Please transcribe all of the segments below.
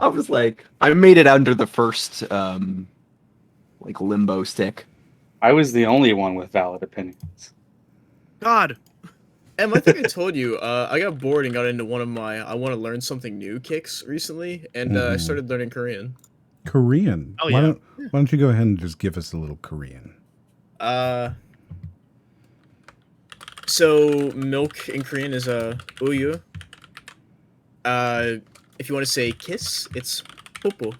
I was like, I made it under the first like limbo stick. I was the only one with valid opinions. God. Em, I think I told you, I got bored and got into one of my I want to learn something new kicks recently, and I started learning Korean. Korean. Oh, Why yeah. don't you go ahead and just give us a little Korean? So milk in Korean is uyu. If you want to say kiss, it's popo.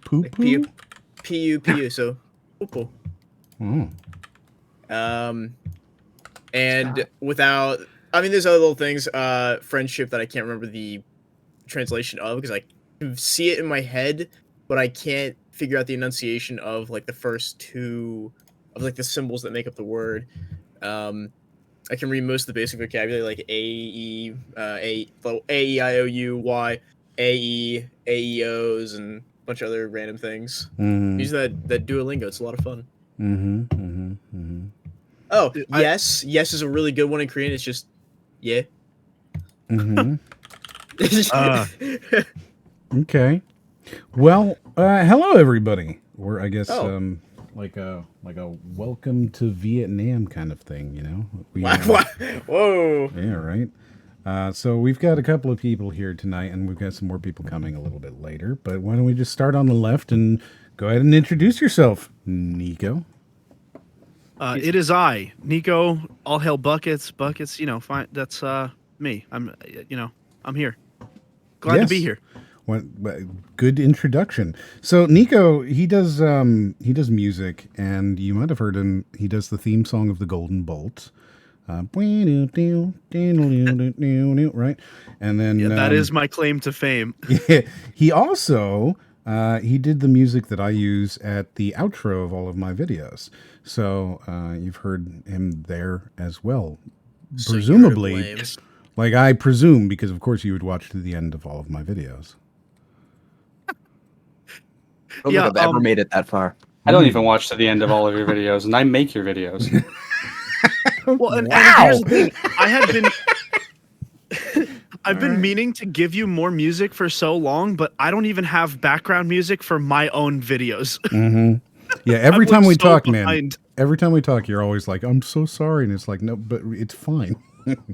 Poo Like, poo. P-U-P-U, so popo. Oh. And without, I mean, there's other little things, friendship that I can't remember the translation of because I can see it in my head, but I can't figure out the enunciation of like the first two of like the symbols that make up the word. I can read most of the basic vocabulary like A E I O U Y, A E A E O's, and a bunch of other random things. Use that Duolingo. It's a lot of fun. Oh, yes is a really good one in Korean. It's just yeah. Okay. Well, hello everybody. We're I guess like a welcome to Vietnam kind of thing, you know. Whoa. Yeah, right. So we've got a couple of people here tonight, and we've got some more people coming a little bit later. But why don't we just start on the left and go ahead and introduce yourself, Nicco. It is I, Nicco. All hail buckets. You know, fine. That's me. I'm here. Glad to be here. Good introduction. So Nicco, he does music, and you might have heard him. He does the theme song of the Golden Bolt. Right, and then that is my claim to fame. He also he did the music that I use at the outro of all of my videos. So you've heard him there as well, So presumably. Like I presume, because of course you would watch to the end of all of my videos. I don't think I've ever made it that far. I don't even watch to the end of all of your videos, and I make your videos. Well, and here's the thing. I've been meaning to give you more music for so long, but I don't even have background music for my own videos. Yeah, every time we talk, behind. man. Every time we talk, you're always like, "I'm so sorry," and it's like, "No, but it's fine."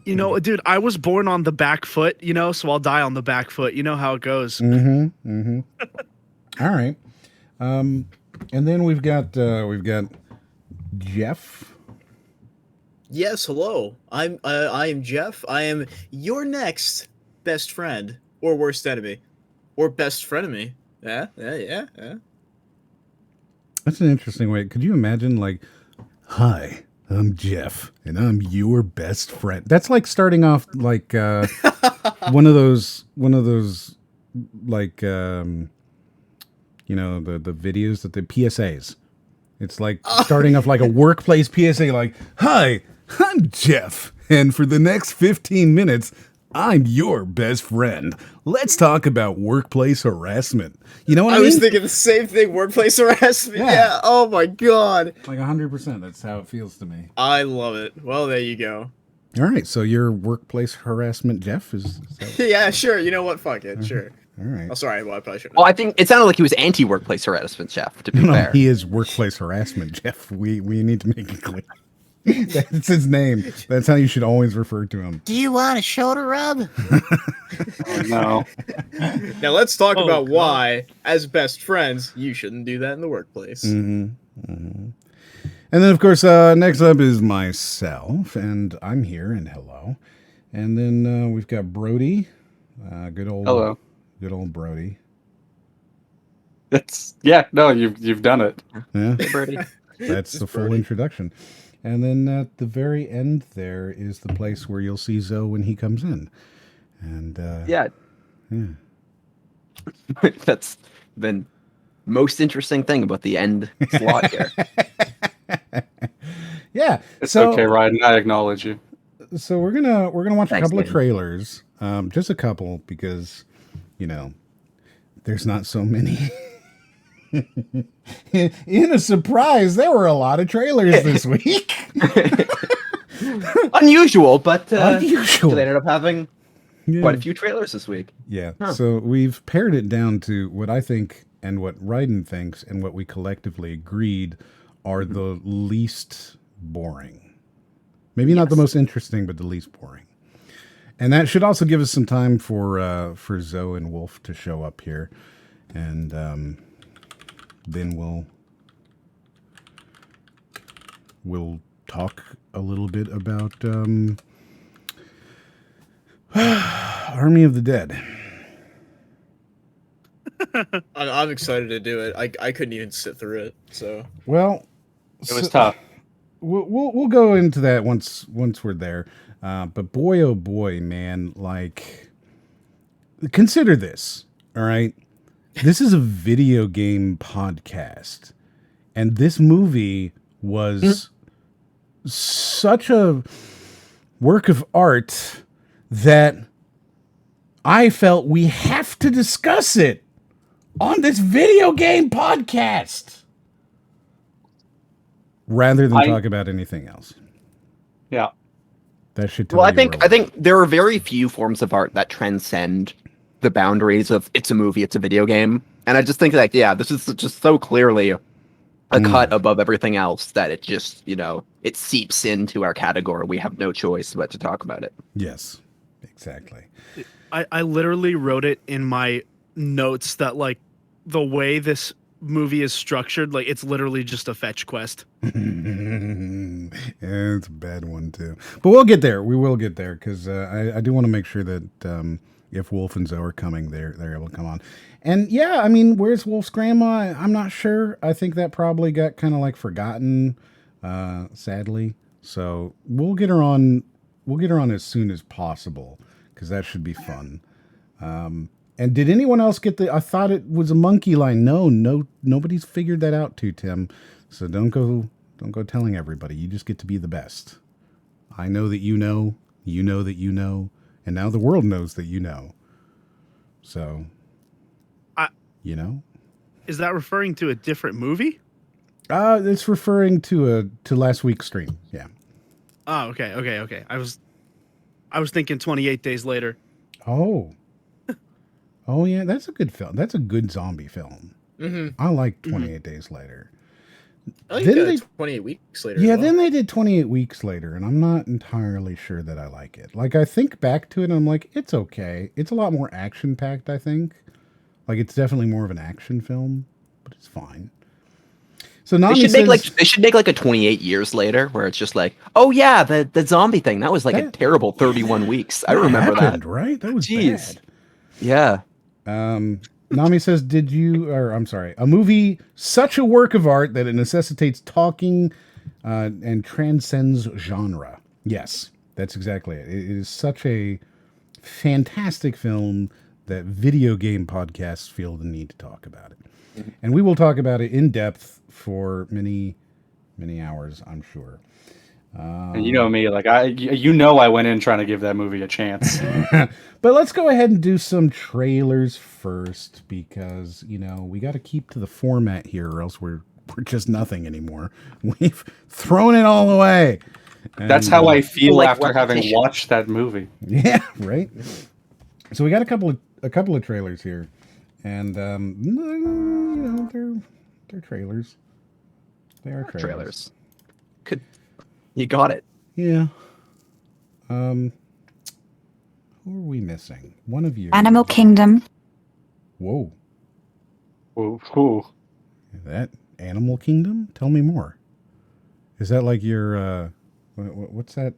You know, dude, I was born on the back foot, you know, so I'll die on the back foot. You know how it goes. All right. And then we've got Jeff. Yes, hello. I am Jeff. I am your next best friend or worst enemy or best frenemy. Yeah. That's an interesting way. Could you imagine, like, hi, I'm Jeff, and I'm your best friend. That's like starting off like one of those like you know, the videos that the PSAs. It's like starting off like a workplace PSA, like, hi, I'm Jeff, and for the next 15 minutes, I'm your best friend. Let's talk about workplace harassment. You know what I mean? I was thinking the same thing, workplace harassment. Yeah. Oh my god. Like 100%. That's how it feels to me. I love it. Well, there you go. All right. So your workplace harassment, Jeff, is that... Yeah, sure. You know what? Fuck it. Sure. All right. Oh, sorry. Well, I probably shouldn't. Well, I think it sounded like he was anti-workplace harassment, Jeff, to be fair. He is workplace harassment, Jeff. We need to make it clear. That's his name. That's how you should always refer to him. Do you want a shoulder rub? Oh, no. Now let's talk about why, as best friends, you shouldn't do that in the workplace. And then, of course, next up is myself, and I'm here, and hello. And then we've got Brody. Hello. Good old Brody. You've done it. Yeah, Hey, Brody. that's the full introduction. And then at the very end there is the place where you'll see Zoe when he comes in. And Yeah. That's the most interesting thing about the end slot here. Yeah. It's okay, Ryan. I acknowledge you. So we're gonna watch a Thanks, couple of man. trailers. Just a couple, because, you know, there's not so many. In a surprise, there were a lot of trailers this week. Unusual, but Unusual. They ended up having Yeah. Quite a few trailers this week. Yeah. Huh. So we've pared it down to what I think and what Ryden thinks and what we collectively agreed are the least boring. Maybe not the most interesting, but the least boring. And that should also give us some time for Zoe and Wolf to show up here. And then we'll talk a little bit about Army of the Dead. I'm excited to do it. I couldn't even sit through it. So Well, It was tough. We'll go into that once we're there. But boy, oh boy, man! Like, consider this. All right, this is a video game podcast, and this movie was such a work of art that I felt we have to discuss it on this video game podcast rather than talk about anything else. Yeah. That should tell Well, you I think there are very few forms of art that transcend the boundaries of it's a movie, it's a video game, and I just think that this is just so clearly a cut above everything else that it just it seeps into our category. We have no choice but to talk about it. Yes, exactly. I literally wrote it in my notes that like the way this movie is structured, like it's literally just a fetch quest. Yeah, it's a bad one too, but we'll get there. We will get there because I do want to make sure that if Wolf and Zoe are coming, they're able to come on. And yeah, I mean, where's Wolf's grandma? I'm not sure. I think that probably got kind of like forgotten, sadly. So we'll get her on. We'll get her on as soon as possible because that should be fun. And did anyone else get I thought it was a monkey line. No, nobody's figured that out too, Tim. So don't go telling everybody. You just get to be the best. I know that you know that you know, and now the world knows that you know. So, Is that referring to a different movie? It's referring to last week's stream. Yeah. Oh, okay. I was thinking 28 Days Later. Oh. Oh yeah, that's a good film. That's a good zombie film. Mm-hmm. I like 28 Days Later. I Then think they- 28 weeks later. Yeah, as well. then they did 28 Weeks Later, and I'm not entirely sure that I like it. Like, I think back to it, and I'm like, it's okay. It's a lot more action-packed, I think. Like, it's definitely more of an action film, but it's fine. So Nami They should make like a 28 years later where it's just like, oh yeah, the zombie thing that was like a terrible 31 weeks. I remember that. Right? That was Jeez. bad. Yeah. Nami says, a movie such a work of art that it necessitates talking and transcends genre. Yes, that's exactly it. It is such a fantastic film that video game podcasts feel the need to talk about it. And we will talk about it in depth for many, many hours, I'm sure. And you know me, like I went in trying to give that movie a chance. But let's go ahead and do some trailers first because, we got to keep to the format here or else we're just nothing anymore. We've thrown it all away. That's And, how I feel like after having repetition. watched that movie. Yeah, right. So we got a couple of trailers here. And they're trailers. They are trailers. You got it. Yeah. Who are we missing? One of you. Animal Kingdom. Whoa. Ooh. That Animal Kingdom? Tell me more. Is that like your what's that?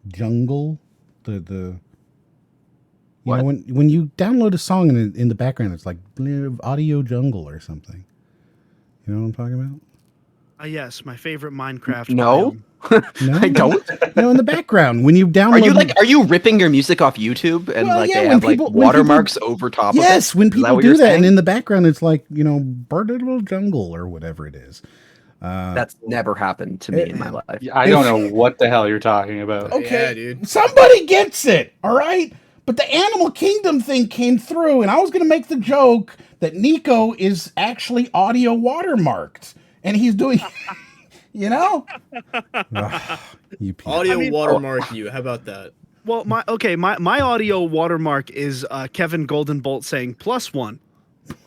Jungle? The What? when you download a song and in the background it's like audio jungle or something. You know what I'm talking about? Yes, my favorite Minecraft. No, biome. No, I don't. No, in the background when you download. Are you ripping your music off YouTube and Well, like yeah, they when have like people- when people- watermarks over top of it? Yes, when Is people what do you're that, and saying? in the background it's like Birdable Jungle or whatever it is. That's never happened to me in my life. I don't know what the hell you're talking about. Okay, Yeah, dude. somebody gets it, all right? But the Animal Kingdom thing came through, and I was going to make the joke that Nicco is actually audio watermarked, and he's doing, Ugh, you piece. Audio I mean- watermark you. How about that? Well, my audio watermark is Kevin Goldenbolt saying +1.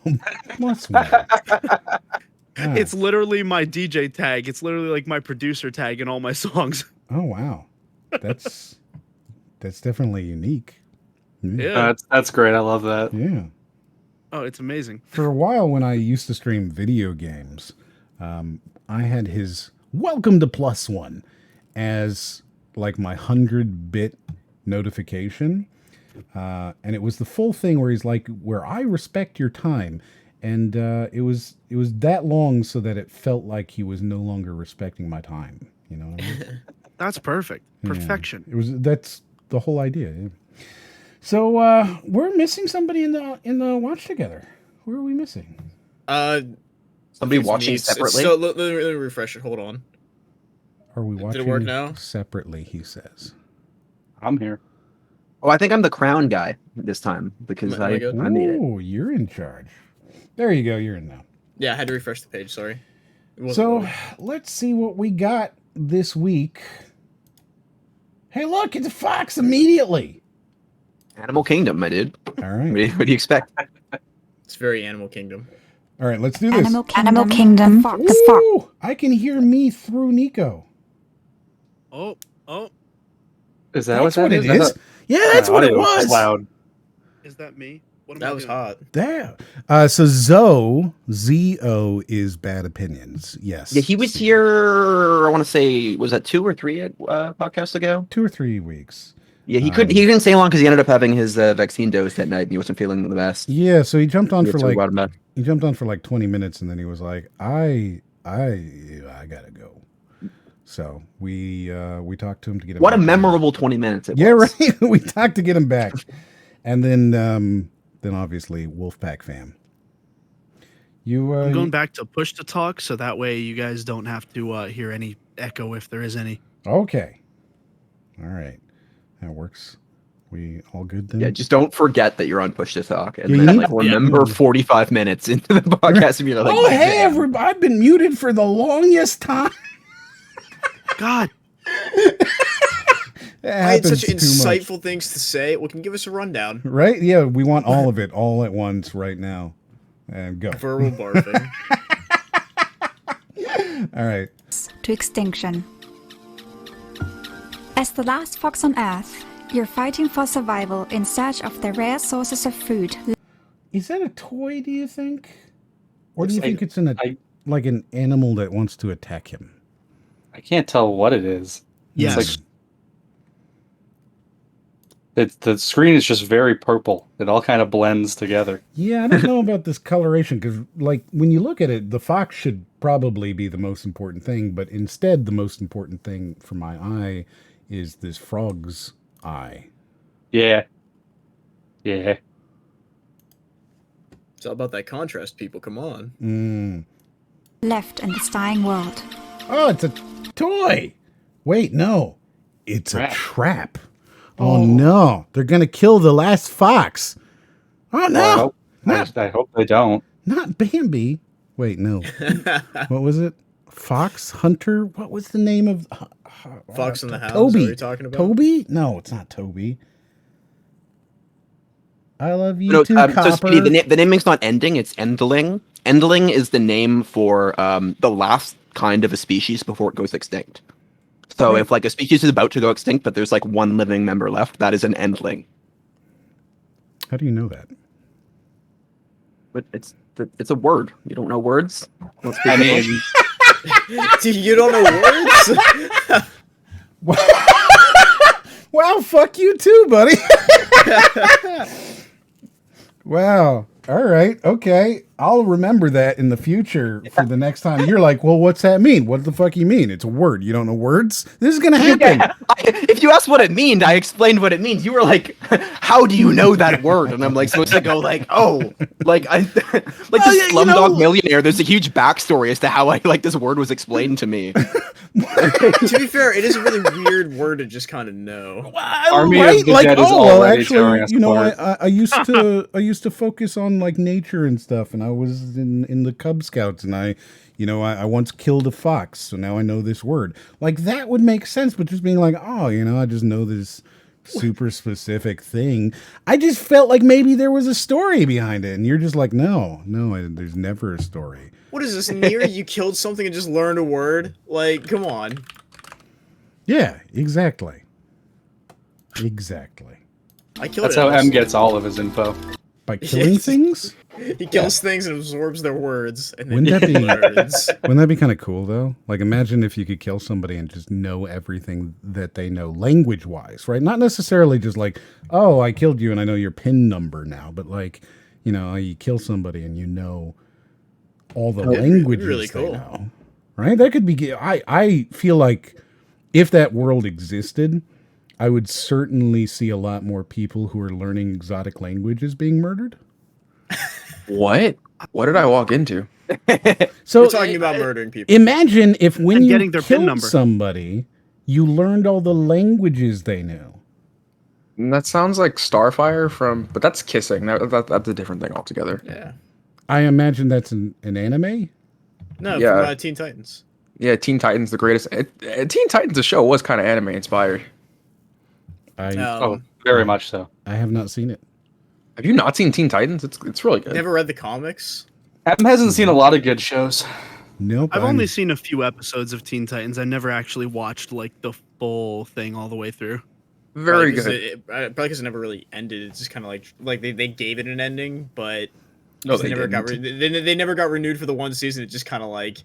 +1. It's literally my DJ tag. It's literally like my producer tag in all my songs. Oh wow, that's definitely unique. Yeah. That's great. I love that. Yeah. Oh, it's amazing. For a while, when I used to stream video games, I had his "Welcome to +1" as like my 100-bit notification, and it was the full thing where he's like, "Where I respect your time," and it was that long so that it felt like he was no longer respecting my time. You know what I mean? That's perfect. Perfection. Yeah. That's the whole idea. Yeah. So we're missing somebody in the watch together. Who are we missing? Somebody watching separately. So let me refresh it. Hold on. Are we watching Did it work now? separately? He says. I'm here. Oh, I think I'm the crown guy this time because Am I good? I made it. Oh, you're in charge. There you go. You're in now. Yeah, I had to refresh the page. Sorry. It wasn't So loading. let's see what we got this week. Hey, look, it's a fox immediately. Animal Kingdom, my dude. All right. What do you expect? It's very Animal Kingdom. All right, let's do this. Animal Kingdom. The fox. Ooh, I can hear me through Nicco. Oh. Is that That's what what that it is. Yeah, that's what it was. Loud. Is that me? What am That I was doing? hot. There. So Z-O is Bad Opinions. Yes. Yeah, he was here. I want to say, was that 2 or 3 podcasts ago? 2 or 3 weeks. Yeah, he couldn't stay long because he ended up having his vaccine dose that night and he wasn't feeling the best. Yeah, so he jumped on for So we like brought him back. 20 minutes, and then he was like, I gotta go. So we talked to him to get him. What a back. memorable 20 minutes it Yeah, was. right. We talked to get him back, and then obviously Wolfpackfam. I'm going back to push to talk, so that way you guys don't have to hear any echo if there is any. Okay. All right, that works. We all good then? Yeah, just don't forget that you're on push to talk, and Yeah, then you like need- remember 45 minutes into the podcast, and you're like, Oh, hey, damn. everybody! I've been muted for the longest time. God, I had such too much. insightful things to say. Well, can you give us a rundown? Right? Yeah, we want all of it all at once right now. And go. Verbal barfing. All right. To extinction. As the last fox on Earth, you're fighting for survival in search of the rare sources of food. Is that a toy, do you think? Or do Looks you think like- it's like an animal that wants to attack him? I can't tell what it is. yes. It's the screen is just very purple. It all kind of blends together. Yeah, I don't know about this coloration because, like, when you look at it, the fox should probably be the most important thing, but instead, the most important thing for my eye is this frog's eye. Yeah. It's all about that contrast, people. Come on. Left in this dying world. Oh, it's a toy. Wait, no. It's a trap. Oh, no. They're going to kill the last fox. Oh, no. I hope they don't. Not Bambi. Wait, no. What was it? Fox Hunter? What was the name of Fox in the House. Toby? What are you talking about? Toby? No, it's not Toby. I love you No, too, so Copper. Speedy, the naming's not ending; it's endling. Endling is the name for the last kind of a species before it goes extinct. So if like a species is about to go extinct, but there's like one living member left, that is an endling. How do you know that? But it's a word. You don't know words? Let's be I honest. mean, You don't know words? Wow, fuck you too, buddy. Wow. All right. Okay. I'll remember that in the future for the next time. You're like, well, what's that mean? What the fuck you mean? It's a word. You don't know words? This is going to happen. Yeah, if you asked what it means, I explained what it means. You were like, "How do you know that word?" And I'm like supposed to go like, "Oh, like I like Well, this you know- Slumdog Millionaire." There's a huge backstory as to how I like this word was explained to me. To be fair, it is a really weird word to just kind of know. Army of the Dead is already tearing us you know, apart. I used to focus on like nature and stuff, and I was in the Cub Scouts, and I once killed a fox, so now I know this word. Like that would make sense, but just being like, oh, I just know this super specific thing. I just felt like maybe there was a story behind it, and you're just like, no, there's never a story. What is this, Nier? You killed something and just learned a word? Like, come on. Yeah, exactly. Exactly. I killed That's it. how M gets all of his info. By killing things? He kills things and absorbs their words, and then Wouldn't that he be- learns. Wouldn't that be kind of cool, though? Like, imagine if you could kill somebody and just know everything that they know language-wise, right? Not necessarily just like, oh, I killed you and I know your PIN number now, but like, you know, you kill somebody and you know all the languages really they cool. know, right? That could be. I feel like if that world existed, I would certainly see a lot more people who are learning exotic languages being murdered. What? What did I walk into? So We're talking about murdering people. imagine if when And you getting their PIN killed number. somebody, you learned all the languages they knew. And that sounds like Starfire from, but that's kissing. That's a different thing altogether. Yeah. I imagine that's an anime. No, Yeah. from Teen Titans. Yeah, Teen Titans, the greatest. Teen Titans, the show was kind of anime inspired. I Oh, very much so. I have not seen it. Have you not seen Teen Titans? It's really good. Never read the comics. M hasn't seen a lot of good shows. Nope. I've I'm- only seen a few episodes of Teen Titans. I never actually watched like the full thing all the way through. Very Probably 'cause good. Probably because it never really ended. It's just kind of like they gave it an ending, but No, they never got they never got renewed for the one season. It just kind of like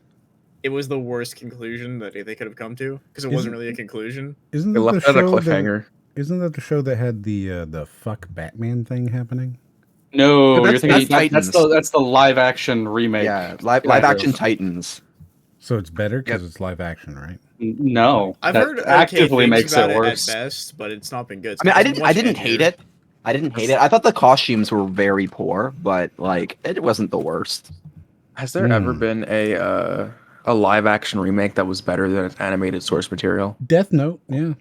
it was the worst conclusion that they could have come to because it wasn't really a conclusion. Isn't They that left the that a show cliffhanger. Isn't that the show that had the fuck Batman thing happening? No, But you're that's thinking Titans. that's the live action remake. Yeah, live action Titans. So it's better because Yep. it's live action, right? No, I've that heard okay actively things makes about it worse. at best, but it's not been good. I mean, I Watch didn't hate Ender. it. I didn't hate it. I thought the costumes were very poor, but like it wasn't the worst. Has there ever been a live action remake that was better than its animated source material? Death Note, yeah.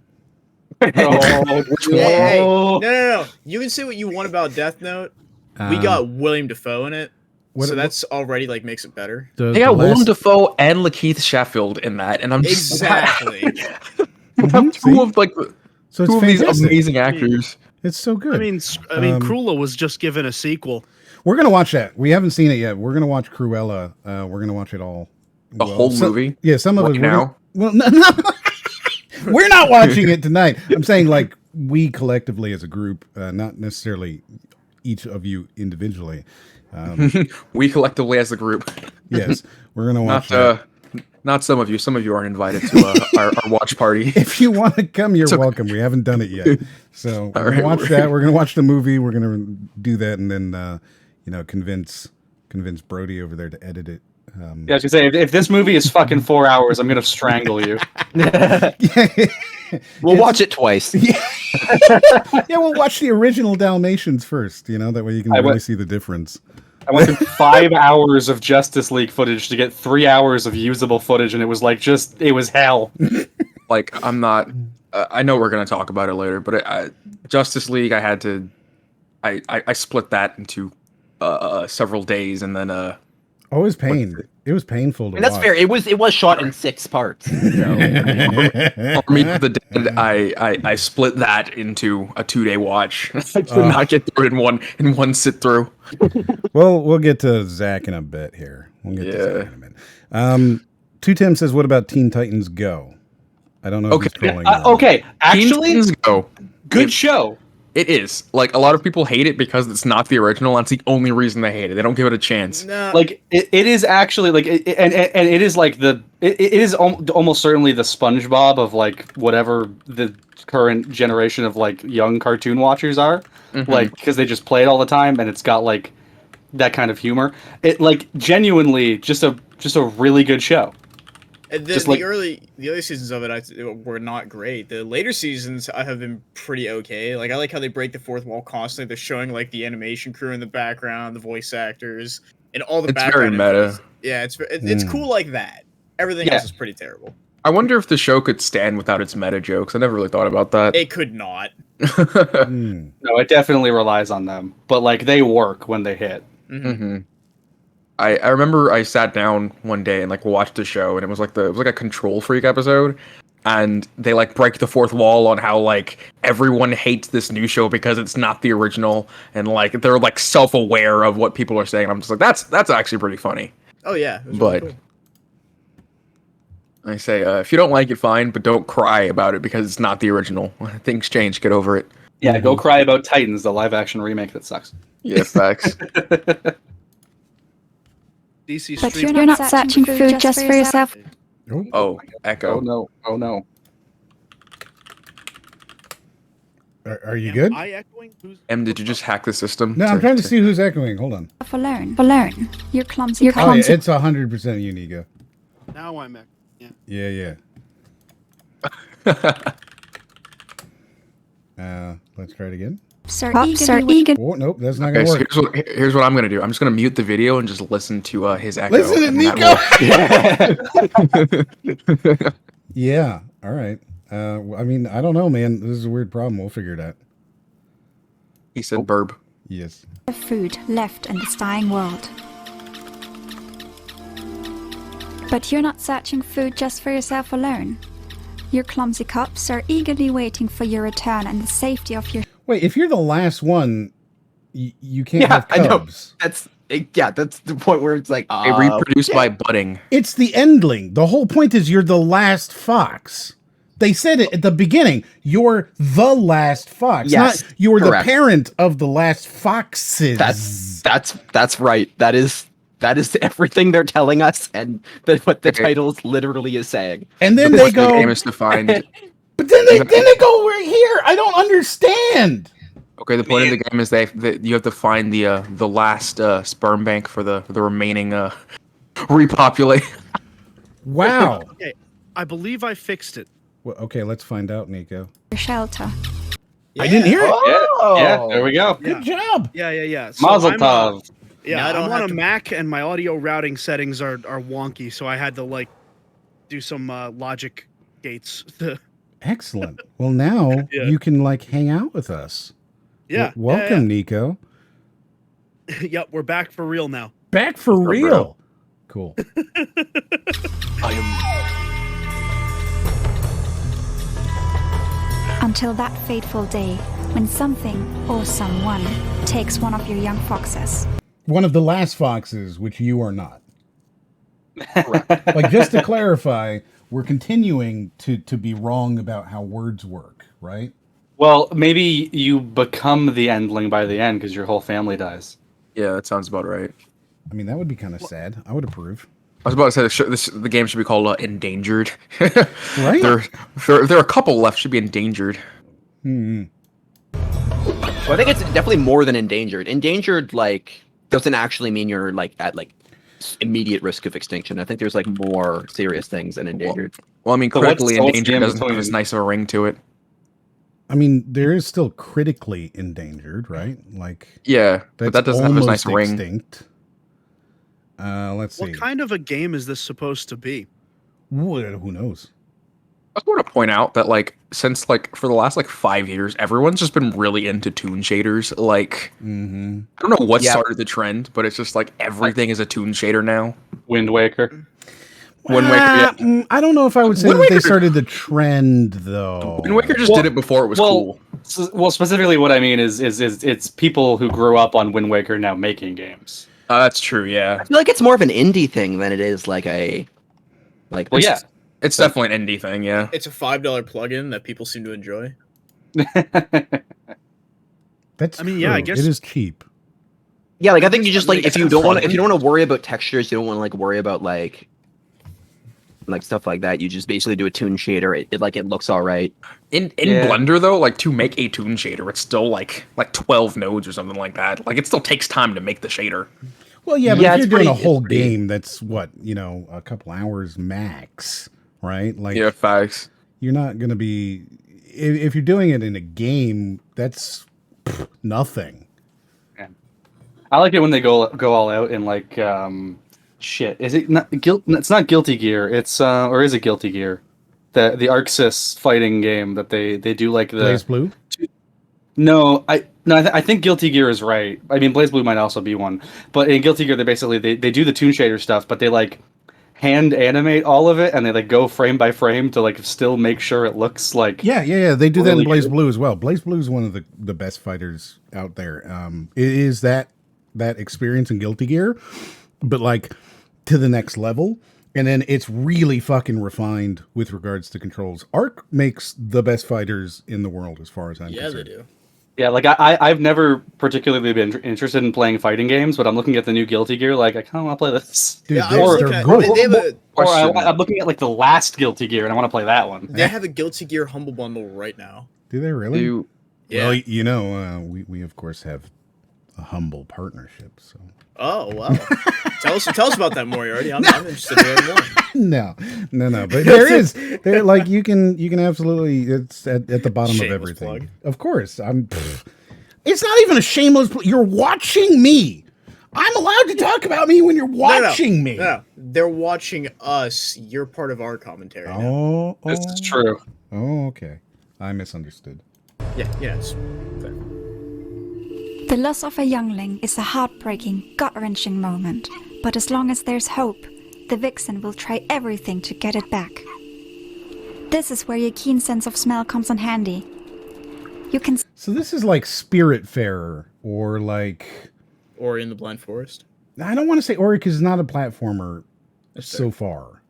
Oh, Hey, whoa. no. You can say what you want about Death Note. We Um, got William Dafoe in it, what- so that's already like makes it better. the, They the got Willem last- Dafoe and Lakeith Sheffield in that, and I'm just Exactly. Mhm, two see? of like So two it's of these fantastic. amazing actors. It's so good. I mean, Cruella was just given a sequel. We're gonna watch that. We haven't seen it yet. We're gonna watch Cruella. We're gonna watch it all. The whole movie? Yeah, some of Like it. now? Well, no. We're not watching it tonight. I'm saying like we collectively as a group, not necessarily each of you individually. We collectively as a group, Yes, we're gonna watch not that. not some of you. Some of you aren't invited to our watch party. If you want to come, you're okay. welcome. We haven't done it yet, so we're gonna right, watch we're- that. We're gonna watch the movie. We're gonna do that, and then convince Brody over there to edit it. Yeah, I was gonna say if this movie is fucking 4 hours, I'm gonna strangle you. We'll watch it twice. Yeah, we'll watch the original Dalmatians first. That way you can I really went- see the difference. I went through 5 hours of Justice League footage to get 3 hours of usable footage, and it was like it was hell. Like I'm not. I know we're gonna talk about it later, but Justice League, I had to. I split that into several days, and then Oh, it was pain. It was painful to And that's watch. fair. It was shot in 6 parts. Army of the Dead, I split that into a 2-day watch. I did not get through it in one sit through. Well, we'll get to Zach in a bit here. We'll get to Zach in a minute. Two Tim says, "What about Teen Titans Go?" I don't know. Okay. If he's trolling or not. Okay, Teen actually, Titans Go. good show. It is. Like, a lot of people hate it because it's not the original. That's the only reason they hate it. They don't give it a chance. No, Like it is actually like and it is like it is almost certainly the SpongeBob of like whatever the current generation of like young cartoon watchers are, like because they just play it all the time and it's got like that kind of humor. It like genuinely just a really good show. And Just the like- early seasons of it were not great. The later seasons have been pretty okay. Like I like how they break the fourth wall constantly. They're showing like the animation crew in the background, the voice actors, and all the It's very background. meta. influence. Yeah, it's cool like that. Everything else is pretty terrible. I wonder if the show could stand without its meta jokes. I never really thought about that. It could not. Hmm. No, it definitely relies on them, but like they work when they hit. Mm-hmm. I remember I sat down one day and like watched the show, and it was like a Control Freak episode, and they like break the fourth wall on how like everyone hates this new show because it's not the original, and like they're like self-aware of what people are saying. I'm just like, that's actually pretty funny. Oh yeah, it was But really cool. I say, if you don't like it, fine, but don't cry about it because it's not the original. Things change. Get over it. Yeah, go cry about Titans, the live-action remake that sucks. Yeah, facts. DC But stream. you're not searching food just for yourself. Oh, Echo. Oh no! Oh no! Are you Am good? I echoing? Who's Did you just hack the system? No, I'm trying to see who's echoing. Hold on. Alone. You're clumsy. Oh, yeah, it's 100% you, Nicco. now? I'm echoing. Yeah. Let's try it again. Sir Egan. Oh, nope, that's not Okay, gonna so work. here's what I'm gonna do. I'm just gonna mute the video and just listen to his echo. Listen to and that will- Yeah, all right. I mean, I don't know, man. This is a weird problem. We'll figure it out. He said burb. Yes. Food left in this dying world. But you're not searching food just for yourself alone. Your clumsy cops are eagerly waiting for your return and the safety of your... Wait, if you're the last one, you can't Yeah, have I know. cubs. That's the point where it's like, They reproduce by budding. It's the endling. The whole point is you're the last fox. They said it at the beginning. You're the last fox. Yes, not you're correct. the parent of the last foxes. That's right. That is everything they're telling us, and what the title literally is saying. And then The they point of the go, game is to find. but then they go right here. I don't understand. Okay, the point of the game is that you have to find the last sperm bank for the remaining repopulate. Wow. Okay, I believe I fixed it. Well, okay, let's find out, Nicco. shelter. I didn't hear it. Yeah, there we go. Good job. Yeah. So Mazel I'm, tov. Yeah, Now I don't I'm on have a to- Mac, and my audio routing settings are wonky, so I had to like do some logic gates. Excellent. Well, now Yeah. you can like hang out with us. Yeah. Welcome, Nicco. Yep, we're back for real now. Back for Bro. real. Cool. Until that fateful day when something or someone takes one of your young foxes. One of the last foxes, which you are not. Like, just to clarify, we're continuing to be wrong about how words work, right? Well, maybe you become the endling by the end because your whole family dies. Yeah, that sounds about right. I mean, that would be kind of sad. I would approve. I was about to say the game should be called Endangered. Right? There are a couple left. Should be endangered. Hmm. So I think it's definitely more than endangered. Endangered like doesn't actually mean you're like at like immediate risk of extinction. I think there's like more serious things than endangered. Well, I mean, So what's- critically so what's the endangered doesn't have in-between? as nice of a ring to it. I mean, there is still critically endangered, right? Like, Yeah, but that doesn't have as nice almost a ring. extinct. Let's see. What kind of a game is this supposed to be? Who knows? I just want to point out that like since like for the last like 5 years, everyone's just been really into toon shaders. Like Mm-hmm. I don't know what Yeah. started the trend, but it's just like everything is a toon shader now. Wind Waker. Wind Waker, yeah. I don't know if I would say Wind that they Waker- started the trend, though. Wind Waker just Well- did it before it was well, cool. Well, specifically, what I mean is it's people who grew up on Wind Waker now making games. That's true. Yeah. I feel like it's more of an indie thing than it is like a like. Well, yeah. It's definitely an indie thing. Yeah. It's a $5 plugin that people seem to enjoy. That's I mean, yeah, I true. guess- it is cheap. Yeah, like I think you just like Like, if you don't want to worry about textures, you don't want to like worry about like stuff like that. You just basically do a toon shader. It like it looks all right. In Yeah. Blender though, like to make a toon shader, it's still like 12 nodes or something like that. Like it still takes time to make the shader. Well, yeah, but Yeah, if it's you're doing a pretty- whole it's pretty- game, that's what, a couple hours max, right? Like, Yeah, facts. you're not going to be. If you're doing it in a game, that's nothing. I like it when they go all out in like shit. Is it not It's not Guilty Gear. It's or is it Guilty Gear? The Arxis fighting game that they do like the Blaze Blue? No, I think Guilty Gear is right. I mean, Blaze Blue might also be one, but in Guilty Gear, they do the toon shader stuff, but they like hand animate all of it, and they like go frame by frame to like still make sure it looks like. Yeah. They do that in really Blaze good. Blue as well. Blaze Blue is one of the best fighters out there. It is that experience in Guilty Gear, but like to the next level. And then it's really fucking refined with regards to controls. Arc makes the best fighters in the world, as far as I'm concerned. Yeah, they do. Yeah, like I've never particularly been interested in playing fighting games, but I'm looking at the new Guilty Gear, like I kind of want to play this. Dude, Yeah, I was looking at, good. they have a Or Question. I'm looking at like the last Guilty Gear, and I want to play that one. they have a Guilty Gear Humble Bundle right now. Do they really? Do Yeah. Well, you know, we of course have a humble partnership, so. Oh wow. tell us about that, Moriarty. I'm interested in hearing more. No. But there like you can absolutely. It's at the bottom Shameless of everything. plug. Of course, it's not even a shameless. You're watching me. I'm allowed to talk about me when you're watching me. No, they're watching us. You're part of our commentary. Now. Oh, This is true. Oh, okay. I misunderstood. Yeah, it's fair. The loss of a youngling is a heartbreaking, gut-wrenching moment. But as long as there's hope, the vixen will try everything to get it back. This is where your keen sense of smell comes in handy. You can So this is like Spiritfarer, or like Or in the Blind Forest. I don't want to say Ori because it's not a platformer That's so far.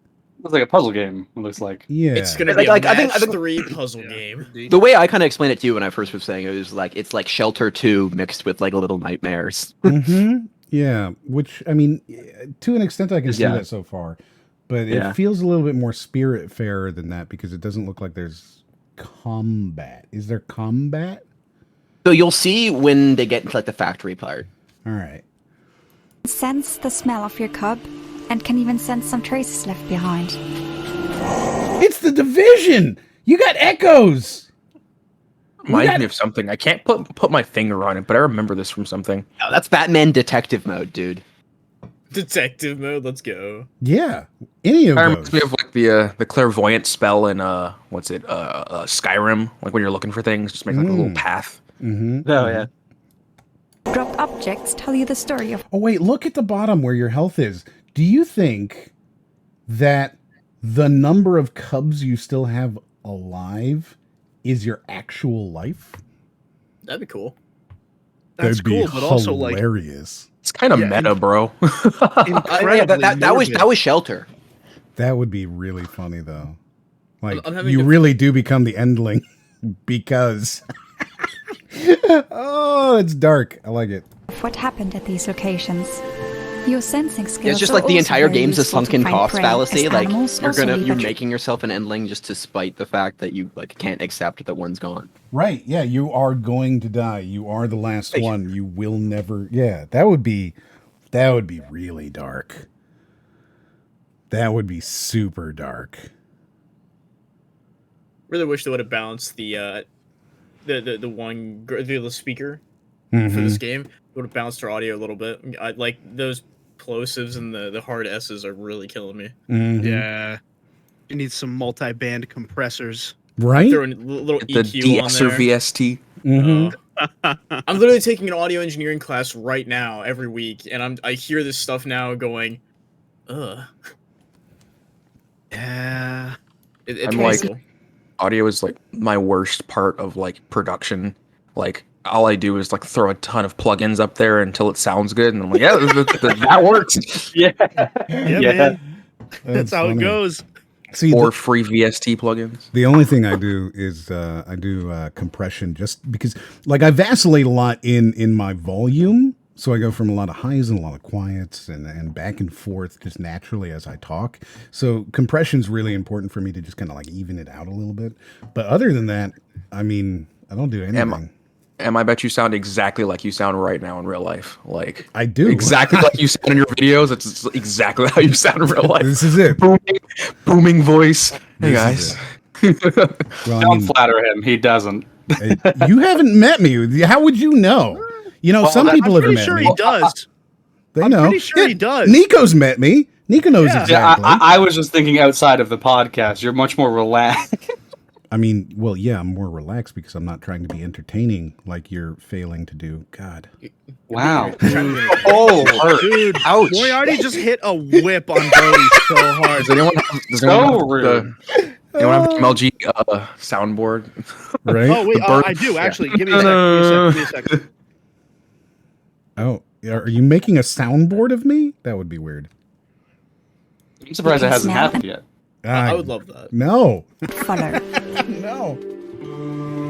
It's like a puzzle game. It looks like. Yeah, It's gonna Like- be like, a I think- match 3 puzzle game. The way I kind of explained it to you when I first was saying it was like it's like Shelter 2 mixed with like Little Nightmares. Yeah, which I mean, to an extent, I can see Yeah. that so far, but Yeah. it feels a little bit more Spiritfarer than that because it doesn't look like there's combat. Is there combat? So you'll see when they get into like the factory part. All right. sense the smell of your cub and can even sense some traces left behind. It's the Division. You got echoes. Reminds me of something. I can't put my finger on it, but I remember this from something. Oh, that's Batman detective mode, dude. Detective mode, let's go. Yeah, any of It those. reminds me of like the clairvoyant spell in Skyrim. Like when you're looking for things, just make like a little path. Mm-hmm. Oh yeah. Dropped objects tell you the story of Oh wait, look at the bottom where your health is. Do you think that the number of cubs you still have alive is your actual life? That'd be cool. That's That'd be cool, but also like hilarious. It's kind of Yeah, meta, bro. incredibly that was morbid. Shelter. That would be really funny though. Like I'm having you to- really do become the endling because oh, it's dark. I like it. what happened at these locations. Your sensing skills. Yeah, it's just are like the also entire very game's a useful to sunken find cost prey, fallacy. as Like animals you're also leave you're a making yourself an endling just to spite the fact that you like can't accept that one's gone. Right. Yeah, you are going to die. You are the last one. You will never. Yeah, that would be really dark. That would be super dark. Really wish they would have balanced the speaker for Mhm. this game. Would have balanced our audio a little bit. I like those plosives and the hard S's are really killing me. Mhm. Yeah. You need some multi-band compressors. Right. Throwing a little The EQ DS on or there. VST. Mhm. I'm literally taking an audio engineering class right now every week, and I hear this stuff now going, ugh. Yeah. It's I'm like- painful. Audio is like my worst part of like production. Like all I do is like throw a ton of plugins up there until it sounds good, and I'm like, yeah, that works. Yeah. Yeah, Yeah. man. That's how it funny. goes. See, Or free VST plugins. the only thing I do is I do compression just because, like, I vacillate a lot in my volume. So I go from a lot of highs and a lot of quiets and back and forth just naturally as I talk. So compression's really important for me to just kind of like even it out a little bit. But other than that, I mean, I don't do anything. I bet you sound exactly like you sound right now in real life. Like I do. exactly like you sound in your videos. It's exactly how you sound in real life. This is it. Booming voice. Hey This guys. Well, I Don't mean, flatter him. He doesn't. you haven't met me. How would you know? You know, some I'm people I'm have pretty met sure me. he does. They I'm know. pretty sure he does. Nico's met me. Nico knows Yeah. exactly. Yeah, I was just thinking outside of the podcast. You're much more relaxed. I mean, well, yeah, I'm more relaxed because I'm not trying to be entertaining like you're failing to do. God. Wow. Oh, Dude, Ouch. Moriarty just hit a whip on Brody so hard. Does anyone So rude. anyone have the MLG soundboard? Right? Oh wait, The bird- I do actually. Give me a second. Give me a second. Oh, are you making a soundboard of me? That would be weird. I'm surprised it hasn't happened yet. I would love that. No. Follow. No.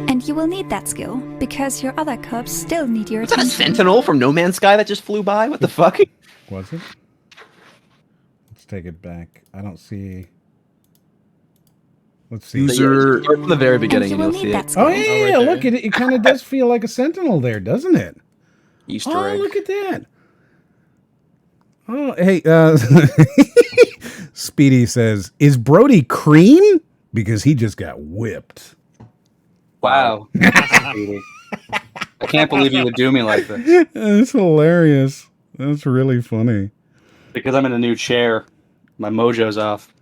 And you will need that skill, because your other cubs still need your Is that a attention. sentinel from No Man's Sky that just flew by? What the fuck? Was it? Let's take it back. I don't see. Let's see. User Start from the very And beginning you and will you'll see need it. that skill. Oh yeah, right look at it. It kind of does feel like a sentinel there, doesn't it? Easter Oh, egg. look at that. Oh, hey, Speedy says, "Is Brody cream? Because he just got whipped." Wow. I can't believe you would do me like this. That's hilarious. That's really funny. Because I'm in a new chair. My mojo's off.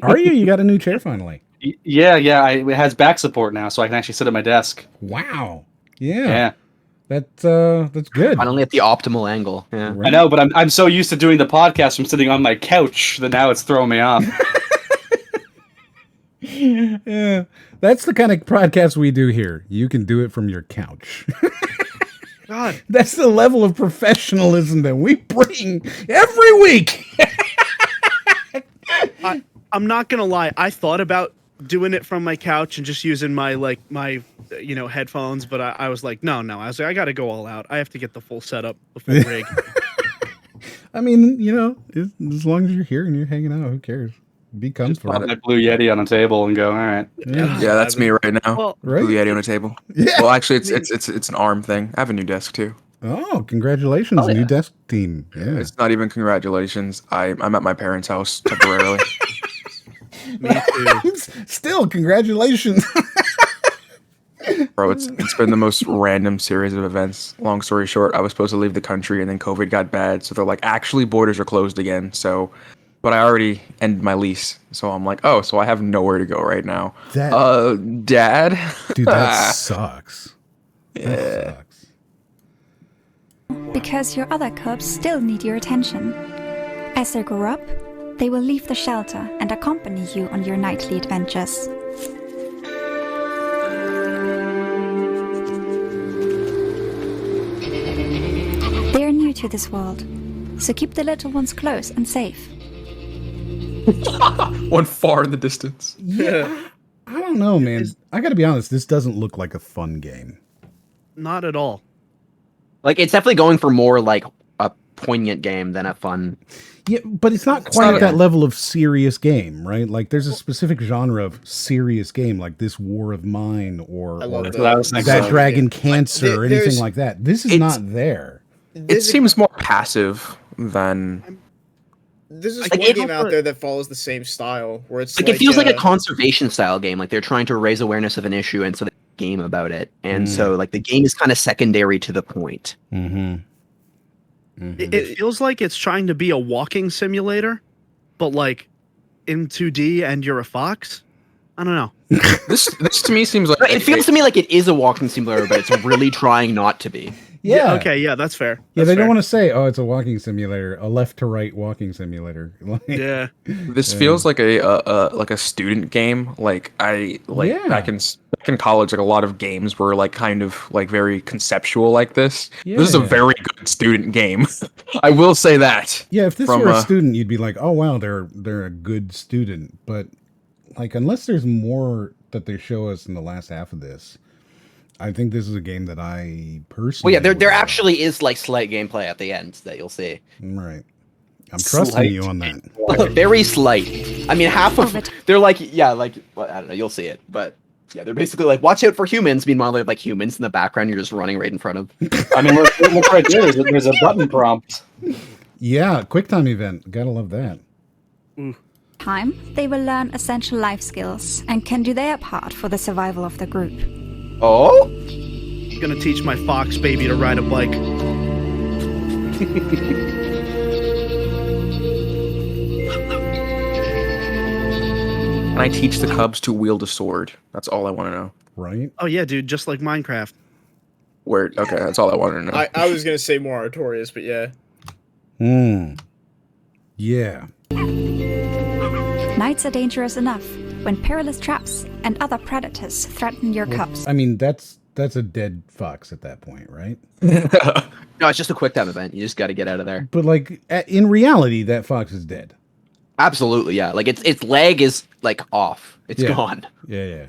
Are you? You got a new chair finally? Yeah. It has back support now, so I can actually sit at my desk. Wow. Yeah. Yeah. That's good. Finally at the optimal angle. Yeah. Right. I know, but I'm so used to doing the podcast from sitting on my couch that now it's throwing me off. Yeah. That's the kind of podcast we do here. You can do it from your couch. God, That's the level of professionalism that we bring every week. I'm not gonna lie. I thought about doing it from my couch and just using my headphones, but I was like, no. I was like, I gotta go all out. I have to get the full setup, the full rig. I mean, as long as you're here and you're hanging out, who cares? Be comfortable. Put my Blue Yeti on a table and go, all right. Yeah. Yeah, that's me right now. Well, Right? Blue Yeti on a table. Yeah. Well, actually, it's an arm thing. I have a new desk too. Oh, congratulations, Oh, yeah. new desk team. Yeah. It's not even congratulations. I'm at my parents' house temporarily. me too. Still, congratulations. Bro, it's been the most random series of events. Long story short, I was supposed to leave the country and then COVID got bad. So they're like, actually, borders are closed again. So, but I already ended my lease. So I'm like, oh, so I have nowhere to go right now. That, Dad? dude, that sucks. Yeah. That sucks. Because your other cubs still need your attention. As they grow up, they will leave the shelter and accompany you on your nightly adventures. They are new to this world, so keep the little ones close and safe. One far in the distance. Yeah. I don't know, man. I gotta be honest, this doesn't look like a fun game. Not at all. Like, it's definitely going for more like a poignant game than a fun. Yeah, but it's not quite not at that a- level of serious game, right? Like, there's a specific genre of serious game, like this War of Mine or, I love or that. what I was thinking. that So, Dragon Like, Cancer or there's- anything like that. This is It's- not there. It There's a- seems more passive than. There's this Like, one it- game out there that follows the same style, where it's Like, it feels like a conservation style game. Like, they're trying to raise awareness of an issue, and so they make a game about it. And so, like, the game is kind of secondary to the point. Mm-hmm. It feels like it's trying to be a walking simulator, but like in 2D, and you're a fox. I don't know. This to me seems like It feels to me like it is a walking simulator, but it's really trying not to be. Yeah. Okay. Yeah, that's fair. Yeah, That's they don't fair. want to say, "Oh, it's a walking simulator, a left to right walking simulator." Like, Yeah. this feels like a student game. Like Yeah. back in college, like a lot of games were like kind of like very conceptual like this. This is a Yeah. very good student game. I will say that. Yeah, if this From, were a student, you'd be like, "Oh wow, they're a good student." But like, unless there's more that they show us in the last half of this, I think this is a game that I personally. Well, yeah, there would- actually is like slight gameplay at the end that you'll see. Right. I'm trusting Slight. you on that. Very slight. I mean, half of Over t- they're like, yeah, like well, I don't know, you'll see it, but yeah, they're basically like, watch out for humans. Meanwhile, they're like humans in the background. You're just running right in front of. I mean, look right there. There's a button prompt. Yeah, QuickTime event. Gotta love that. Time, they will learn essential life skills and can do their part for the survival of the group. Oh, Gonna teach my fox baby to ride a bike. I teach the cubs to wield a sword? That's all I want to know. Right? Oh yeah, dude, just like Minecraft. Where? Okay, that's all I wanted to know. I was gonna say more Artorias, but yeah. Yeah. Nights are dangerous enough when perilous traps and other predators threaten your cubs. I mean, that's a dead fox at that point, right? No, it's just a quick time event. You just got to get out of there. But like in reality, that fox is dead. Absolutely, yeah. Like its leg is like off. It's Yeah. gone. Yeah.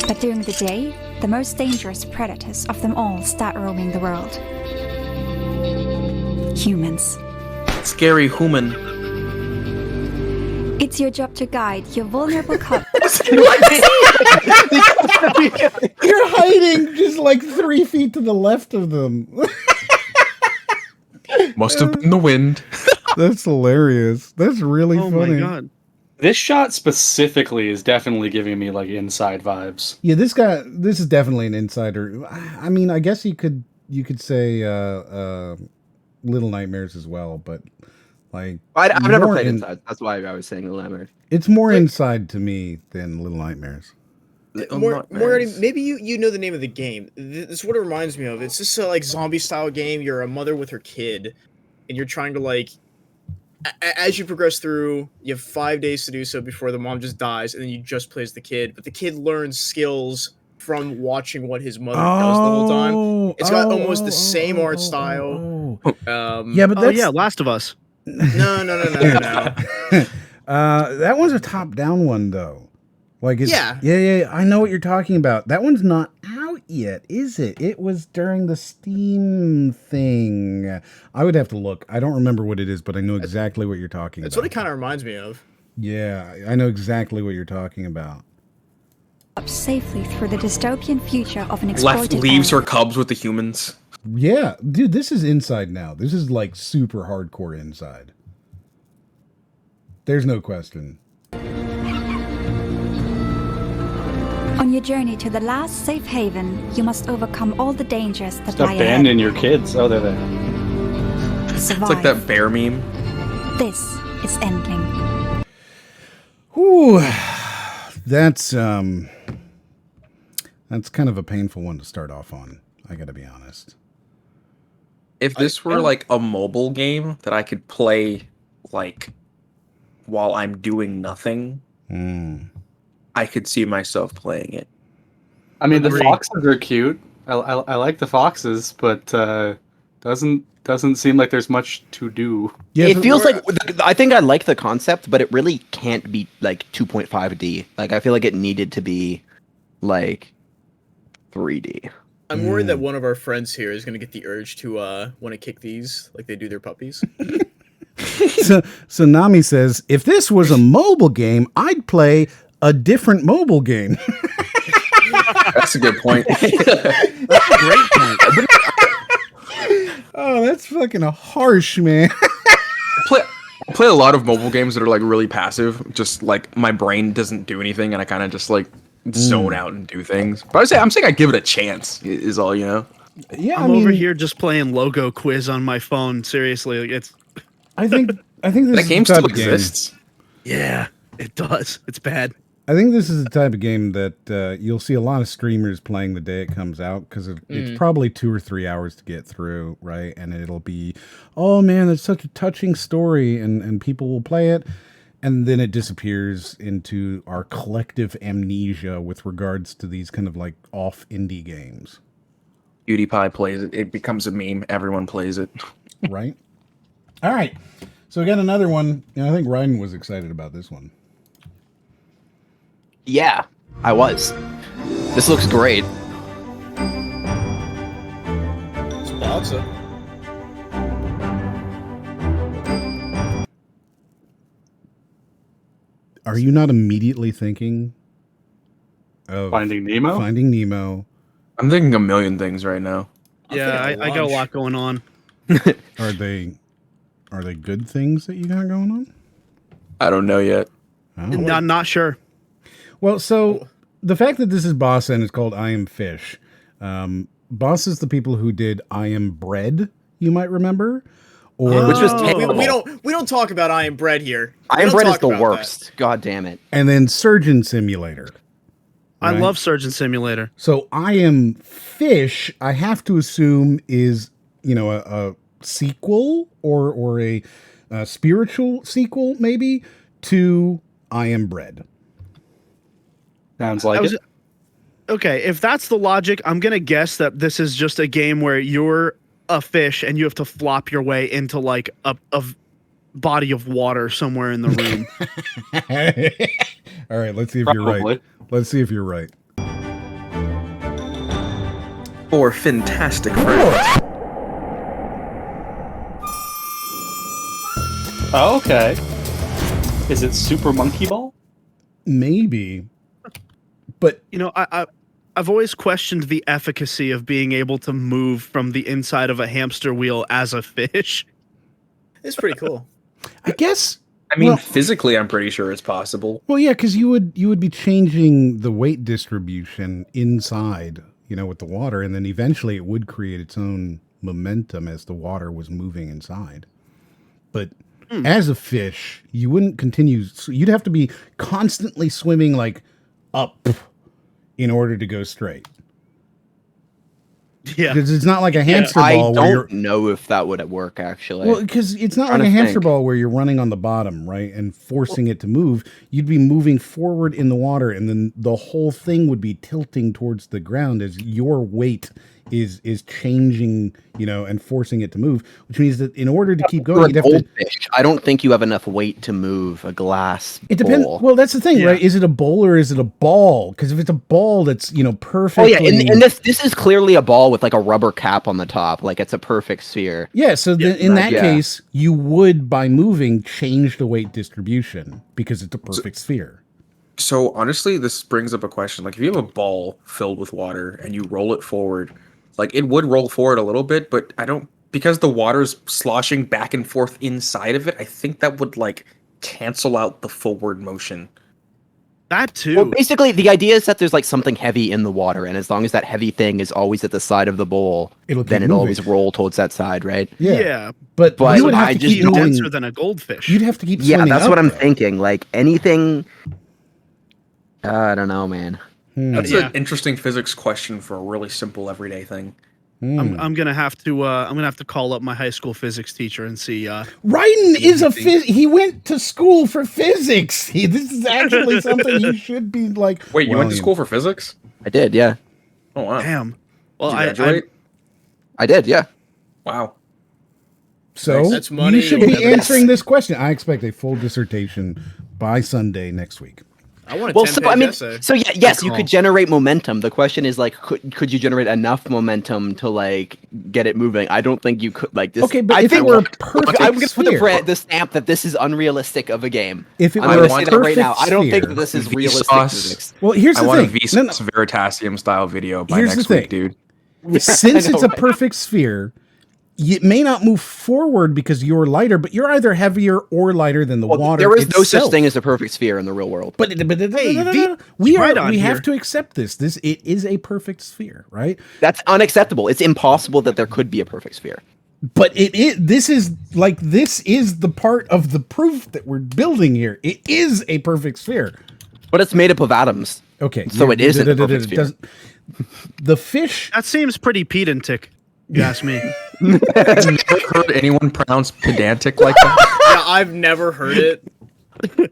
But during the day, the most dangerous predators of them all start roaming the world. Humans. Scary human. It's your job to guide your vulnerable cub. You're hiding just like 3 feet to the left of them. Must have been the wind. That's hilarious. That's really Oh funny. my god. This shot specifically is definitely giving me like inside vibes. Yeah, this is definitely an insider. I mean, I guess you could say Little Nightmares as well, but like I've never more played Inside. That's why I was saying Little Nightmares. it's more inside to me than Little Nightmares. Moriarty, maybe you know the name of the game. This is what it reminds me of. It's just a like zombie style game. You're a mother with her kid, and you're trying to like, as you progress through, you have 5 days to do so before the mom just dies, and then you just play as the kid. But the kid learns skills from watching what his mother does the whole time. It's got almost the same art style. Yeah, but Oh that's yeah, Last of Us. No. that one's a top-down one though. Like it's, Yeah. yeah. I know what you're talking about. That one's not out yet, is it? It was during the Steam thing. I would have to look. I don't remember what it is, but I know exactly what you're talking That's about. what it kind of reminds me of. Yeah, I know exactly what you're talking about. Safely through the dystopian future of an Left exploited leaves Earth. her cubs with the humans. Yeah, dude, this is inside now. This is like super hardcore inside. There's no question. On your journey to the last safe haven, you must overcome all the dangers that lie Abandon ahead. your kids. Oh, they're there. Survive. It's like that bear meme. This is Endling. Whew. That's kind of a painful one to start off on. I gotta be honest. If this were like a mobile game that I could play like while I'm doing nothing, I could see myself playing it. I mean, the Agreed. foxes are cute. I like the foxes, but doesn't seem like there's much to do. Yeah, It feels like I think I like the concept, but it really can't be like 2.5D. Like I feel like it needed to be like 3D. I'm worried that one of our friends here is going to get the urge to want to kick these like they do their puppies. so Nami says, if this was a mobile game, I'd play a different mobile game. That's a good point. That's a great point. Oh, that's fucking harsh, man. I play a lot of mobile games that are like really passive. Just like my brain doesn't do anything, and I kind of just like zone out and do things. But I'm saying I give it a chance. Is all you know. Yeah, I'm over here just playing Logo Quiz on my phone. Seriously, like it's I think this That is game the type still of game. exists. yeah, it does. It's bad. I think this is the type of game that you'll see a lot of streamers playing the day it comes out because it's probably 2 or 3 hours to get through, right? And it'll be, oh man, it's such a touching story, and people will play it, and then it disappears into our collective amnesia with regards to these kind of like off indie games, PewDiePie plays it. It becomes a meme. Everyone plays it. right? All right, so we got another one. I think Ryan was excited about this one. Yeah, I was. This looks great. It's Plaza. Are you not immediately thinking of Finding Nemo. Finding Nemo? I'm thinking a million things right now. Yeah, I got a lunch. lot going on. Are they good things that you got going on? I don't know yet. Oh. Not sure. Well, so the fact that this is Boss and it's called I Am Fish. Boss is the people who did I Am Bread, you might remember, or Which was Oh. terrible. We don't talk about I Am Bread here. We I Am don't Bread is talk the about worst. God damn it. and then Surgeon Simulator. I Right? love Surgeon Simulator. So I Am Fish, I have to assume is, a sequel or a spiritual sequel maybe to I Am Bread. Sounds like it. Okay, if that's the logic, I'm gonna guess that this is just a game where you're a fish and you have to flop your way into like a body of water somewhere in the room. All right, let's see if you're right. Probably. Let's see if you're right. Or Fantastic Friends. Oh, okay. Is it Super Monkey Ball? Maybe. But You know, I've always questioned the efficacy of being able to move from the inside of a hamster wheel as a fish. It's pretty cool. I guess I mean, Well- physically, I'm pretty sure it's possible. well, yeah, because you would be changing the weight distribution inside, with the water, and then eventually it would create its own momentum as the water was moving inside. But as a fish, you wouldn't continue. You'd have to be constantly swimming like up in order to go straight. Yeah. Because it's not like a hamster I ball where you're. don't know if that would work, actually. Well, because it's not Trying like a to hamster think. ball where you're running on the bottom, right, and forcing it to move. You'd be moving forward in the water, and then the whole thing would be tilting towards the ground as your weight is changing, and forcing it to move. Which means that in order to keep For going, a you'd have to. goldfish, I don't think you have enough weight to move a glass It depends. bowl. Well, that's the thing, Yeah. right? Is it a bowl or is it a ball? Because if it's a ball that's Oh perfectly. yeah, and this is clearly a ball with like a rubber cap on the top, like it's a perfect sphere. Yeah, so then in that Yeah. case, you would, by moving, change the weight distribution because it's a perfect sphere. So honestly, this brings up a question. Like, if you have a ball filled with water and you roll it forward, like it would roll forward a little bit, but because the water's sloshing back and forth inside of it, I think that would like cancel out the forward motion. That too. Well, basically, the idea is that there's like something heavy in the water, and as long as that heavy thing is always at the side of the bowl, It'll keep then it'll moving. always roll towards that side, right? yeah. But But you would have I to just keep don't- moving. denser than a goldfish. You'd have to keep Yeah, swimming that's up, what I'm though. thinking. Like anything, I don't know, man. That's Yeah. an interesting physics question for a really simple everyday thing. I'm gonna have to call up my high school physics teacher and see. Ryden is he went to school for physics. This is actually something you should be like. Wait, you went to well, school for physics? I did, yeah. Oh wow! Damn. Well, Did you I graduate? I did, yeah. Wow. So That's money you should you'll be never answering get. this question. I expect a full dissertation by Sunday next week. I want a Well, 10-page so I mean, essay. so yeah, yes, you call. could generate momentum. The question is like, could you generate enough momentum to like get it moving? I don't think you could. Like this. Okay, but I if it think were a perfect I'm gonna put sphere- the stamp that this is unrealistic of a game. If it I'm were gonna a say that right perfect now. I don't think sphere- that this is Vsauce. realistic physics. Well, here's I the want a thing. Vsauce Veritasium style video by Here's the next thing. week, dude. Since I know, it's a right? perfect sphere, it may not move forward because you're lighter, but you're either heavier or lighter than the Well, water. there is no itself. such thing as a perfect sphere in the real world. But V- we right are on we have here. to accept this. It is a perfect sphere, right? That's unacceptable. It's impossible that there could be a perfect sphere. But it is. This is the part of the proof that we're building here. It is a perfect sphere. But it's made up of atoms. Okay, So it isn't a perfect sphere. The fish. that seems pretty pedantic. You ask me. Never heard anyone pronounce pedantic like that? Yeah, I've never heard it. See,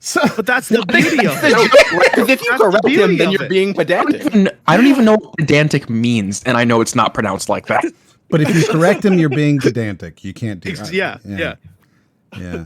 So, but that's the beauty of The it. joke, right? 'Cause if you That's the correct beauty him, then of you're it. being pedantic. I don't even know what pedantic means, and I know it's not pronounced like that. but if you correct him, you're being pedantic. You can't do that. Yeah. Yeah.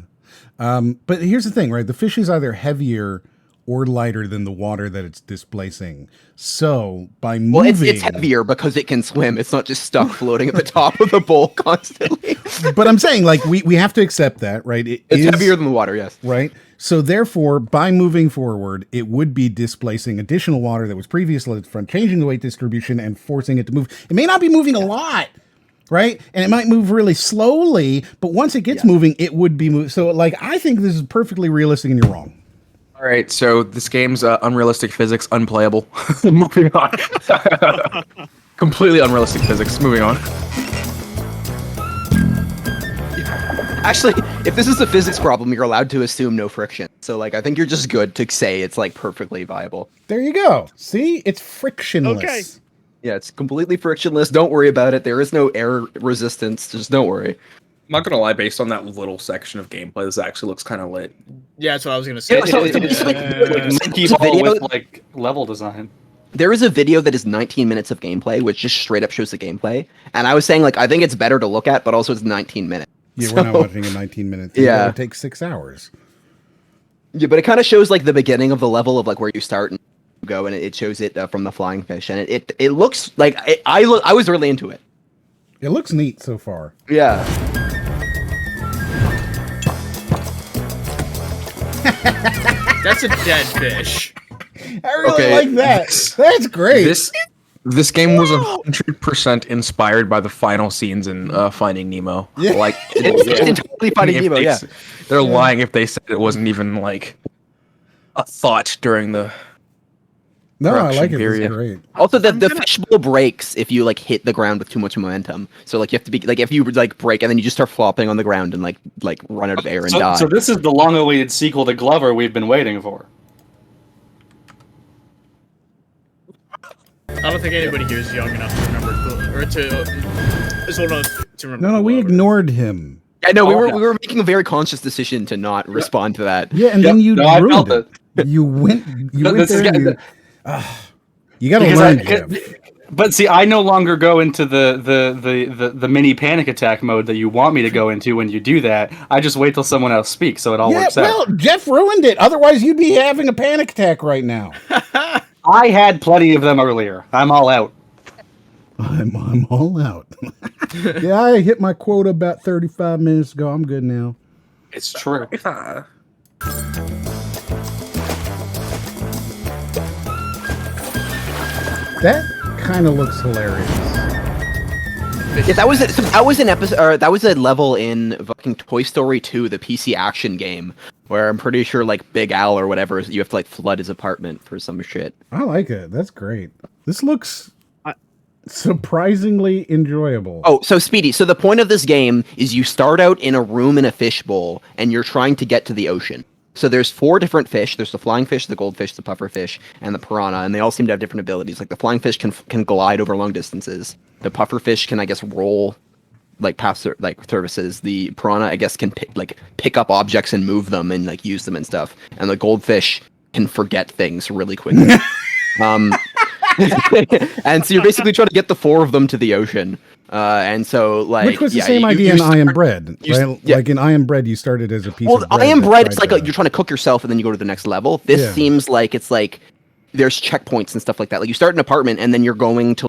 But here's the thing, right? The fish is either heavier or lighter than the water that it's displacing. So by moving, Well, it's heavier because it can swim. It's not just stuck floating at the top of the bowl constantly. But I'm saying, like, we have to accept that, right? It's is- heavier than the water, yes. right? So therefore, by moving forward, it would be displacing additional water that was previously in front, changing the weight distribution and forcing it to move. It may not be moving a lot, right? And it might move really slowly, but once it gets moving, it would be moving. So, like, I think this is perfectly realistic, and you're wrong. All right, so this game's unrealistic physics, unplayable. Moving on. Completely unrealistic physics. Moving on. Actually, if this is a physics problem, you're allowed to assume no friction. So, like, I think you're just good to say it's, like, perfectly viable. There you go. See? It's frictionless. Okay. Yeah, it's completely frictionless. Don't worry about it. There is no air resistance. Just don't worry. I'm not gonna lie, based on that little section of gameplay, this actually looks kind of lit. Yeah, that's what I was gonna say. Yeah, so- It's like monkey There's a ball video- with like level design. There is a video that is 19 minutes of gameplay, which just straight up shows the gameplay. And I was saying, like, I think it's better to look at, but also it's 19 minutes. Yeah, we're not watching a 19-minute thing. Yeah. That would take 6 hours. Yeah, but it kind of shows, like, the beginning of the level of, like, where you start and go, and it shows it from the flying fish. And it looks like... I was really into it. It looks neat so far. Yeah. That's a dead fish. I really Okay. like that. That's great. This game was 100% inspired by the final scenes in Finding Nemo. Yeah. Like It's entirely Finding if Nemo, they yeah. s- They're lying if they said it wasn't even like a thought during the. no, I production like it. period. It's great. Also, the fishbowl breaks if you, like, hit the ground with too much momentum. So, like, you have to be... Like, if you, like, break and then you just start flopping on the ground and, like run out of air and die. So this is the long-awaited sequel to Glover we've been waiting for. I don't think anybody here is young enough to remember is old enough to remember. No, we Glover. ignored him. I know, we Okay. were making a very conscious decision to not respond to that. Yeah, and then you no, I ruined felt it. You went No, this is there and good. you gotta Because learn, Jeff. But see, I no longer go into the mini panic attack mode that you want me to go into when you do that. I just wait till someone else speaks, so it all Yeah, works well, out. Jeff ruined it. Otherwise, you'd be having a panic attack right now. I had plenty of them earlier. I'm all out. I'm all out. Yeah, I hit my quota about 35 minutes ago. I'm good now. It's true. That kind of looks hilarious. Yeah, that was an episode, or that was a level in fucking Toy Story 2, the PC action game, where I'm pretty sure, like, Big Al or whatever, you have to, like, flood his apartment for some shit. I like it. That's great. This looks surprisingly enjoyable. Oh, so Speedy, so the point of this game is you start out in a room in a fishbowl, and you're trying to get to the ocean. So there's 4 different fish. There's the flying fish, the goldfish, the puffer fish, and the piranha, and they all seem to have different abilities. Like, the flying fish can glide over long distances. The puffer fish can, I guess, roll, like, past surfaces. The piranha, I guess, can pick up objects and move them and, like, use them and stuff. And the goldfish can forget things really quickly. And so you're basically trying to get the 4 of them to the ocean. And so, like, Which was the yeah, same you- idea you in start- I Am Bread, you- right? yeah. Like in I Am Bread, you started as a piece Well, of bread. I Am that Bread, tried it's like to- you're trying to cook yourself and then you go to the next level. This Yeah. seems like it's like there's checkpoints and stuff like that. Like, you start an apartment and then you're going to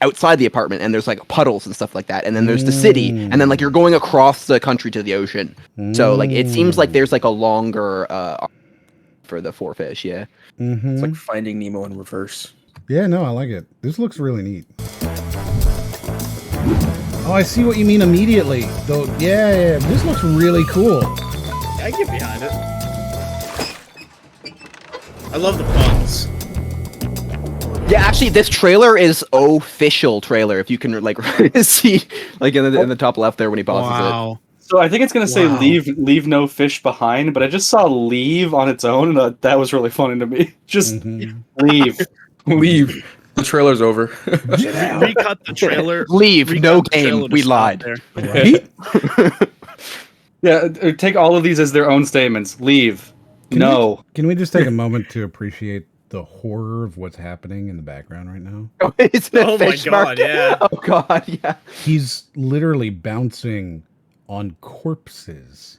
outside the apartment and there's, like, puddles and stuff like that. And then there's the city and then, like, you're going across the country to the ocean. So, like, it seems like there's, like, a longer for the 4 fish, yeah. Mhm. It's like Finding Nemo in reverse. Yeah, no, I like it. This looks really neat. Oh, I see what you mean immediately. Though, yeah, this looks really cool. I get behind it. I love the puns. Yeah, actually, this trailer is official trailer. If you can, like, see, like, in the top left there when he pauses it. Wow. So I think it's gonna say Wow. leave no fish behind, but I just saw leave on its own, and that was really funny to me. Just Mhm. leave. Leave. The trailer's over. Recut the trailer. Leave, recut no the trailer game, to we stop lied. there. Right? Yeah, take all of these as their own statements. Leave. No. Can we just take a moment to appreciate the horror of what's happening in the background right now? It's the Oh my fish God, market. yeah. Oh god, yeah. He's literally bouncing on corpses.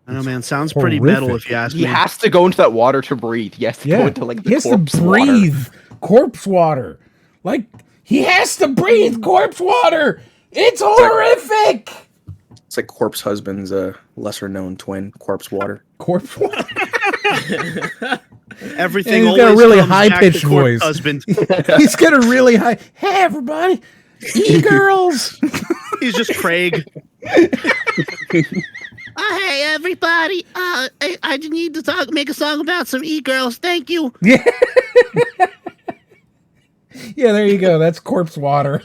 I don't know, man. Sounds pretty metal if you ask He me. has to go into that water to breathe. He has to go Yeah, into, like, the he has to corpse water. breathe corpse water. Like, he has to breathe corpse water. It's horrific. It's like Corpse Husband's lesser known twin, Corpse Water. Corpse water. Everything And he's always got a really comes back to high-pitched corpse voice. Husband. He's got a really high. Hey, everybody, e-girls. He's just Craig. Hey everybody! I need to make a song about some e-girls. Thank you. Yeah. Yeah, there you go. That's corpse water.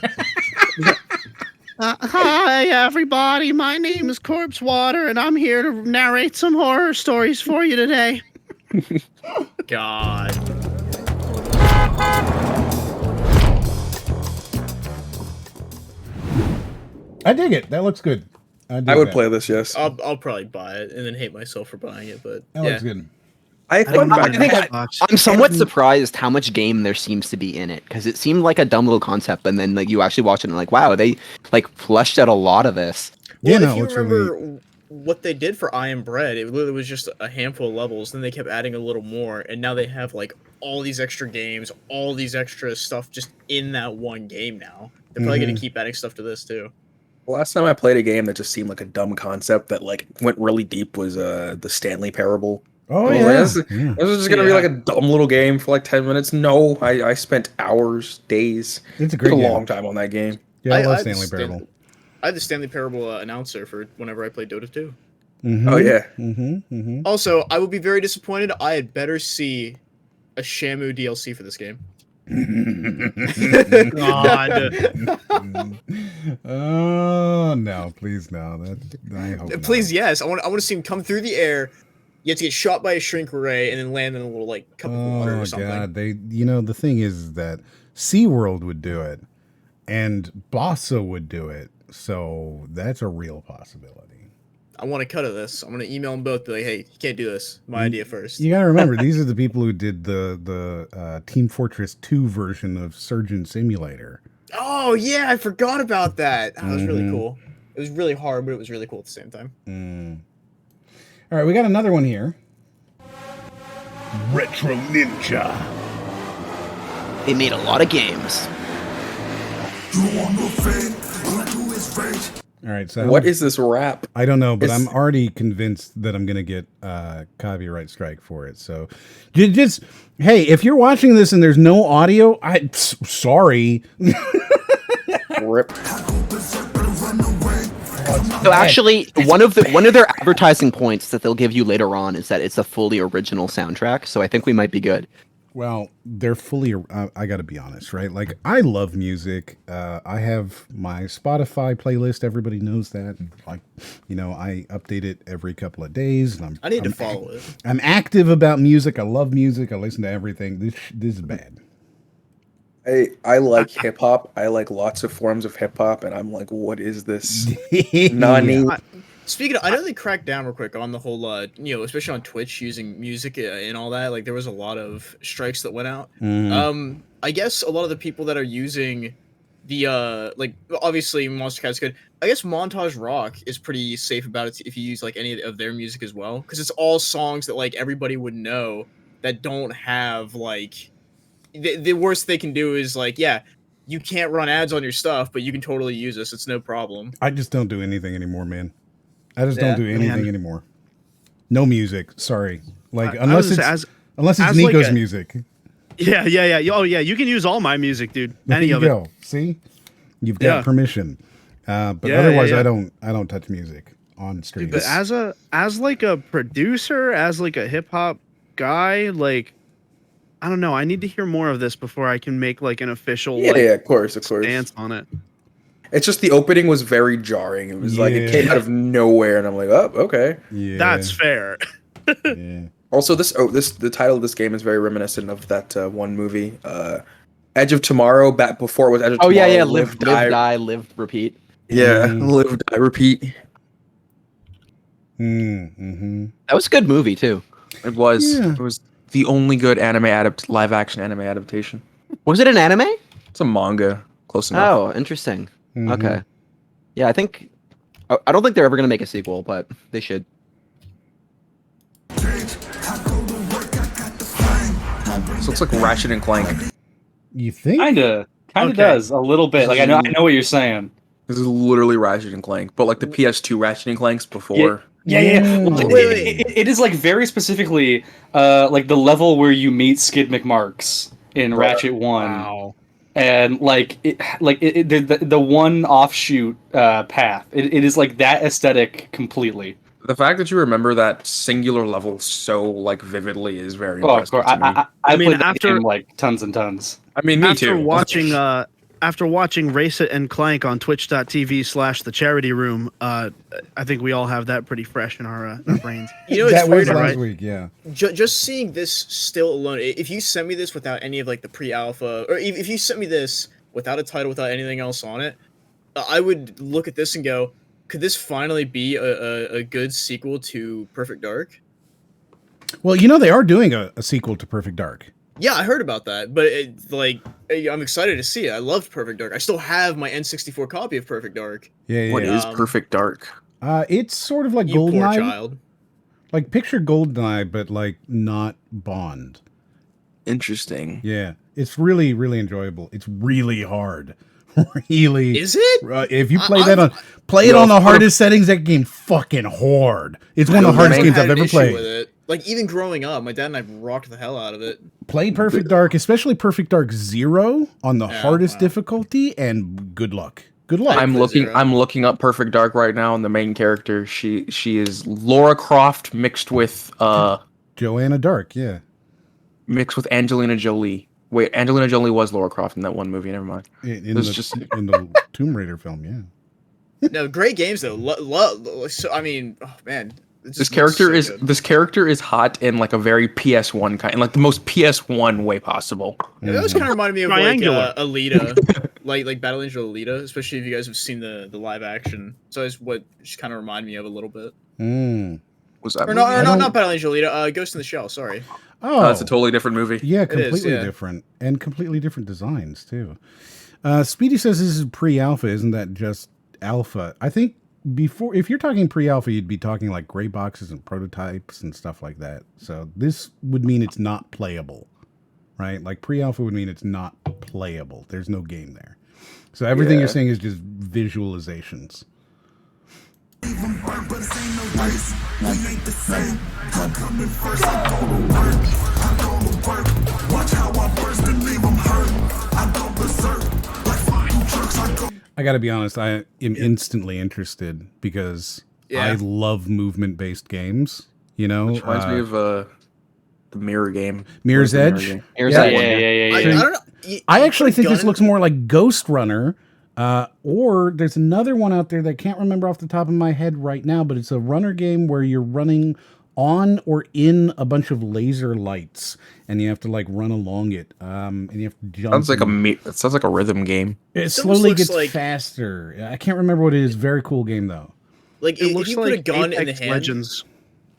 Hi, everybody. My name is Corpse Water, and I'm here to narrate some horror stories for you today. God. I dig it. That looks good. I would play this, yes. I'll probably buy it and then hate myself for buying it, but That yeah. looks good. I don't thought know. I'm somewhat surprised how much game there seems to be in it, because it seemed like a dumb little concept, and then like you actually watch it and like, wow, they like fleshed out a lot of this. Well, Yeah, if you it's remember really- what they did for I Am Bread, it literally was just a handful of levels. Then they kept adding a little more, and now they have like all these extra games, all these extra stuff just in that one game now. They're probably going to keep adding stuff to this too. last time I played a game that just seemed like a dumb concept that like went really deep was the Stanley Parable. Oh I was yeah. like, Yeah. this is just gonna be like a dumb little game for like 10 minutes. No, I spent hours, days. It's a It was great a game. long time on that game. Yeah, I love had the Stanley Parable. I had the Stanley Parable announcer for whenever I played Dota 2. Mm-hmm. Oh yeah. Mm-hmm. Mm-hmm. Also, I would be very disappointed. I had better see a Shamu DLC for this game. God. Oh no! Please no. That I hope not. Please, yes. I want to see him come through the air. You have to get shot by a shrink ray and then land in a little like cup of water Oh or something. god! The thing is that SeaWorld would do it, and Bossa would do it. So that's a real possibility. I want a cut of this. I'm gonna email them both. Be like, hey, you can't do this. My idea first. You gotta remember, these are the people who did the Team Fortress 2 version of Surgeon Simulator. Oh yeah, I forgot about that. That was really Mhm. cool. It was really hard, but it was really cool at the same time. All right, we got another one here. Retro Ninja. They made a lot of games. All right, so What is this rap? I don't know, but It's- I'm already convinced that I'm gonna get copyright strike for it. So, just hey, if you're watching this and there's no audio, sorry. Rip. So actually, one of their advertising points that they'll give you later on is that it's a fully original soundtrack. So I think we might be good. Well, they're fully. I got to be honest, right? Like, I love music. I have my Spotify playlist. Everybody knows that. Like, I update it every couple of days. And I need to follow it. I'm active about music. I love music. I listen to everything. This is bad. I like hip hop. I like lots of forms of hip hop, and I'm like, what is this? Yeah. Nani? Speaking of, I know they cracked down real quick on the whole, especially on Twitch using music and all that. Like, there was a lot of strikes that went out. Mhm. I guess a lot of the people that are using the, obviously Monster Cat's good. I guess Montage Rock is pretty safe about it if you use, like, any of their music as well. Because it's all songs that, like, everybody would know that don't have, like... The worst they can do is, like, yeah, you can't run ads on your stuff, but you can totally use this. It's no problem. I just don't do anything anymore, man. I just Yeah. don't do anything Man. anymore. No music. Sorry. Like, I unless was it's gonna say, unless it's as like Nico's a- music. Yeah. Oh yeah, you can use all my music, dude. There Any you of it. go. See, you've got Yeah. permission. But Yeah, otherwise, yeah. I don't touch music on streams. But as like a producer, as like a hip hop guy, like I don't know. I need to hear more of this before I can make like an official Yeah, like, yeah, of course. stance on it. It's just the opening was very jarring. It was like it Yeah. came out of nowhere, and I'm like, oh, okay. Yeah, That's fair. yeah. Also, the title of this game is very reminiscent of that one movie, Edge of Tomorrow. Back before it was Edge of Oh Tomorrow. yeah, live, die, live, repeat. Yeah, Mhm. live, die, repeat. Mm-hmm. That was a good movie too. It was. Yeah. It was the only good live action anime adaptation. Was it an anime? It's a manga, close enough. Oh, interesting. Mhm. Okay. Yeah, I think. I don't think they're ever gonna make a sequel, but they should. So it's like Ratchet and Clank. You think? Kinda Okay. does a little bit. Like I know what you're saying. This is literally Ratchet and Clank, but like the PS2 Ratchet and Clanks before. Yeah. Mm. Well, Wait. it is like very specifically like the level where you meet Skid McMarks in Ratchet 1. Wow. And the one offshoot path. It is like that aesthetic completely. The fact that you remember that singular level so like vividly is very Oh, of impressive course. to me. I mean, played that after- game like tons and tons. I mean, me After too. watching after watching Race It and Clank on twitch.tv/the charity room, I think we all have that pretty fresh in our brains. You know, it's That was weird, last right? week, yeah. Just seeing this still alone. If you sent me this without any of like the pre-alpha, or if you sent me this without a title, without anything else on it, I would look at this and go, could this finally be a good sequel to Perfect Dark? Well, you know they are doing a sequel to Perfect Dark. Yeah, I heard about that, but I'm excited to see it. I loved Perfect Dark. I still have my N64 copy of Perfect Dark. Yeah, What yeah. is Perfect Dark? It's sort of like You poor GoldenEye. child. Like picture GoldenEye, but like not Bond. Interesting. Yeah, it's really, really enjoyable. It's really hard. Really. Is it? If you play it on the hardest settings, that game fucking hard. It's one of the hardest games I've ever played. With it. Like even growing up, my dad and I rocked the hell out of it. Play Perfect Dark, especially Perfect Dark 0 on the Yeah, hardest wow. difficulty, and good luck. Good luck. I'm play looking. Zero. I'm looking up Perfect Dark right now, and the main character she is Laura Croft mixed with Joanna Dark, yeah. Angelina Jolie. Wait, Angelina Jolie was Laura Croft in that one movie. Never mind. In It's the, just- in the Tomb Raider film, yeah. No, great games though. So I mean, oh man, it This just character looks so is good. hot in like a very PS1 kind, in like the most PS1 way possible. Yeah, that always kind of reminded me of Triangular. like Alita, like Battle Angel Alita, especially if you guys have seen the live action. So it's what just kind of reminded me of a little bit. Mm. Was that? Or movie? no, not Battle Angel Alita. Ghost in the Shell. Sorry. Oh, That's a totally different movie. yeah, is, completely yeah. different. And completely different designs, too. Speedy says this is pre-alpha. Isn't that just alpha? I think before, if you're talking pre-alpha, you'd be talking like gray boxes and prototypes and stuff like that. So this would mean it's not playable, right? Like pre-alpha would mean it's not playable. There's no game there. So everything Yeah. you're saying is just visualizations. I gotta be honest, I am instantly interested because I Yeah. love movement-based games. You know, Which reminds me of the mirror game. Mirror's Where's the Edge? Mirror game? Mirror's Yeah. Edge, yeah. I don't know. I actually think this gun in- looks more like Ghost Runner, or there's another one out there that I can't remember off the top of my head right now, but it's a runner game where you're running on or in a bunch of laser lights, and you have to like run along it, and you have to jump. It sounds like a rhythm game. It almost slowly looks gets like- faster. I can't remember what it is. Very cool game though. Like It if looks you put like a gun in the Apex hand. Legends.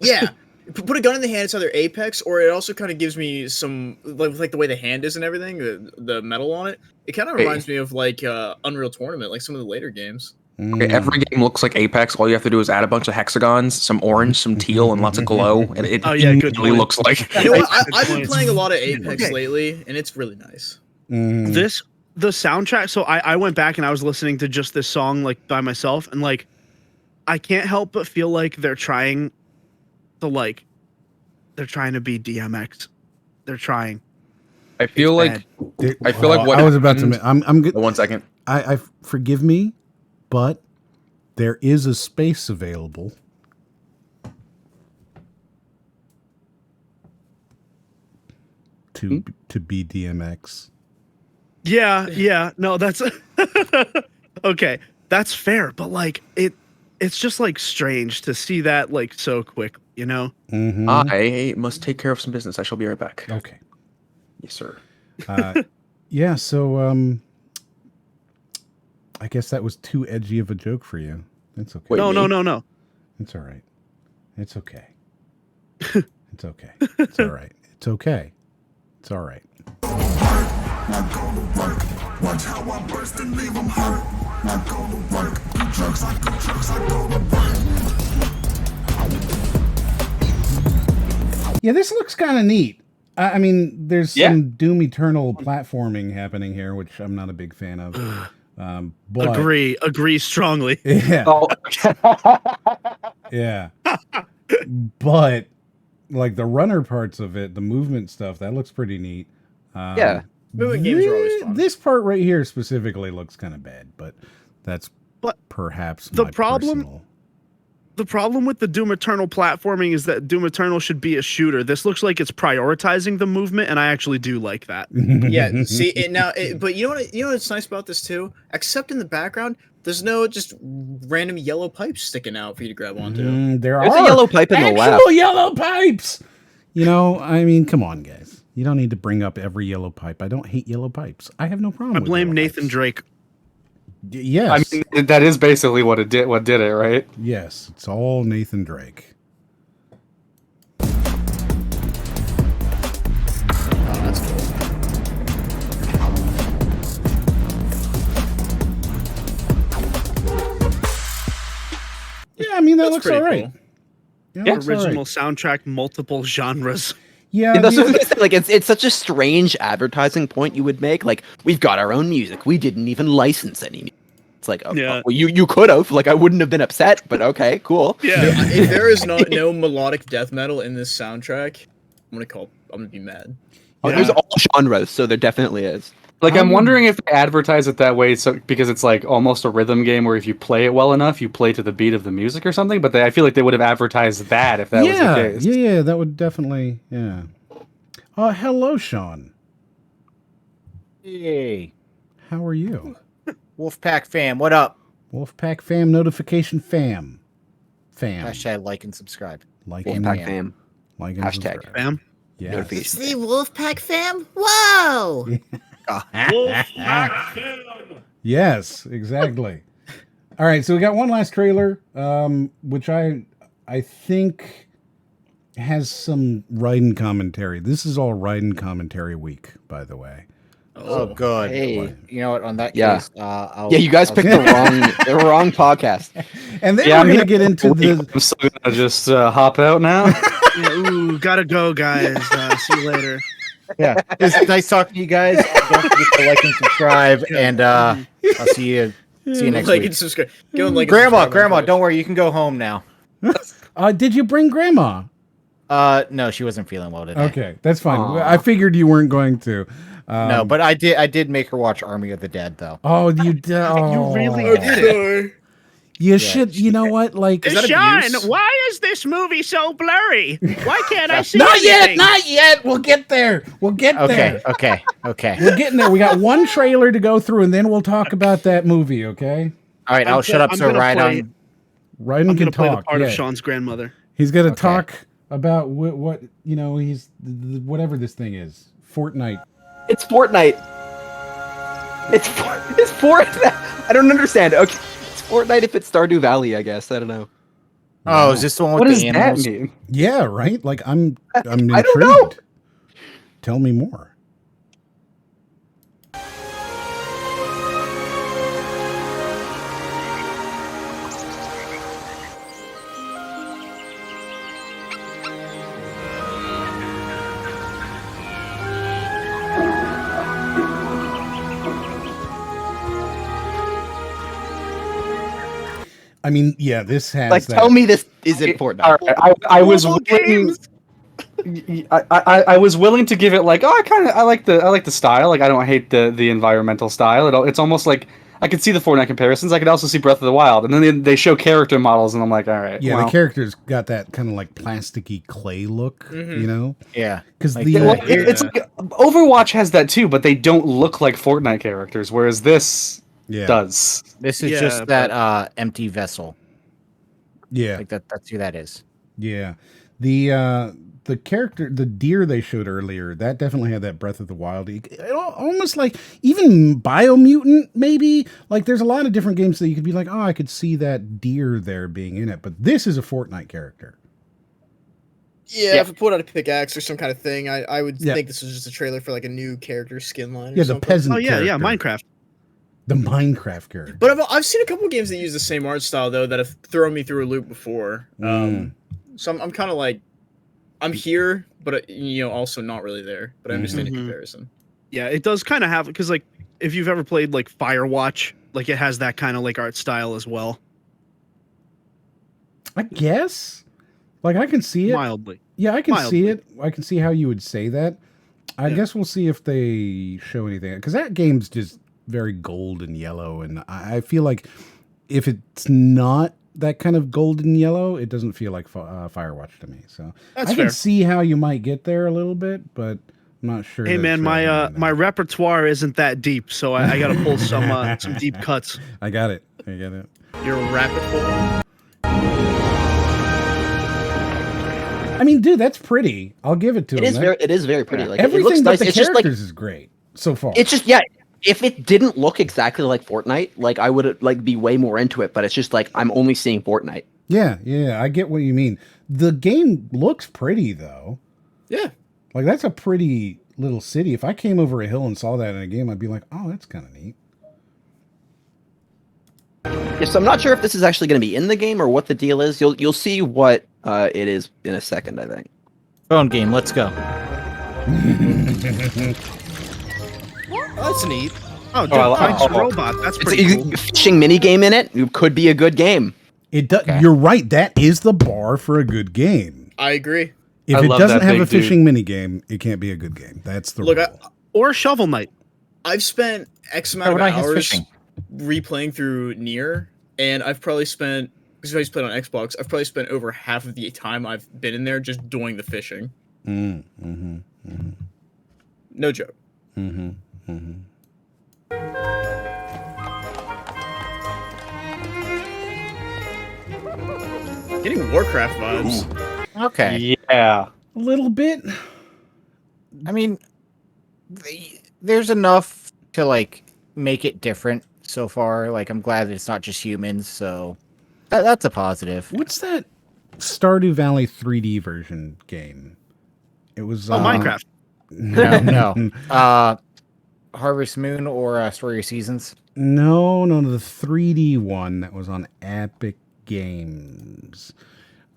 Yeah. Put a gun in the hand, it's either Apex, or it also kind of gives me some like the way the hand is and everything, the metal on it. It kind of reminds me of like Unreal Tournament, like some of the later games. Okay, every game looks like Apex. All you have to do is add a bunch of hexagons, some orange, some teal, and lots of glow, and it Oh, yeah, good immediately point. looks like. You know what? I've been Points. playing a lot of Apex Okay. lately, and it's really nice. Mm. The soundtrack. So I went back and I was listening to just this song like by myself, and like I can't help but feel like they're trying to be DMX. They're trying. I feel like bad. I feel like what I was about to. happened- I'm good. 1 second. I forgive me, but there is a space available. To be DMX. Yeah. No, that's okay. That's fair, but like it's just like strange to see that like so quick, you know? Mm-hmm. I must take care of some business. I shall be right back. Okay. Yes, sir. Yeah. So I guess that was too edgy of a joke for you. That's okay. Wait, No. It's all right. It's okay. It's okay. It's all right. It's okay. It's all right. Yeah, this looks kind of neat. I mean, there's some Doom Eternal platforming happening here, which I'm not a big fan of. But Agree strongly. yeah, Oh, yeah. But like the runner parts of it, the movement stuff, that looks pretty neat. Yeah. Moving games are always fun. This part right here specifically looks kind of bad, but that's But perhaps the my problem- personal- The problem with the Doom Eternal platforming is that Doom Eternal should be a shooter. This looks like it's prioritizing the movement, and I actually do like that. Yeah, see it now. But you know what? You know what's nice about this too? Except in the background, there's no just random yellow pipes sticking out for you to grab onto. There There's are a yellow pipe in the left. actual yellow pipes. You know, I mean, come on, guys. You don't need to bring up every yellow pipe. I don't hate yellow pipes. I have no problem. I with blame yellow Nathan pipes. Drake. Yes. I mean, that is basically what did it, right? Yes, it's all Nathan Drake. Oh, that's cool. Yeah, I mean that That's looks pretty all right. cool. Yeah, Yeah, looks all right. Original soundtrack, multiple genres. Yeah, Yeah, that's the- what I was gonna say. Like it's such a strange advertising point you would make. Like we've got our own music. We didn't even license any music. It's like, oh, Yeah. well, you could have. Like I wouldn't have been upset, but okay, cool. Yeah. If there is no melodic death metal in this soundtrack, I'm gonna be mad. Oh, there's all genres, so there definitely is. Like, I'm wondering if they advertise it that way, so because it's like almost a rhythm game where if you play it well enough, you play to the beat of the music or something. But I feel like they would have advertised that if that was the case. Yeah, that would definitely, yeah. Hello, Sean. Hey, How are you? Wolfpack fam, what up? Wolfpack fam, notification fam. Hashtag like and subscribe. Like Wolfpack and fam. like and Hashtag. subscribe. Bam. Yeah. Notification. the Wolfpack fam? Whoa! Yes, exactly. All right, so we got one last trailer, which I think has some Raiden commentary. This is all Raiden commentary week, by the way. Oh, good. Hey. You know what? On that Yeah. case, I'll, Yeah, you guys I'll- picked the wrong podcast. And then Yeah, we're I'm gonna get into the. I'm still gonna just hop out now. Yeah, ooh, gotta go, guys. See you later. Yeah, it's nice talking to you guys. Don't forget to like and subscribe, and I'll see you next Like week. and subscribe. Go and like and Grandma, subscribe on Grandma, Twitch. don't worry, you can go home now. Did you bring Grandma? No, she wasn't feeling well today. Okay, that's fine. Aw. I figured you weren't going to. No, but I did make her watch Army of the Dead though. Oh, you did. You really Oh. did it. You should. You know what? Like, Is that Sean, abuse? why is this movie so blurry? Why can't I see not yet. anything? Not yet. We'll get there. We'll get there. Okay. We're getting there. We got one trailer to go through, and then we'll talk about that movie. Okay? All right, I'll shut up. I'm So gonna right play- on. Ryden I'm can gonna play the talk. part Yeah. of Sean's grandmother. He's gonna Okay. talk about what you know. He's whatever this thing is. Fortnite. It's Fortnite. It's Fortnite. I don't understand. Okay, it's Fortnite if it's Stardew Valley, I guess. I don't know. Oh, is this the one with What the does that animals? mean? Yeah. Right. Like I'm intrigued. I don't know. Tell me more. I mean, yeah, this has Like, that. tell me this isn't Fortnite. All right, I was Mobile willing. games. I was willing to give it like, oh, I like the style. Like, I don't hate the environmental style. It's almost like I could see the Fortnite comparisons. I could also see Breath of the Wild, and then they show character models, and I'm like, all right, Yeah, well, the character's got that kind of like plasticky clay look, you know? Yeah. Because Like the that- well, it's like Overwatch has that too, but they don't look like Fortnite characters, whereas this yeah, does. This is Yeah, just that empty vessel. yeah, Like that's who that is. yeah. The character, the deer they showed earlier, that definitely had that Breath of the Wild, almost like even Biomutant, maybe. Like, there's a lot of different games that you could be like, oh, I could see that deer there being in it, but this is a Fortnite character. Yeah, if it pulled out a pickaxe or some kind of thing, I would Yeah. think this was just a trailer for like a new character skin line. Or Yeah, the something. peasant. Oh yeah, yeah, character. Minecraft. The Minecraft character. But I've seen a couple of games that use the same art style though that have thrown me through a loop before. So I'm kind of like, I'm here, but also not really there. But I understand the Mhm. comparison. Yeah, it does kind of have because like if you've ever played like Firewatch, like it has that kind of like art style as well, I guess. Like, I can see it. mildly. Yeah, I can see Mildly. it. I can see how you would say that. I Yeah. guess we'll see if they show anything. Because that game's just very gold and yellow. And I feel like if it's not that kind of golden yellow, it doesn't feel like Firewatch to me. So That's I fair. can see how you might get there a little bit, but I'm not sure. Hey that man, it's my really my repertoire isn't that deep, so I got to pull some deep cuts. I got it. I get it. Your rapid pull. I mean, dude, that's pretty. I'll give it to him. It is very pretty. Like Everything it looks but nice. the It's just like characters is great so far. it's just yeah. If it didn't look exactly like Fortnite, like I would like be way more into it. But it's just like I'm only seeing Fortnite. Yeah, I get what you mean. The game looks pretty though. Yeah. Like that's a pretty little city. If I came over a hill and saw that in a game, I'd be like, oh, that's kind of neat. Yeah, so I'm not sure if this is actually going to be in the game or what the deal is. You'll see what it is in a second, I think. Phone game. Let's go. Oh, that's neat. Oh, dude, I Pike's like- robot. That's It's pretty cool. a fishing mini game in it. It could be a good game. It does. You're right. That is the bar for a good game. I agree. If I it love doesn't that have big a fishing mini game, it can't be a good game. That's the Look, rule. Or Shovel Knight. I've spent X amount of Fortnite has hours fishing. replaying through Nier, and I've probably spent, because I used to play it on Xbox, I've probably spent over half of the time I've been in there just doing the fishing. No joke. Getting Warcraft vibes. Okay. Yeah. A little bit. I mean, there's enough to like make it different so far. Like, I'm glad that it's not just humans, so that's a positive. What's that Stardew Valley 3D version game? It was Minecraft. No. Harvest Moon or Story of Seasons. No, the 3D one that was on Epic Games.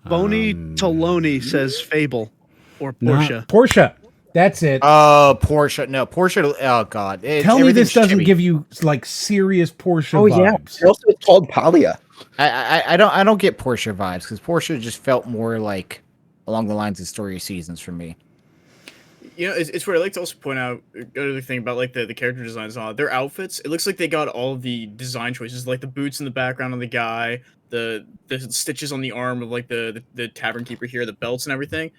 Boney Toloni says Fable or Not- Porsche. Porsche. That's it. Oh, Porsche. No, Porsche. Oh, God. Tell me this everything's doesn't chibi. give you like serious Porsche Oh yeah. vibes. It also it's called Palia. I don't get Porsche vibes because Porsche just felt more like along the lines of Story of Seasons for me. You know, it's weird. I like to also point out another thing about like the character designs and all. Their outfits. It looks like they got all of the design choices, like the boots in the background on the guy, the stitches on the arm of like the tavern keeper here, the belts and everything.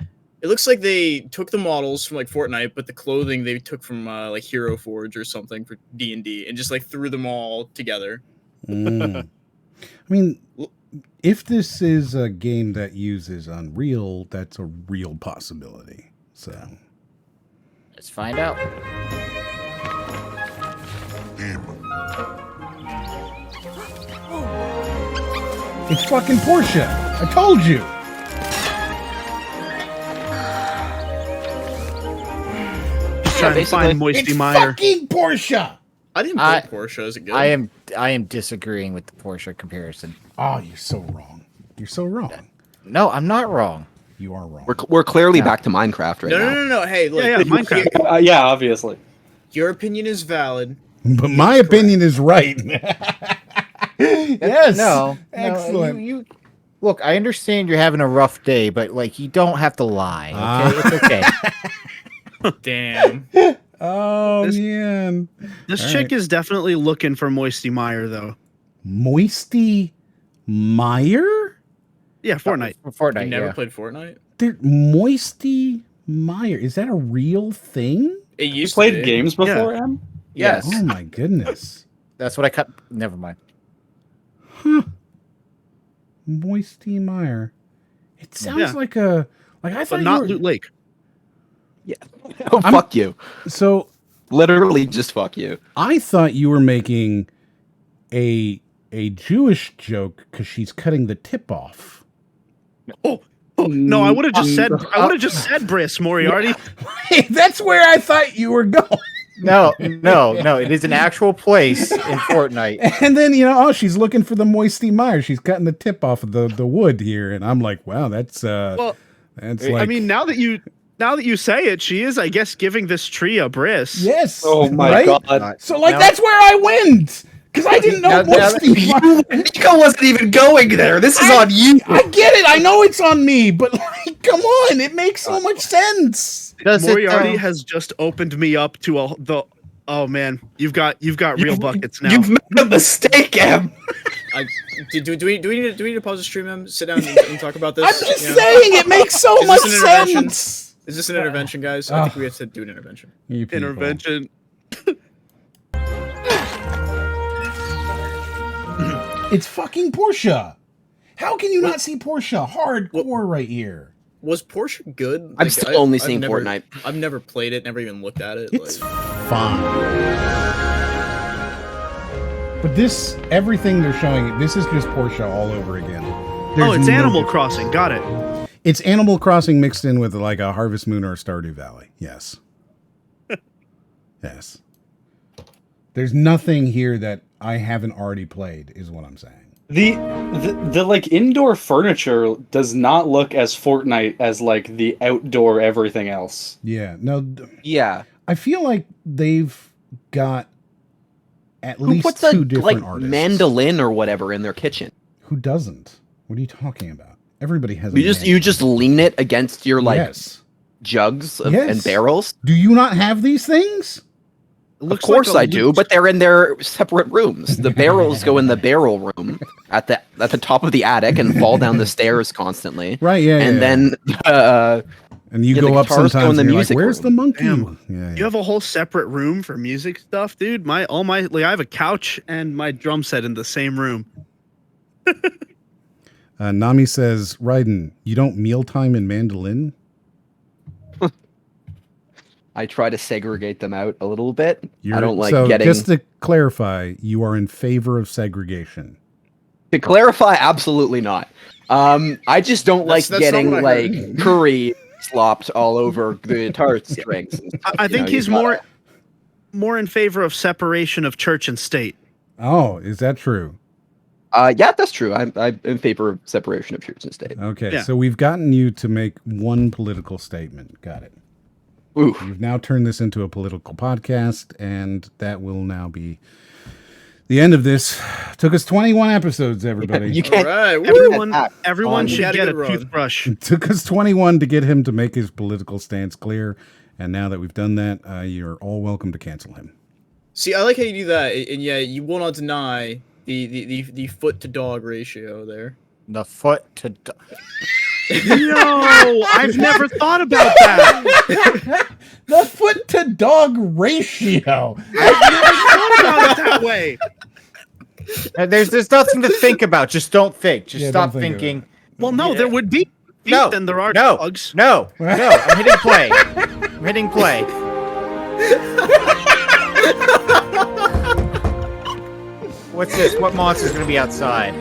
It looks like they took the models from like Fortnite, but the clothing they took from like Hero Forge or something for D&D, and just like threw them all together. I mean, if this is a game that uses Unreal, that's a real possibility. So Let's find out. it's fucking Porsche. I told you. Just trying to basically, find Moisty It's Meyer. fucking Porsche. I didn't play Porsche. Is it good? I am disagreeing with the Porsche comparison. Oh, you're so wrong. You're so wrong. No, I'm not wrong. You are wrong. We're clearly back to Minecraft right No, now. no. Hey, look. Yeah, Minecraft. Yeah, obviously. Your opinion is valid. But my opinion is right. Yes. No. Excellent. You look, I understand you're having a rough day, but like you don't have to lie. Okay, it's okay. Damn. Oh This- man. This All chick right. is definitely looking for Moisty Meyer, though. Moisty Meyer? Yeah, Fortnite. You Fortnite. never Yeah. played Fortnite? Moisty Meyer. Is that a real thing? It You used to played be. games before him? Yes. Oh my goodness. That's what I cut. Never mind. Huh. Moisty Meyer. It sounds Yeah. like a I thought But you not were- Loot Lake. Oh, fuck you. So Literally just fuck you. I thought you were making a Jewish joke because she's cutting the tip off. Oh, no, I would have just said Briss Moriarty. That's where I thought you were going. No. It is an actual place in Fortnite. And then she's looking for the Moisty Meyer. She's cutting the tip off of the wood here, and I'm like, wow, that's Well, that's I like, mean, now that you say it, she is, I guess, giving this tree a Briss. yes. Oh my right? god. So like Now- that's where I went because I didn't know Now- Moisty Meyer. Nicco wasn't even going there. This is on you. I get it. I know it's on me, but like, come on, it makes so much sense. Does Moriarty it, has just opened me up to oh man, you've got real buckets now. You've made a mistake, Em. Do we need to pause the stream and sit down and talk about this? I'm just saying it makes so Is much this an intervention? sense. Is this an intervention, guys? I think we have to do an intervention. You people. Intervention. It's fucking Portia. How can you not see Portia hardcore right here? Was Portia good? I'm still only seeing never, Fortnite. I've never played it, never even looked at it. It's like, fine. But this, everything they're showing, this is just Portia all over again. There's It's no Animal difference. Crossing. Got it. It's Animal Crossing mixed in with like a Harvest Moon or a Stardew Valley. Yes. Yes. There's nothing here that I haven't already played, is what I'm saying. The like indoor furniture does not look as Fortnite as like the outdoor everything else. Yeah. No. Yeah. I feel like they've got at Who least puts a two different like artists. mandolin or whatever in their kitchen? Who doesn't? What are you talking about? Everybody has. You just lean it against your like yes. jugs and Yes. barrels. Do you not have these things? Of course I do, but they're in their separate rooms. The barrels go in the barrel room at the top of the attic and fall down the stairs constantly. Right. Yeah. And then and you yeah, go the up guitars go sometimes in the and you're like, music "Where's the room." monkey?" Damn. Yeah. You have a whole separate room for music stuff, dude. I have a couch and my drum set in the same room. Nami says, "Raiden, you don't mealtime in mandolin." I try to segregate them out a little bit. You're, I don't like so getting. just to clarify, you are in favor of segregation. To clarify, absolutely not. I just don't like That's getting not what I like curry slopped all over the guitar strings. and stuff, I think you he's gotta- more in favor of separation of church and state. Oh, is that true? Yeah, that's true. I'm in favor of separation of church and state. Okay, Yeah. so we've gotten you to make one political statement. Got it. Ooh. You've now turned this into a political podcast, and that will now be the end of this. Took us 21 episodes, everybody. You all can't. right, woo! Everyone You should got a get a good run. toothbrush. It took us 21 to get him to make his political stance clear, and now that we've done that, you're all welcome to cancel him. See, I like how you do that, and yeah, you will not deny the foot to dog ratio there. The foot to. No, I've never thought about that. The foot to dog ratio. I've never thought about it that way. There's nothing to think about. Just don't think. Just Yeah, stop don't think thinking. Well, no, there would be feet No, than there are no, dogs. no. I'm hitting play. I'm hitting play. What's this? What monster's gonna be outside?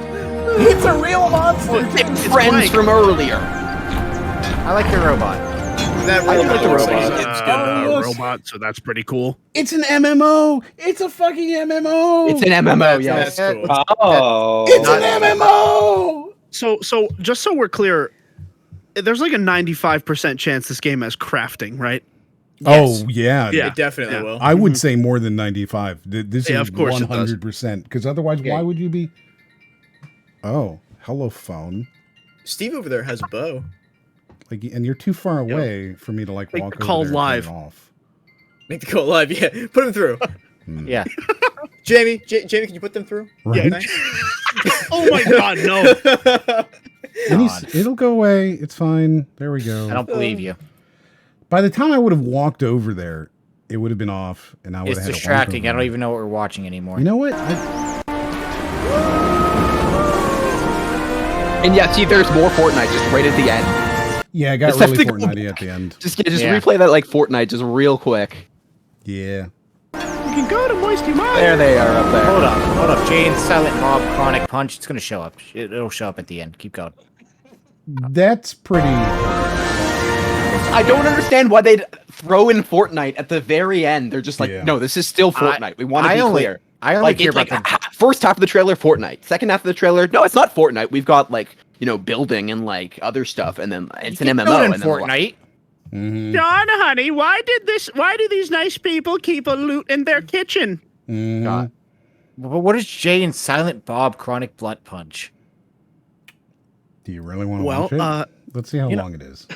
It's a real monster. It's friends Mike. from earlier. I like the robot. That I do like the looks robot. it's good. Oh, Robot, so that's pretty cool. It's an MMO. It's a fucking MMO. It's an MMO. Yes. That's cool. Oh, It's an MMO. So just so we're clear, there's like a 95% chance this game has crafting, right? Oh yeah. Yeah. It definitely Yeah. will. I would say more than 95. This Yeah, is of course it does. 100%. Because otherwise, Yeah. why would you be? Oh, hello, phone. Steve over there has a bow. Like, and you're too far away for me to like Make walk the over call there and turn live. it off. Make the call live. Yeah, put him through. Yeah. Jamie, Jamie, can you put them through? Right? Thanks. Oh my god, no. And it'll go away. It's fine. There we go. I don't believe you. By the time I would have walked over there, it would have been off, and I would It's have had distracting. To I walk don't over. even know what we're watching anymore. You know what? And yeah, see, there's more Fortnite just right at the end. Yeah, I got Just have really to go Fortnite at the end. Just Yeah. replay that like Fortnite just real quick. Yeah. You can go to Moisty Mine. There they are up there. Hold up. Jane's Silent Mob Chronic Punch. It's gonna show up. It'll show up at the end. Keep going. That's pretty. I don't understand why they'd throw in Fortnite at the very end. They're just like, Yeah. no, this is still Fortnite. We want to I be only- clear. I only Like, care it's about like the. first half of the trailer, Fortnite. Second half of the trailer, no, it's not Fortnite. We've got like, building and like other stuff, and then it's an MMO. in And then Fortnite. Mhm, John, honey, why do these nice people keep a loot in their kitchen? mhm. God. But what is Jay and Silent Bob Chronic Blunt Punch? Do you really want to Well, watch it? Let's see how long it is.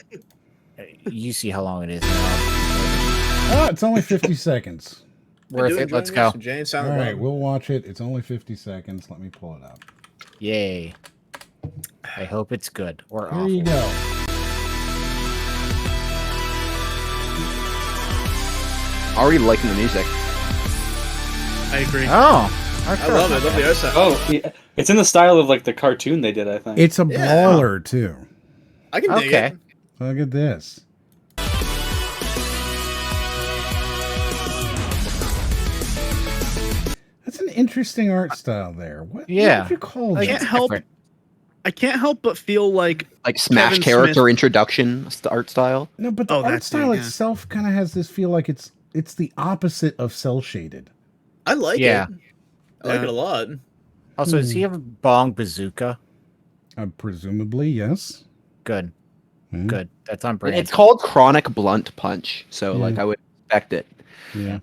You see how long it is. Oh, it's only 50 seconds. Worth it. Let's go. Jane, All Silent right, Bob. we'll watch it. It's only 50 seconds. Let me pull it up. Yay. I hope it's good or Here awful. you go. Already liking the music. I agree. Oh. I love it. I love the art style. Oh, yeah. It's in the style of like the cartoon they did, I think. It's a Yeah. brawler too. I can dig Okay. it. Look at this. That's an interesting art style there. What Yeah. would you call Like, that? can't help. different. I can't help but feel like Like Smash Kevin character Smith- introduction art style. No, but the Oh, art that's it, style yeah. itself kind of has this feel like it's the opposite of cell shaded. I like Yeah. it. I like Yeah. it a lot. Also, does he have a bong bazooka? Presumably, yes. Good. Hmm. Good. That's on brand. It's called Chronic Blunt Punch, so Yeah. like I would expect it. Yeah.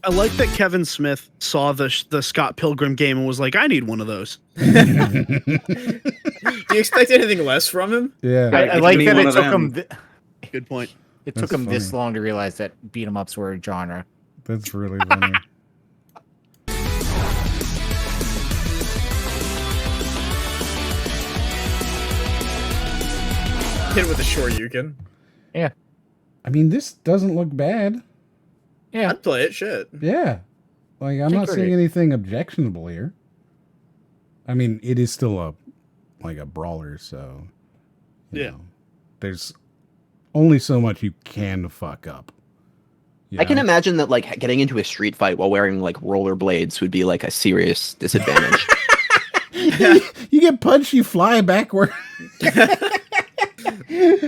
I like that Kevin Smith saw the Scott Pilgrim game and was like, I need one of those. Do you expect anything less from him? Yeah. I Give like me that one it of took them. him. Good point. It took That's him this funny. long to realize that beat 'em ups were a genre. That's really funny. Hit it with a short Yukon. I mean, this doesn't look bad. Yeah. I'd play it. Shit. Yeah. Like, I'm not Secret. seeing anything objectionable here. I mean, it is still a brawler, so you Yeah. know, there's only so much you can fuck up. you I can know? imagine that like getting into a street fight while wearing like rollerblades would be like a serious disadvantage. You get punched, you fly backward.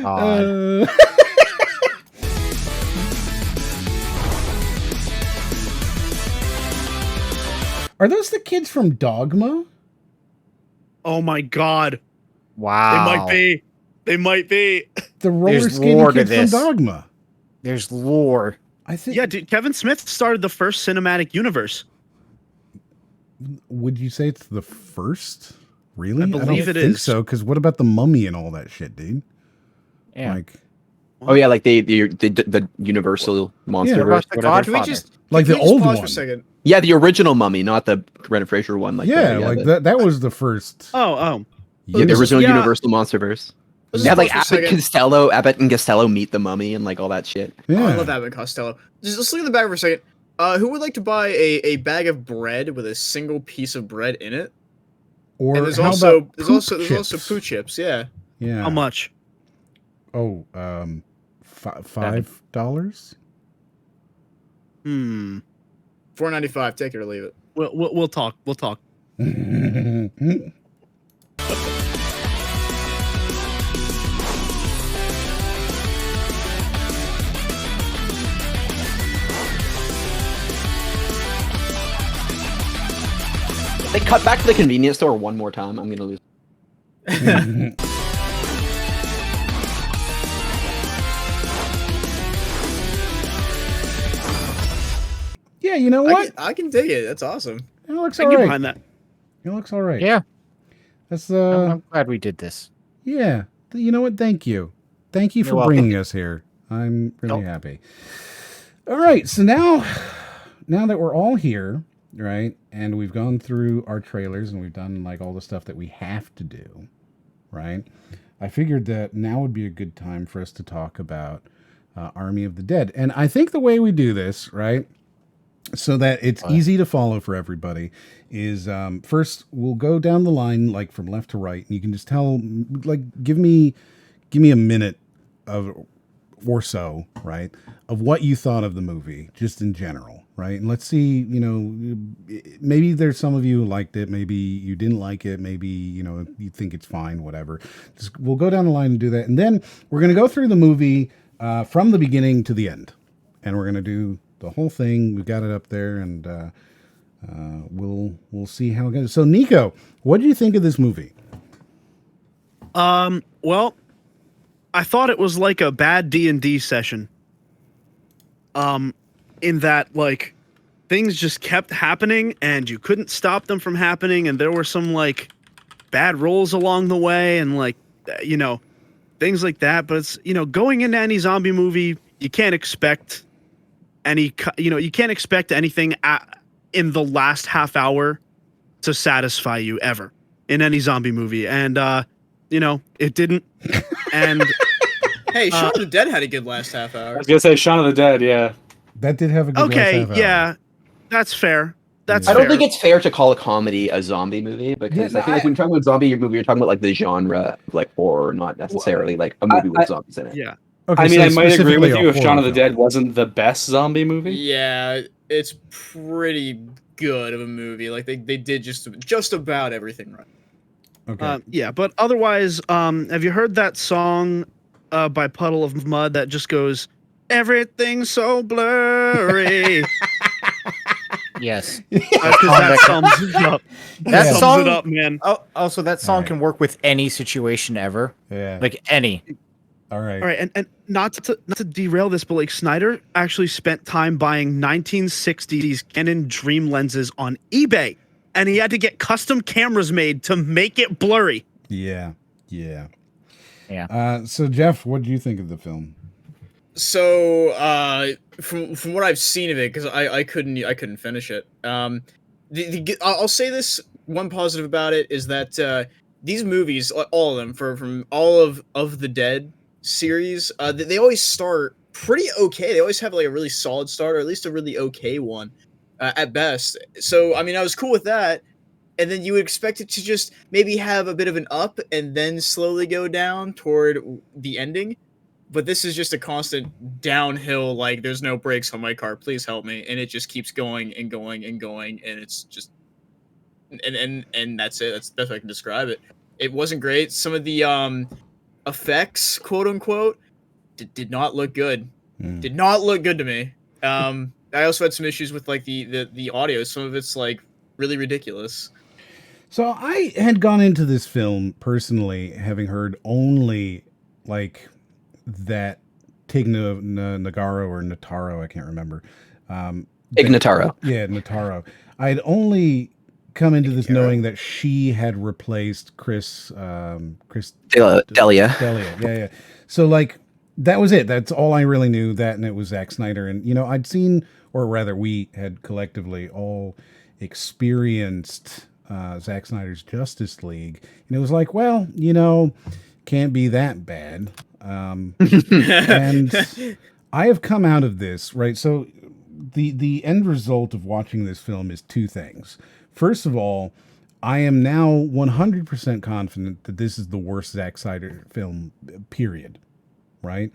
Odd. Are those the kids from Dogma? Oh my god. Wow. They might be. They might be. The roller There's skating lore to kids from this. Dogma. There's lore. I think. Yeah, dude, Kevin Smith started the first cinematic universe. Would you say it's the first? Really? I believe don't it think is. so. Because what about the Mummy and all that shit, dude? Yeah. Like, Oh yeah, like the Universal monster. What about the whatever. Can we Godfather? just Like can the we just old pause one. for a second? Yeah, the original Mummy, not the Brendan Fraser one. Like yeah, the, like the, that was the first. Oh. yeah, the Yes. original Yeah. Universal Monsterverse. Let's They had just like pause for a Abbott second. and Costello meet the Mummy and like all that shit. Yeah. Oh, I love Abbott and Costello. Just let's look at the bag for a second. Who would like to buy a bag of bread with a single piece of bread in it? Or And there's how also about there's poop also chips? poo chips. Yeah. Yeah. How much? Oh, $5. $4.95. Take it or leave it. We'll talk. We'll talk. They cut back to the convenience store one more time. I'm gonna lose. Yeah, you know what? I can dig it. That's awesome. It looks I can get alright. behind that. It looks alright. Yeah. That's I'm glad we did this. yeah. You know what? Thank you. Thank you You're for welcome. bringing us here. I'm really Nope. happy. All right, so now that we're all here, right, and we've gone through our trailers and we've done like all the stuff that we have to do, right? I figured that now would be a good time for us to talk about Army of the Dead. And I think the way we do this, right, so that it's easy to follow for everybody, is first we'll go down the line like from left to right, and you can just tell, like, give me a minute of or so, right, of what you thought of the movie, just in general, right? And let's see, you know, maybe there's some of you who liked it, maybe you didn't like it, maybe, you know, you think it's fine, whatever. Just, we'll go down the line and do that, and then we're going to go through the movie from the beginning to the end, and we're going to do the whole thing. We've got it up there, and we'll see how it goes. So, Nicco, what do you think of this movie? Well, I thought it was like a bad D&D session. In that, like, things just kept happening and you couldn't stop them from happening, and there were some, like, bad rolls along the way and, like, you know, things like that. But it's, you know, going into any zombie movie, you can't expect you can't expect anything in the last half hour to satisfy you ever. in any zombie movie, and it didn't. And Hey, Shaun of the Dead had a good last half I hour. was gonna say Shaun of the Dead. Yeah. That did have a good last okay, half hour. yeah, that's fair. That's I don't fair. think it's fair to call a comedy a zombie movie because Yeah, I feel like when you're talking about zombie movie, you're talking about like the genre of like horror, not necessarily like a movie with zombies in it. Yeah. Okay, I mean, so I might agree specifically with a you if Shaun horror of the film. Dead wasn't the best zombie movie. Yeah, it's pretty good of a movie. Like they did just about everything right. Okay. Yeah, but otherwise, have you heard that song by Puddle of Mud that just goes, "Everything's so blurry"? Yes. That sums it up. That sums song- it up, man. Oh, also that song Alright. can work with any situation ever. Yeah. Like any. All right. All right, and not to derail this, but like Snyder actually spent time buying 1960s Canon Dream lenses on eBay, and he had to get custom cameras made to make it blurry. Yeah. Yeah. Yeah. So Jeff, what do you think of the film? So, from what I've seen of it, because I couldn't finish it. I'll say this one positive about it is that these movies, all of them, from all of the Dead series, they always start pretty okay. They always have like a really solid start, or at least a really okay one, at best. So I mean, I was cool with that. And then you would expect it to just maybe have a bit of an up and then slowly go down toward the ending. But this is just a constant downhill, like there's no brakes on my car, please help me. And it just keeps going and going and going, and it's just and that's it. That's the best way I can describe it. It wasn't great. Some of the effects, quote unquote, did not look good. Did not look good to me. I also had some issues with like the audio. Some of it's like really ridiculous. So I had gone into this film personally having heard only like that Tig Notaro or Notaro, I can't remember. Ignataro. Yeah, Notaro. I had only come into this knowing that she had replaced Chris Delia. Delia. Yeah. So like that was it. That's all I really knew. That, and it was Zack Snyder. And I'd seen, or rather, we had collectively all experienced Zack Snyder's Justice League, and it was like, well, can't be that bad. And I have come out of this, right? So the end result of watching this film is two things. First of all, I am now 100% confident that this is the worst Zack Snyder film, period. Right?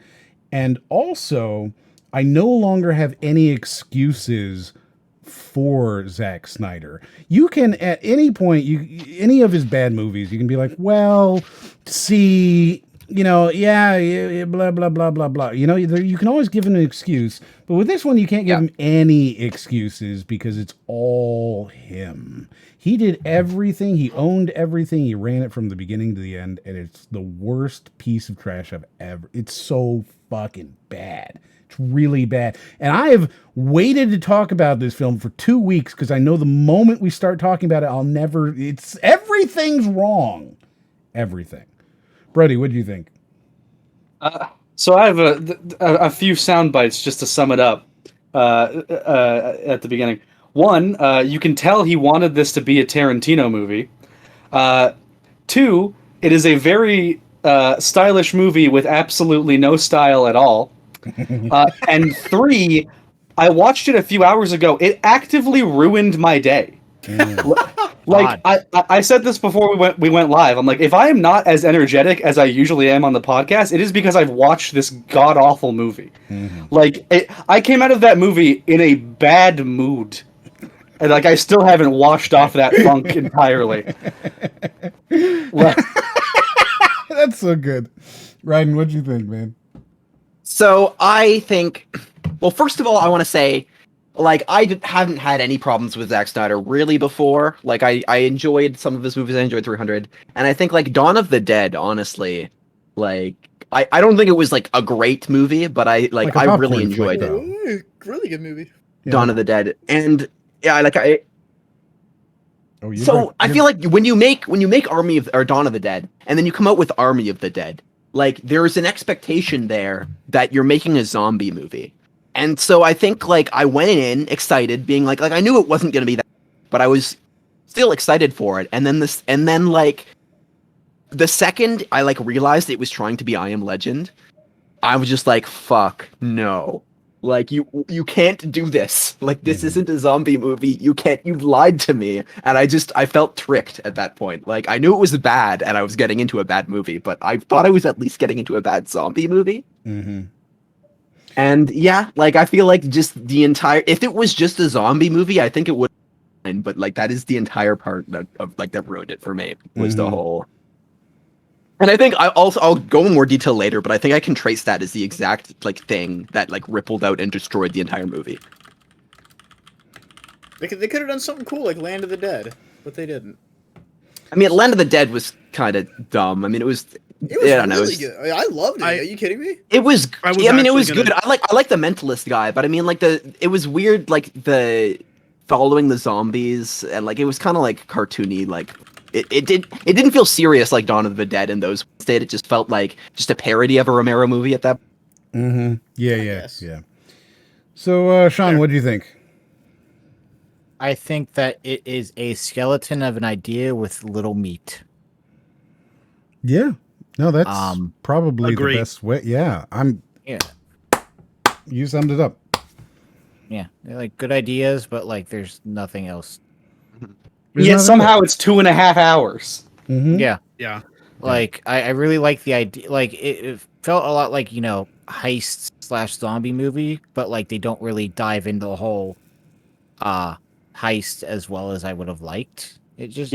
And also, I no longer have any excuses for Zack Snyder. You can, at any point, any of his bad movies, you can be like, well, see, yeah, blah, blah, blah, blah, blah. You can always give him an excuse. But with this one, you can't give him any excuses because it's all him. He did everything. He owned everything. He ran it from the beginning to the end. And it's the worst piece of trash I've ever. It's so fucking bad. It's really bad. And I have waited to talk about this film for 2 weeks because I know the moment we start talking about it, everything's wrong. Everything. Brody, what do you think? So I have a few sound bites just to sum it up at the beginning. One, you can tell he wanted this to be a Tarantino movie. Two, it is a very stylish movie with absolutely no style at all. And three, I watched it a few hours ago. It actively ruined my day. Like I said this before we went live. I'm like, if I am not as energetic as I usually am on the podcast, it is because I've watched this god awful movie. Like I came out of that movie in a bad mood, and like I still haven't washed off that funk entirely. That's so good. Ryden, what'd you think, man? So I think, well, first of all, I want to say, like, haven't had any problems with Zack Snyder really before. Like, I enjoyed some of his movies. I enjoyed 300. And I think, like, Dawn of the Dead, honestly, like, I don't think it was, like, a great movie, but I really enjoyed it. Ooh, really good movie. Yeah. Dawn of the Dead. And, yeah, Oh, I feel like when you make Dawn of the Dead, and then you come out with Army of the Dead, like, there's an expectation there that you're making a zombie movie. And so I think, like, I went in excited, being like I knew it wasn't going to be that, but I was still excited for it. And then like the second I like realized it was trying to be I Am Legend, I was just like, fuck no. Like you can't do this. Like this isn't a zombie movie. You've lied to me. And I felt tricked at that point. Like I knew it was bad and I was getting into a bad movie, but I thought I was at least getting into a bad zombie movie. Mm-hmm. And yeah, like I feel like just the entire, if it was just a zombie movie, I think it would be fine, but like that is the entire part that ruined it for me, was the whole. And I think I'll go in more detail later, but I think I can trace that as the exact like thing that like rippled out and destroyed the entire movie. They could have done something cool like Land of the Dead, but they didn't. I mean, Land of the Dead was kind of dumb. I mean, it was Really good. I loved it. Are you kidding me? It was. I mean, it was gonna- good. I like the Mentalist guy, but I mean, like it was weird, like the following the zombies, and like it was kind of like cartoony, like. It didn't feel serious like Dawn of the Dead in those. Instead, it just felt like just a parody of a Romero movie at that. Mm-hmm. Yeah. guess. Yeah. So, Sean, what do you think? I think that it is a skeleton of an idea with little meat. Yeah. No, that's probably agree. the best way. Yeah. Yeah. You summed it up. Yeah. They're like good ideas, but like there's nothing else. There's Yet nothing somehow it's 2.5 hours. Mm-hmm. Yeah. Yeah. Like I really like the idea. Like it felt a lot like, heist/zombie movie, but like they don't really dive into the whole heist as well as I would have liked. It just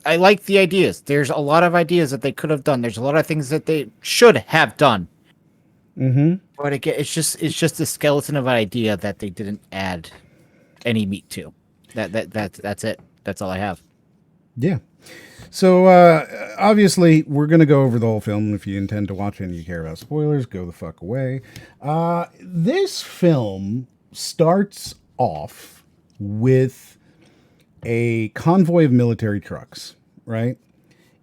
I like the ideas. There's a lot of ideas that they could have done. There's a lot of things that they should have done. Mm-hmm. But again, it's just a skeleton of an idea that they didn't add any meat to. That's it. That's all I have. Yeah. So, obviously, we're going to go over the whole film. If you intend to watch it and you care about spoilers, go the fuck away. This film starts off with a convoy of military trucks, right?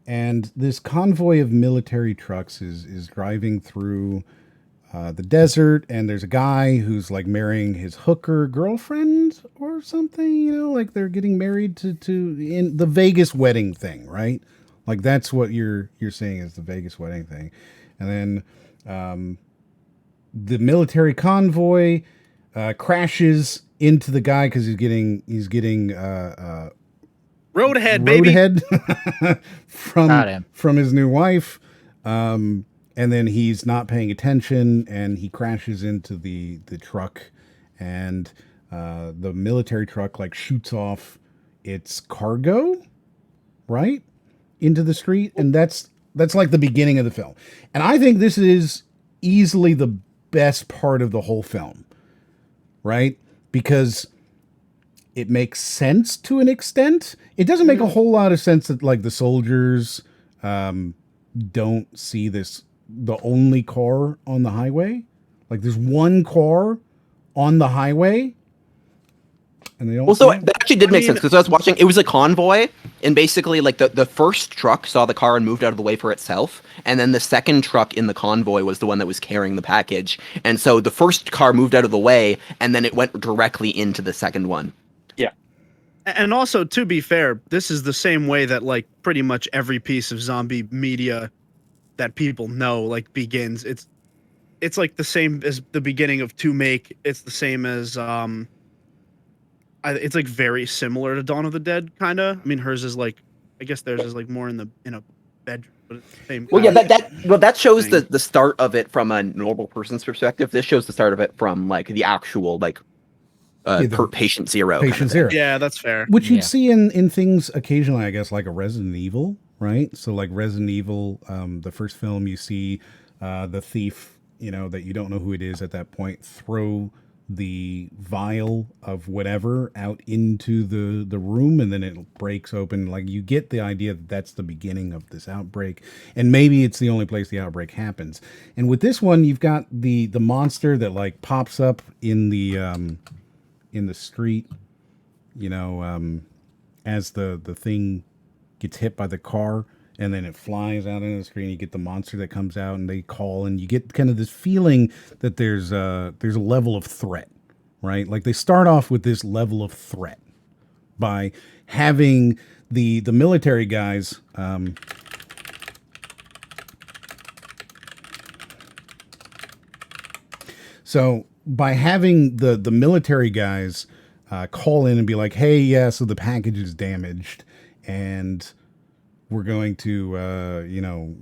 And this convoy of military trucks is driving through the desert, and there's a guy who's like marrying his hooker girlfriend or something, like they're getting married to in the Vegas wedding thing, right? Like that's what you're seeing is the Vegas wedding thing. And then the military convoy crashes into the guy because he's getting Roadhead, baby. roadhead Got him. from his new wife. And then he's not paying attention and he crashes into the truck, and the military truck like shoots off its cargo, right? Into the street. And that's like the beginning of the film. And I think this is easily the best part of the whole film, right? Because it makes sense to an extent. It doesn't make a whole lot of sense that like the soldiers don't see the only car on the highway. Like there's one car on the highway and they don't. Well, so see it? that actually did make sense because I was watching. It was a convoy, and basically, like the first truck saw the car and moved out of the way for itself, and then the second truck in the convoy was the one that was carrying the package, and so the first car moved out of the way, and then it went directly into the second one. Yeah. And also, to be fair, this is the same way that like pretty much every piece of zombie media that people know like begins. It's like the same as the beginning of To Make. It's the same as it's like very similar to Dawn of the Dead, kind of. I mean, hers is like, I guess theirs is like more in a bedroom, but it's the same. Well, yeah, that shows the start of it from a normal person's perspective. This shows the start of it from like the actual like patient zero. Patient zero. Yeah, that's fair. Which you'd see in things occasionally, I guess, like a Resident Evil, right? So like Resident Evil, the first film, you see the thief, that you don't know who it is at that point, throw the vial of whatever out into the room, and then it breaks open. Like you get the idea that that's the beginning of this outbreak, and maybe it's the only place the outbreak happens. And with this one, you've got the monster that like pops up in the street, as the thing gets hit by the car, and then it flies out into the street, and you get the monster that comes out, and they call, and you get kind of this feeling that there's a level of threat, right? Like they start off with this level of threat, by having the military guys. So by having the military guys call in and be like, hey, yeah, so the package is damaged and we're going to,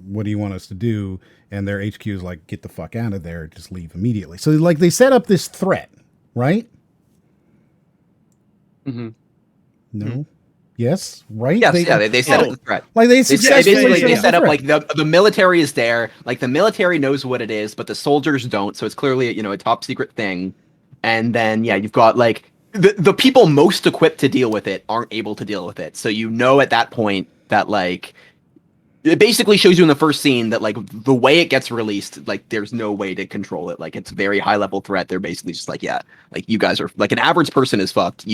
what do you want us to do? And their HQ is like, get the fuck out of there. Just leave immediately. So like they set up this threat, right? Mm-hmm. No. Yes. Right. Yes. They set up the threat. Like they Basically, they set up threat. like the military is there. Like the military knows what it is, but the soldiers don't. So it's clearly a top secret thing. And then you've got like the people most equipped to deal with it aren't able to deal with it. So at that point that like it basically shows you in the first scene that like the way it gets released, like there's no way to control it. Like it's a very high level threat. They're basically just like, yeah, like you guys are like an average person is fucked.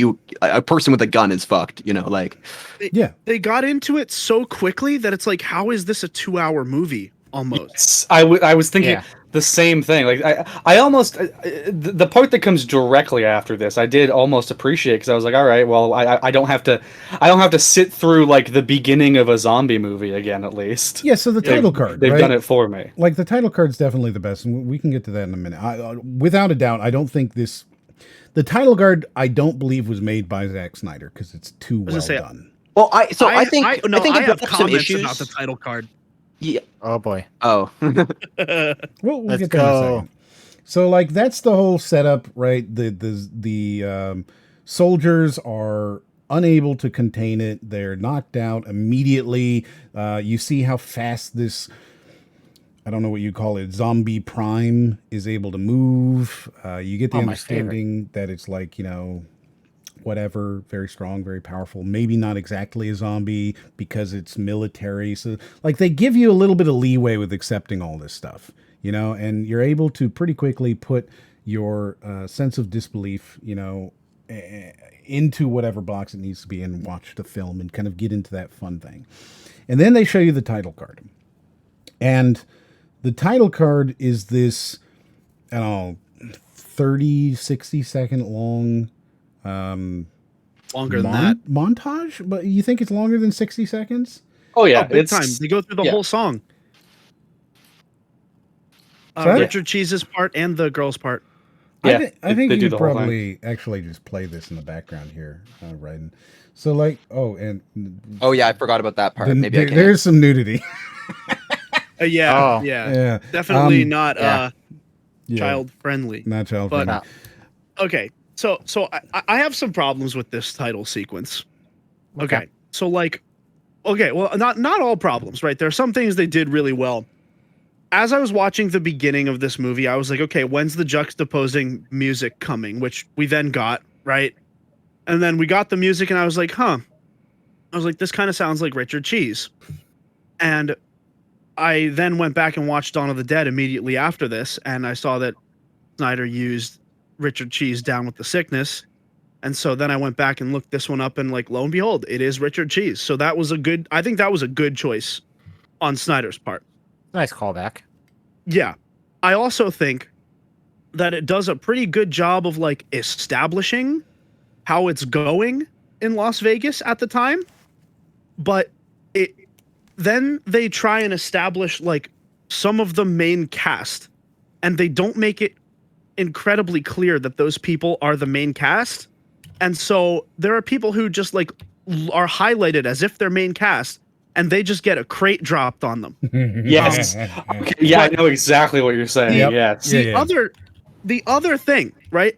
A person with a gun is fucked. They got into it so quickly that it's like, how is this a 2-hour movie almost? Yes, I was thinking the same thing. Like I almost the part that comes directly after this, I did almost appreciate because I was like, all right, well, I don't have to sit through like the beginning of a zombie movie again, at least. Yeah. So the title card, they've right? done it for me. Like the title card's definitely the best, and we can get to that in a minute. Without a doubt, I don't think the title card I don't believe was made by Zack Snyder because it's too well done. Well, I think I it have brought some comments issues about the title card. Yeah. Oh boy. Oh. We'll Let's get there in a go. second. So like that's the whole setup, right? The soldiers are unable to contain it. They're knocked out immediately. You see how fast this, I don't know what you call it, zombie prime is able to move. You get the understanding that it's like, whatever, very strong, very powerful, maybe not exactly a zombie because it's military. So like they give you a little bit of leeway with accepting all this stuff, and you're able to pretty quickly put your sense of disbelief, into whatever box it needs to be and watch the film and kind of get into that fun thing. And then they show you the title card. And the title card is this, 30, 60 second long Longer than that montage, but you think it's longer than 60 seconds? Oh yeah, big time. They go through the whole song. Richard Cheese's part and the girl's part. I think they you do could the whole probably actually just play this in the background here, right? So like, Oh yeah, I forgot about that part. Maybe I can. There's some nudity. Yeah. Definitely not Yeah. child friendly. Not child But- friendly. Okay, so I have some problems with this title sequence. Okay, so like, well, not all problems, right? There are some things they did really well. As I was watching the beginning of this movie, I was like, okay, when's the juxtaposing music coming? Which we then got, right? And then we got the music, and I was like, I was like, this kind of sounds like Richard Cheese. And I then went back and watched Dawn of the Dead immediately after this, and I saw that Snyder used Richard Cheese Down with the Sickness. And so then I went back and looked this one up, and like, lo and behold, it is Richard Cheese. So I think that was a good choice on Snyder's part. Nice callback. Yeah. I also think that it does a pretty good job of like establishing how it's going in Las Vegas at the time. But then they try and establish like some of the main cast, and they don't make it incredibly clear that those people are the main cast. And so there are people who just like are highlighted as if they're main cast, and they just get a crate dropped on them. Yes. Okay, yeah, I know exactly what you're saying. Yep. Yes. The other thing, right?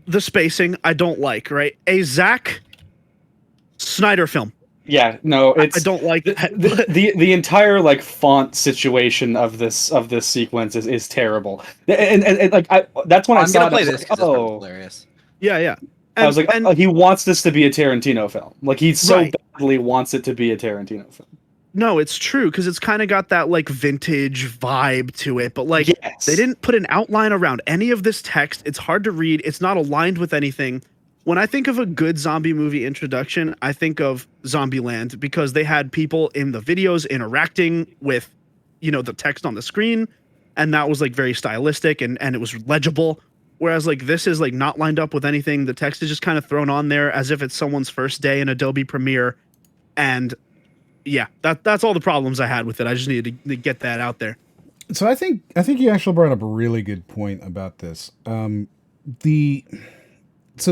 The spacing I don't like, right? A Zack Snyder film. Yeah, no, I don't like that. the entire like font situation of this sequence is terrible. And like that's when I I'm saw gonna it. play I was this like, because it's oh, hilarious. Yeah. I was like, oh, he wants this to be a Tarantino film. Like he so Right. badly wants it to be a Tarantino film. No, it's true because it's kind of got that like vintage vibe to it, but like Yes. they didn't put an outline around any of this text. It's hard to read. It's not aligned with anything. When I think of a good zombie movie introduction, I think of Zombieland because they had people in the videos interacting with, the text on the screen, and that was like very stylistic and it was legible. Whereas like this is like not lined up with anything. The text is just kind of thrown on there as if it's someone's first day in Adobe Premiere, and yeah, that's all the problems I had with it. I just needed to get that out there. So I think you actually brought up a really good point about this. So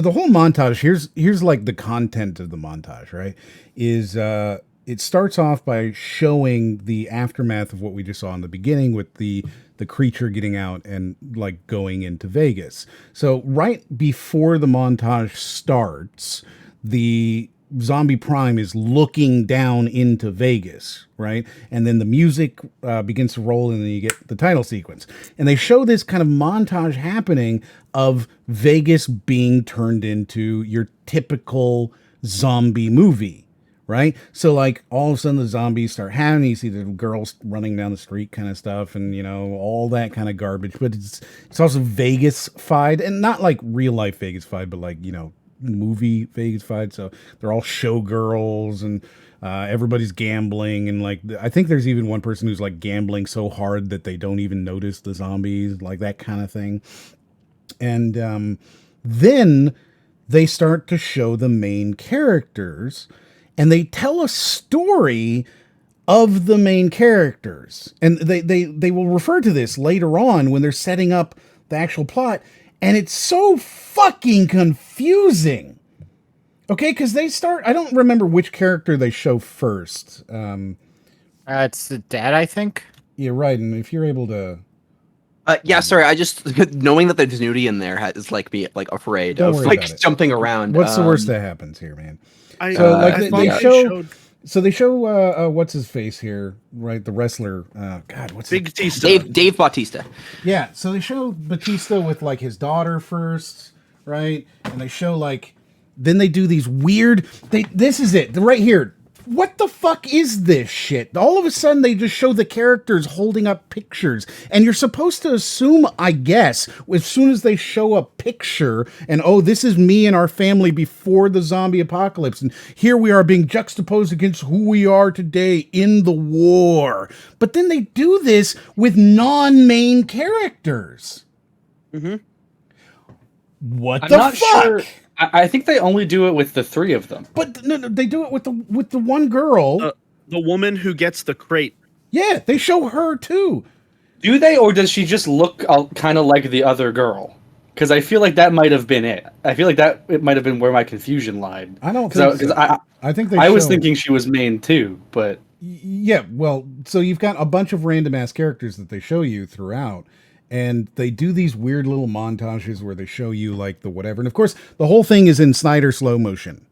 the whole montage, here's like the content of the montage, right? Is it starts off by showing the aftermath of what we just saw in the beginning with the creature getting out and like going into Vegas. So right before the montage starts, the Zombie Prime is looking down into Vegas, right? And then the music begins to roll, and then you get the title sequence. And they show this kind of montage happening of Vegas being turned into your typical zombie movie, right? So like all of a sudden the zombies start happening. You see the girls running down the street kind of stuff, and you know, all that kind of garbage. But it's also Vegas-fied, and not like real life Vegas-fied, but like, you know, movie Vegas-fied. So they're all showgirls, and everybody's gambling, and like I think there's even one person who's like gambling so hard that they don't even notice the zombies, like that kind of thing. And then they start to show the main characters, and they tell a story of the main characters, and they will refer to this later on when they're setting up the actual plot. And it's so fucking confusing. Okay, because they start... I don't remember which character they show first. It's the dad, I think. Yeah, right. And if you're able to... Yeah, sorry. I just... Knowing that there's nudity in there is like me like afraid Don't of worry like about it. jumping around. What's the worst that happens here, man? I show... So they show what's his face here, right? The wrestler. God, what's Big Batista? Dave Bautista. Yeah. So they show Batista with like his daughter first, right? And they show like, then they do these weird. This is it right here. What the fuck is this shit? All of a sudden, they just show the characters holding up pictures. And you're supposed to assume, I guess, as soon as they show a picture, and oh, this is me and our family before the zombie apocalypse. And here we are being juxtaposed against who we are today in the war. But then they do this with non-main characters. Mm-hmm. What I'm the not fuck? sure. I think they only do it with the three of them. But no, they do it with the one girl. The woman who gets the crate. Yeah, they show her too. Do they, or does she just look kind of like the other girl? Because I feel like that might have been it. I feel like it might have been where my confusion lied. I don't think so. I think I was thinking she was main too, but yeah. Well, so you've got a bunch of random ass characters that they show you throughout. And they do these weird little montages where they show you like the whatever. And of course, the whole thing is in Snyder slow motion,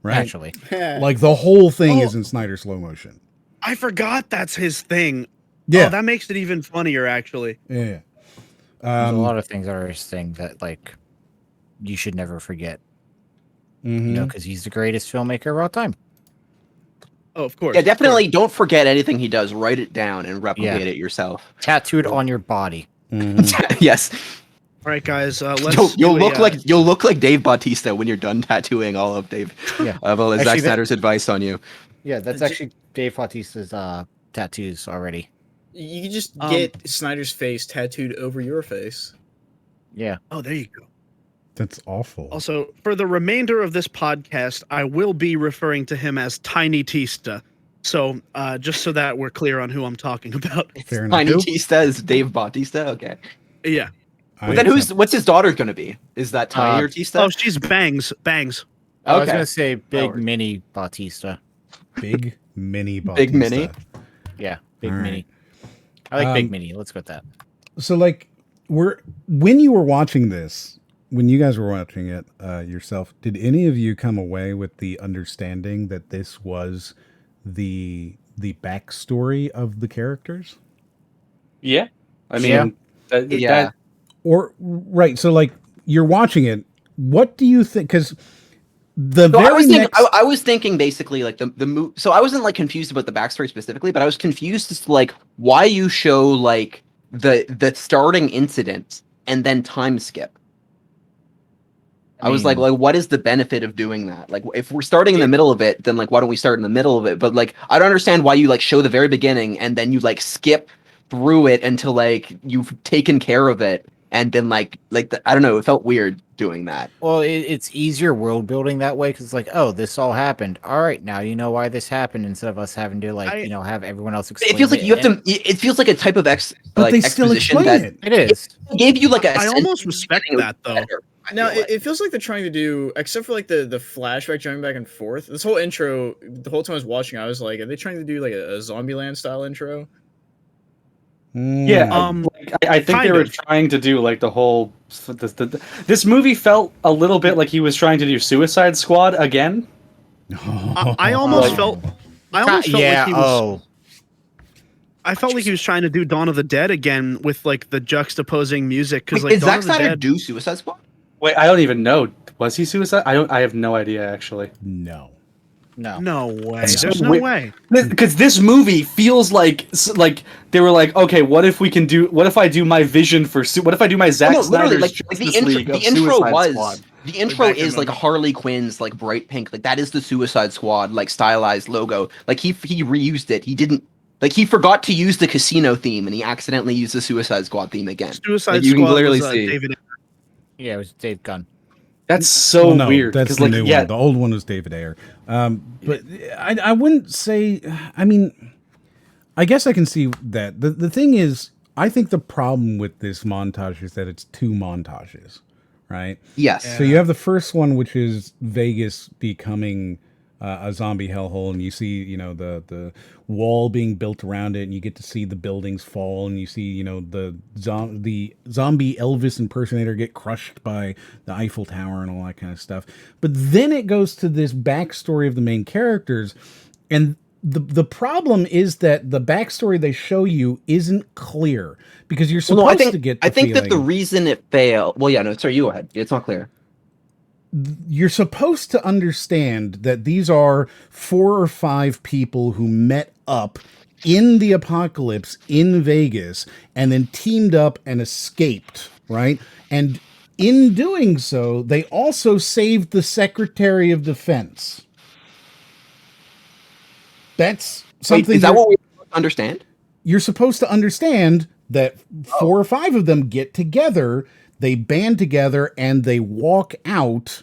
right? Actually, like the whole thing is in Snyder slow motion. I forgot that's his thing. Yeah. Oh, that makes it even funnier, actually. Yeah. There's a lot of things that are his thing that like you should never forget. You know, because he's the greatest filmmaker of all time. Oh, of course. Yeah, definitely don't forget anything he does. Write it down and replicate Yeah. it yourself. Tattooed on your body. Yes. All right, guys. Let's. You'll look like Dave Bautista when you're done tattooing all of Zack Actually, Snyder's advice on you. Yeah, that's actually Dave Bautista's tattoos already. You can just get Snyder's face tattooed over your face. Yeah. Oh, there you go. That's awful. Also, for the remainder of this podcast, I will be referring to him as Tiny Tista. So, just so that we're clear on who I'm talking about. Fair enough. Tiny Tista is Dave Bautista. Okay. Yeah. But then what's his daughter going to be? Is that Tiny or Tista? Oh, she's Bangs. Bangs. I was gonna say Big Mini Bautista. Big Mini Bautista. Big Mini? Yeah, Big Mini. I like Big Mini. Let's go with that. So like when you were watching this, when you guys were watching it yourself, did any of you come away with the understanding that this was the backstory of the characters? Yeah. I mean, yeah. Or right, so like you're watching it, what do you think? Because I was thinking basically like the move. So I wasn't like confused about the backstory specifically, but I was confused as to like why you show like the starting incident and then time skip. I was like, what is the benefit of doing that? Like, if we're starting in the middle of it, then like, why don't we start in the middle of it? But like, I don't understand why you like show the very beginning and then you like skip through it until like you've taken care of it and been like I don't know, it felt weird doing that. Well, it's easier world building that way because it's like, oh, this all happened. All right, now you know why this happened instead of us having to have everyone else explain. It feels like you have to. It feels like a type of but they still exposition explain that it. It is. gave you like a. I sense almost of respect getting that, though. better, I Now feel like. it feels like they're trying to do, except for like the flashback jumping back and forth. This whole intro, the whole time I was watching, I was like, are they trying to do like a Zombieland style intro? Yeah, I think they were trying to do like the whole. This movie felt a little bit like he was trying to do Suicide Squad again. I almost felt. I almost felt like he was. I felt like he was trying to do Dawn of the Dead again with like the juxtaposing music because like did Dawn Zack of the Snyder Dead. do Suicide Squad? Wait, I don't even know. Was he suicide? I have no idea actually. No. No way. That's There's so no weird. way. Because this movie feels like they were like, okay, what if I do my vision for what if I do my Zack literally, Snyder's like Justice League of the intro Suicide was Squad? the intro back in is like the- Harley Quinn's like bright pink, like that is the Suicide Squad like stylized logo. Like he reused it. He didn't like he forgot to use the casino theme and he accidentally used the Suicide Squad theme again. Suicide Like, you can Squad clearly was, see. David. Yeah, it was Dave Gunn. That's so Well, no, weird. That's 'cause, the like, new yeah, one. The old one was David Ayer. But I wouldn't say. I mean, I guess I can see that. The thing is, I think the problem with this montage is that it's two montages, right? Yes. So you have the first one, which is Vegas becoming a zombie hellhole, and you see, the wall being built around it, and you get to see the buildings fall, and you see, the zombie Elvis impersonator get crushed by the Eiffel Tower and all that kind of stuff. But then it goes to this backstory of the main characters, and the problem is that the backstory they show you isn't clear because you're supposed to get. I think that the reason it failed. Well, yeah, no, sorry, you go ahead. It's not clear. You're supposed to understand that these are 4 or 5 people who met up in the apocalypse in Vegas and then teamed up and escaped, right? And in doing so, they also saved the Secretary of Defense. That's something. Wait, is that what we understand? You're supposed to understand that 4 or 5 of them get together, they band together, and they walk out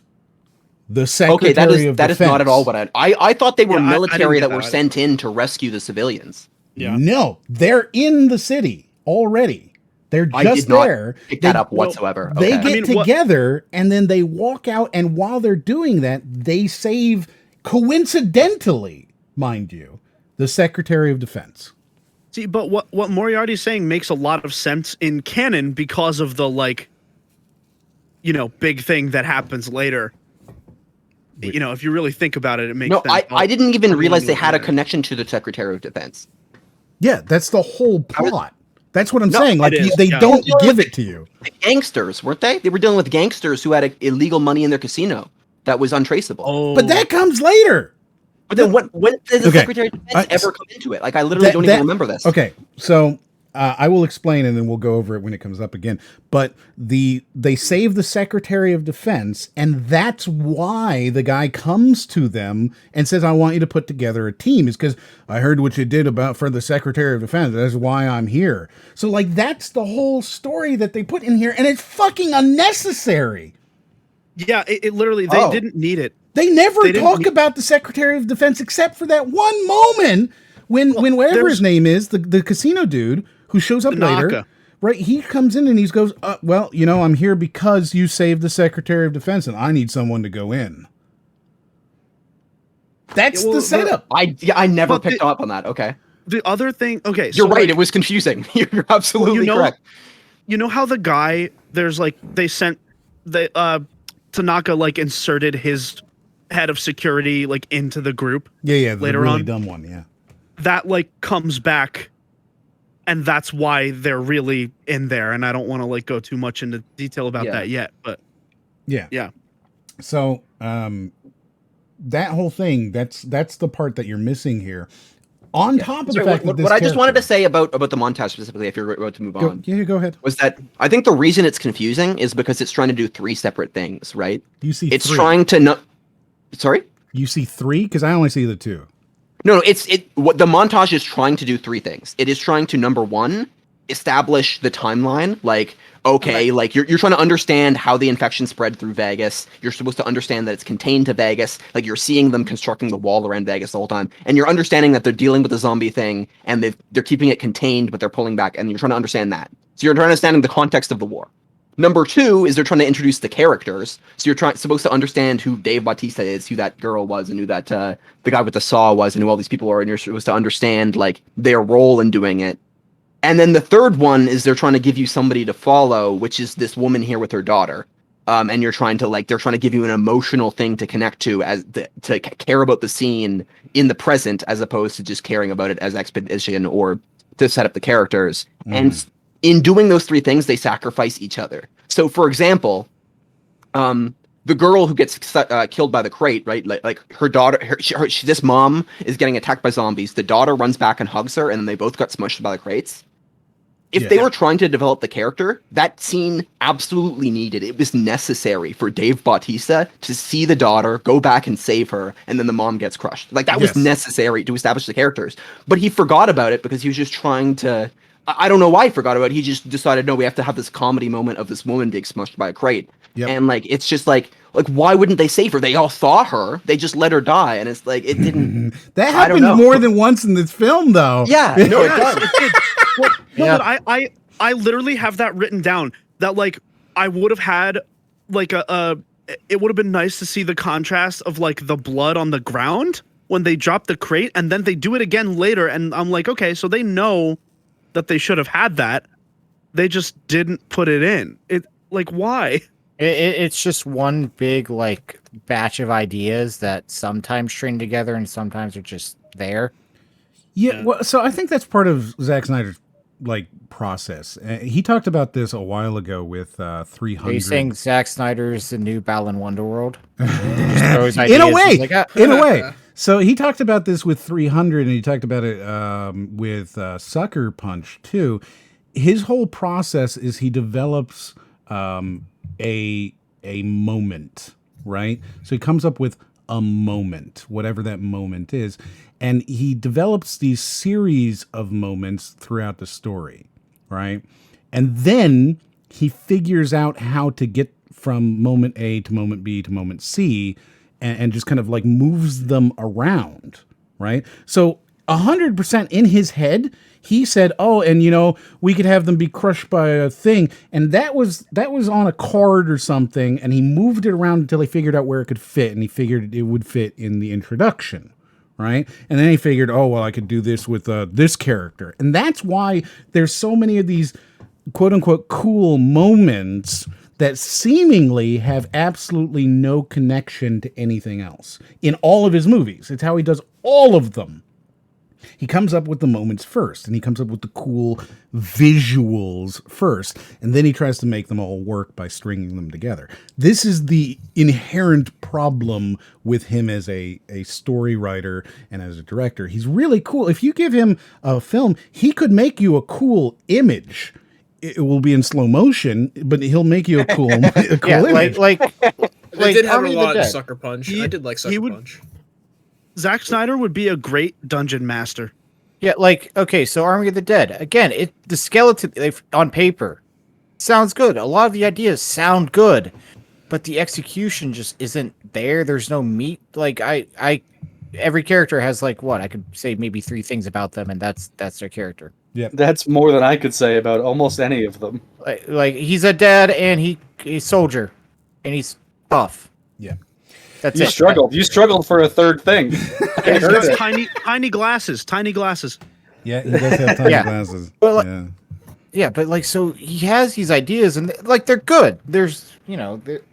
the Secretary of Defense. That is not at all what I thought they were Yeah, I military didn't that get were that. sent in to rescue the civilians. Yeah. No, they're in the city already. They're I just did not there. pick that up well, whatsoever. They Okay. get I mean, what- together and then they walk out, and while they're doing that, they save, coincidentally, mind you, the Secretary of Defense. See, but what Moriarty's saying makes a lot of sense in canon because of the big thing that happens later. If you really think about it, it makes No, sense. I didn't even realize they had a later. connection to the Secretary of Defense. Yeah, that's the whole plot. That's what I'm No, saying. Like it is, they yeah. don't give it to you. The gangsters, weren't they? They were dealing with gangsters who had illegal money in their casino that was untraceable. Oh, But that comes later. But then when did the Okay, Secretary of Defense I- ever come into it? Like I literally don't even remember this. Okay, so I will explain and then we'll go over it when it comes up again. But they save the Secretary of Defense, and that's why the guy comes to them and says, "I want you to put together a team." Is because I heard what you did for the Secretary of Defense. That's why I'm here. So like that's the whole story that they put in here, and it's fucking unnecessary. yeah, it literally they didn't need it. They never They didn't talk need- about the Secretary of Defense except for that one moment when whatever there's- his name is, the casino dude who shows up later, Tanaka. right? He comes in and he goes, well, I'm here because you saved the Secretary of Defense and I need someone to go in. That's Yeah, well, the setup. I never But picked up on that. Okay. The other thing, okay, You're so, right, like, it was confusing. You're absolutely correct. You know how the guy they sent Tanaka inserted his head of security into the group. Yeah, the later really on. dumb one, yeah. That comes back, and that's why they're really in there. And I don't want to go too much into detail about Yeah. that yet, but Yeah. yeah. So, that whole thing, that's the part that you're missing here. On top of the Sorry, fact what that this I just wanted to character- say about the montage specifically, if you're about to move on, go ahead. was that I think the reason it's confusing is because it's trying to do 3 separate things, right? You see It's 3. trying to not. Sorry. You see 3? Because I only see the 2. No, what the montage is trying to do 3 things. It is trying to, number 1, establish the timeline. Like, okay, like you're trying to understand how the infection spread through Vegas. You're supposed to understand that it's contained to Vegas. Like, you're seeing them constructing the wall around Vegas the whole time, and you're understanding that they're dealing with the zombie thing, and they're keeping it contained, but they're pulling back, and you're trying to understand that. So you're trying to understand the context of the war. Number two is they're trying to introduce the characters. So you're supposed to understand who Dave Bautista is, who that girl was, and who that the guy with the saw was, and who all these people are, and you're supposed to understand like their role in doing it. And then the third one is they're trying to give you somebody to follow, which is this woman here with her daughter. And they're trying to give you an emotional thing to connect to to care about the scene in the present, as opposed to just caring about it as exposition or to set up the characters. And in doing those three things, they sacrifice each other. So, for example, the girl who gets killed by the crate, right? Like her daughter, this mom is getting attacked by zombies. The daughter runs back and hugs her, and then they both got smushed by the crates. If they were trying to develop the character, that scene absolutely needed. It was necessary for Dave Bautista to see the daughter, go back and save her, and then the mom gets crushed. Like, that was necessary to establish the characters. But he forgot about it because he was just trying to... I don't know why he forgot about it. He just decided, no, we have to have this comedy moment of this woman being smushed by a crate. And, like, it's just like, why wouldn't they save her? They all saw her. They just let her die. And it's like, it didn't... That happens more than once in this film, though. Yeah, no, it does. It did. Well, no, but I literally have that written down, that, like, I would have had, like, it would have been nice to see the contrast of, like, the blood on the ground when they drop the crate, and then they do it again later, and I'm like, okay, so they know that they should have had that. They just didn't put it in. Like, why? It's just one big, like, batch of ideas that sometimes string together and sometimes are just there. Yeah, well, so I think that's part of Zack Snyder's, like, process. He talked about this a while ago with 300. Are you saying Zack Snyder's the new Balan Wonderworld? In a way, in a way. So he talked about this with 300, and he talked about it with Sucker Punch too. His whole process is he develops a moment, right? So he comes up with a moment, whatever that moment is, and he develops these series of moments throughout the story, right? And then he figures out how to get from moment A to moment B to moment C, and just kind of like moves them around, right? So 100% in his head, he said, "Oh, and we could have them be crushed by a thing," and that was on a card or something, and he moved it around until he figured out where it could fit, and he figured it would fit in the introduction, right? And then he figured, "Oh, well, I could do this with this character," and that's why there's so many of these quote unquote cool moments that seemingly have absolutely no connection to anything else in all of his movies. It's how he does all of them. He comes up with the moments first, and he comes up with the cool visuals first, and then he tries to make them all work by stringing them together. This is the inherent problem with him as a story writer and as a director. He's really cool. If you give him a film, he could make you a cool image. It will be in slow motion, but he'll make you a cool image. I did have a lot of Sucker Punch. I did like Sucker Punch. Zack Snyder would be a great dungeon master. Yeah, okay, so Army of the Dead. Again, the skeleton on paper sounds good. A lot of the ideas sound good, but the execution just isn't there. There's no meat. Like every character has I could say maybe 3 things about them, and that's their character. Yeah, that's more than I could say about almost any of them. Like he's a dad, and he's a soldier, and he's buff. Yeah. That's you struggled. You struggled for a third thing. Tiny glasses. Tiny glasses. Yeah, he does have tiny glasses. Well, but so he has these ideas, and they're good. There's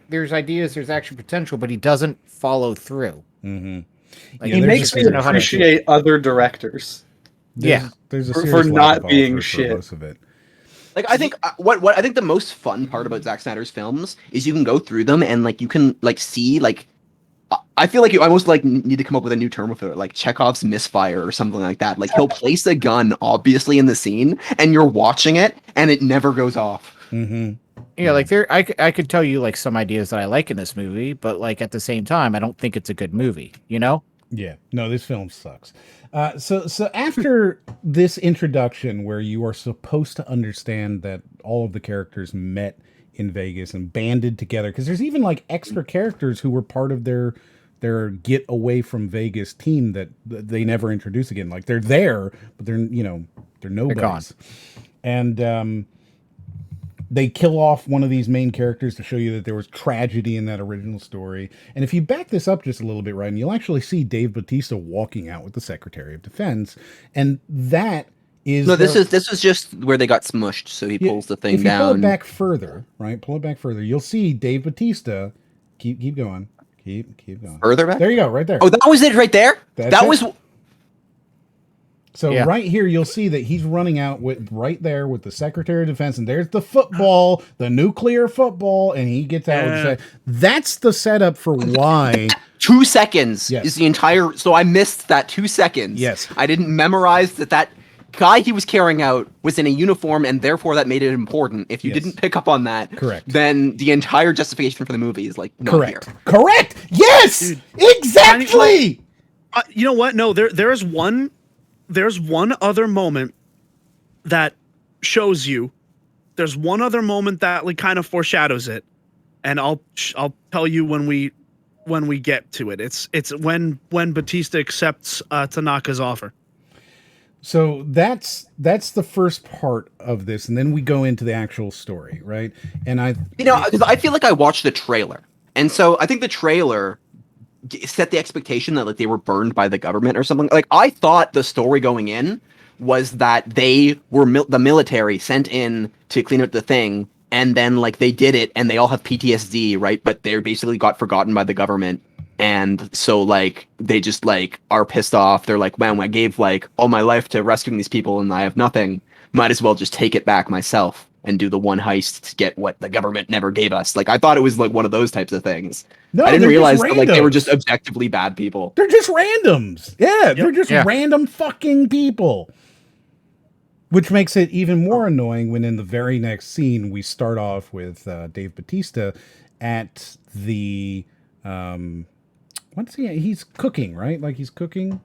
there's ideas, there's action potential, but he doesn't follow through. Mm-hmm. He makes me appreciate other directors. There's a for not being shit. Most of it. Like, I think what I think the most fun part about Zack Snyder's films is you can go through them and you can see I feel like you almost need to come up with a new term with it, like Chekhov's misfire or something like that. Like, he'll place a gun obviously in the scene, and you're watching it, and it never goes off. Mm-hmm. Yeah, I could tell you some ideas that I like in this movie, but at the same time, I don't think it's a good movie. Yeah, no, this film sucks. So after this introduction, where you are supposed to understand that all of the characters met in Vegas and banded together, because there's even like extra characters who were part of their get away from Vegas team that they never introduce again. Like they're there, but they're nobodies. And they kill off one of these main characters to show you that there was tragedy in that original story. And if you back this up just a little bit, Ryan, you'll actually see Dave Bautista walking out with the Secretary of Defense, and that is this is just where they got smushed. So he pulls the thing if you down. pull it back further, right? Pull it back further. You'll see Dave Bautista. Keep going. Keep going. Further back. There you go. Right there. Oh, that was it right there. That was. So right here, you'll see that he's running out with right there with the Secretary of Defense, and there's the football, the nuclear football, and he gets out. That's the setup for why. 2 seconds Yes. is the entire. So I missed that 2 seconds. Yes. I didn't memorize that guy he was carrying out was in a uniform, and therefore that made it important. If you Yes. didn't pick up on that, Correct. then the entire justification for the movie is like not Correct. here. Correct. Yes. Dude. Exactly. You know what? No, there's one other moment that shows you. There's one other moment that like kind of foreshadows it, and I'll tell you when we get to it. It's when Batista accepts Tanaka's offer. So that's the first part of this, and then we go into the actual story, right? And I feel like I watched the trailer, and so I think the trailer set the expectation that like they were burned by the government or something. Like I thought the story going in was that they were the military sent in to clean up the thing, and then like they did it, and they all have PTSD, right? But they basically got forgotten by the government. And so, like, they just, like, are pissed off. They're like, man, I gave, like, all my life to rescuing these people and I have nothing. Might as well just take it back myself and do the one heist to get what the government never gave us. Like, I thought it was, like, one of those types of things. No, I didn't they're realize just that, like, they were randos. just objectively bad people. They're just randoms. Yeah, they're just random fucking people. Which makes it even more annoying when in the very next scene we start off with Dave Bautista at the... he's cooking, right? Like he's cooking.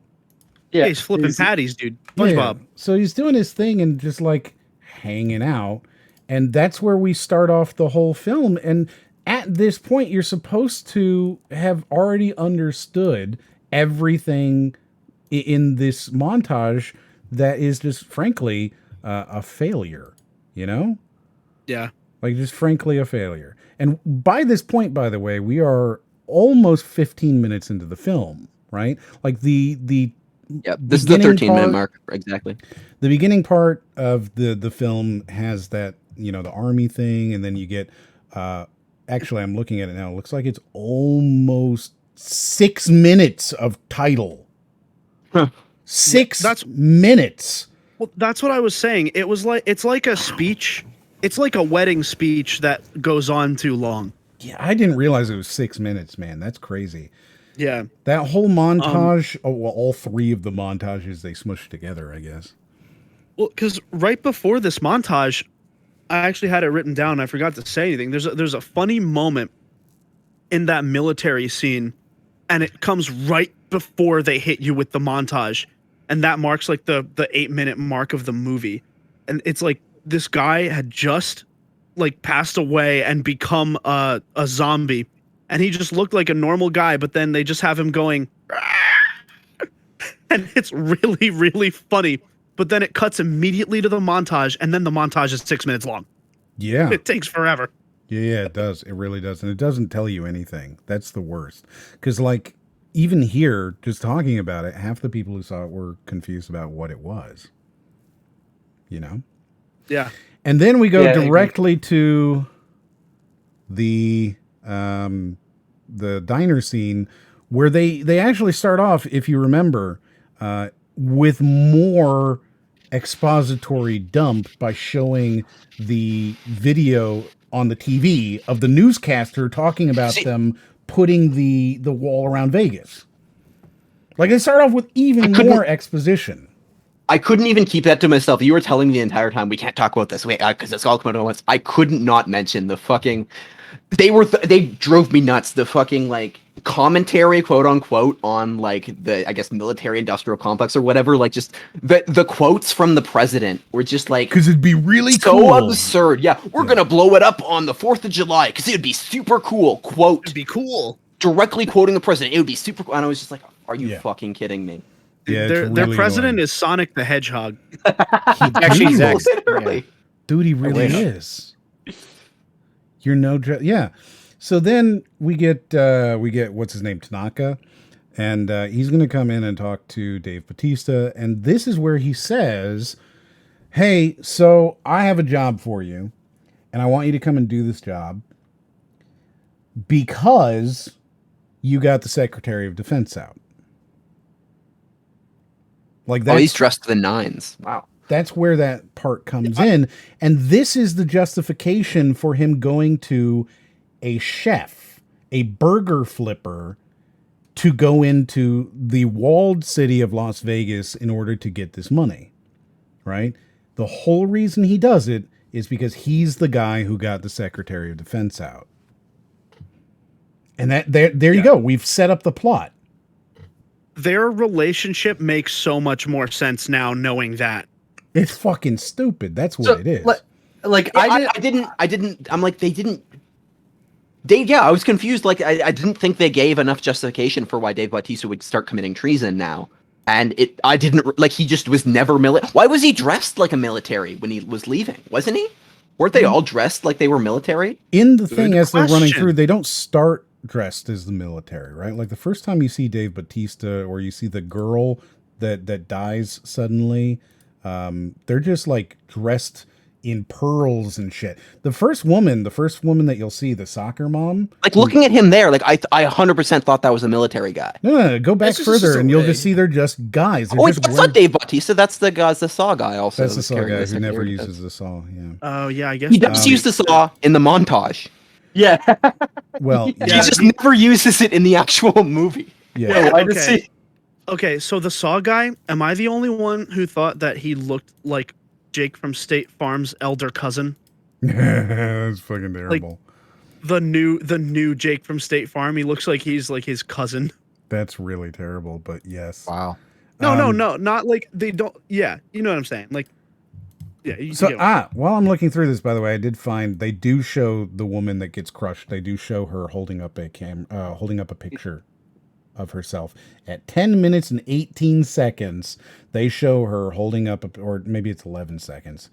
Yeah, he's flipping patties, dude. SpongeBob. Yeah. So he's doing his thing and just like hanging out. And that's where we start off the whole film. And at this point, you're supposed to have already understood everything in this montage that is just frankly a failure, you know? Yeah. Like just frankly a failure. And by this point, by the way, we are almost 15 minutes into the film, right? Like the this is the 13-minute mark exactly. The beginning part of the film has that, you know, the army thing, and then you get actually I'm looking at it now, it looks like it's almost 6 minutes of title. 6 minutes. Well, that's what I was saying. It's like a speech. It's like a wedding speech that goes on too long. Yeah, I didn't realize it was 6 minutes, man. That's crazy. Yeah. That whole montage, all 3 of the montages they smushed together, I guess. Well, because right before this montage, I actually had it written down. I forgot to say anything. There's a funny moment in that military scene, and it comes right before they hit you with the montage, and that marks like the 8-minute mark of the movie. And it's like this guy had just like passed away and become a zombie, and he just looked like a normal guy, but then they just have him going and it's really, really funny. But then it cuts immediately to the montage, and then the montage is 6 minutes long. Yeah. It takes forever. Yeah, it does. It really does. And it doesn't tell you anything. That's the worst. Because, like, even here, just talking about it, half the people who saw it were confused about what it was. You know? Yeah. And then we go directly to the diner scene where they actually start off, if you remember, with more expository dump by showing the video on the TV of the newscaster talking about them putting the wall around Vegas. Like they start off with even more exposition. I couldn't even keep that to myself. You were telling me the entire time we can't talk about this, because it's all coming at once. I couldn't not mention the fucking. They drove me nuts. The fucking like commentary, quote unquote, on like the, I guess, military industrial complex or whatever, like just the quotes from the president were just like, Because it'd be really so cool. absurd. Yeah, we're gonna blow it up on the 4th of July because it would be super cool. Quote, It'd be cool. directly quoting the president. It would be super cool. And I was just like, are you Yeah. fucking kidding me? Yeah, it's Their really president annoying. is Sonic the Hedgehog. Actually, Zach, Literally. Dude, he really wish. is. You're no joke. Yeah. So then we get what's his name, Tanaka, and he's going to come in and talk to Dave Bautista, and this is where he says, "Hey, so I have a job for you, and I want you to come and do this job because you got the Secretary of Defense out." Like that. Oh, he's dressed to the nines. Wow. That's where that part comes in. And this is the justification for him going to a chef, a burger flipper, to go into the walled city of Las Vegas in order to get this money, right? The whole reason he does it is because he's the guy who got the Secretary of Defense out. And there you go. We've set up the plot. Their relationship makes so much more sense now knowing that. It's fucking stupid. That's what So, it is. Like I didn't. I'm like, they didn't. Yeah, I was confused. Like, I didn't think they gave enough justification for why Dave Bautista would start committing treason now. And I didn't, like, he just was never military. Why was he dressed like a military when he was leaving? Wasn't he? Weren't they all dressed like they were military? In the thing, as they're running question. through, they don't start dressed as the military, right? Like the first time you see Dave Bautista or you see the girl that dies suddenly, they're just like dressed in pearls and shit. The first woman that you'll see, the soccer mom, Like, looking at him there, like, I 100% thought that was a military guy. no, go back That's just further a and you'll wig. just see they're just guys. They're Oh, wait, just that's wearing- not Dave Bautista. That's the saw guy also. That's the who's saw carrying guy the who never Secretary of uses Defense. the saw. Yeah. Oh yeah, I guess He does use the saw in the montage. yeah. Well, He Yeah, just he- never uses it in the actual movie. yeah. Why does okay. he? Okay, so the Saw guy, am I the only one who thought that he looked like Jake from State Farm's elder cousin? That's fucking terrible. The new Jake from State Farm. He looks like he's like his cousin. That's really terrible, but yes. wow. No, Um, no, not like they don't. Yeah, you know what I'm saying. Like, yeah. You So get what- while I'm looking through this, by the way, I did find they do show the woman that gets crushed. They do show her holding up a holding up a picture of herself at 10 minutes and 18 seconds. They show her holding up, or maybe it's 11 seconds.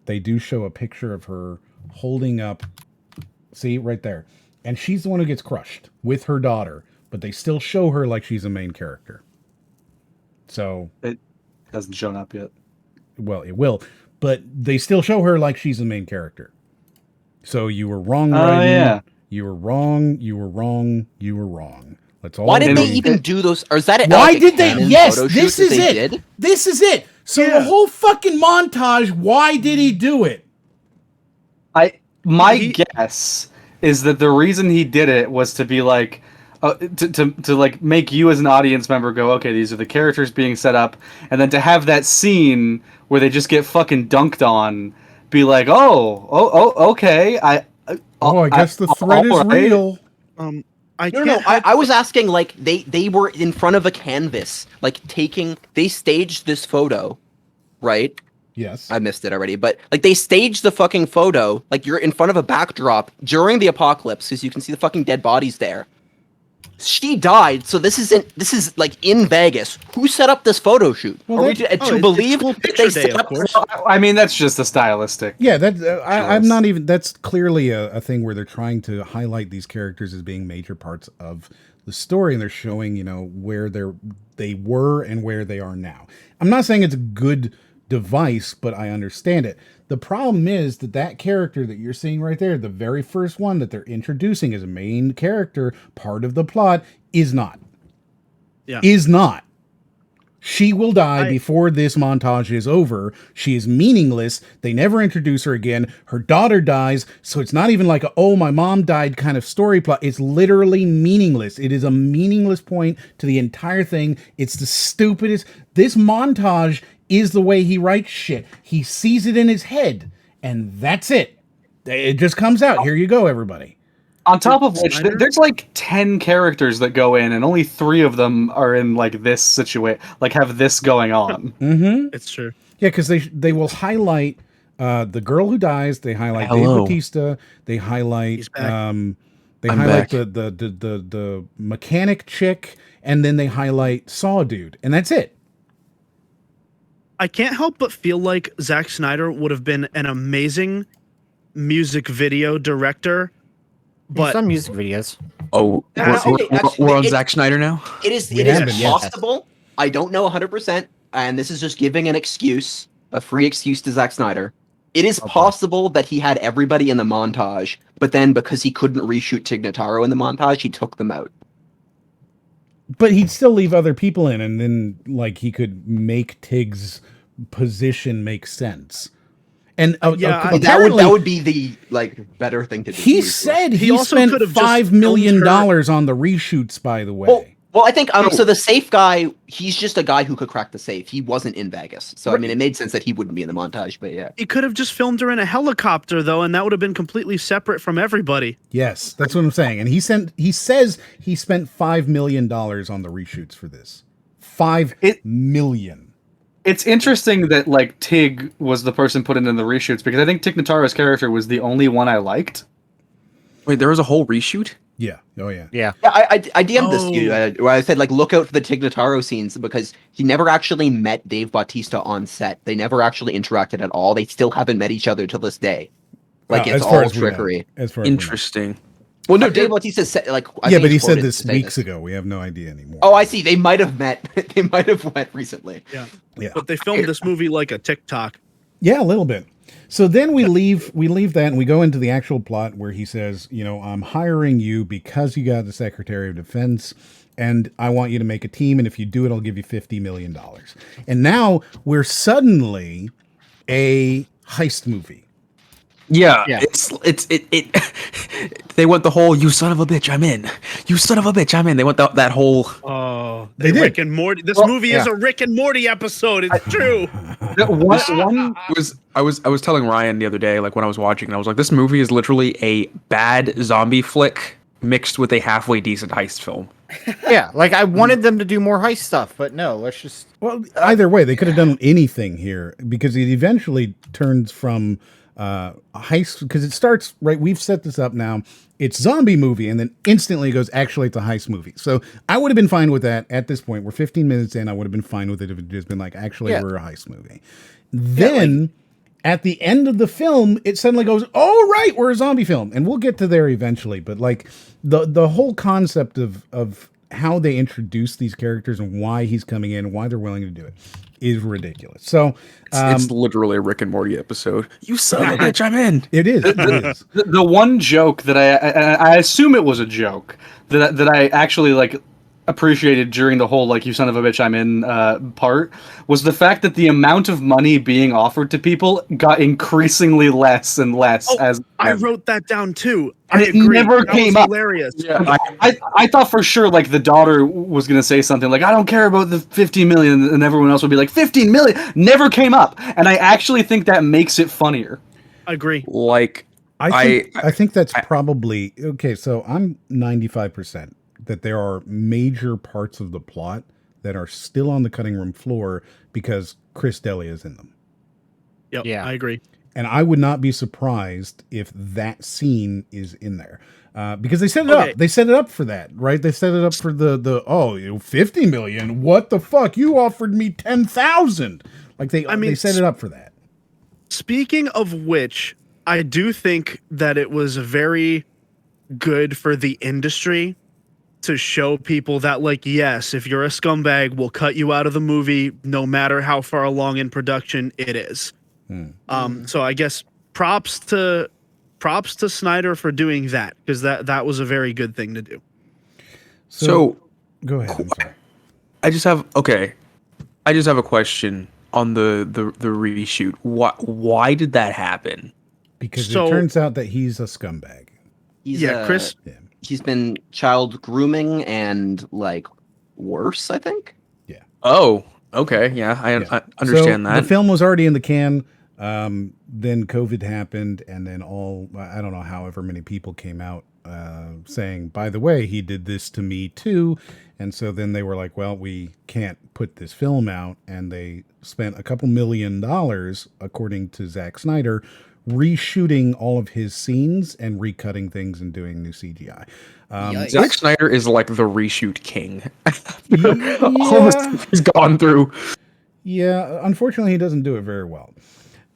They do show a picture of her holding up. See right there, and she's the one who gets crushed with her daughter, but they still show her like she's a main character. So. It hasn't shown up yet. Well, it will, but they still show her like she's the main character. So you were wrong, Oh, Raiden. yeah. You were wrong. You were wrong. You were wrong. Let's all. Why did they agree. even do those? Or is that Why like a did they? canon Yes, photo shoot this that is they it. did? This is it. So Yeah. the whole fucking montage. Why did he do it? My guess is that the reason he did it was to be like, to like make you as an audience member go, okay, these are the characters being set up, and then to have that scene where they just get fucking dunked on, be like, okay, I guess the threat is alright. real. I No, can't. no, I was asking, like, they were in front of a canvas, like, they staged this photo, right? Yes. I missed it already, but, like, they staged the fucking photo, like, you're in front of a backdrop during the apocalypse, because you can see the fucking dead bodies there. She died, so this is, like, in Vegas. Who set up this photo shoot? Well, Are we that- to believe school that picture they day, set of up course. I mean, that's just a stylistic. Yeah, that I'm Choice. not even. That's clearly a thing where they're trying to highlight these characters as being major parts of the story, and they're showing, where they were and where they are now. I'm not saying it's a good device, but I understand it. The problem is that character that you're seeing right there, the very first one that they're introducing as a main character, part of the plot, is not. Yeah. Is not. She will die before this montage is over. She is meaningless. They never introduce her again. Her daughter dies, so it's not even like my mom died kind of story plot. It's literally meaningless. It is a meaningless point to the entire thing. It's the stupidest. This montage is the way he writes shit. He sees it in his head, and that's it. It just comes out. Here you go, everybody. On top of which, Snyder? there's like 10 characters that go in, and only 3 of them are in like this situation, like have this going on. Mm-hmm. It's true. Yeah, because they will highlight the girl who dies. They highlight Hello. Dave Bautista. They highlight He's back. they I'm highlight back. the mechanic chick, and then they highlight Saw Dude, and that's it. I can't help but feel like Zack Snyder would have been an amazing music video director, but Some music videos. Oh, Okay, actually, we're on it- Zack Snyder now. It is We it is have been, yes. possible. I don't know 100%, and this is just giving an excuse, a free excuse to Zack Snyder. It is possible that he had everybody in the montage, but then because he couldn't reshoot Tig Notaro in the montage, he took them out. But he'd still leave other people in, and then like he could make Tig's position make sense. And That would be the better thing to do. he said he also spent could have just $5 million filmed on the reshoots. By the way, Well, I think so. The safe guy, he's just a guy who could crack the safe. He wasn't in Vegas, so I mean, it made sense that he wouldn't be in the montage. But yeah, he could have just filmed her in a helicopter though, and that would have been completely separate from everybody. yes, that's what I'm saying. And he says he spent $5 million on the reshoots for this. $5 million. It's interesting that like Tig was the person put in the reshoots, because I think Tig Notaro's character was the only one I liked. Wait, there was a whole reshoot? Yeah. Oh yeah. Yeah. yeah. I DM'd this to you where I said look out for the Tig Notaro scenes because he never actually met Dave Bautista on set. They never actually interacted at all. They still haven't met each other to this day. Like As it's far all as we know. trickery. As far as we know. Interesting. Well, no, Dave Bautista said I Yeah, think but he he's said quoted this to say weeks ago. We have no idea anymore. Oh, I see. They might have met. They might have went recently. Yeah. Yeah. But they filmed this movie like a TikTok. Yeah, a little bit. So then we leave that and we go into the actual plot where he says, I'm hiring you because you got the Secretary of Defense and I want you to make a team, and if you do it, I'll give you $50 million. And now we're suddenly a heist movie. Yeah, Yeah. They went the whole "you son of a bitch, I'm in." You son of a bitch, I'm in. They went that whole. Oh, They did. Rick and Morty. This movie is a Rick and Morty episode. It's true. I was telling Ryan the other day, like when I was watching, and I was like, this movie is literally a bad zombie flick mixed with a halfway decent heist film. Yeah, like I wanted them to do more heist stuff, but no, let's just Well, either way, they could have done anything here because it eventually turns from heist, because it starts right. We've set this up now. It's zombie movie, and then instantly it goes, actually, it's a heist movie. So I would have been fine with that at this point. We're 15 minutes in. I would have been fine with it if it had just been like, actually, Yeah. we're a heist movie. Then at the end of the film, it suddenly goes, oh, right, we're a zombie film. And we'll get to there eventually. But like the whole concept of how they introduce these characters and why he's coming in, why they're willing to do it is ridiculous. So It's literally a Rick and Morty episode. You son of a bitch, I'm in. it is. It is. The one joke that I assume it was a joke that I actually like appreciated during the whole like "you son of a bitch, I'm in" part was the fact that the amount of money being offered to people got increasingly less and less as I wrote that down too. And I it agree. never That came was up. hilarious. I thought for sure like the daughter was gonna say something like, I don't care about the 15 million, and everyone else would be like 15 million. Never came up, and I actually think that makes it funnier. I agree. Like I think that's probably okay. So I'm 95% that there are major parts of the plot that are still on the cutting room floor because Chris D'Elia is in them. Yep, Yeah. I agree. And I would not be surprised if that scene is in there. Because they set it up. They set it up for that, right? They set it up for the 50 million. What the fuck? You offered me 10,000. Like they set it up for that. Speaking of which, I do think that it was very good for the industry to show people that, like, yes, if you're a scumbag, we'll cut you out of the movie no matter how far along in production it is. So I guess props to Snyder for doing that, because that was a very good thing to do. So go ahead. I'm sorry. I just have a question on the reshoot. Why did that happen? Because So- it turns out that he's a scumbag. He's, Chris. He's been child grooming and like worse, I think. Oh, okay, yeah, I understand So that. the film was already in the can. Then COVID happened, and then I don't know, however many people came out saying, by the way, he did this to me too. And so then they were like, well, we can't put this film out. And they spent a couple $1 million, according to Zack Snyder, reshooting all of his scenes and recutting things and doing new CGI. Zack Snyder is like the reshoot king. Yeah. All the stuff he's gone through. Yeah, unfortunately, he doesn't do it very well.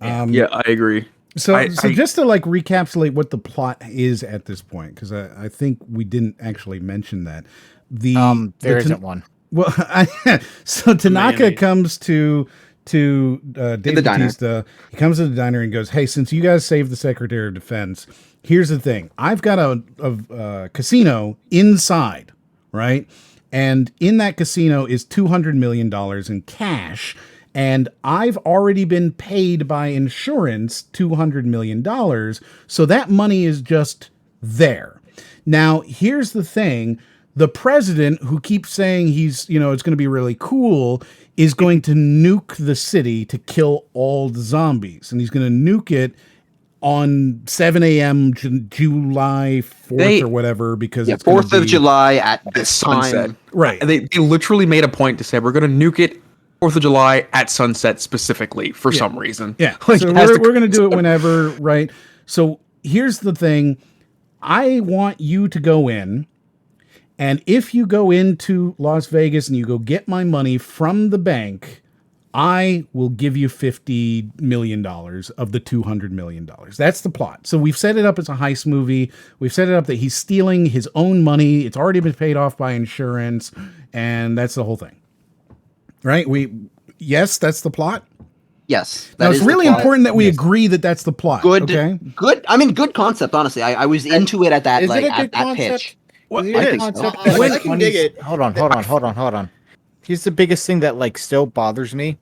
Yeah, I agree. So just to like recapitulate what the plot is at this point, because I think we didn't actually mention that. There isn't one. Well, so Tanaka comes to Dave Bautista. He comes to the diner and goes, "Hey, since you guys saved the Secretary of Defense, here's the thing. I've got a casino inside, right? And in that casino is $200 million in cash." And I've already been paid by insurance $200 million. So that money is just there. Now, here's the thing. The president, who keeps saying he's, it's going to be really cool, is going to nuke the city to kill all the zombies. And he's going to nuke it on 7 a.m. July 4th or whatever, because it's 4th of July at this sunset. time. Right. They literally made a point to say, we're going to nuke it 4th of July at sunset specifically for some reason. Yeah. Like, So we're going to do it whenever, right? So here's the thing. I want you to go in, and if you go into Las Vegas and you go get my money from the bank, I will give you $50 million of the $200 million. That's the plot. So we've set it up as a heist movie. We've set it up that he's stealing his own money. It's already been paid off by insurance, and that's the whole thing. Right? Yes, that's the plot. Yes. Now, it's really important that we agree that that's the plot. Good. Okay? Good. I mean, good concept. Honestly, I was into it at that Is it a at good that concept? pitch. Well, I think so. I can dig it. Hold on. Here's the biggest thing that like still bothers me.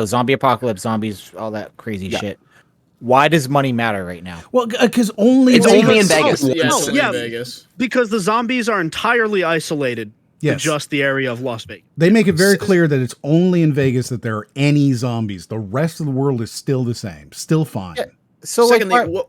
Zombie apocalypse, zombies, all that crazy shit. Why does money matter right now? Well, because only It's only in Vegas. Yeah, it's only Yeah. in Vegas. Because the zombies are entirely isolated to just the area of Las Vegas. They make it very clear that it's only in Vegas that there are any zombies. The rest of the world is still the same, still fine. Yeah. So Secondly,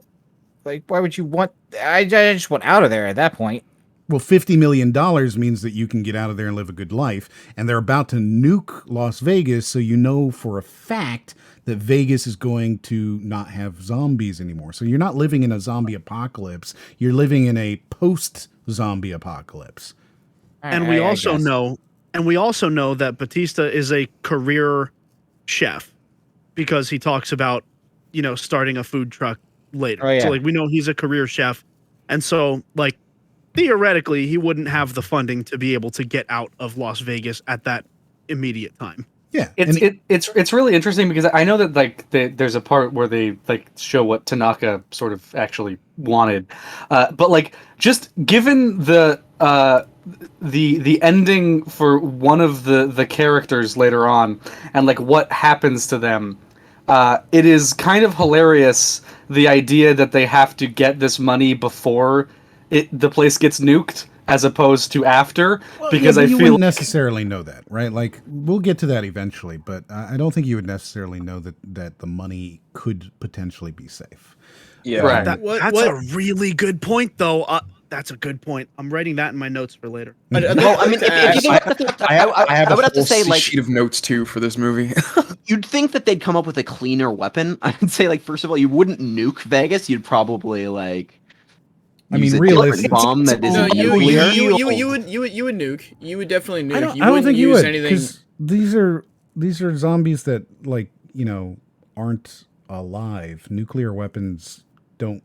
why would you want? I just want out of there at that point. Well, $50 million means that you can get out of there and live a good life. And they're about to nuke Las Vegas, so you know for a fact that Vegas is going to not have zombies anymore. So you're not living in a zombie apocalypse. You're living in a post-zombie apocalypse. And we also know that Batista is a career chef because he talks about, starting a food truck later. Oh, yeah. So we know he's a career chef. And so theoretically he wouldn't have the funding to be able to get out of Las Vegas at that immediate time. Yeah. It's really interesting because I know that there's a part where they show what Tanaka sort of actually wanted, but just given the ending for one of the characters later on and what happens to them, it is kind of hilarious, the idea that they have to get this money before the place gets nuked as opposed to after, because I feel wouldn't necessarily know that, right? We'll get to that eventually, but I don't think you would necessarily know that the money could potentially be safe. Yeah, right. That's a really good point, though. That's a good point. I'm writing that in my notes for later. Well, I mean, if you I would have to say, sheet of notes too for this movie. you'd think that they'd come up with a cleaner weapon. I'd say, first of all, you wouldn't nuke Vegas. You'd probably use a realistically, different bomb that No, isn't you nuclear. would nuke. You would definitely nuke. I don't think you use would, anything. because these are zombies that aren't alive. Nuclear weapons don't,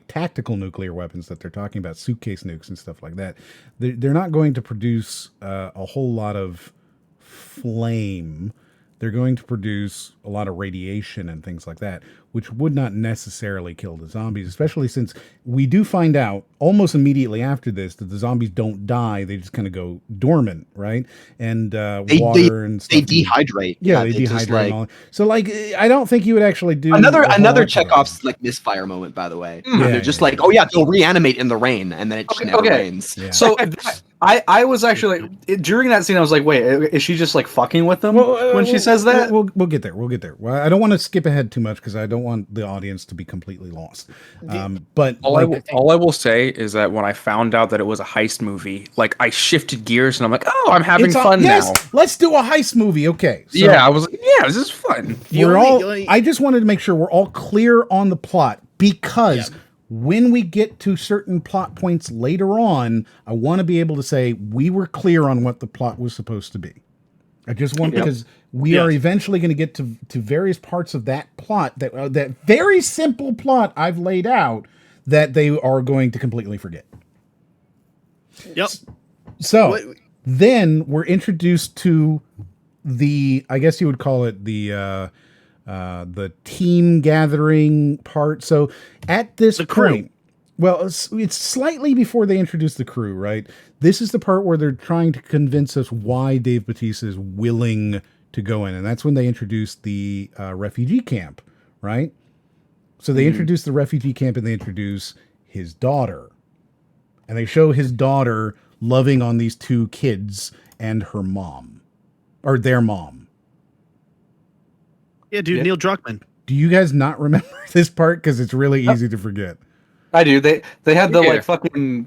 tactical nuclear weapons that they're talking about, suitcase nukes and stuff like that. They're not going to produce a whole lot of flame. They're going to produce a lot of radiation and things like that, which would not necessarily kill the zombies, especially since we do find out almost immediately after this that the zombies don't die. They just kind of go dormant, right? And water and stuff. They dehydrate. Yeah, they dehydrate. And all. So, I don't think you would actually do another Chekhov's misfire moment, by the way. Yeah, They're just they'll reanimate in the rain, and then it just never rains. Yeah. So I was actually during that scene I was like, wait, is she just fucking with them when she says that? We'll get there. Well, I don't want to skip ahead too much because I don't don't want the audience to be completely lost. But All like, I will say is that when I found out that it was a heist movie, like I shifted gears and I'm like, oh, I'm having fun now. Let's do a heist movie. Okay. So Yeah, I was like, yeah, this is fun. I just wanted to make sure we're all clear on the plot, because when we get to certain plot points later on, I want to be able to say we were clear on what the plot was supposed to be. I just want, because we are eventually going to get to various parts of that plot, that very simple plot I've laid out, that they are going to completely forget. Yep. So then we're introduced to I guess you would call it the team gathering part. So at this point, well, it's slightly before they introduce the crew, right? This is the part where they're trying to convince us why Dave Bautista is willing to go in. And that's when they introduce the refugee camp, right? So they introduce the refugee camp and they introduce his daughter. And they show his daughter loving on these two kids and her mom. Or their mom. Yeah, dude, Neil Druckmann. Do you guys not remember this part? Because it's really easy to forget. I do. They had the like fucking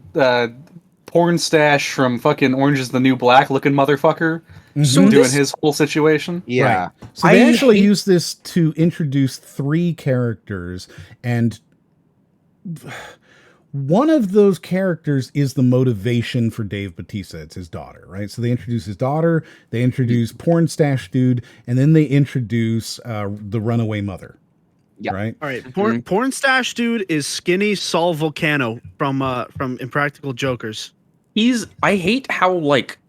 porn stash from fucking Orange is the New Black looking motherfucker doing his whole situation. Yeah. Right. So they actually use this to introduce 3 characters, and one of those characters is the motivation for Dave Bautista. It's his daughter, right? So they introduce his daughter, they introduce porn stash dude, and then they introduce the runaway mother. Yeah. Right. All right. Porn stash dude is skinny Saul Volcano from Impractical Jokers. I hate how like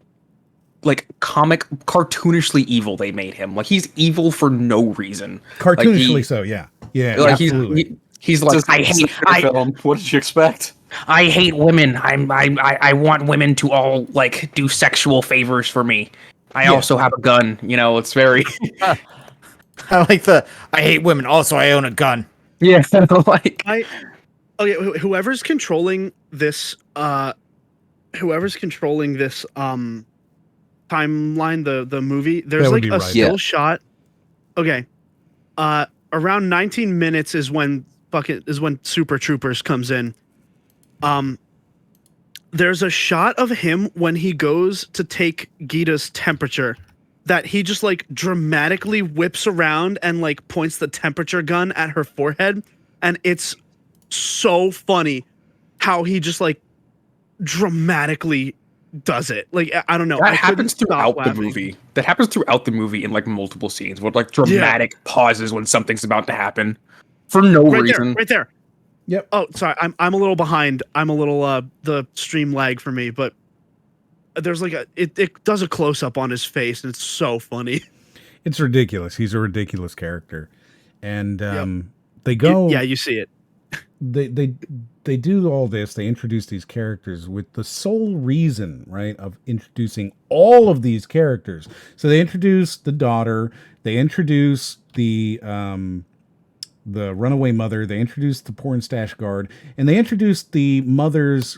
comic cartoonishly evil they made him. Like he's evil for no reason. Cartoonishly so, yeah. Yeah, like absolutely. He's like, What did you expect? I hate women. I want women to all like do sexual favors for me. I also have a gun. You know, it's very. I like I hate women. Also, I own a gun. Yeah, like whoever's controlling this timeline, the movie, there's like a still shot. Okay. Around 19 minutes is when Super Troopers comes in. There's a shot of him when he goes to take Gita's temperature, that he just like dramatically whips around and like points the temperature gun at her forehead, and it's so funny how he just like dramatically does it. Like I don't know. That happens throughout the movie. That happens throughout the movie in like multiple scenes with like dramatic pauses when something's about to happen for no reason. Right there. Yep. Oh, sorry. I'm a little behind. I'm a little the stream lag for me, but there's like it does a close up on his face and it's so funny. It's ridiculous. He's a ridiculous character. And they go you see it. They do all this. They introduce these characters with the sole reason, right, of introducing all of these characters. So they introduce the daughter, they introduce the runaway mother, they introduce the porn stash guard, and they introduce the mother's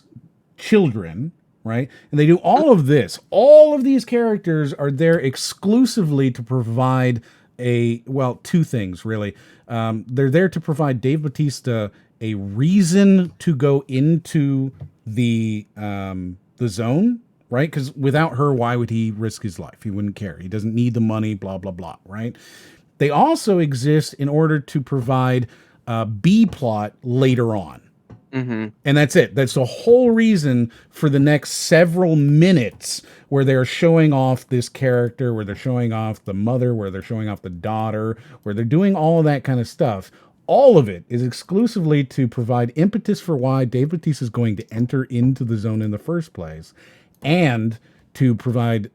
children, right? And they do all of this. All of these characters are there exclusively to provide two things, really. They're there to provide Dave Bautista a reason to go into the zone, right? Because without her, why would he risk his life? He wouldn't care. He doesn't need the money, blah, blah, blah, right? They also exist in order to provide a B plot later on. And that's it. That's the whole reason for the next several minutes where they're showing off this character, where they're showing off the mother, where they're showing off the daughter, where they're doing all of that kind of stuff. All of it is exclusively to provide impetus for why Dave Bautista is going to enter into the zone in the first place, and to provide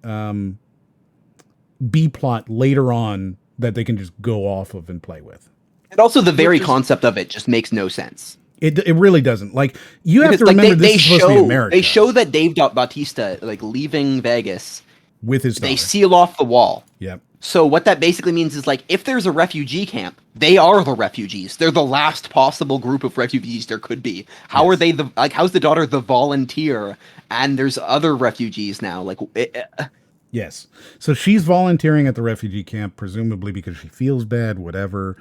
B plot later on that they can just go off of and play with. And also the very concept of it just makes no sense. It really doesn't. Like, you have to remember this is supposed to be America. They show that Dave Bautista, like, leaving Vegas with his daughter. They seal off the wall. Yep. So what that basically means is, like, if there's a refugee camp, they are the refugees. They're the last possible group of refugees there could be. How are they how's the daughter the volunteer? And there's other refugees now. Like, Yes. So she's volunteering at the refugee camp, presumably because she feels bad, whatever.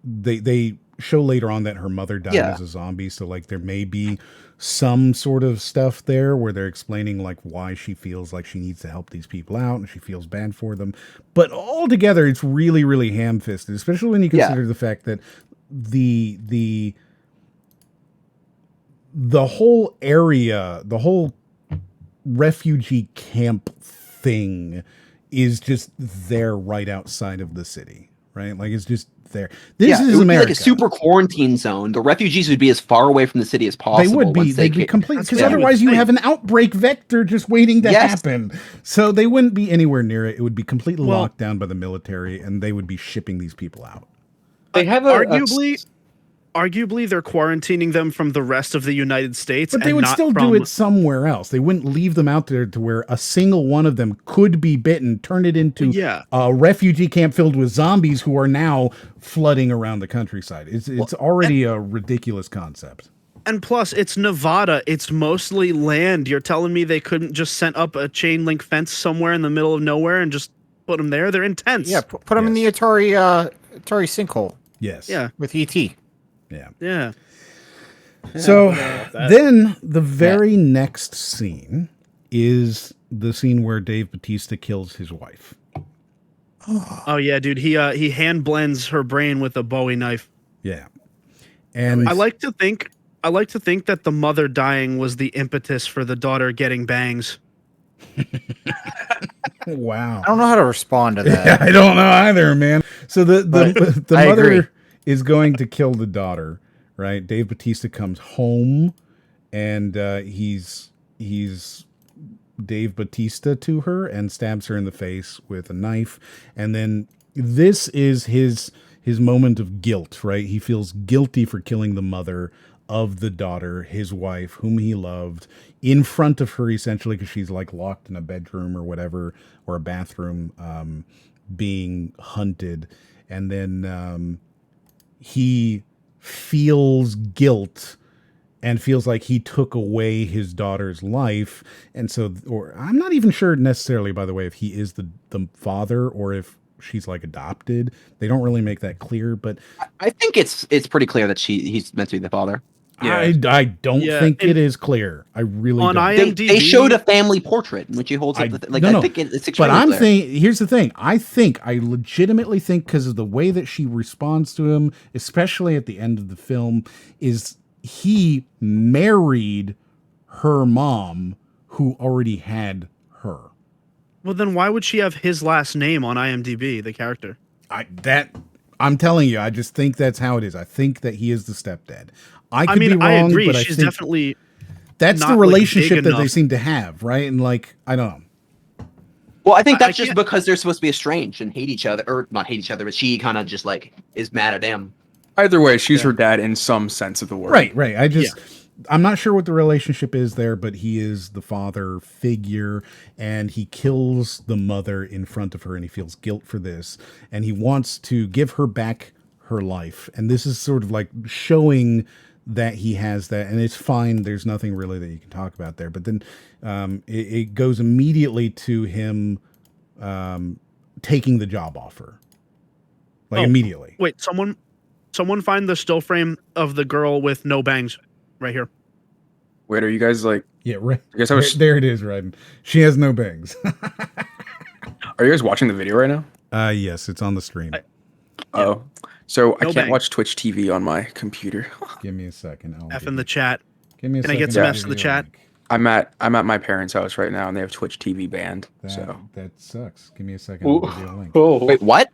They show later on that her mother died Yeah. as a zombie. So like there may be some sort of stuff there where they're explaining like why she feels like she needs to help these people out and she feels bad for them. But altogether, it's really, really ham-fisted, especially when you consider the fact that the whole area, the whole refugee camp thing is just there right outside of the city, right? Like it's just there. This it is would America. be like a super quarantine zone. The refugees would be as far away from the city as possible. They would be. once They'd be complete because what I otherwise would you have an outbreak vector just waiting to Yes. happen. So they wouldn't be anywhere near it. It would be completely Well- locked down by the military, and they would be shipping these people out. They have Arguably, they're quarantining them from the rest of the United States. But they and would not still from, do it somewhere else. They wouldn't leave them out there to where a single one of them could be bitten, turn it into Yeah. a refugee camp filled with zombies who are now flooding around the countryside. It's already a ridiculous concept. And plus, it's Nevada. It's mostly land. You're telling me they couldn't just set up a chain link fence somewhere in the middle of nowhere and just put them there? They're intense. Yeah, put them in the Atari sinkhole Yes. Yeah. with ET. Yeah. Yeah. So that. then the very next scene is the scene where Dave Bautista kills his wife. Oh yeah, dude. He hand blends her brain with a Bowie knife. Yeah. And I like to think that the mother dying was the impetus for the daughter getting bangs. wow. I don't know how to respond to that. Yeah, I don't know either, man. So the I mother agree. is going to kill the daughter, right? Dave Bautista comes home, and he's Dave Bautista to her and stabs her in the face with a knife. And then this is his moment of guilt, right? He feels guilty for killing the mother of the daughter, his wife, whom he loved, in front of her, essentially, because she's like locked in a bedroom or whatever, or a bathroom, being hunted. And then he feels guilt and feels like he took away his daughter's life. And so, or I'm not even sure necessarily, by the way, if he is the father or if she's like adopted. They don't really make that clear, but I think it's pretty clear that he's meant to be the father. Yeah. I don't Yeah, think and it is clear. I really on don't. IMDb, They showed a family portrait in which he holds up I- the like. no, I no. think it's But extremely I'm clear. saying, here's the thing. I legitimately think, because of the way that she responds to him, especially at the end of the film, is he married her mom who already had her. Well, then why would she have his last name on IMDb, the character? I'm telling you, I just think that's how it is. I think that he is the stepdad. I could I mean, be wrong, I agree. but She's I think definitely that's not, the like, relationship big that they enough. seem to have, right? And like, I don't know. Well, I think I that's just can't- because they're supposed to be estranged and hate each other, or not hate each other, but she kind of just like is mad at him. Either way, she's her dad in some sense of the word. Right. I'm not sure what the relationship is there, but he is the father figure, and he kills the mother in front of her, and he feels guilt for this, and he wants to give her back her life. And this is sort of like showing that he has that, and it's fine. There's nothing really that you can talk about there. But then it goes immediately to him taking the job offer, like immediately. Wait, someone find the still frame of the girl with no bangs right here. Wait, are you guys like? Yeah, right. I guess I was. There it is, Ryden. She has no bangs. Are you guys watching the video right now? Yes, it's on the stream. Oh, so I No can't bang. watch Twitch TV on my computer. Give me a second. F in the chat. Give me a Can I second. get some I'll Fs in give the you a chat? link. I'm at my parents' house right now, and they have Twitch TV banned. So That sucks. Give me a second. I'll give you a link. Oh, Wait, what?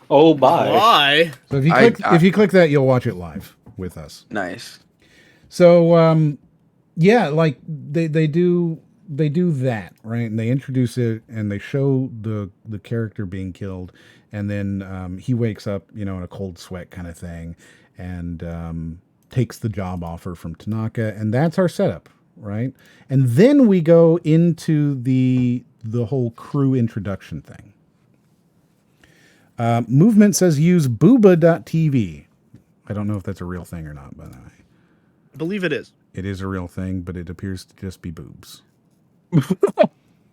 oh, bye. Why? So if you I- click if you click that, you'll watch it live with us. nice. So yeah, like they do that, right? And they introduce it and they show the character being killed, and then he wakes up, in a cold sweat kind of thing, and takes the job offer from Tanaka, and that's our setup, right? And then we go into the whole crew introduction thing. Movement says use booba.tv. I don't know if that's a real thing or not, by the way. I believe it is. It is a real thing, but it appears to just be boobs.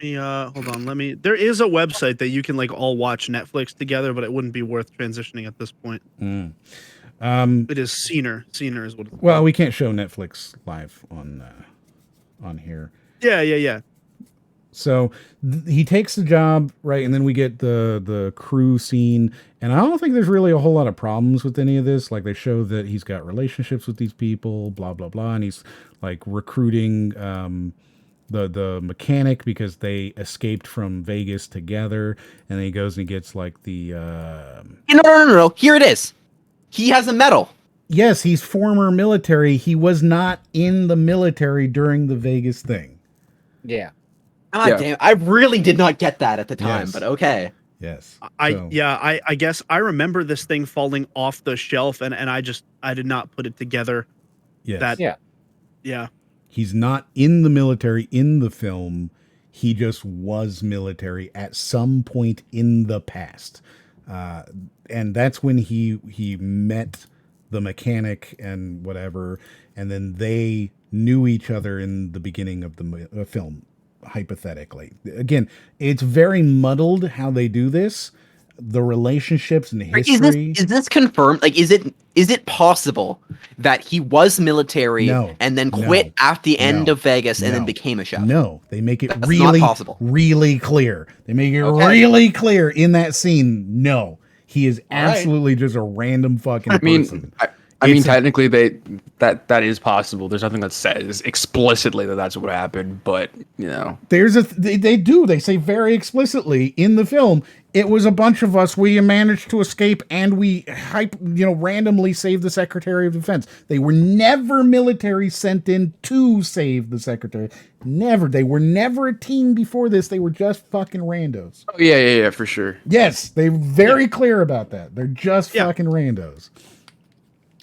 Hold on. There is a website that you can like all watch Netflix together, but it wouldn't be worth transitioning at this point. It is Scener. Scener is what it's Well, called. we can't show Netflix live on here. Yeah. So he takes the job, right, and then we get the crew scene, and I don't think there's really a whole lot of problems with any of this. Like, they show that he's got relationships with these people, blah blah blah, and he's like recruiting the mechanic because they escaped from Vegas together, and then he goes and gets like the No. Here it is. He has a medal. yes, he's former military. He was not in the military during the Vegas thing. Yeah. God Yeah. damn, I really did not get that at the time, Yes. but okay. Yes. I So- guess I remember this thing falling off the shelf, and I did not put it together. Yes. That Yeah. yeah. He's not in the military in the film. He just was military at some point in the past. And that's when he met the mechanic and whatever. And then they knew each other in the beginning of the film, hypothetically. Again, it's very muddled how they do this. The relationships and history. Is this confirmed? Like, is it possible that he was military No, and then no, quit at the end no, of Vegas and then no. became a chef? No, they make it That's not really, possible. really clear. They make it Okay. really clear in that scene. No, he is All right. absolutely just a random fucking I mean, person. I mean, It's a- technically, that is possible. There's nothing that says explicitly that that's what happened, but you know, They say very explicitly in the film, it was a bunch of us. We managed to escape and we randomly saved the Secretary of Defense. They were never military sent in to save the Secretary. Never. They were never a team before this. They were just fucking randos. oh, yeah, for sure. Yes, they're very clear about that. They're just Yeah. fucking randos.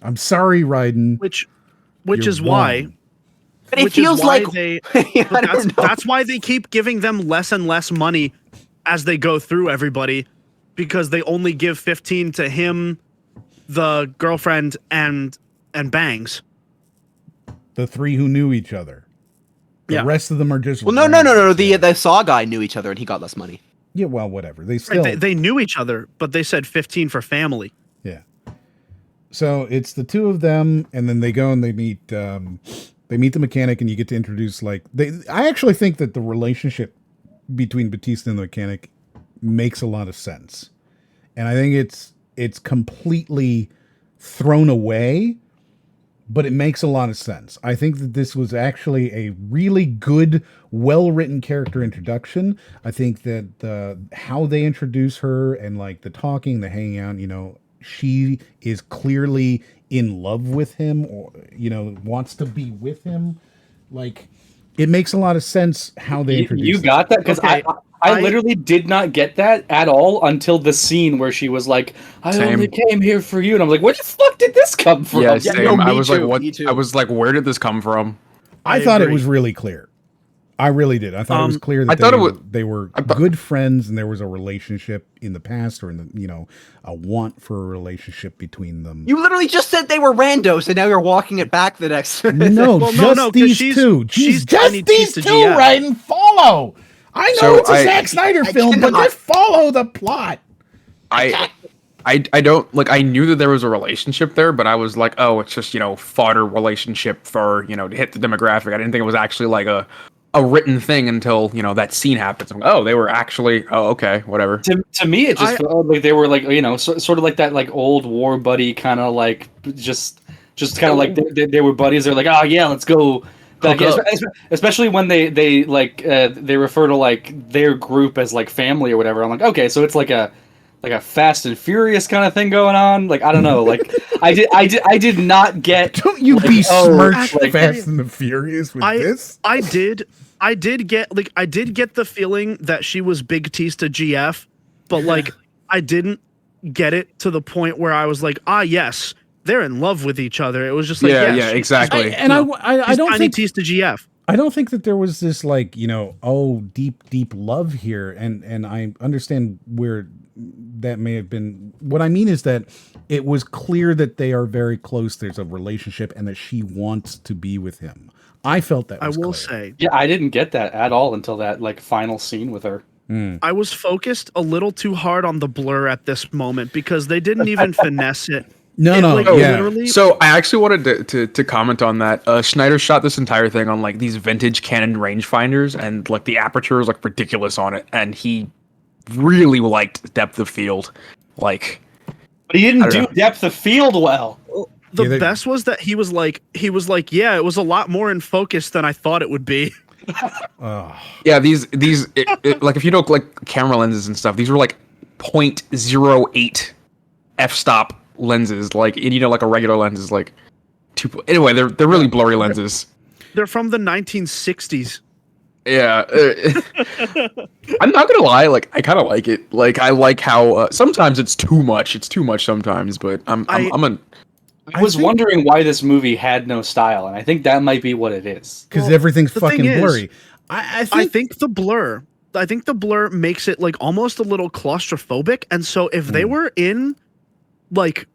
I'm sorry, Raiden. Which You're is why. wrong. But it Which is feels why like they. I But don't know. that's why they keep giving them less and less money as they go through everybody, because they only give 15 to him, the girlfriend, and Bangs. The three who knew each other. The Yeah. rest of them are just Well, no. randos. The Saw guy knew each other and he got less money. Yeah, well, whatever. They still Right, they knew each other, but they said 15 for family. yeah. So it's the two of them, and then they go and they meet the mechanic, and you get to introduce I actually think that the relationship between Batista and the mechanic makes a lot of sense, and I think it's completely thrown away, but it makes a lot of sense. I think that this was actually a really good, well-written character introduction. I think that how they introduce her and like the talking, the hanging out, she is clearly in love with him, or wants to be with him. Like, it makes a lot of sense how they introduce You got that? Because Okay, I literally did not get that at all until the scene where she was like, I Same. only came here for you. And I'm like, where the fuck did this come from? Yeah, Yeah, same. no, I me was too, like, what? me too. I was like, where did this come from? I I thought it agree. was really clear. I really did. I thought it was clear that I thought it was- they were I thought- good friends, and there was a relationship in the past, or in the a want for a relationship between them. You literally just said they were randos, and now you're walking it back the next. No, Well, just no, 'cause these she's- two. she's just Tiny these Tista two, GF. right? And follow. I know So it's a I- Zack Snyder I film, but cannot- just follow the plot. I don't like. I knew that there was a relationship there, but I was like, oh, it's just fodder relationship for to hit the demographic. I didn't think it was actually like a written thing until that scene happens. I'm like, oh, they were actually. Oh, okay, whatever. To me, it just I- felt like they were like, sort of like that like old war buddy kind of like just kind of like they were buddies. They're like, oh yeah, let's go. Like, Hook up. especially when they refer to like their group as like family or whatever. I'm like, okay, so it's like a Fast and Furious kind of thing going on. Like, I don't know. Like, I did not get. Don't you like, besmirch like, Fast and the Furious with this? I did get the feeling that she was Big Tista GF, but like I didn't get it to the point where I was like, ah, yes, they're in love with each other. It was just like, Yeah, yes, yeah, exactly. I She's don't Tiny think Tista GF. I don't think that there was this deep love here, and I understand where that may have been. What I mean is that it was clear that they are very close. There's a relationship, and that she wants to be with him. I felt that. I Was will clear. say, Yeah, I didn't get that at all until that like final scene with her. I was focused a little too hard on the blur at this moment because they didn't even finesse it. No, It, no, like, yeah. literally, So I actually wanted to comment on that. Schneider shot this entire thing on like these vintage Canon rangefinders, and like the aperture is like ridiculous on it, and he really liked depth of field. Like, But he didn't I do don't know. depth of field well. the Yeah, they- best was that he was like, yeah, it was a lot more in focus than I thought it would be. yeah, these like if you know like camera lenses and stuff, these were like 0.08 f-stop lenses. Like, and you know, like a regular lens is like two. Anyway, they're really blurry lenses. They're from the 1960s. Yeah, I'm not gonna lie. Like, I kind of like it. Like, I like how sometimes it's too much. It's too much sometimes, but I'm I was wondering why this movie had no style, and I think that might be what it is. Because everything's the fucking thing is, blurry. I think the blur makes it like almost a little claustrophobic. And so if they were in like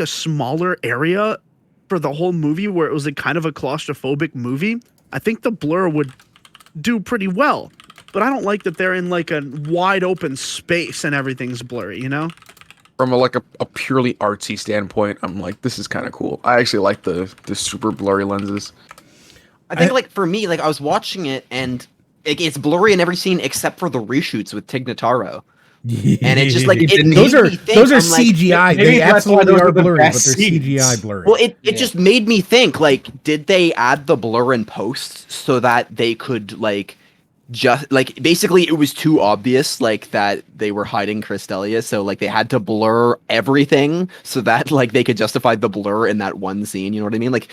a smaller area for the whole movie where it was like kind of a claustrophobic movie, I think the blur would do pretty well. But I don't like that they're in like a wide open space and everything's blurry, you know? from a purely artsy standpoint, I'm like, this is kind of cool. I actually like the super blurry lenses. I think, like, for me, like, I was watching it, and it's blurry in every scene except for the reshoots with Tig Notaro. And it just, like, it those made are me think, those are I'm like, CGI. maybe They that's why absolutely those are are the blurry, but they're best scenes. CGI blurry. Well, it just made me think, like, did they add the blur in post so that they could, like, just, like, basically it was too obvious, like, that they were hiding Cristelia, so, like, they had to blur everything so that, like, they could justify the blur in that one scene, you know what I mean? Like,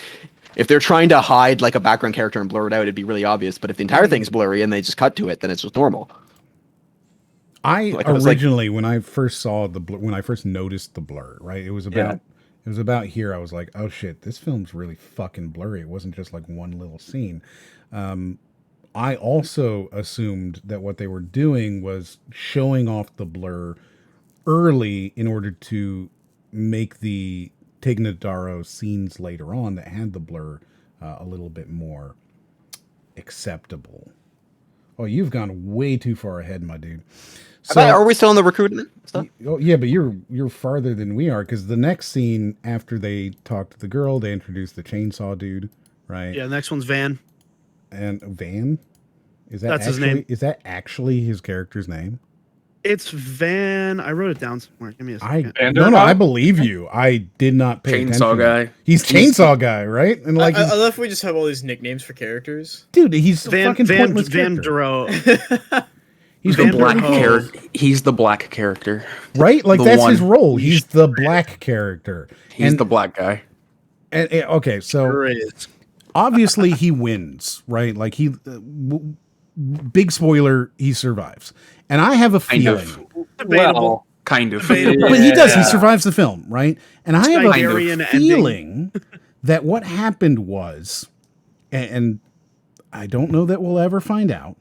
if they're trying to hide, like, a background character and blur it out, it'd be really obvious, but if the entire thing's blurry and they just cut to it, then it's just normal. I Like, I was like- originally, when I first saw the blur, when I first noticed the blur, right? It was about here. I was like, oh shit, this film's really fucking blurry. It wasn't just like one little scene. I also assumed that what they were doing was showing off the blur early in order to make the Tig Notaro scenes later on that had the blur a little bit more acceptable. Oh, you've gone way too far ahead, my dude. So, Are we still in the recruitment stuff? oh yeah, but you're farther than we are, because the next scene after they talk to the girl, they introduce the chainsaw dude, right? Yeah, the next one's Van. And Van, That's his name. Is that actually his character's name? It's Van. I wrote it down somewhere. Give me a I second. no, I believe you. I did not pay Chainsaw attention. guy. He's chainsaw guy, right? And like, I love if we just have all these nicknames for characters. dude, he's a Van fucking pointless Van character. Duro. He's Van the Black Duro. character. He's the black character. right? Like the that's one. his role. He's the black character. He's the black guy. And okay, so Great. obviously he wins, right? Like big spoiler, he survives. And I have a Kind feeling, of. Debatable. Kind of. Debatable. but he does. He Yeah. survives the film, right? And I have a Tigerian ending. feeling that what happened was, and I don't know that we'll ever find out,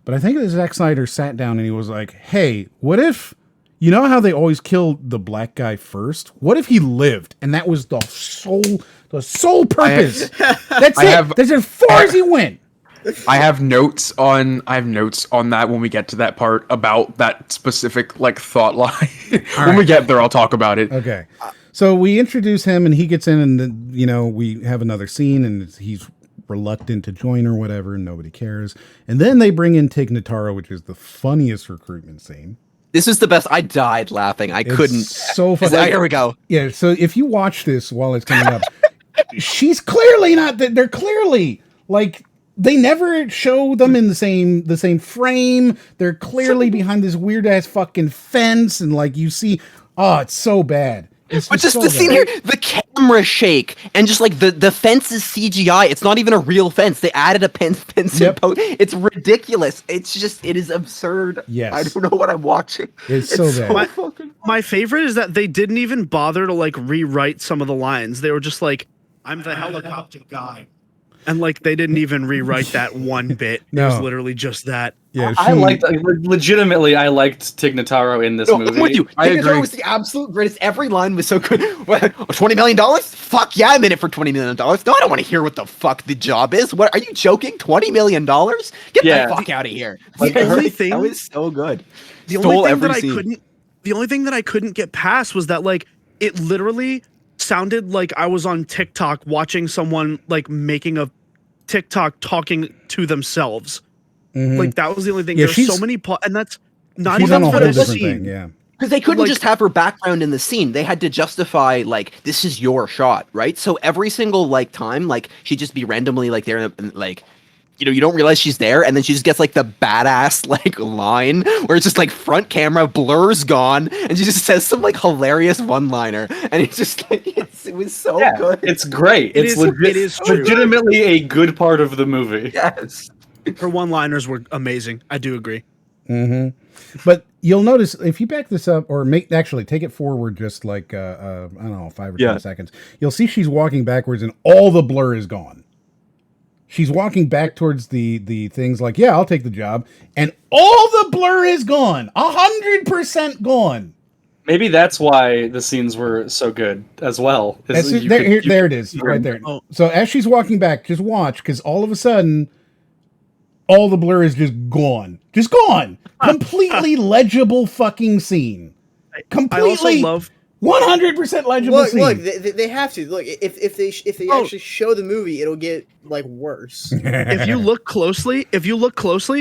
but I think that Zack Snyder sat down and he was like, "Hey, what if, you know how they always kill the black guy first? What if he lived and that was the sole purpose? That's it. That's as far as he went." I have notes on that when we get to that part about that specific like thought line. When we get there, I'll talk about it. Okay. So we introduce him and he gets in and then, you know, we have another scene and he's reluctant to join or whatever and nobody cares. And then they bring in Tig Notaro, which is the funniest recruitment scene. This is the best. I died laughing. I It's couldn't. so funny. Here we go. Yeah, so if you watch this while it's coming up, she's clearly not they're clearly like they never show them in the same frame. They're clearly behind this weird ass fucking fence and like you see, oh, it's so bad. It's But just so the scene bad. here, the camera shake, and just like the fence is CGI. It's not even a real fence. They added a fence Yep. in post. It's ridiculous. It's just, it is absurd. Yes. I don't know what I'm watching. It's so bad. fucking. My favorite is that they didn't even bother to like rewrite some of the lines. They were just like, "I'm the helicopter guy." And like they didn't even rewrite that one bit. It was No. literally just that. Yeah, I liked legitimately. I liked Tig Notaro in this No, movie. I'm with you. I Tig Notaro agree. was the absolute greatest. Every line was so good. What, $20 million? Fuck yeah, I'm in it for $20 million. No, I don't want to hear what the fuck the job is. What are you joking? $20 million? Get Yeah. the fuck out of here. The only thing- that was so good. The Stole only thing every that I scene. couldn't the only thing that I couldn't get past was that like it literally sounded like I was on TikTok watching someone like making a TikTok talking to themselves. Mhm. Like that was the only thing. Yeah, There's she's- so many and that's not She's even on a for whole the different scene. thing. Yeah. Because they couldn't Like- just have her background in the scene. They had to justify, like, this is your shot, right? So every single, like, time, like, she'd just be randomly, like, there, and, like, you know, you don't realize she's there, and then she just gets, like, the badass, like, line, where it's just, like, front camera, blur's gone, and she just says some, like, hilarious one-liner, and it's just, like, it was so Yeah, good. it's great. It It's is- it is true. legitimately a good part of the movie. Yes. Her one-liners were amazing. I do agree. Mm-hmm. But you'll notice if you back this up or take it forward just like I don't know, 5 or 10 seconds, you'll see she's walking backwards and all the blur is gone. She's walking back towards the things like, yeah, I'll take the job, and all the blur is gone. 100% gone. Maybe that's why the scenes were so good as well. There it is, right there. Oh. So as she's walking back, just watch, because all of a sudden, all the blur is just gone. Just gone. Completely legible fucking scene. I also Completely love 100% legible Look, scene. look, they have to look. If they Oh. actually show the movie, it'll get like worse. if you look closely,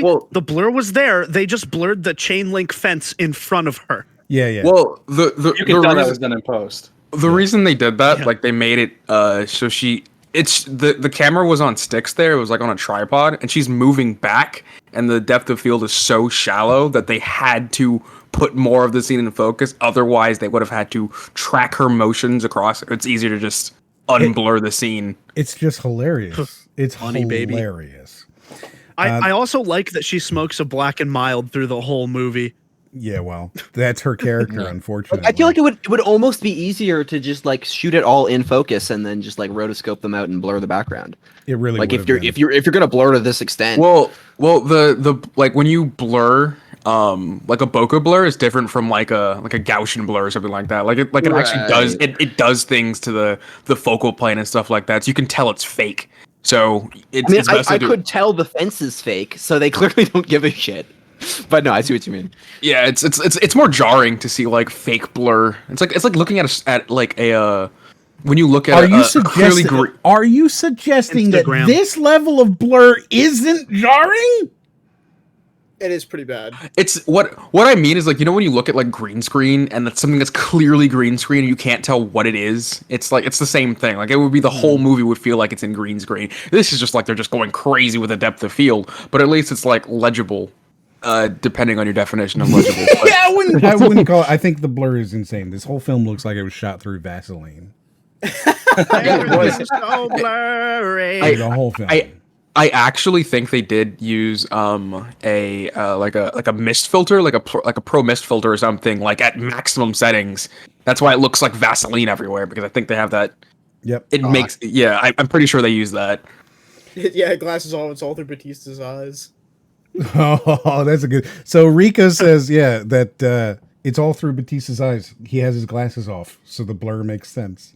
Well- the blur was there. They just blurred the chain link fence in front of her. Yeah. Well, You can the tell that reason- was done in post. The reason they did that, Yeah. like they made it so it's the camera was on sticks there, it was like on a tripod, and she's moving back, and the depth of field is so shallow that they had to put more of the scene in focus. Otherwise they would have had to track her motions across. It's easier to just unblur the scene. It's just hilarious. It's Funny, baby. hilarious. I also like that she smokes a black and mild through the whole movie. Yeah, well, that's her character, unfortunately. I feel like it would almost be easier to just, like, shoot it all in focus and then just, like, rotoscope them out and blur the background. it really Like, would if you're gonna blur to this extent. Well, the like when you blur, like a bokeh blur is different from like a Gaussian blur or something like that. Like it actually does it does things to the focal plane and stuff like that. So you can tell it's fake. So it's, I mean, it's best I to do. could tell the fence is fake, so they clearly don't give a shit. But no, I see what you mean. Yeah, it's more jarring to see like fake blur. It's like looking at like a when you look at clearly Are you suggesting that Instagram. this level of blur isn't jarring? It is pretty bad. it's what I mean is, like, you know, when you look at like green screen and that's something that's clearly green screen and you can't tell what it is, it's like it's the same thing. Like it would be the whole movie would feel like it's in green screen. This is just like they're just going crazy with the depth of field, but at least it's like legible. Depending on your definition of legible. But- Yeah, I wouldn't call it. I think the blur is insane. This whole film looks like it was shot through Vaseline. Everything's so blurry. The whole film. I actually think they did use like a mist filter, like a pro mist filter or something, like at maximum settings. That's why it looks like Vaseline everywhere, because I think they have that. Yep. It makes I'm pretty sure they use that. Yeah, glasses all. It's all through Batista's eyes. Oh, that's a good. So Rico says, yeah, that it's all through Batista's eyes. He has his glasses off, so the blur makes sense.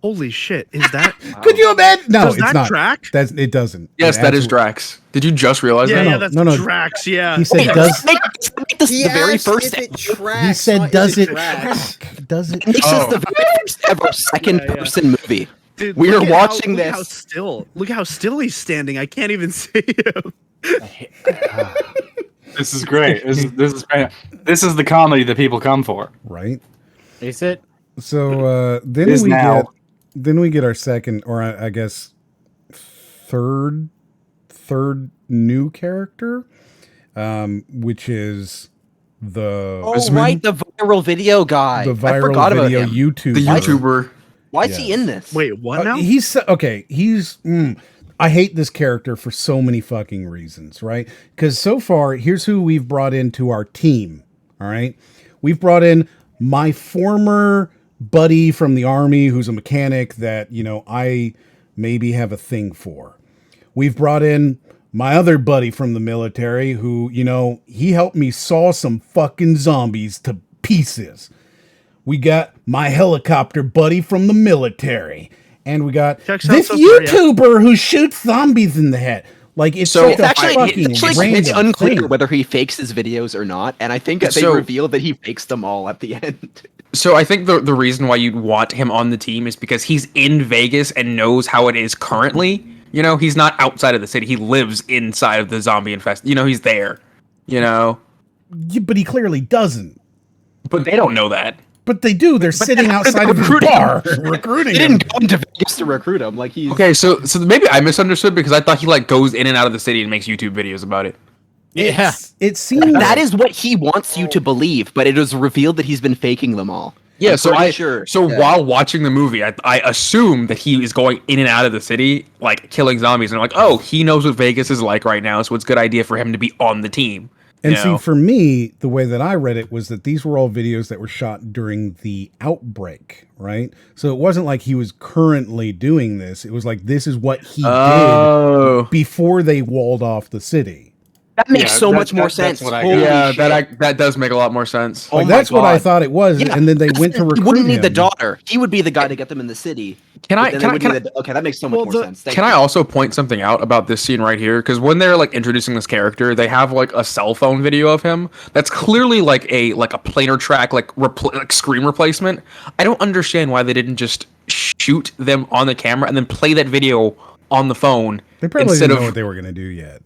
Holy shit! Is that? Could you imagine? No, Does it's that not. track? It doesn't. Yes, It that is absolutely- Drax. Did you just realize Yeah, that? yeah, that's no. Drax. Yeah. He said does. Make this He the very asked first. if it It tracks. He said, not does if it tracks. track? Does it? makes Oh. this the very first ever second Yeah, yeah. person movie. Dude, We look are at watching look How this. still. Look how still he's standing. I can't even see him. This is great. This is great. This is the comedy that people come for. Right. Is it? So then Is we now. get our second, or I guess third new character, which is the Oh, right, the viral video guy. the I forgot viral about video him. YouTuber. The YouTuber. Why is he Yes. in this? Wait, what now? He's okay. I hate this character for so many fucking reasons, right? Because so far, here's who we've brought into our team. All right, we've brought in my former buddy from the army, who's a mechanic that I maybe have a thing for. We've brought in my other buddy from the military who, he helped me saw some fucking zombies to pieces. We got my helicopter buddy from the military. And we got this YouTuber who shoots zombies in the head. Like, it's such a fucking random it's unclear thing. whether he fakes his videos or not, and I think they revealed that he fakes them all at the end. So I think the reason why you'd want him on the team is because he's in Vegas and knows how it is currently. He's not outside of the city. He lives inside of the zombie infested. He's there. Yeah, but he clearly doesn't. But they don't know that. But they do. They're sitting outside of his bar recruiting him. He didn't go into Vegas to recruit him. Like he's okay. So maybe I misunderstood because I thought he goes in and out of the city and makes YouTube videos about it. Yeah, it seems that is what he wants you to believe, but it was revealed that he's been faking them all. Yeah, while watching the movie, I assume that he is going in and out of the city, killing zombies, and I'm like, oh, he knows what Vegas is like right now, so it's a good idea for him to be on the team. And see, for me, the way that I read it was that these were all videos that were shot during the outbreak, right? So it wasn't like he was currently doing this. It was like, this is what he did before they walled off the city. That makes so much more sense. That does make a lot more sense. That's what I thought it was, and then they went to recruit him. He wouldn't need the daughter. He would be the guy to get them in the city. Okay, that makes so much more sense. Can I also point something out about this scene right here? Because when they're introducing this character, they have a cell phone video of him that's clearly a planar track screen replacement. I don't understand why they didn't just shoot them on the camera and then play that video on the phone. They probably didn't know what they were going to do yet.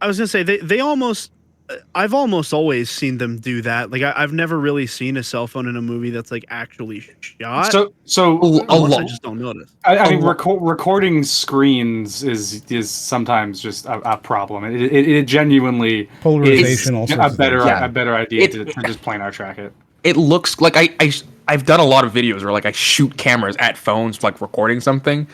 I was gonna say they almost. I've almost always seen them do that. I've never really seen a cell phone in a movie that's actually shot. So a lot. I just don't notice. I mean, recording screens is sometimes just a problem. It genuinely polarization is also a better idea to just planar track it. It looks like I've done a lot of videos where I shoot cameras at phones recording something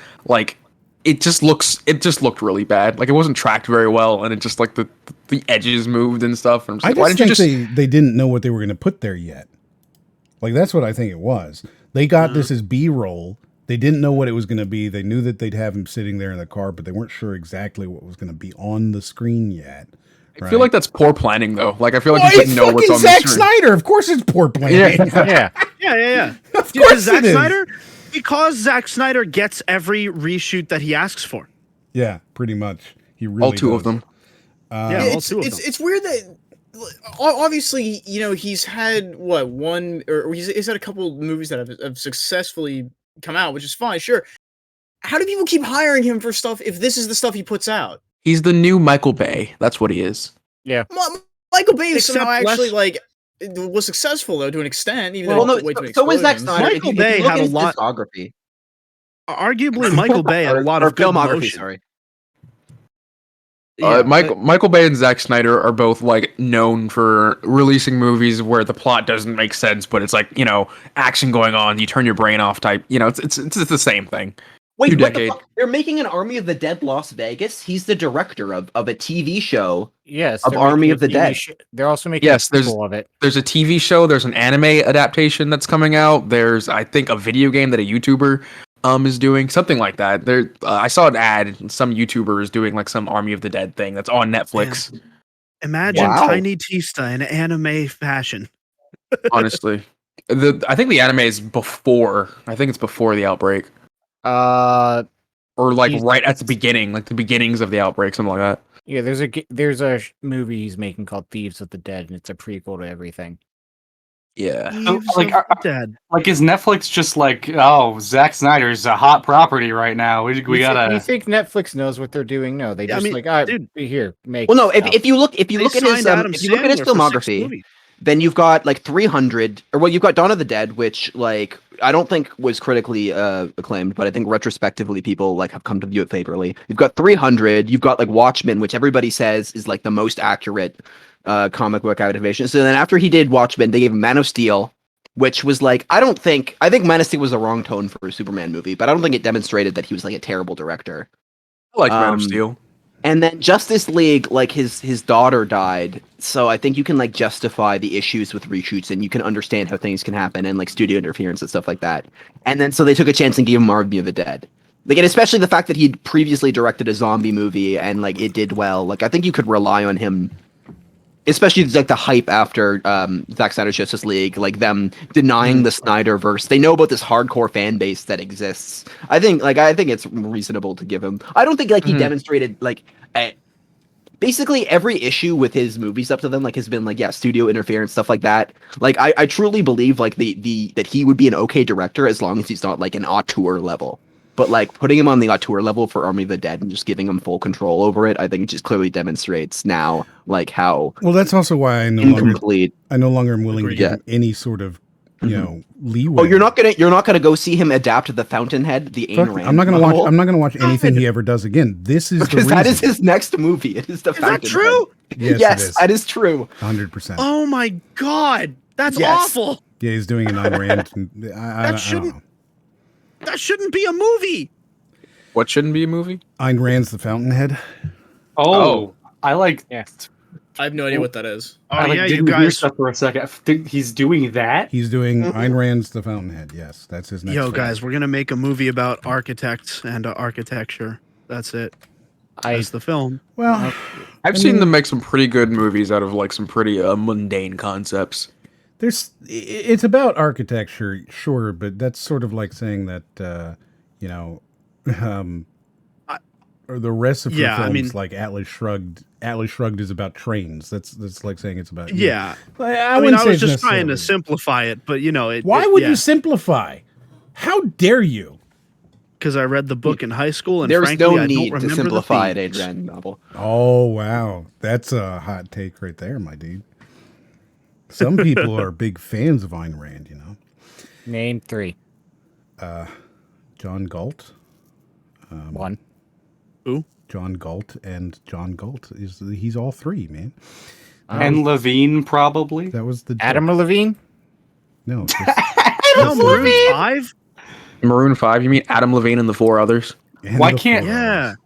It just looked really bad. It wasn't tracked very well, and it just the edges moved and stuff. And I just think they didn't know what they were going to put there yet. That's what I think it was. They got this as B-roll. They didn't know what it was going to be. They knew that they'd have him sitting there in the car, but they weren't sure exactly what was going to be on the screen yet. I feel like that's poor planning, though. I feel like you didn't know what's on Zack the screen. Snyder. Of course, it's poor planning. Yeah. Of course, Zack it is. Snyder. Because Zack Snyder gets every reshoot that he asks for. Yeah, pretty much. He really all two does. of them. All two of them. It's weird that obviously he's had he's had a couple movies that have successfully come out, which is fine, sure. How do people keep hiring him for stuff if this is the stuff he puts out? He's the new Michael Bay. That's what he is. Yeah. Michael Bay is somehow actually was successful though to an extent. Even so was Zack Snyder. Michael Bay had a lot. Discography. Arguably, Michael Bay had a lot of filmography. Sorry. Michael Bay and Zack Snyder are both known for releasing movies where the plot doesn't make sense, but it's action going on, you turn your brain off type. It's the same thing. Wait, what the fuck? They're making an Army of the Dead Las Vegas? He's the director of a TV show. Yes. Of Army of the Dead. They're also making a sequel of it. There's a TV show, there's an anime adaptation that's coming out. There's, I think, a video game that a YouTuber is doing, something like that. I saw an ad, some YouTuber is doing some Army of the Dead thing that's on Netflix. Man. Imagine Tiny Tista in anime fashion. Honestly. I think the anime is before. I think it's before the outbreak. Or right at the beginning, the beginnings of the outbreak, something like that. Yeah, there's a movie he's making called Thieves of the Dead, and it's a prequel to everything. Yeah. So, is Netflix just Zack Snyder's a hot property right now? We gotta. You think Netflix knows what they're doing? No, they just dude, here, make. Well, no. If you look at his filmography, then you've got 300, you've got Dawn of the Dead, which I don't think was critically acclaimed, but I think retrospectively people have come to view it favorably. You've got 300, you've got Watchmen, which everybody says is the most accurate comic book adaptation. So then after he did Watchmen, they gave him Man of Steel, which was I think Man of Steel was the wrong tone for a Superman movie, but I don't think it demonstrated that he was a terrible director. I like Man of Steel. And then Justice League, his daughter died, so I think you can justify the issues with reshoots, and you can understand how things can happen and studio interference and stuff like that. And then so they took a chance and gave him Army of the Dead. Like, and especially the fact that he'd previously directed a zombie movie and like it did well. Like, I think you could rely on him, especially like the hype after Zack Snyder's Justice League, like them denying the Snyderverse. They know about this hardcore fan base that exists. I think it's reasonable to give him. I don't think like he demonstrated like. Basically every issue with his movies up to them like has been like studio interference, stuff like that. Like I truly believe like that he would be an okay director as long as he's not like an auteur level. But like putting him on the auteur level for Army of the Dead and just giving him full control over it, I think it just clearly demonstrates now like how that's also why I no longer am willing to give him any sort of leeway. Oh, you're not gonna go see him adapt the Fountainhead, the Ayn Rand. I'm not gonna watch anything he ever does again. This is because that is his next movie. It is the Fountainhead. Is that true? Yes, that is true. 100%. Oh my god, that's awful. Yeah, he's doing an Ayn Rand. That shouldn't be a movie. What shouldn't be a movie? Ayn Rand's The Fountainhead. Oh. I like. I have no idea what that is. Oh, I like didn't hear stuff for a second. He's doing that. He's doing Ayn Rand's The Fountainhead. Yes, that's his next. Yo, film. guys, we're gonna make a movie about architects and architecture. That's it. That's the film. Well, I've seen them make some pretty good movies out of like some pretty mundane concepts. It's about architecture, sure, but that's sort of like saying that or the rest of her films, like Atlas Shrugged. Atlas Shrugged is about trains. That's like saying it's about. Yeah, I was just trying to simplify it, but why would you simplify? How dare you? Because I read the book in high school, and there's frankly, no I don't need to remember simplify the an themes. Ayn Rand novel. Oh wow, that's a hot take right there, my dude. Some people are big fans of Ayn Rand, Name 3. John Galt. 1. Who? John Galt, and John Galt he's all 3, man. And Levine probably. That was the Adam joke. Levine? No. No, Maroon 5? Maroon 5? You mean Adam Levine and the 4 others? Why can't? Yeah.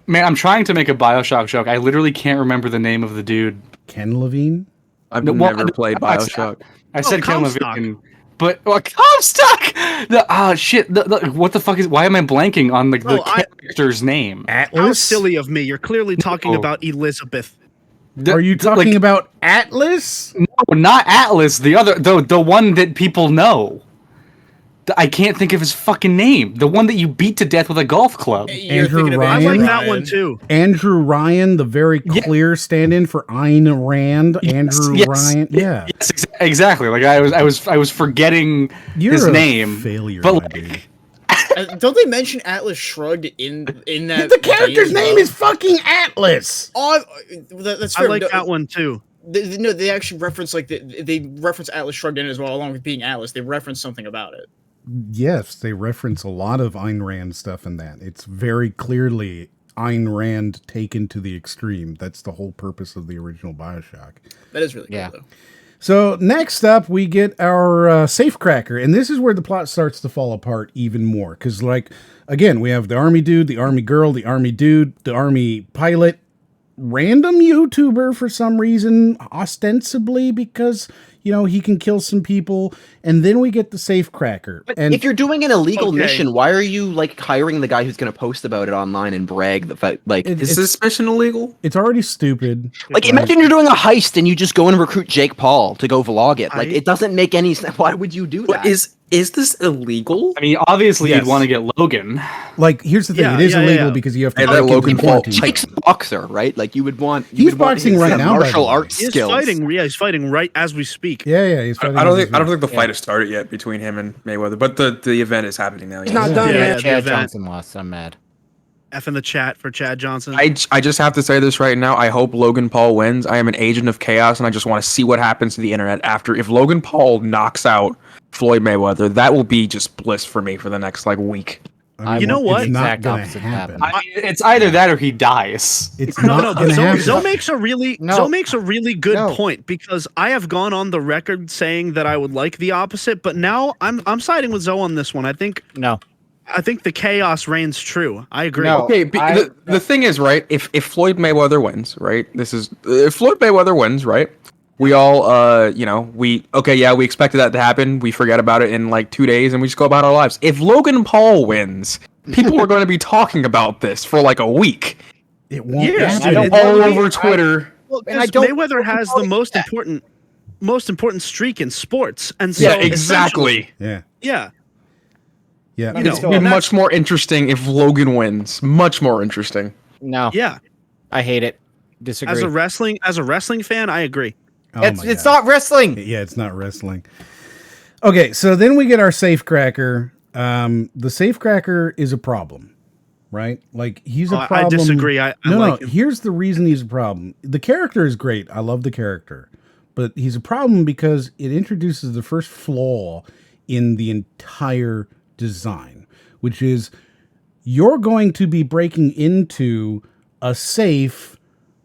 Man, I'm trying to make a BioShock joke. I literally can't remember the name of the dude. Ken Levine? I've never played BioShock. I said Ken Comstock. Levine, but Comstock. Shit. What the fuck is? Why am I blanking on the character's name? Atlas? How silly of me. You're clearly talking about Elizabeth. Are you talking about Atlas? No, not Atlas. The other, the one that people know. I can't think of his fucking name. The one that you beat to death with a golf club. Andrew I Ryan? like that one too. Andrew Ryan, the very clear stand-in for Ayn Rand. Andrew Ryan. Yeah. Yes, exactly. Like I was forgetting his name. Failure, but my dude. Don't they mention Atlas Shrugged in that? The character's name is fucking Atlas. Oh, that's I fair. like that one too. No, they actually reference they reference Atlas Shrugged in as well, along with being Atlas. They reference something about it. Yes, they reference a lot of Ayn Rand stuff in that. It's very clearly Ayn Rand taken to the extreme. That's the whole purpose of the original BioShock. That is really cool, though. So next up, we get our safecracker, and this is where the plot starts to fall apart even more. Because, like, again, we have the army dude, the army girl, the army dude, the army pilot, random YouTuber for some reason, ostensibly because, he can kill some people, and then we get the safecracker. But and if you're doing an illegal mission, why are you like hiring the guy who's going to post about it online and brag the fact like is this mission illegal? It's already stupid. Like imagine you're doing a heist and you just go and recruit Jake Paul to go vlog it. Like it doesn't make any sense. Why would you do that? Is this illegal? I mean, obviously you'd want to get Logan. Like here's the thing, it is illegal because you have to Hey, that Logan Paul. Jake's a boxer, right? Like you would want. He's boxing right now. Martial arts He's skills. fighting. Yeah, he's fighting right as we speak. Yeah, he's fighting. I don't think the fight has started yet between him and Mayweather, but the event is happening now. It's not done Yeah, yet. the Chad event. Johnson lost. I'm mad. F in the chat for Chad Johnson. I just have to say this right now. I hope Logan Paul wins. I am an agent of chaos, and I just want to see what happens to the internet after. If Logan Paul knocks out Floyd Mayweather, that will be just bliss for me for the next week. You know what? It's not Exact gonna opposite happen. I mean, it's either that or he dies. It's No, not but gonna happen. Zoe makes a really good No. point because I have gone on the record saying that I would like the opposite, but now I'm siding with Zoe on this one. I think the chaos reigns true. I agree. No. Okay, the thing is, right? If Floyd Mayweather wins, right? If Floyd Mayweather wins, right? We all, we expected that to happen. We forget about it in 2 days and we just go about our lives. If Logan Paul wins, people are going to be talking about this for like a week. It won't Yeah, happen. dude, All over Twitter. Well, And I 'cause don't- Mayweather has the most important streak in sports, and so Yeah, exactly. Yeah. Yeah, Yeah. you know, It'd be much more interesting if Logan wins. Much more interesting. No, yeah. I hate it. Disagree. As a wrestling fan, I agree. Oh it's God. not wrestling. Yeah, it's not wrestling. Okay, so then we get our safecracker. The safecracker is a problem, right? Like he's a problem. I disagree. I like him. Here's the reason he's a problem. The character is great. I love the character, but he's a problem because it introduces the first flaw in the entire design, which is you're going to be breaking into a safe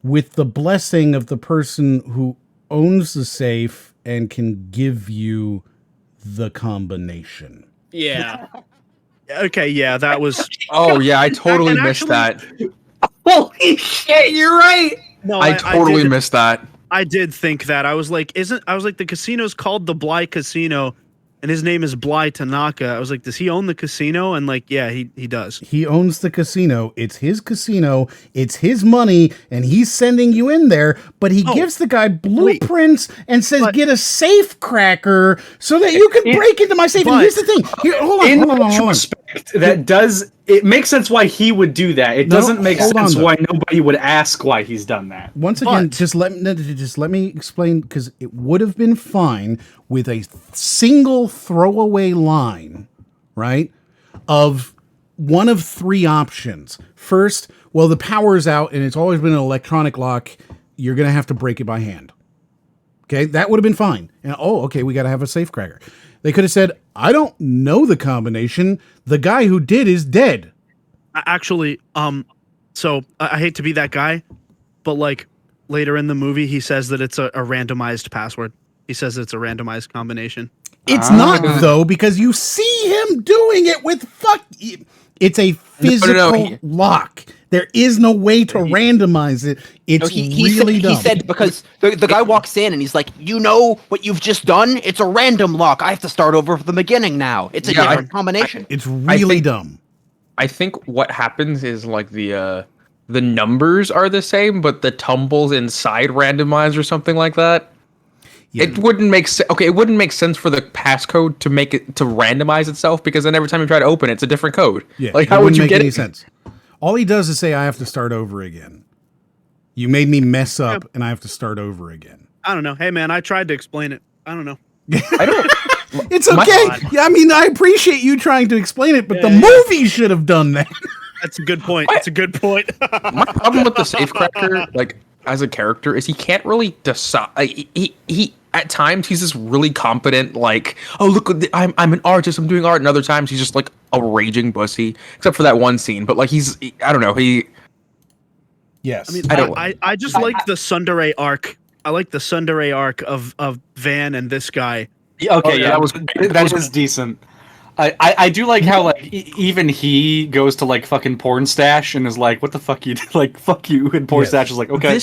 with the blessing of the person who owns the safe and can give you the combination. Yeah. Okay, yeah, that was. Oh yeah, I totally And missed actually- that. Holy shit, you're right. No, I totally did, missed that. I did think that. I was like, the casino's called the Bly Casino, and his name is Bly Tanaka. I was like, does he own the casino? And like, yeah, he does. He owns the casino. It's his casino. It's his money, and he's sending you in there. But he gives the guy blueprints and says, But- "Get a safe cracker so that you can break into my safe." And but- here's the thing. Here, hold on. Retrospect, that does it makes sense why he would do that. It No, doesn't make hold on, sense though. why nobody would ask why he's done that. Once again, But- just let me explain, because it would have been fine with a single throwaway line, right? Of one of three options. First, well, the power's out and it's always been an electronic lock. You're going to have to break it by hand. Okay, that would have been fine. And okay, we got to have a safecracker. They could have said, I don't know the combination. The guy who did is dead. Actually, so I hate to be that guy, but like later in the movie, he says that it's a randomized password. He says it's a randomized combination. It's not, though, because you see him doing it with it's a physical lock. There is no way to randomize it. It's really dumb. He said because the guy walks in and he's like, you know what you've just done? It's a random lock. I have to start over from the beginning now. It's a different combination. It's really dumb. I think what happens is like the numbers are the same, but the tumbles inside randomized or something like that. Yeah. It wouldn't make sense. Okay, it wouldn't make sense for the passcode to make it to randomize itself, because then every time you try to open it, it's a different code. Yeah, like it how would wouldn't you make get any it? sense? All he does is say, I have to start over again. You made me mess up and I have to start over again. I don't know. Hey man, I tried to explain it. I don't know. I don't. It's okay. Yeah, I mean, I appreciate you trying to explain it, but the movie should have done that. That's a good point. That's a good point. My problem with the safecracker, like as a character, is he can't really decide. He at times he's this really competent, like, oh look, I'm an artist, I'm doing art, and other times he's just like a raging pussy, except for that one scene. But like I don't know, Yes. I mean, I don't- I just like the Sundere arc. I like the Sundere arc of Van and this guy. Okay, yeah, that was- that is decent. I do like how like even he goes to like fucking porn stash and is like, what the fuck you like fuck you, and porn Yes. stash is like, okay.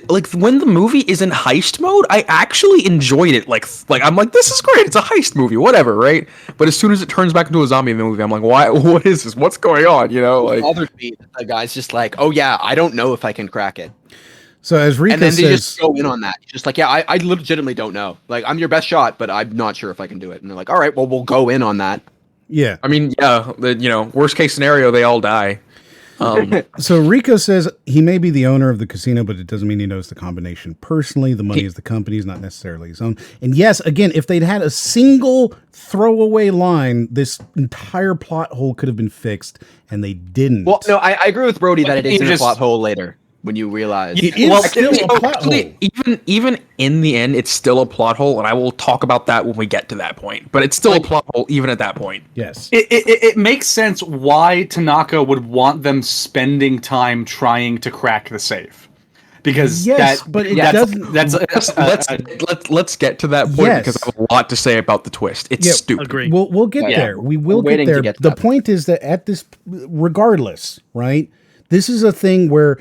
like when the movie is in heist mode, I actually enjoyed it. Like I'm like, this is great. It's a heist movie, whatever, right? But as soon as it turns back into a zombie movie, I'm like, why? What is this? What's going on? You know, like Bothers me that the guy's just like, oh yeah, I don't know if I can crack it. So as Rika And then they says, just go in on that. Just like, yeah, I legitimately don't know. Like, I'm your best shot, but I'm not sure if I can do it. And they're like, all right, well, we'll go in on that. yeah. I mean, yeah, worst case scenario, they all die. So Rico says he may be the owner of the casino, but it doesn't mean he knows the combination personally. The money is the company's, not necessarily his own. And yes, again, if they'd had a single throwaway line, this entire plot hole could have been fixed, and they didn't. Well, no, I agree with Brody that it You isn't a just- plot hole later when you realize. It is well, still a plot hole. Even in the end, it's still a plot hole, and I will talk about that when we get to that point. But it's still a plot hole, even at that point. Yes. It makes sense why Tanaka would want them spending time trying to crack the safe, because Yes, but it doesn't- Let's get to that point, Yes. because I have a lot to say about the twist. It's Yeah, stupid. Agree. We'll get Yeah. there. We will I'm get waiting to there. get to The that. point is that at this, regardless, right? This is a thing where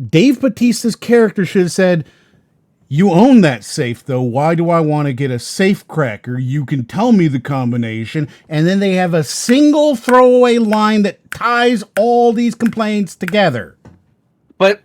Dave Bautista's character should have said, You own that safe, though. Why do I want to get a safe cracker? You can tell me the combination. And then they have a single throwaway line that ties all these complaints together. But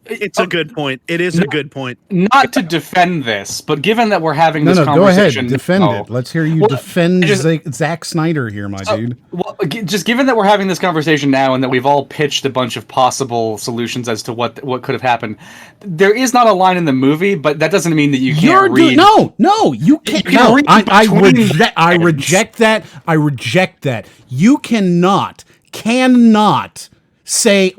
It's a good point. It is a good point. not to defend this, but given that we're having No, this go ahead. conversation, Defend it. Let's hear you Well, defend just- Zack Snyder here, my dude. Well, just given that we're having this conversation now, and that we've all pitched a bunch of possible solutions as to what could have happened, there is not a line in the movie, but that doesn't mean that you can't read. No, you can't. can No, read I between reject that. I reject that. You cannot say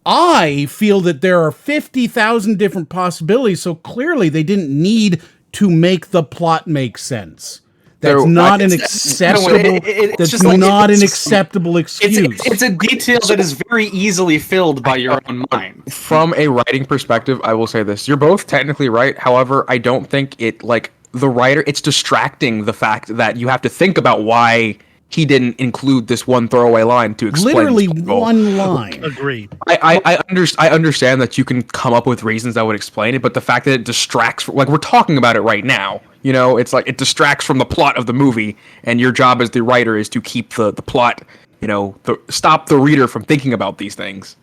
I feel that there are 50,000 different possibilities, so clearly they didn't need to make the plot make sense. That's not an acceptable. That's not an acceptable excuse. It's a detail that is very easily filled by your own mind. From a writing perspective, I will say this. You're both technically right. However, I don't think it, like, the writer, it's distracting the fact that you have to think about why he didn't include this one throwaway line to explain. Literally this goal. one line. Agreed. I understand that you can come up with reasons that would explain it, but the fact that it distracts, like, we're talking about it right now, you know, it's like it distracts from the plot of the movie, and your job as the writer is to keep the plot, you know, stop the reader from thinking about these things.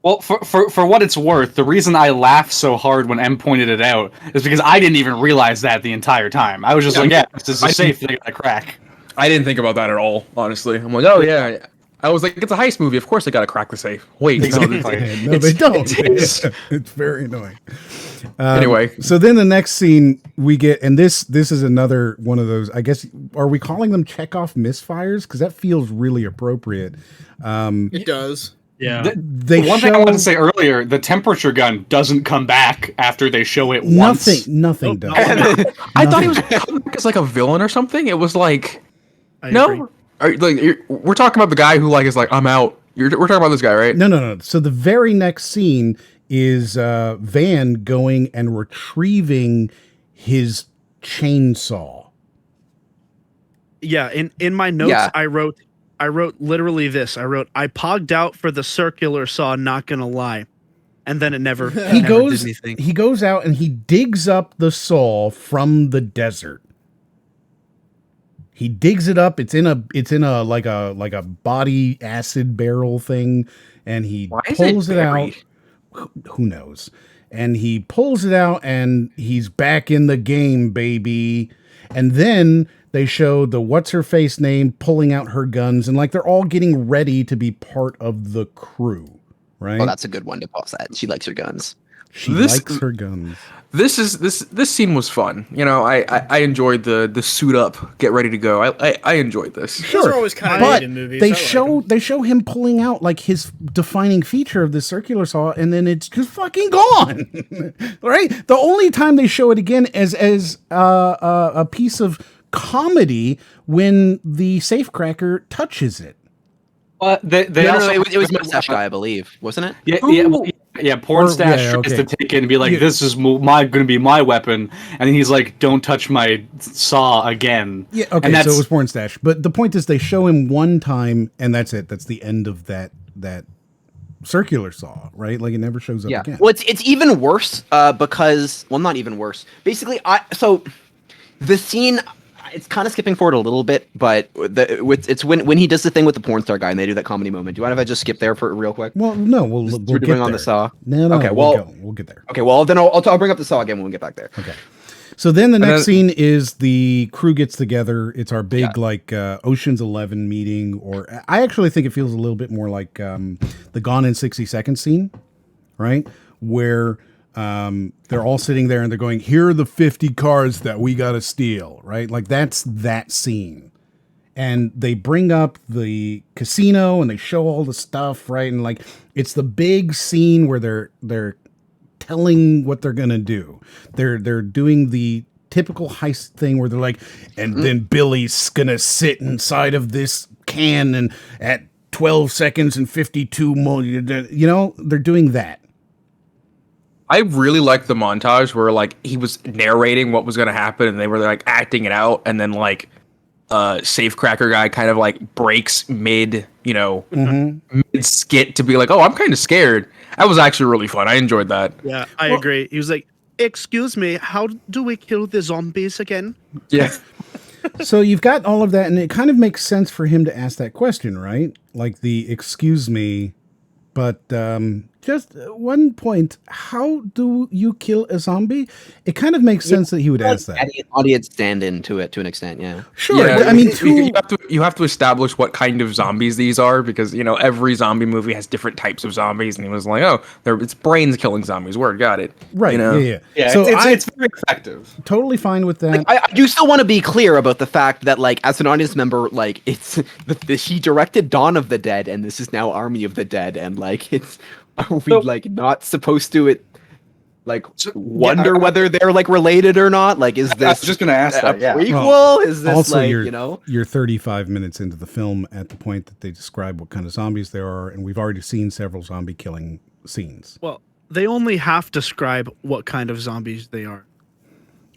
Well, for what it's worth, the reason I laughed so hard when M pointed it out is because I didn't even realize that the entire time. I was just like, yeah, this is a safe thing to crack. I didn't think about that at all, honestly. I'm like, oh yeah. I was like, it's a heist movie. Of course they gotta crack the safe. Wait, no, No, they don't. It's very annoying. Anyway. So then the next scene we get, and this is another one of those, I guess, are we calling them Chekhov misfires? Because that feels really appropriate. It does. Yeah. One thing I wanted to say earlier, the temperature gun doesn't come back after they show it once. Nothing does. I thought he was coming back as like a villain or something. It was like, I agree. we're talking about the guy who like is like, I'm out. We're talking about this guy, right? No. So the very next scene is Van going and retrieving his chainsaw. Yeah, in my notes, Yeah. I wrote literally this. I wrote, I pogged out for the circular saw, not gonna lie. And then it never He never goes did anything. he goes out and he digs up the saw from the desert. He digs it up. It's in a like a body acid barrel thing, and he Why is pulls it out. buried? Who knows? And he pulls it out, and he's back in the game, baby. And then they show the what's her face name pulling out her guns, and like they're all getting ready to be part of the crew, right? Oh, that's a good one to pause that. She likes her guns. She This- likes her guns. This scene was fun. You know, I enjoyed the suit up, get ready to go. I enjoyed this. Those are always kind of But neat in movies. they I like 'em. they show him pulling out like his defining feature of the circular saw, and then it's just fucking gone. Right? The only time they show it again is as a piece of comedy when the safecracker touches it. But they No, also it was Mustache Guy, I believe, wasn't it? Yeah, Porn Stash tries okay. to take it and be like, "This is going to be my weapon," and he's like, "Don't touch my saw again." Yeah, okay, and so it was porn stash. But the point is they show him one time and that's it. That's the end of that circular saw, right? Like it never shows up Yeah. again. Well, it's even worse because, well, not even worse. Basically, so the scene, it's kind of skipping forward a little bit, but it's when he does the thing with the porn star guy and they do that comedy moment. Do you mind if I just skip there for real quick? Well, no, we'll We're get doing on there. the saw. No, Okay, we'll get there. Okay, well then I'll bring up the saw again when we get back there. Okay. So then the next then- scene is the crew gets together. It's our big like Ocean's 11 meeting, or I actually think it feels a little bit more like the Gone in 60 Seconds scene, right? Where they're all sitting there and they're going, "Here are the 50 cars that we got to steal," right? Like that's that scene. And they bring up the casino and they show all the stuff, right? And like it's the big scene where they're telling what they're gonna do. They're doing the typical heist thing where they're like, and then Billy's gonna sit inside of this can and at 12 seconds and 52 more, you know, they're doing that. I really liked the montage where like he was narrating what was gonna happen and they were like acting it out, and then like safecracker guy kind of like breaks mid skit to be like, "Oh, I'm kind of scared." That was actually really fun. I enjoyed that. Yeah, I agree. He was like, Excuse me, how do we kill the zombies again? Yeah. So you've got all of that, and it kind of makes sense for him to ask that question, right? Like the excuse me, but just one point: how do you kill a zombie? It kind of makes sense that he would ask that. Adding an audience stand-in to it to an extent, yeah. Sure, Yeah, I mean, you have to establish what kind of zombies these are because every zombie movie has different types of zombies, and he was like, oh, it's brains killing zombies. Word, got it. right? Yeah. Yeah, So it's very effective. totally fine with that. I do still want to be clear about the fact that, like, as an audience member, like, it's he directed Dawn of the Dead, and this is now Army of the Dead, and like, are we like not supposed to wonder whether they're like related or not? Like, is I this was just gonna ask that. Yeah. prequel? Well, is this also, like you're 35 minutes into the film at the point that they describe what kind of zombies there are, and we've already seen several zombie killing scenes. Well, they only half describe what kind of zombies they are.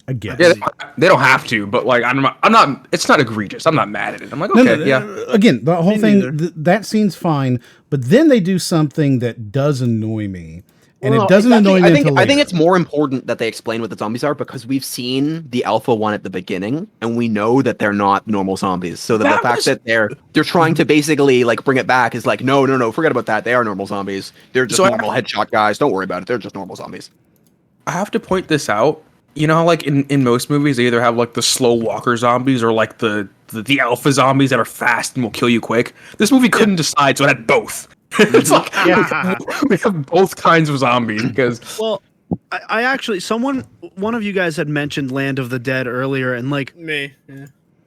I guess. Yeah, they don't have to, but like I'm not. It's not egregious. I'm not mad at it. I'm like, okay, yeah. Again, the whole Me thing, neither. that scene's fine, but then they do something that does annoy me, and Well, it doesn't exactly. annoy me until I think later. it's more important that they explain what the zombies are because we've seen the alpha one at the beginning, and we know that they're not normal zombies. So the fact that they're trying to basically like bring it back is like, no, forget about that. They are normal zombies. They're just normal headshot guys. Don't worry about it. They're just normal zombies. I have to point this out. You know how like in most movies they either have like the slow walker zombies or like the alpha zombies that are fast and will kill you quick. This movie couldn't decide, so it had both. It's like we have both kinds of zombies because Well, I actually, one of you guys had mentioned Land of the Dead earlier, and like, Me.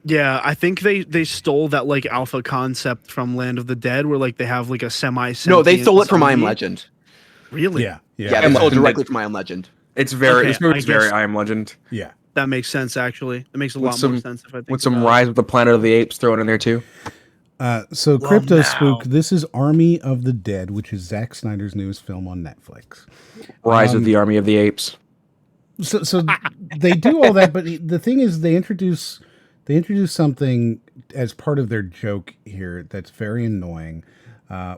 yeah, I think they stole that like alpha concept from Land of the Dead, where like they have like a semi. No, they stole it from I Am Legend. Really? Yeah. Yeah, they stole it Legend directly did. from I Am Legend. it's very Okay, this movie's I guess- very I Am Legend Yeah. That makes sense. Actually, it makes a With lot some- more sense if I think with some about Rise of the Planet of the Apes thrown in there too. So Well, Crypto now. Spook, this is Army of the Dead, which is Zack Snyder's newest film on Netflix. Rise of the Army of the Apes. So they do all that, but the thing is, they introduce something as part of their joke here that's very annoying,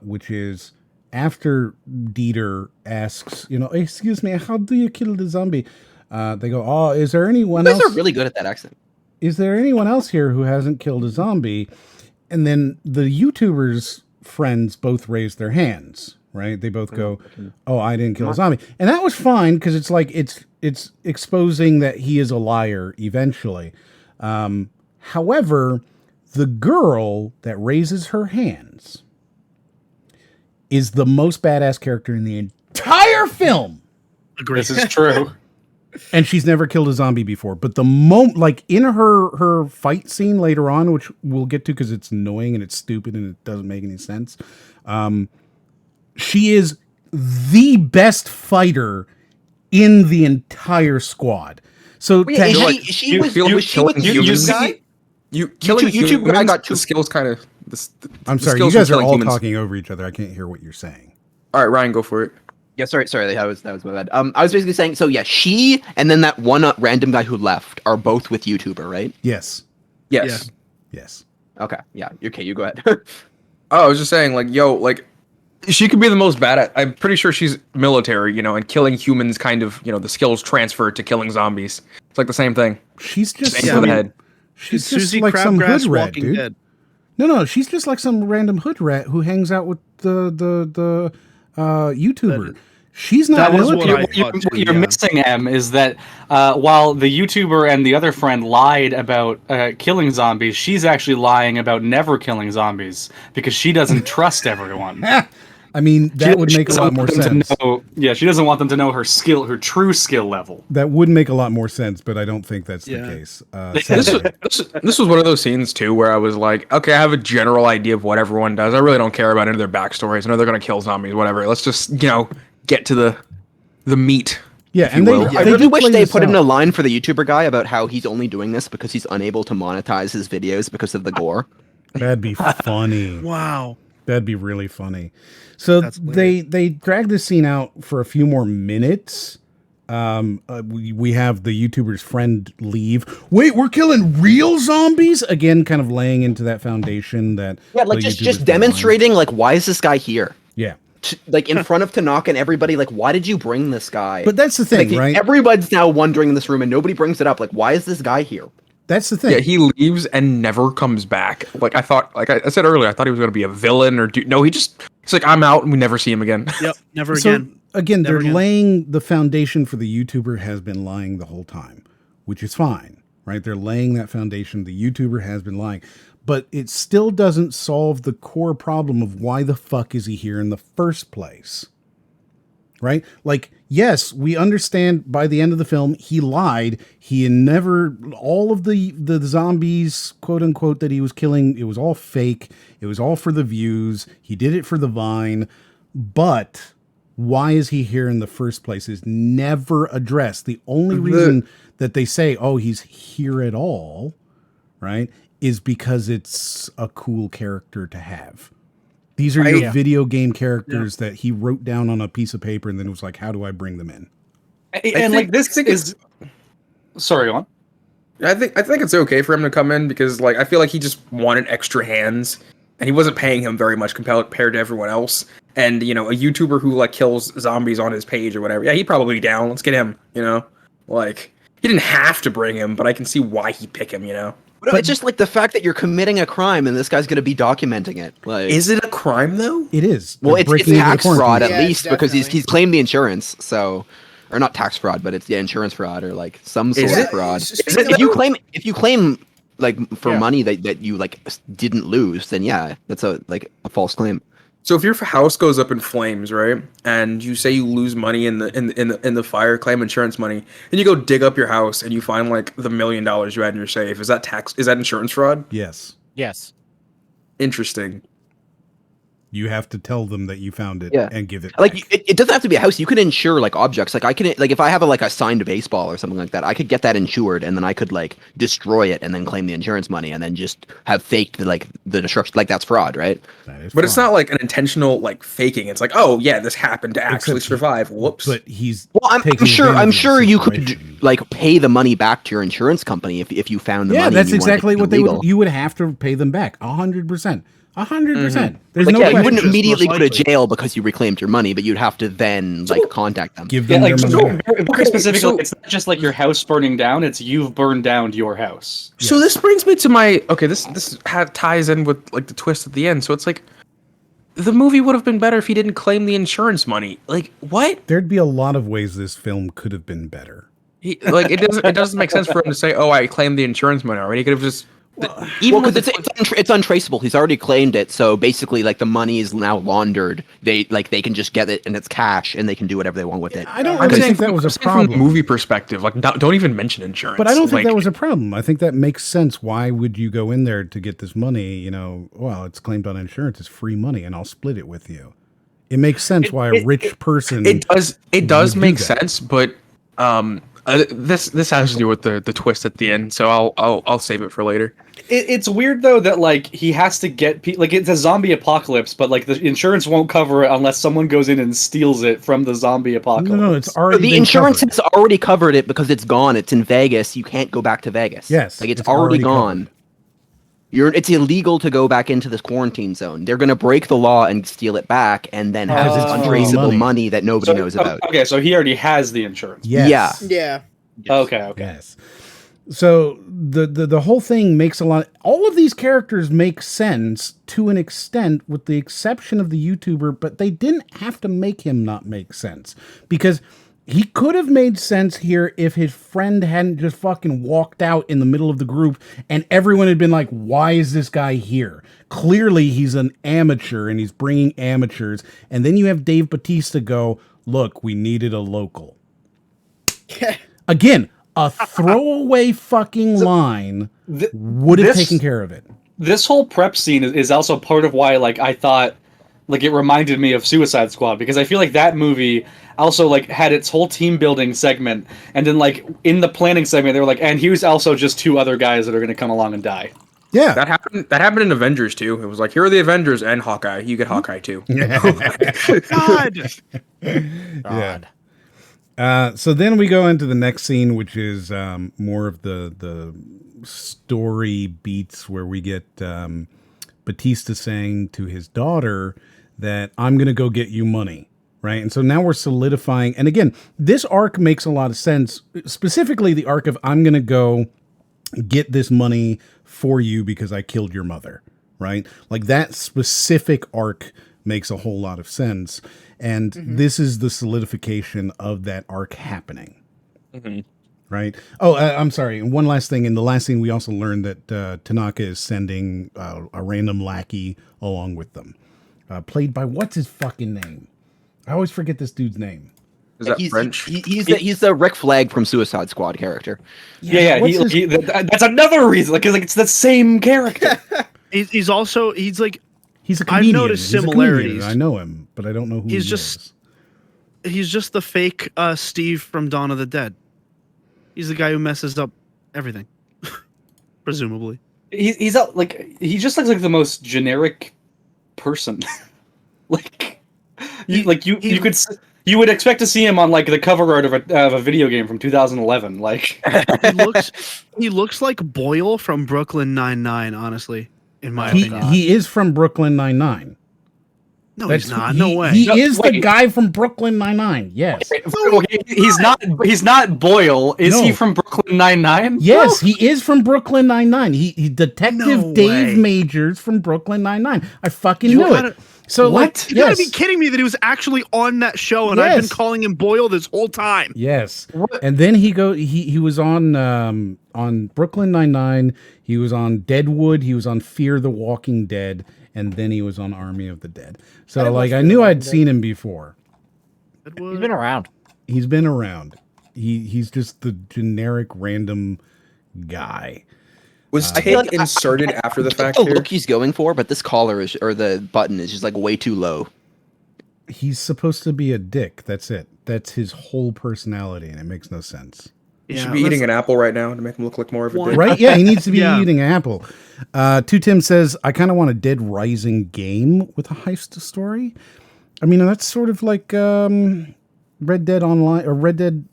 which is after Dieter asks, excuse me, how do you kill the zombie? They go, oh, is there anyone You guys else? are really good at that accent. Is there anyone else here who hasn't killed a zombie? And then the YouTubers' friends both raise their hands, right? They both go, oh, I didn't kill a zombie. And that was fine because it's like it's exposing that he is a liar eventually. However, the girl that raises her hands is the most badass character in the entire film. This is true. And she's never killed a zombie before. But the moment, like in her fight scene later on, which we'll get to because it's annoying and it's stupid and it doesn't make any sense, she is the best fighter in the entire squad. So Wait, to is ha- she was killing you humans. see- Killing YouTube guy humans, got the skills kind of. I'm sorry, you guys are all talking over each other. I can't hear what you're saying. All right, Ryan, go for it. Yeah, sorry, that was my bad. I was basically saying, so yeah, she and then that one random guy who left are both with YouTuber, right? Yes. Yes. Yes. Okay, yeah, okay, you go ahead. Oh, I was just saying, like, she could be the most bad at. I'm pretty sure she's military, and killing humans kind of, the skills transfer to killing zombies. It's like the same thing. She's just Aim for the head. She's It's just Susie like some hood Crabgrass rat, Walking dude. Dead. No, she's just like some random hood rat who hangs out with the YouTuber. She's not That is what military. I thought too, You're yeah. missing, Em, is that while the YouTuber and the other friend lied about killing zombies, she's actually lying about never killing zombies because she doesn't trust everyone. I mean, that would She make a doesn't lot more want them to sense. know- yeah, she doesn't want them to know her skill, her true skill level. That would make a lot more sense, but I don't think that's the Yeah. case. This Sadly. was one of those scenes too where I was like, okay, I have a general idea of what everyone does. I really don't care about any of their backstories. I know they're gonna kill zombies, whatever. Let's just get to the meat. Yeah, if and you they, will. I they really do wish play they this put in out. a line for the YouTuber guy about how he's only doing this because he's unable to monetize his videos because of the gore. That'd be funny. Wow. That'd be really funny. So That's they drag this scene out for a few more minutes. We have the YouTuber's friend leave. Wait, we're killing real zombies again, kind of laying into that foundation that Yeah, like the YouTuber's just been demonstrating like why is this guy here? lying. Yeah. like in front of Tanaka and everybody. Like, why did you bring this guy? But that's the thing, like, right? Everyone's now wondering in this room, and nobody brings it up. Like, why is this guy here? That's the thing. Yeah, he leaves and never comes back. Like I thought, like I said earlier, I thought he was going to be a villain or no. He's like, I'm out, and we never see him again. Yep, never So, again. again, Never they're again. laying the foundation for the YouTuber has been lying the whole time, which is fine, right? They're laying that foundation. The YouTuber has been lying, but it still doesn't solve the core problem of why the fuck is he here in the first place, right? Like, yes, we understand by the end of the film, he lied. He never, all of the zombies, quote unquote, that he was killing, it was all fake. It was all for the views. He did it for the Vine, but why is he here in the first place is never addressed. The only reason that they say, oh, he's here at all, right, is because it's a cool character to have. These are your video game characters that he wrote down on a piece of paper and then it was like, how do I bring them in? And like this is sorry, go on. I think it's okay for him to come in because like I feel like he just wanted extra hands and he wasn't paying him very much compared to everyone else. And you know, a YouTuber who like kills zombies on his page or whatever, yeah, he'd probably be down. Let's get him. You know, like he didn't have to bring him, but I can see why he'd pick him. You know, but it's just like the fact that you're committing a crime and this guy's going to be documenting it. Like, is it a crime though? It is. Well, They're it's breaking into the tax quarantine. fraud at Yeah, least because definitely. he's claimed the insurance. So, or not tax fraud, but it's the insurance fraud or like some sort Is of it? fraud. Is it If you claim like for Yeah. money that you like didn't lose, then yeah, that's a false claim. So if your house goes up in flames, right, and you say you lose money in the fire, claim insurance money, and you go dig up your house and you find like the $1 million you had in your safe, is that insurance fraud? Yes. Yes. Interesting. You have to tell them that you found it Yeah. and give it Like back. it doesn't have to be a house. You can insure like objects. Like I can like if I have a signed baseball or something like that, I could get that insured and then I could like destroy it and then claim the insurance money and then just have faked like the destruction. Like that's fraud, right? That is But it's fraud. not like an intentional like faking. It's like, oh yeah, this happened to actually Except- survive. Whoops. But he's Well, I'm taking sure advantage of the you could situation. like pay the money back to your insurance company if you found the money. Yeah, and that's you wanted it exactly to be what they legal. would. You would have to pay them back 100%. 100%. There's Like, no yeah, you question. wouldn't Just immediately most go to likely. jail because you reclaimed your money, but you'd have to then like contact them. give Yeah, them like their so money back. very specifically, so- it's not just like your house burning down; it's you've burned down your house. So this brings me to my this ties in with like the twist at the end. So it's like the movie would have been better if he didn't claim the insurance money. Like what? There'd be a lot of ways this film could have been better. Like it doesn't make sense for him to say, "Oh, I claimed the insurance money already." He could have just Even because it's untraceable. He's already claimed it, so basically, like the money is now laundered. They can just get it and it's cash, and they can do whatever they want with it. I don't I'm really saying think that was a from the problem. movie perspective. Like, don't even mention insurance. But I don't think Like, that was a problem. I think that makes sense. Why would you go in there to get this money? You know, well, it's claimed on insurance. It's free money, and I'll split it with you. It makes sense why a rich person. It does would do make that. sense, but this has to do with the twist at the end. So I'll save it for later. It's weird though that like he has to get like it's a zombie apocalypse, but like the insurance won't cover it unless someone goes in and steals it from the zombie apocalypse. No, it's already The been insurance covered. has already covered it because it's gone. It's in Vegas. You can't go back to Vegas. Yes, like it's it's already already gone. It's illegal to go back into this quarantine zone. They're gonna break the law and steal it back, and then have Because this it's free untraceable money. money that nobody knows about. Okay, so he already has the insurance. Yes. Yeah. Okay. Yes. So the whole thing makes a lot. All of these characters make sense to an extent, with the exception of the YouTuber. But they didn't have to make him not make sense, because he could have made sense here if his friend hadn't just fucking walked out in the middle of the group and everyone had been like, "Why is this guy here?" Clearly, he's an amateur and he's bringing amateurs. And then you have Dave Bautista go, "Look, we needed a local." Again, a throwaway fucking line would have this- taken care of it. This whole prep scene is also part of why like I thought like it reminded me of Suicide Squad, because I feel like that movie also like had its whole team building segment, and then like in the planning segment they were like, and here's also just two other guys that are going to come along and die. Yeah. That happened in Avengers too. It was like, here are the Avengers and Hawkeye. You get Hawkeye too. God. Yeah. So then we go into the next scene, which is more of the story beats, where we get Batista saying to his daughter that I'm going to go get you money. Right. And so now we're solidifying. And again, this arc makes a lot of sense, specifically the arc of I'm going to go get this money for you because I killed your mother. Right. Like that specific arc makes a whole lot of sense. And this is the solidification of that arc happening. Right. Oh, I'm sorry. And one last thing. In the last scene, we also learned that Tanaka is sending a random lackey along with them. Played by what's his fucking name? I always forget this dude's name. Is that he's, French? He's the Rick Flag from Suicide Squad character. Yeah. That's another reason. Like it's the same character. He's like He's a I've comedian. noticed He's a comedian. similarities. I know him, but I don't know who he is. He's just the fake Steve from Dawn of the Dead. He's the guy who messes up everything, presumably. He just looks like the most generic person. You would expect to see him on like the cover art of a video game from 2011. Like he looks like Boyle from Brooklyn Nine-Nine. Honestly, in my opinion, He is from Brooklyn Nine-Nine. No, he's not. No way. He is the guy from Brooklyn Nine-Nine. Yes. He's not Boyle. Is he from Brooklyn Nine-Nine? Yes, he is from Brooklyn Nine-Nine. He Detective No Dave way. Majors from Brooklyn Nine-Nine. I fucking knew it. So What? You gotta be kidding me that he was actually on that show, and I've been Yes. calling him Boyle this whole time. Yes. And then he was on Brooklyn Nine-Nine. He was on Deadwood. He was on Fear the Walking Dead. And then he was on Army of the Dead. So like I knew I'd seen him before. He's been around. He's been around. He's just the generic random guy. Was I feel Tig like inserted after the fact the here? look he's going for, but this collar is or the button is just like way too low. He's supposed to be a dick. That's it. That's his whole personality, and it makes no sense. He should be eating an apple right now to make him look like more of a dick. Right? Yeah, he needs to be Yeah. eating an apple. Two Tim says, I kind of want a Dead Rising game with a heist story. I mean, that's sort of like Red Dead Online or Red Dead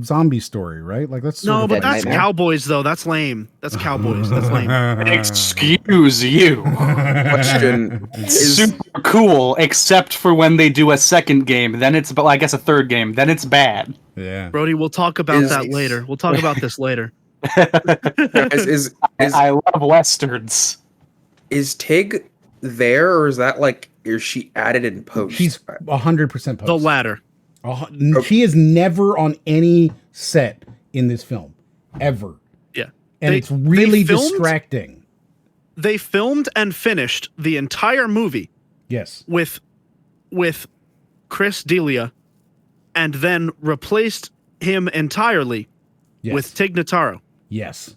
zombie story, right? Like that's sort No, of but Dead that's Nightmare. Cowboys though. That's lame. That's Cowboys. That's lame. Excuse you. Question is, Super cool, except for when they do a second game. Then it's, I guess, a third game. Then it's bad. yeah. Brody, we'll talk about Is- that later. We'll talk about this later. I love westerns. is Tig there, or is that like, is she added in post? She's 100% post. The latter. She is never on any set in this film, ever. Yeah. And They- it's really they filmed- distracting. They filmed and finished the entire movie Yes. with Chris D'Elia, and then replaced him entirely Yes. with Tig Notaro. Yes.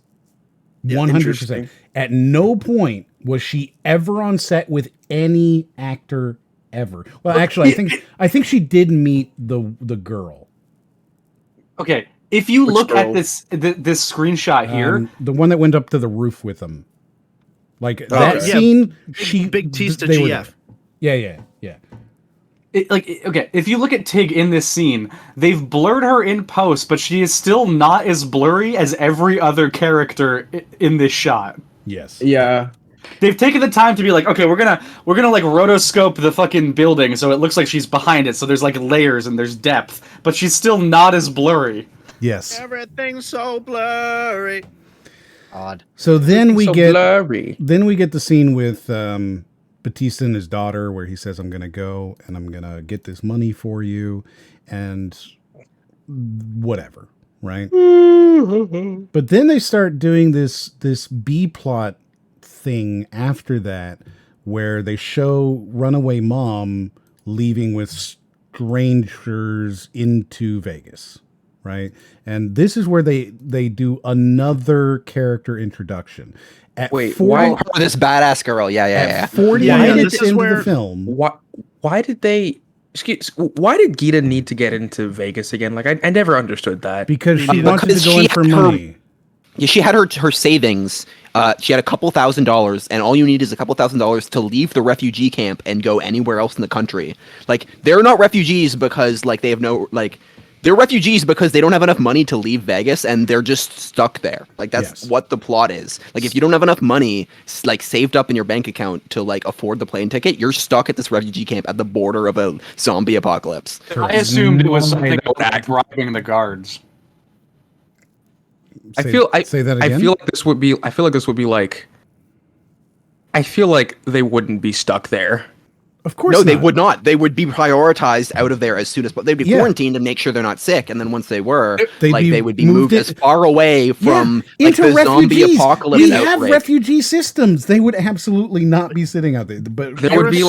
Yeah, 100%. interesting. At no point was she ever on set with any actor ever. Well, actually, I think she did meet the girl. Okay, if you Which look girl? at this screenshot here, The one that went up to the roof with him. Like Oh, that okay. scene, Big T's to they were GF. there. Yeah. if you look at Tig in this scene, they've blurred her in post, but she is still not as blurry as every other character in this shot. Yes. Yeah. They've taken the time to be like, okay, we're gonna like rotoscope the fucking building so it looks like she's behind it, so there's like layers and there's depth, but she's still not as blurry. Yes. Everything's so blurry. Odd. So then we So get blurry. the scene with Batista and his daughter where he says, I'm going to go and I'm going to get this money for you and whatever, right? But then they start doing this B plot thing after that where they show runaway mom leaving with strangers into Vegas, right? And this is where they do another character introduction. At Wait, 40 why- Oh, this badass girl. Yeah. 40 Yeah, minutes this is into where- the film. Why did they? Why did Gita need to get into Vegas again? Like I never understood that. Because she wanted to Because go she in for had her- money. Yeah, she had her savings. She had a couple $1,000s, and all you need is a couple $1,000s to leave the refugee camp and go anywhere else in the country. Like they're not refugees because like they have no like they're refugees because they don't have enough money to leave Vegas and they're just stuck there. Like that's what the plot is. Like if you don't have enough money like saved up in your bank account to like afford the plane ticket, you're stuck at this refugee camp at the border of a zombie apocalypse. I assumed it was something about bribing the guards. I feel say that again? I feel like this would be like I feel like they wouldn't be stuck there. Of course No, not. they would not. They would be prioritized out of there as soon as they'd be quarantined to make sure they're not sick. And then once they were, they would be moved as far away from like, into the zombie refugees. apocalypse We have outbreak. refugee systems. They would absolutely not be sitting out there. But There would be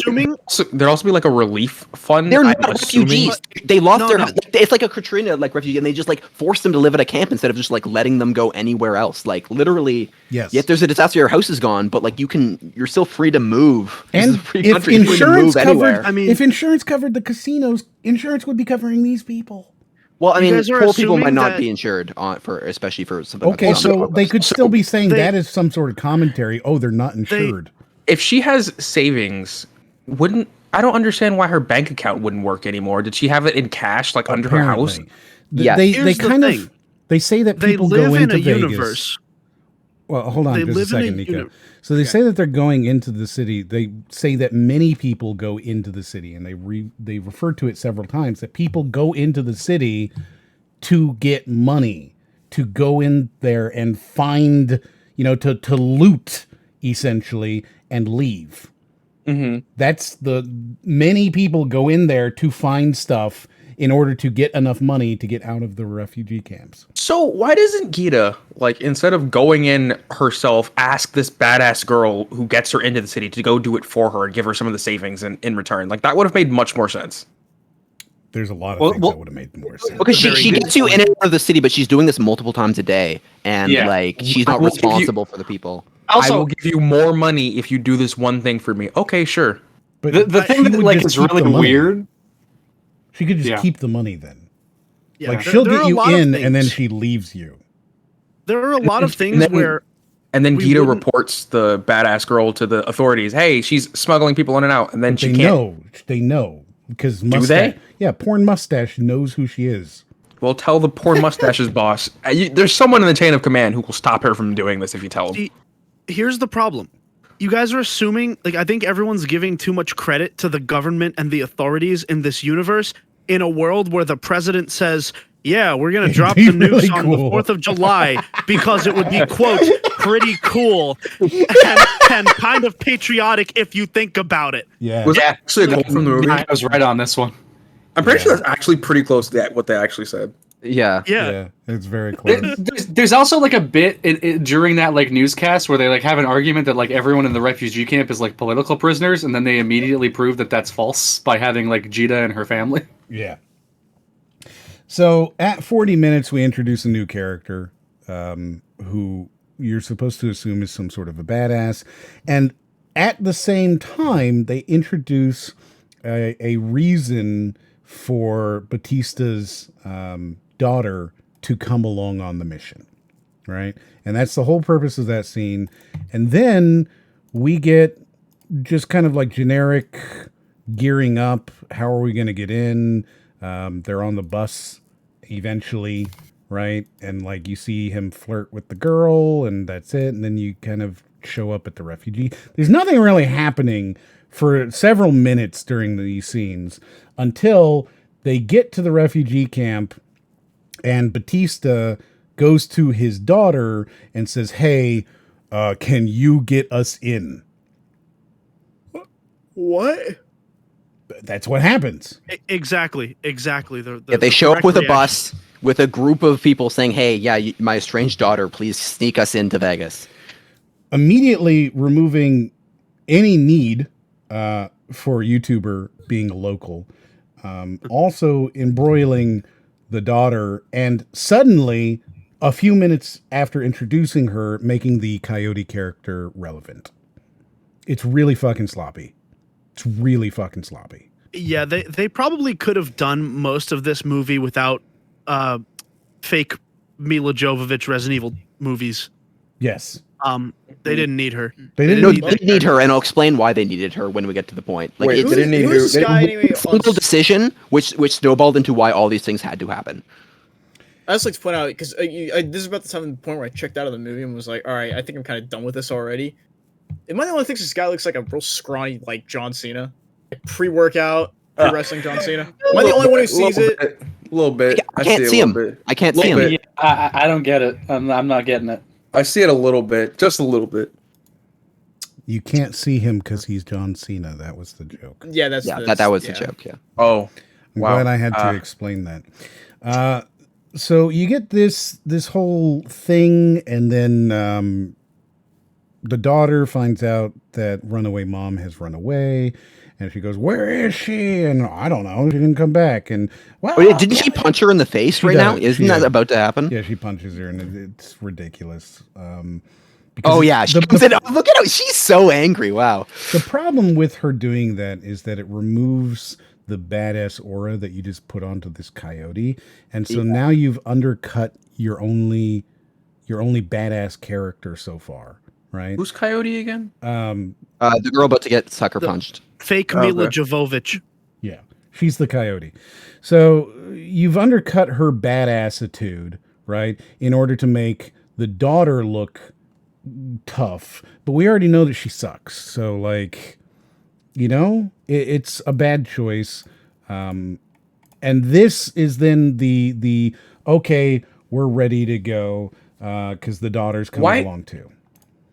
there'd also be like a relief fund. They're I'm not assuming. refugees. They lost their. It's like a Katrina like refugee, and they just like forced them to live at a camp instead of just like letting them go anywhere else. Like literally, yes. Yet there's a disaster, your house is gone, but like you're still free to move. And if insurance covered, I mean, if insurance covered the casinos, insurance would be covering these people. Well, I You mean, guys are poor people might assuming not that- be insured especially for something. Okay, like so they could still be saying they- that as some sort of commentary. Oh, they're not insured. If she has savings, I don't understand why her bank account wouldn't work anymore. Did she have it in cash, like under her house? Apparently. Yes. They Here's the kind thing. of they say that They people live go in into a Vegas. universe. Well, hold on They just a live in a second, Nico. uni- So they say that they're going into the city. They say that many people go into the city, and they refer to it several times that people go into the city to get money, to go in there and find, to loot essentially and leave. Mm-hmm. That's many people go in there to find stuff in order to get enough money to get out of the refugee camps. So why doesn't Gita, like, instead of going in herself, ask this badass girl who gets her into the city to go do it for her and give her some of the savings in return? Like, that would have made much more sense. There's a lot of things that would have made more sense. because she gets you in and out of the city, but she's doing this multiple times a day, and like she's I not will give you- responsible for the people. I will give you more money if you do this one thing for me. Okay, sure. But The thing she that would like just is keep really the money. weird. She could just Yeah. keep the money then. Yeah, Like she'll there get are a you lot of in and then things. she leaves you. There are a lot of things then- where And then We Gita wouldn't- reports the badass girl to the authorities. Hey, she's smuggling people in and out, and then she They can't. know because they? mustache. Yeah, porn mustache knows who she is. Well, tell the poor mustache's boss. There's someone in the chain of command who will stop her from doing this if you tell him. See, here's the problem. You guys are assuming, like, I think everyone's giving too much credit to the government and the authorities in this universe in a world where the president says, yeah, we're going to drop the be nukes really on cool. the 4th of July because it would be, quote, pretty cool and kind of patriotic if you think about it. Yeah. Was that actually a quote from the movie? I was right on this one. I'm pretty sure that's actually pretty close to what they actually said. Yeah. Yeah. It's very close. There's also like a bit during that like newscast where they like have an argument that like everyone in the refugee camp is like political prisoners, and then they immediately prove that that's false by having like Jita and her family. Yeah. So at 40 minutes, we introduce a new character who you're supposed to assume is some sort of a badass. And at the same time, they introduce a reason for Batista's daughter to come along on the mission. Right? And that's the whole purpose of that scene. And then we get just kind of like generic gearing up. How are we going to get in? They're on the bus eventually, right? And like you see him flirt with the girl, and that's it. And then you kind of show up at the refugee. There's nothing really happening for several minutes during these scenes until they get to the refugee camp, and Batista goes to his daughter and says, "Hey, can you get us in?" What? That's what happens. Exactly. They show up with a bus with a group of people saying, "Hey, yeah, my estranged daughter, please sneak us into Vegas." Immediately removing any need for a YouTuber being a local. Also embroiling the daughter, and suddenly, a few minutes after introducing her, making the Coyote character relevant. It's really fucking sloppy. Yeah, they probably could have done most of this movie without fake Mila Jovovich Resident Evil movies. Yes. They didn't need her. They didn't No, need they need her, and I'll explain why they needed her when we get to the point. Like, Wait, it's they didn't need Who is this guy anyway? a single decision, which snowballed into why all these things had to happen. I just like to point out because this is about the time the point where I checked out of the movie and was like, all right, I think I'm kind of done with this already. Am I the only one who thinks this guy looks like a real scrawny like John Cena, like pre-workout, pre-wrestling John Cena? Am I the only one who sees it? A little bit. I can't see him. I can't see him. Yeah, I don't get it. I'm not getting it. I see it a little bit, just a little bit. You can't see him because he's John Cena. That was the joke. Yeah, that's That was the joke. Yeah. Oh, I'm wow. glad I had to explain that. So you get this whole thing, and then the daughter finds out that runaway mom has run away, and she goes, "Where is she?" And I don't know. She didn't come back. And well, Oh, yeah, didn't she punch her in the face She right now? does, Isn't yeah. that about to happen? yeah, she punches her, and it's ridiculous. Oh yeah, she comes in. Look at her. She's so angry. Wow. The problem with her doing that is that it removes the badass aura that you just put onto this coyote, and so now you've undercut your only badass character so far, right? Who's Coyote again? The girl about to get sucker punched. Fake Mila Jovovich. Yeah, she's the coyote. So you've undercut her badassitude, right, in order to make the daughter look tough, but we already know that she sucks. So like, it's a bad choice. And this is then the okay, we're ready to go because the daughter's coming along too.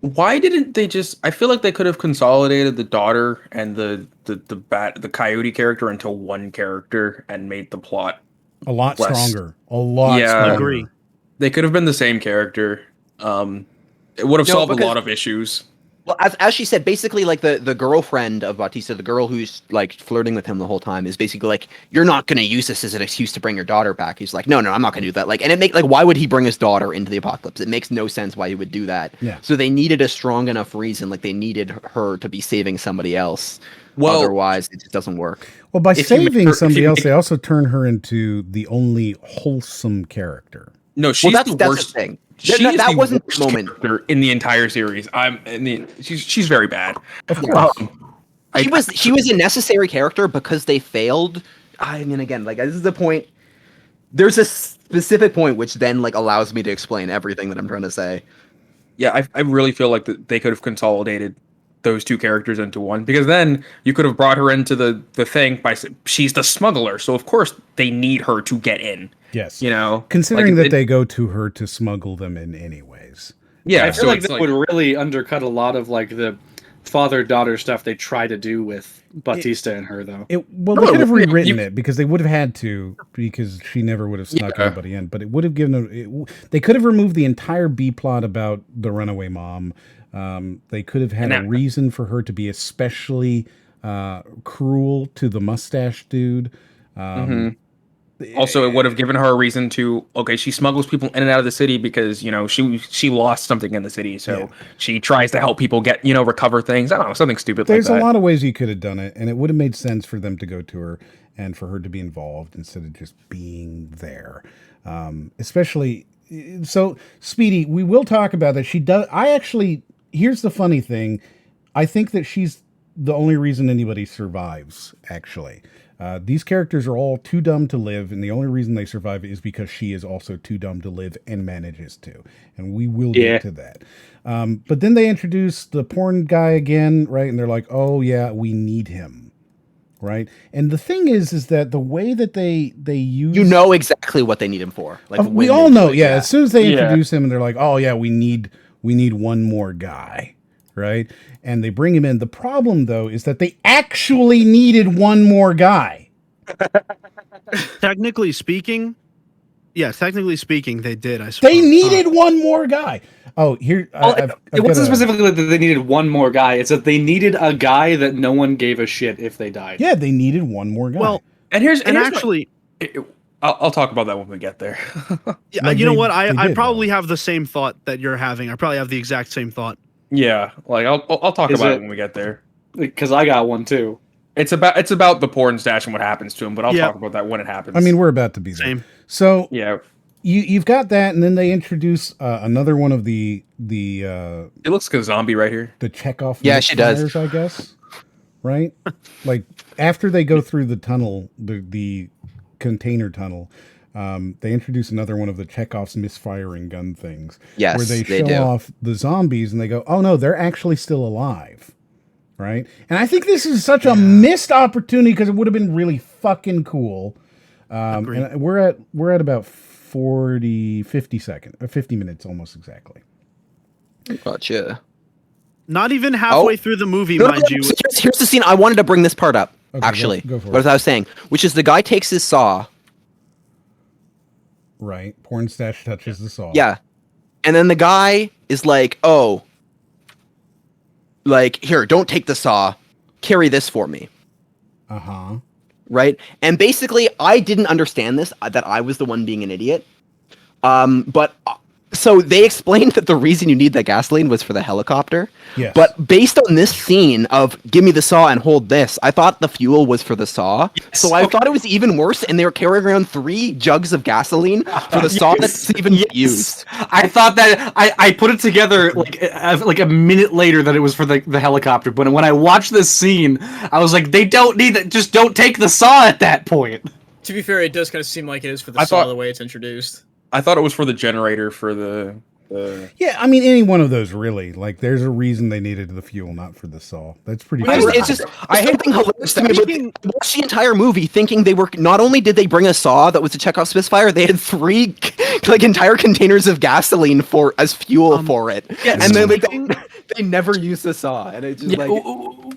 Why didn't they just? I feel like they could have consolidated the daughter and the coyote character into one character and made the plot A lot less. stronger. A lot Yeah. stronger. Agree. They could have been the same character. It would have No, solved a because- lot of issues. Well, as she said, basically, like the girlfriend of Bautista, the girl who's like flirting with him the whole time, is basically like, "You're not going to use this as an excuse to bring your daughter back." He's like, "No, I'm not going to do that." Like, and why would he bring his daughter into the apocalypse? It makes no sense why he would do that. Yeah. So they needed a strong enough reason, like they needed her to be saving somebody else. Well- Otherwise, it just doesn't work. Well, by If you saving make her- if somebody you else, make- they also turn her into the only wholesome character. No, she's Well, that's the worst. the thing. She That is that the wasn't worst the moment. character in the entire series. She's very bad. Of course. She was a necessary character because they failed. I mean, again, like this is the point. There's a specific point which then like allows me to explain everything that I'm trying to say. Yeah, I really feel like they could have consolidated those two characters into one, because then you could have brought her into the thing by she's the smuggler, so of course they need her to get in. Yes. like, Considering that they go to her to smuggle them in anyways. Yeah, I feel so like it's that would really undercut a lot of like the father-daughter stuff they try to do with Bautista and her, though. They No, could have rewritten you- it because they would have had to, because she never would have snuck Yeah. anybody in. But it would have given them. They could have removed the entire B plot about the runaway mom. They could have had a reason for her to be especially cruel to the mustache dude. Also, it would have given her a reason to, okay, she smuggles people in and out of the city because, she lost something in the city. So she tries to help people get, recover things. I don't know, something stupid There's like that. a lot of ways you could have done it, and it would have made sense for them to go to her and for her to be involved instead of just being there. Especially, so Speedy, we will talk about that. She does. Here's the funny thing. I think that she's the only reason anybody survives, actually. These characters are all too dumb to live, and the only reason they survive is because she is also too dumb to live and manages to. And we will get to that. But then they introduce the porn guy again, right? And they're like, oh, yeah, we need him, right? And the thing is that the way that they use... You know exactly what they need him for. Like we all know, As soon as they introduce him and they're like, oh, yeah, we need one more guy, right? And they bring him in. The problem, though, is that they actually needed one more guy. Technically speaking, they did. I suppose. They needed one more guy. Oh, here. It wasn't specifically that they needed one more guy. It's that they needed a guy that no one gave a shit if they died. Yeah, they needed one more guy. Well, And here's actually, I'll talk about that when we get there. yeah, Like you know they- what? they I did, probably though. have the same thought that you're having. I probably have the exact same thought. Yeah, like I'll talk Is about it- it when we get there. Because I got one too. It's about the porn stash and what happens to him, but I'll Yeah. talk about that when it happens. I mean, we're about to be there. Same. So yeah, you've got that, and then they introduce another one of the It looks like a zombie right here. the Chekhov. Yeah, she does. misfires, I guess. Right, like after they go through the tunnel, the container tunnel, they introduce another one of the Chekhov's misfiring gun things. Yes, where they they show do. off the zombies, and they go, "Oh no, they're actually still alive." Right, and I think this is such a missed opportunity because it would have been really fucking cool. And we're at about 50 minutes almost exactly. Gotcha. Not even halfway through the movie, mind you. So here's the scene. I wanted to bring this part up, Okay, actually. go for What it. I was saying, which is the guy takes his saw. Right, porn stash touches the saw. Yeah. And then the guy is like, oh, like, here, don't take the saw. Carry this for me. Uh-huh. Right? And basically, I didn't understand this, that I was the one being an idiot. But so they explained that the reason you need that gasoline was for the helicopter. Yes. But based on this scene of give me the saw and hold this, I thought the fuel was for the saw. So I thought it was even worse, and they were carrying around 3 jugs of gasoline for the saw that's even used. I thought that I put it together like a minute later that it was for the helicopter. But when I watched this scene, I was like, they don't need that. Just don't take the saw at that point. To be fair, it does kind of seem like it is for the saw the way it's introduced. I thought it was for the generator for the Yeah, I mean, any one of those really. Like, there's a reason they needed the fuel, not for the saw. That's pretty. It's just I hate something hilarious to me. But I watched the entire movie thinking they were not only did they bring a saw that was a Chekhov's misfire, they had 3 like entire containers of gasoline as fuel for it, and then they never use the saw, and it's just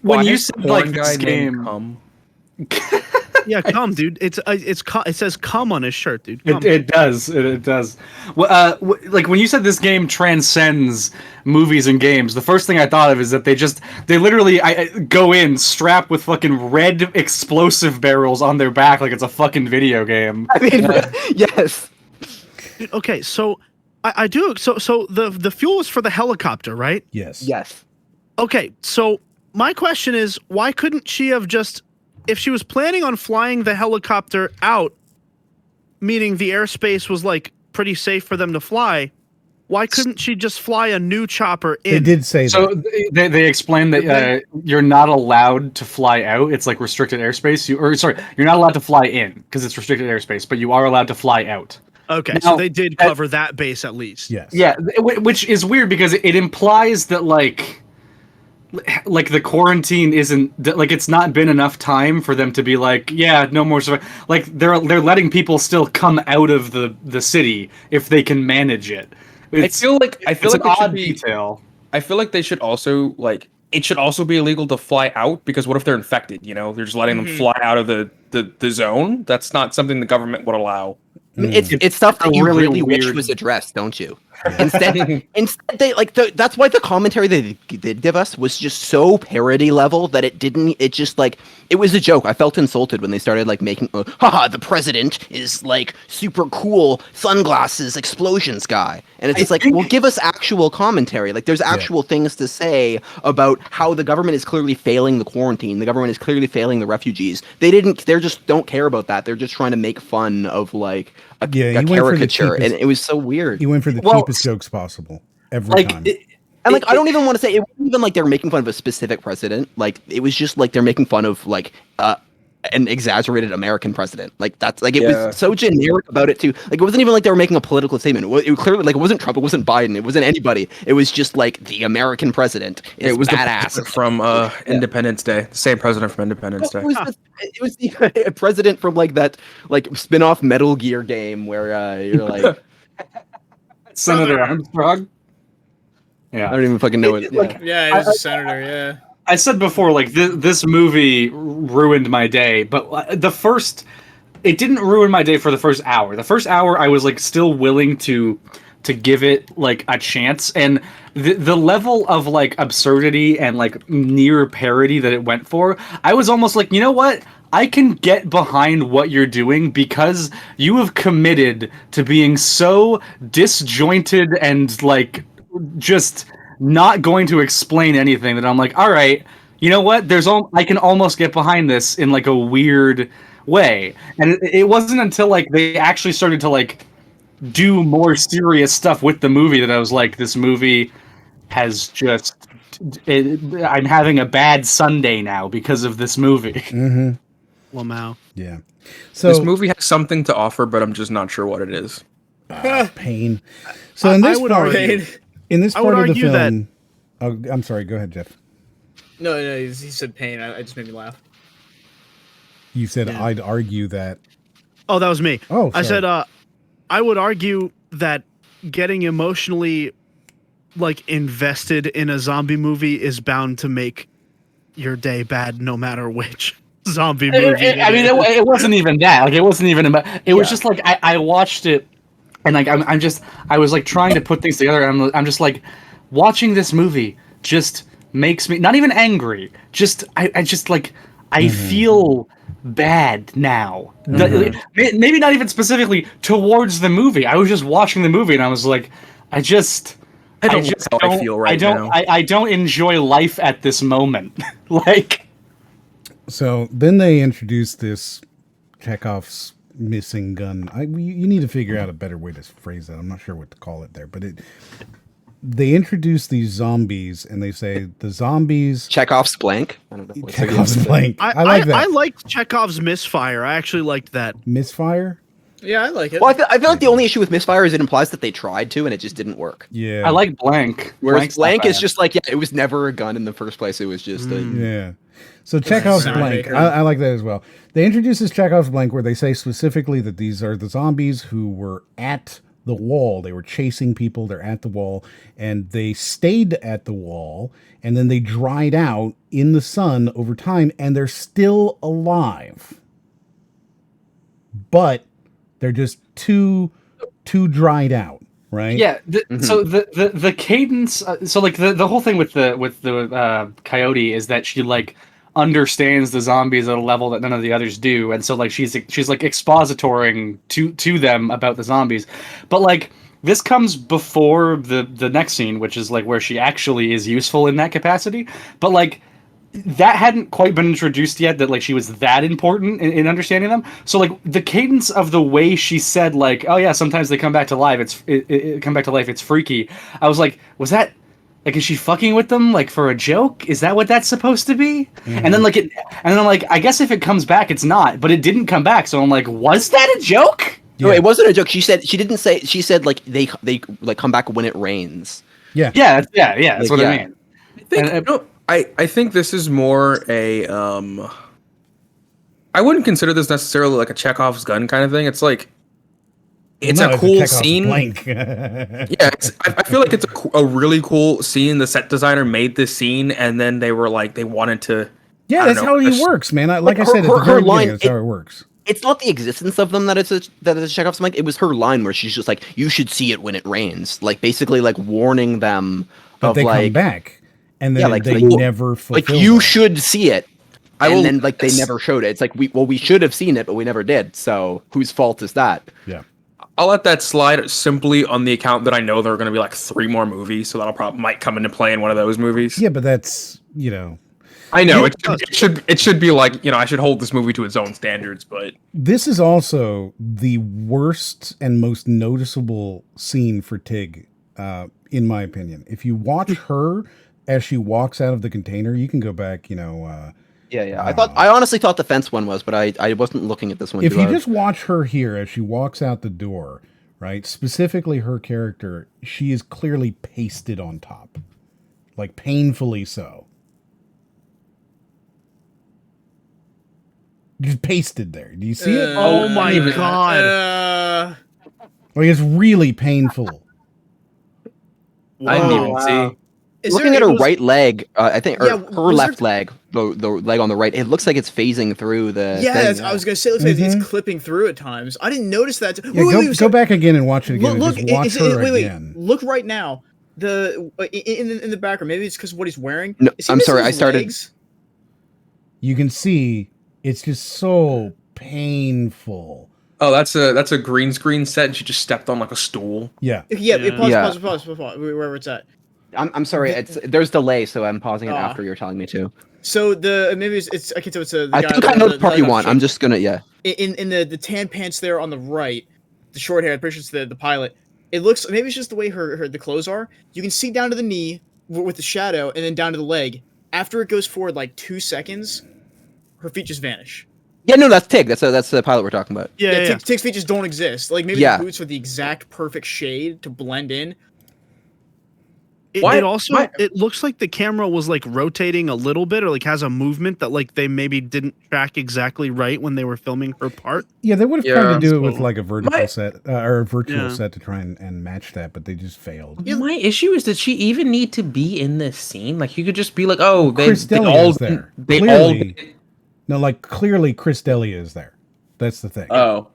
when you said like this game. Yeah, cum, dude. It says cum on his shirt, dude. Cum. It does. It does. Well, like when you said this game transcends movies and games, the first thing I thought of is that they literally go in strapped with fucking red explosive barrels on their back like it's a fucking video game. I mean, yes. Dude, okay, so I do. So the fuel was for the helicopter, right? Yes. Yes. Okay, so my question is, why couldn't she have just, if she was planning on flying the helicopter out, meaning the airspace was like pretty safe for them to fly, why couldn't she just fly a new chopper in? They did say So that. they explained that you're not allowed to fly out. It's like restricted airspace. You're not allowed to fly in because it's restricted airspace, but you are allowed to fly out. Okay, Now, so they did cover that base at least. Yes. Yeah, which is weird because it implies that like the quarantine isn't like it's not been enough time for them to be like, yeah, no more like they're letting people still come out of the city if they can manage it. I feel like an it odd should be detail. I feel like they should also it should also be illegal to fly out, because what if they're infected? You know, they're just letting them fly out of the zone. That's not something the government would allow. I mean, it's stuff that you really really wish weird. was addressed, don't you? Instead they that's why the commentary they did give us was just so parody level that it just it was a joke. I felt insulted when they started making haha, the president is super cool sunglasses explosions guy, and it's just well, give us actual commentary. There's actual things to say about how the government is clearly failing the quarantine, the government is clearly failing the refugees. They just don't care about that. They're just trying to make fun of a caricature, and it was so weird. He went for the cheapest jokes possible every time. I don't even want to say it wasn't even they were making fun of a specific president. It was just they're making fun of an exaggerated American president. It was so generic about it too. It wasn't even they were making a political statement. It clearly it wasn't Trump, it wasn't Biden, it wasn't anybody. It was just the American president. It was badass. The from Independence Day. The same president from Independence Day. It was the president from that spin-off Metal Gear game where you're Senator Armstrong. Yeah, I don't even fucking know it. Yeah, he was a senator. Yeah. I said before, this movie ruined my day, but it didn't ruin my day for the first hour. The first hour, I was still willing to give it a chance, and the level of absurdity and near parody that it went for, I was almost you know what? I can get behind what you're doing because you have committed to being so disjointed and just not going to explain anything that I'm all right, you know what? I can almost get behind this in a weird way. And it wasn't until they actually started to do more serious stuff with the movie that I was like, this movie has just. I'm having a bad Sunday now because of this movie. Mm-hmm. Wow. Yeah. So This movie has something to offer, but I'm just not sure what it is. pain. So in this I would part, argue- in this I would part of the argue that- film, oh, I'm sorry. Go ahead, Jeff. No, he said pain. I just made me laugh. You said Yeah. I'd argue that. Oh, that was me. Oh, I sorry. said I would argue that getting emotionally like invested in a zombie movie is bound to make your day bad no matter which zombie movie. It wasn't even that. Like, it wasn't even about. It was just like I watched it, and like I was like trying to put things together. And I'm just like, watching this movie just makes me not even angry. Just I just like I feel bad now. Maybe not even specifically towards the movie. I was just watching the movie, and I was like, I just like how I feel right now. I don't enjoy life at this moment. Like. So then they introduce this Chekhov's missing gun. You need to figure out a better way to phrase that. I'm not sure what to call it there, but they introduce these zombies and they say the zombies Chekhov's blank. I don't know. Chekhov's blank. I like that. I liked Chekhov's misfire. I actually liked that. Misfire? Yeah, I like it. Well, I feel like the only issue with Misfire is it implies that they tried to and it just didn't work. Yeah. I like blank. Whereas blank is not just like, yeah, it was never a gun in the first place. It was just a... Yeah. So Chekhov's blank. I like that as well. They introduce this Chekhov's blank where they say specifically that these are the zombies who were at the wall. They were chasing people. They're at the wall. And they stayed at the wall. And then they dried out in the sun over time. And they're still alive. But they're just too dried out. Right? Yeah. So the cadence. So like the whole thing with the coyote is that she like understands the zombies at a level that none of the others do, and so like she's like expositoring to them about the zombies, but like this comes before the next scene, which is like where she actually is useful in that capacity, but like that hadn't quite been introduced yet, that like she was that important in understanding them. So like the cadence of the way she said like, oh yeah, sometimes they come back to life, it's freaky. I was like, was that like, is she fucking with them like for a joke? Is that what that's supposed to be? And then I'm like, I guess if it comes back, it's not, but it didn't come back. So I'm like, was that a joke? No, it wasn't a joke. She said like they like come back when it rains. Yeah. Yeah. That's what I mean. I think this is more a I wouldn't consider this necessarily like a Chekhov's gun kind of thing. It's like it's a cool scene. Blank. Yeah, I feel like it's a really cool scene. The set designer made this scene, and then they were like they wanted to. Yeah, that's how he works, man. Like I said, at the very beginning, that's how it works. It's not the existence of them that is a Chekhov's blank. It was her line where she's just like, "You should see it when it rains," like basically like warning them. But of they like, come back, and then like, they like, never fulfill. Like you that. should see it, and then like they never showed it. It's like we should have seen it, but we never did. So whose fault is that? Yeah. I'll let that slide simply on the account that I know there are going to be like 3 more movies, so that'll might come into play in one of those movies. Yeah, but that's I know it should be like I should hold this movie to its own standards, but this is also the worst and most noticeable scene for Tig, in my opinion. If you watch her as she walks out of the container, you can go back. Yeah. I honestly thought the fence one was, but I wasn't looking at this one. If you just watch her here as she walks out the door, right? Specifically, her character, she is clearly pasted on top, like painfully so. Just pasted there. Do you see it? Oh my god! Like it's really painful. I didn't even see. Looking at her right leg, I think, or her left leg, the leg on the right, it looks like it's phasing through the. Yeah, I was gonna say, it looks like it's clipping through at times. I didn't notice that. Yeah, go back again and watch it again. Look, and just watch her again. Look right now. In the background, maybe it's because of what he's wearing. No, I'm sorry, I started. Legs? You can see it's just so painful. Oh, that's a green screen set, and she just stepped on like a stool. Yeah. Pause. Wherever it's at. I'm sorry. There's delay, so I'm pausing it after you're telling me to. So maybe it's okay. So it's the I guy. think I know the part you want. I'm just gonna in the tan pants there on the right. the short hair. I'm pretty sure it's the pilot. It looks, maybe it's just the way the clothes are. You can see down to the knee with the shadow, and then down to the leg. After it goes forward like 2 seconds, her feet just vanish. Yeah, no, that's Tig. That's the pilot we're talking about. Yeah, Tig's feet just don't exist. Like maybe Yeah. the boots are the exact perfect shade to blend in. It looks like the camera was like rotating a little bit, or like has a movement that like they maybe didn't track exactly right when they were filming her part. Yeah, they would have tried to do it with So- like a vertical set or a virtual set to try and match that, but they just failed. My issue is, did she even need to be in this scene? Like, you could just be like, oh, they Delia all is there. they all Clearly, no, like clearly Chris Delia is there. That's the thing. Oh.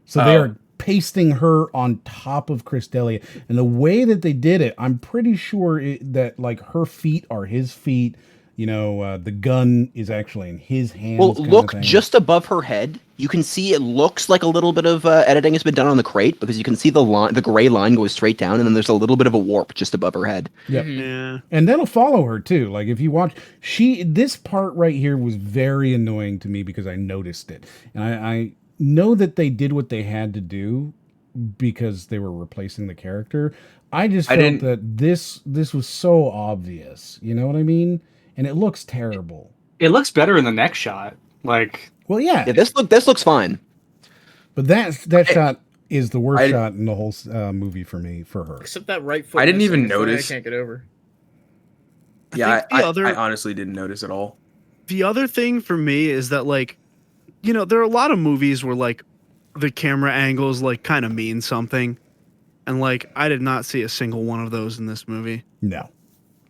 So they are pasting her on top of Chris Delia, and the way that they did it, I'm pretty sure that like her feet are his feet. You know, the gun is actually in his hands. Well, kind look of thing. just above her head. You can see it looks like a little bit of editing has been done on the crate, because you can see the gray line goes straight down, and then there's a little bit of a warp just above her head. Yep. Yeah. And that'll follow her too. Like if you watch, this part right here was very annoying to me because I noticed it, and I know that they did what they had to do because they were replacing the character. I just felt that this was so obvious. You know what I mean? And it looks terrible. It looks better in the next shot. Like, Well, yeah, Yeah, this looks fine. but that shot is the worst shot in the whole movie for me, for her. Except that right foot. I didn't in the even second foot, notice. I can't get over. Yeah, think I honestly didn't notice at all. The other thing for me is that, like, you know, there are a lot of movies where like the camera angles like kind of mean something, and like I did not see a single one of those in this movie. No,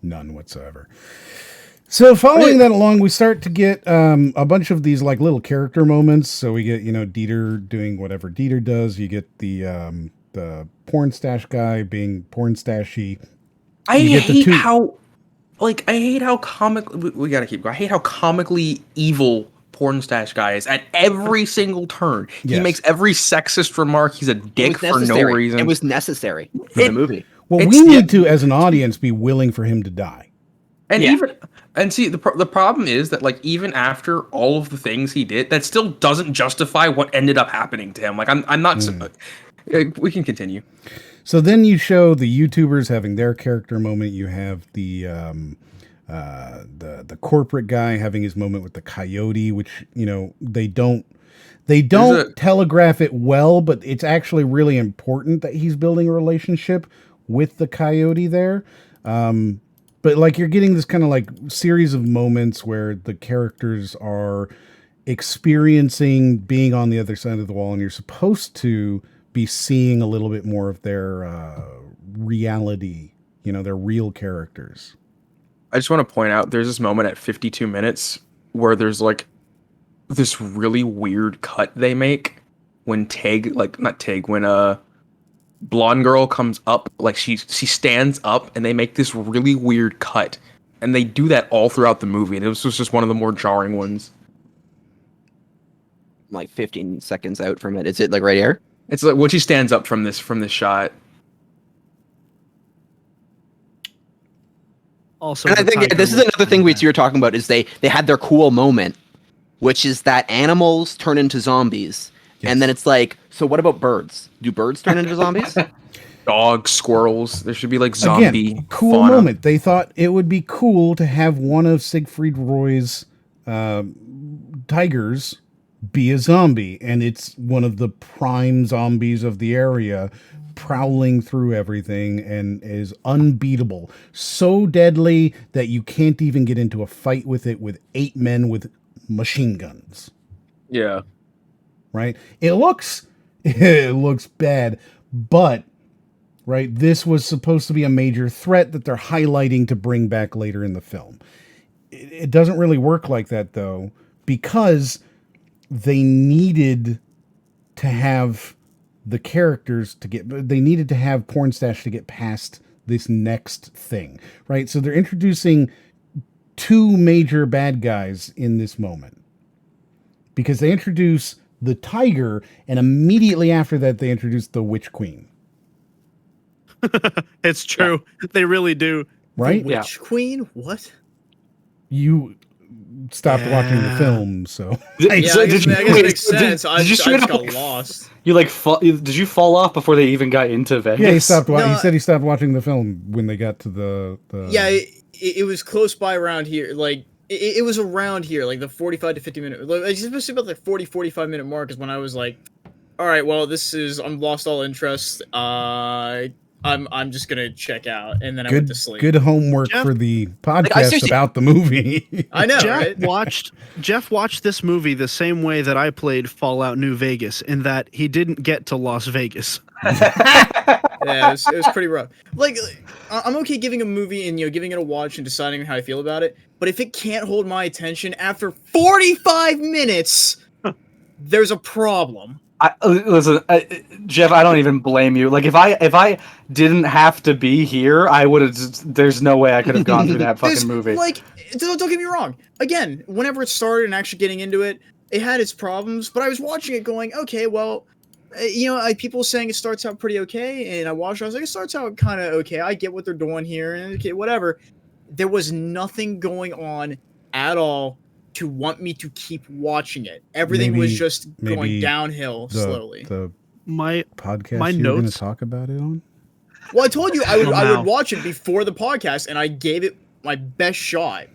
none whatsoever. So following that along, we start to get a bunch of these like little character moments. So we get, you know, Dieter doing whatever Dieter does. You get the porn stash guy being porn stashy. I You get the hate two- how, like, I hate how we gotta keep going. I hate how comically evil porn stash guy is at every single turn. He Yes. makes every sexist remark. He's a It dick was for no necessary. reason. It was necessary for the movie. Well, It's- we need to, as an audience, be willing for him to die. And see, the problem is that, like, even after all of the things he did, that still doesn't justify what ended up happening to him. Like, I'm not. We can continue. So then you show the YouTubers having their character moment. You have the corporate guy having his moment with the coyote, which, you know, they don't telegraph it well, but it's actually really important that he's building a relationship with the coyote there. But like you're getting this kind of like series of moments where the characters are experiencing being on the other side of the wall, and you're supposed to be seeing a little bit more of their reality, you know, their real characters. I just want to point out there's this moment at 52 minutes where there's like this really weird cut they make when when blonde girl comes up, like she stands up, and they make this really weird cut, and they do that all throughout the movie, and this was just one of the more jarring ones. Like 15 seconds out from it. Is it like right here? It's like when she stands up from this shot. Also, And I the think tiger this is looks another thing fantastic. we were talking about, is they had their cool moment, which is that animals turn into zombies. Yes. And then it's like, so what about birds? Do birds turn into zombies? Dogs, squirrels. There should be like zombie Again, cool fauna. moment. They thought it would be cool to have one of Siegfried Roy's tigers be a zombie, and it's one of the prime zombies of the area, prowling through everything and is unbeatable. So deadly that you can't even get into a fight with it with 8 men with machine guns. Yeah. Right? It looks bad, but right, this was supposed to be a major threat that they're highlighting to bring back later in the film. It doesn't really work like that though, because they needed to have the characters they needed to have Pornstache to get past this next thing, right? So they're introducing 2 major bad guys in this moment, because they introduce the tiger, and immediately after that they introduce the witch queen. It's true. They really do. Right? Witch Queen? What? stopped watching the film, so Yeah, I guess it makes sense. I Did you just straight got up lost. You like did you fall off before they even got into Vegas? yeah, he stopped. He No, said he stopped watching the film when they got to the Yeah, it was close by around here. Like it was around here, like the 45 to 50 minute. Like, especially about the 45 minute mark is when I was like, all right, well, I'm lost all interest. I'm just gonna check out, and then I went to sleep. Good homework Jeff- for the I podcast seriously- about the movie. I know, Jeff right? watched this movie the same way that I played Fallout New Vegas, in that he didn't get to Las Vegas. Yeah, it was pretty rough. Like, I'm okay giving a movie and giving it a watch and deciding how I feel about it, but if it can't hold my attention after 45 minutes, there's a problem. Listen, Jeff, I don't even blame you. Like, if I didn't have to be here, I would have. There's no way I could have gone through that fucking movie. Like, don't get me wrong. Again, whenever it started and actually getting into it, it had its problems. But I was watching it, going, okay, well, people saying it starts out pretty okay, and I watched it. I was like, it starts out kind of okay. I get what they're doing here, and okay, whatever. There was nothing going on at all to want me to keep watching it. Everything was just going downhill slowly. The My podcast my you were going notes- to talk about it on? Well, I told you I Oh, no. would watch it before the podcast, and I gave it my best shot.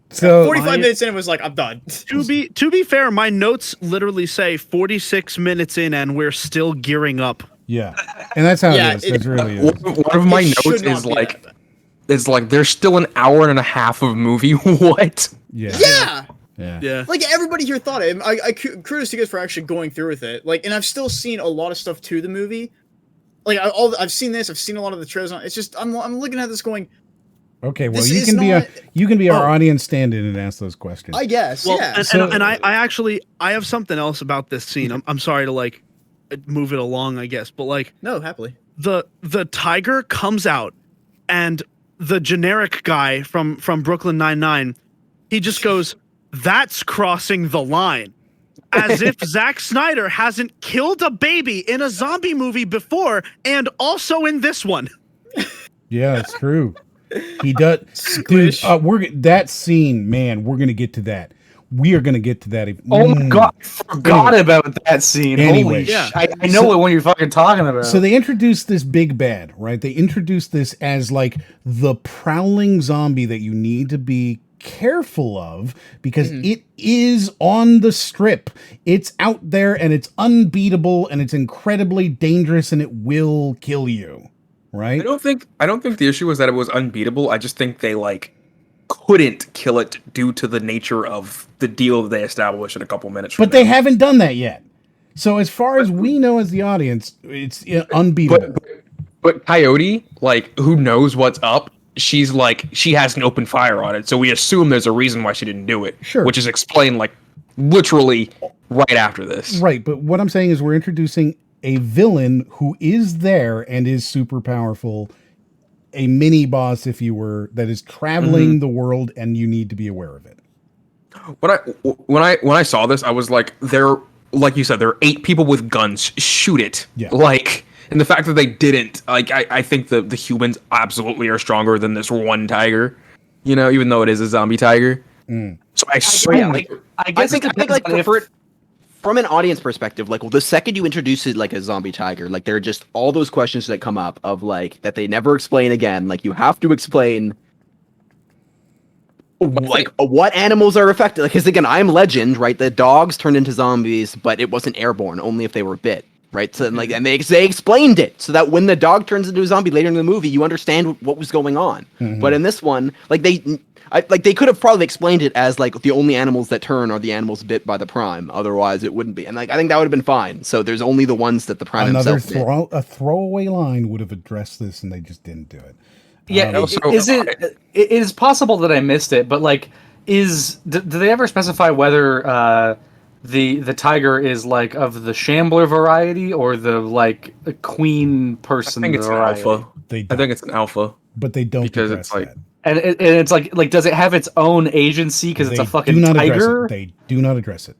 So 45 minutes in, it was like, I'm done. To be fair, my notes literally say 46 minutes in, and we're still gearing up. yeah, and that's how Yeah, it is. That really is. One of my It should notes not is be like, that. it's like there's still an hour and a half of movie. What? Yeah, Yeah! Yeah. Like, everybody here thought it. I kudos to you guys for actually going through with it. Like, and I've still seen a lot of stuff to the movie. Like, I've seen this. I've seen a lot of the trailers on. It's just I'm looking at this going, Okay, well, This you is can be not- our Oh. audience stand-in and ask those questions. I guess, Well, yeah. and I actually have something else about this scene. I'm sorry to like move it along, I guess, but like No, happily. the tiger comes out, and the generic guy from Brooklyn Nine-Nine, he just goes, "That's crossing the line," as if Zack Snyder hasn't killed a baby in a zombie movie before, and also in this one. Yeah, it's true. He does, Squish. dude. That scene, man. We're gonna get to that. We are gonna get to that. Oh my god, I forgot about that scene. Anyway. Holy shit. Yeah. I know it when you're fucking talking about. So they introduced this big bad, right? They introduced this as like the prowling zombie that you need to be careful of because it is on the strip. It's out there and it's unbeatable and it's incredibly dangerous and it will kill you, right? I don't think the issue was that it was unbeatable. I just think they like couldn't kill it due to the nature of the deal that they established in a couple minutes. But they haven't done that yet. So as far as we know as the audience, it's unbeatable. But Coyote, like, who knows what's up? She's like, she has an open fire on it, so we assume there's a reason why she didn't do it. Sure. Which is explained like literally right after this. Right, but what I'm saying is we're introducing a villain who is there and is super powerful, a mini boss, if you were, that is traveling the world, and you need to be aware of it. When I saw this, I was like, like you said, there are 8 people with guns. Shoot it. Yeah. Like, and the fact that they didn't, like, I think the humans absolutely are stronger than this one tiger. You know, even though it is a zombie tiger. So I assume, I guess I think like from an audience perspective, like, well, the second you introduce it like a zombie tiger, like, there are just all those questions that come up of like that they never explain again. Like, you have to explain like what animals are affected. Like, because again, I'm Legend, right? The dogs turned into zombies, but it wasn't airborne, only if they were bit, right? So like, and they explained it so that when the dog turns into a zombie later in the movie, you understand what was going on. But in this one, like they could have probably explained it as like the only animals that turn are the animals bit by the Prime. Otherwise, it wouldn't be. And like, I think that would have been fine. So there's only the ones that the Prime Another himself did. a throwaway line would have addressed this, and they just didn't do it. Yeah, it is possible that I missed it, but like, do they ever specify whether the tiger is like of the Shambler variety or the like queen person I think it's variety? an alpha. I think it's an alpha. But they don't Because address it's like- that. And it's like does it have its own agency because it's They a fucking do not address tiger? it. They do not address it.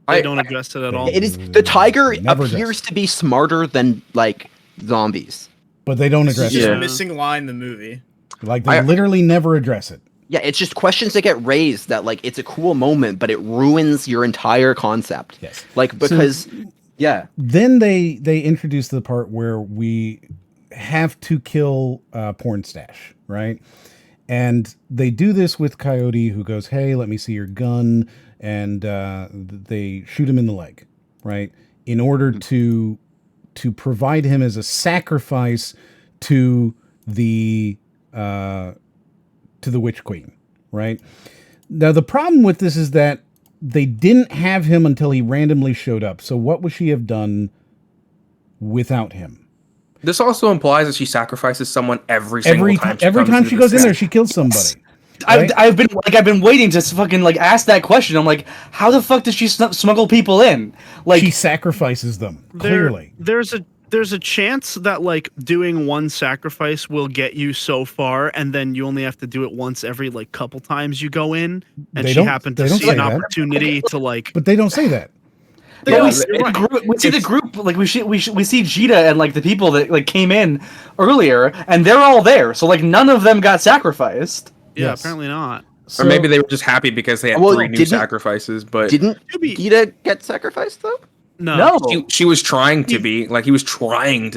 They don't address it at all. It is the tiger Never appears to be smarter than like zombies. But they don't It's address just it. a missing line in the movie. Like, they literally never address it. Yeah, it's just questions that get raised that like it's a cool moment, but it ruins your entire concept. Yes. Like because yeah. Then they introduce the part where we have to kill Porn Stash, right? And they do this with Coyote, who goes, "Hey, let me see your gun," and they shoot him in the leg, right? In order to provide him as a sacrifice to the Witch Queen, right? Now the problem with this is that they didn't have him until he randomly showed up. So what would she have done without him? This also implies that she sacrifices someone every time. Every time she goes in there, she kills somebody. Right? I've been waiting to fucking like ask that question. I'm like, how the fuck does she smuggle people in? Like she sacrifices them clearly. There's a chance that like doing one sacrifice will get you so far, and then you only have to do it once every like couple times you go in, and she happened to see an opportunity to like. But they don't say that. Yeah, we see the group like we see Jita and like the people that like came in earlier, and they're all there. So like none of them got sacrificed. Yeah, Yes. apparently not. Or maybe they were just happy because they had 3 new sacrifices. But didn't Gita get sacrificed though? No. She was trying to be like he was going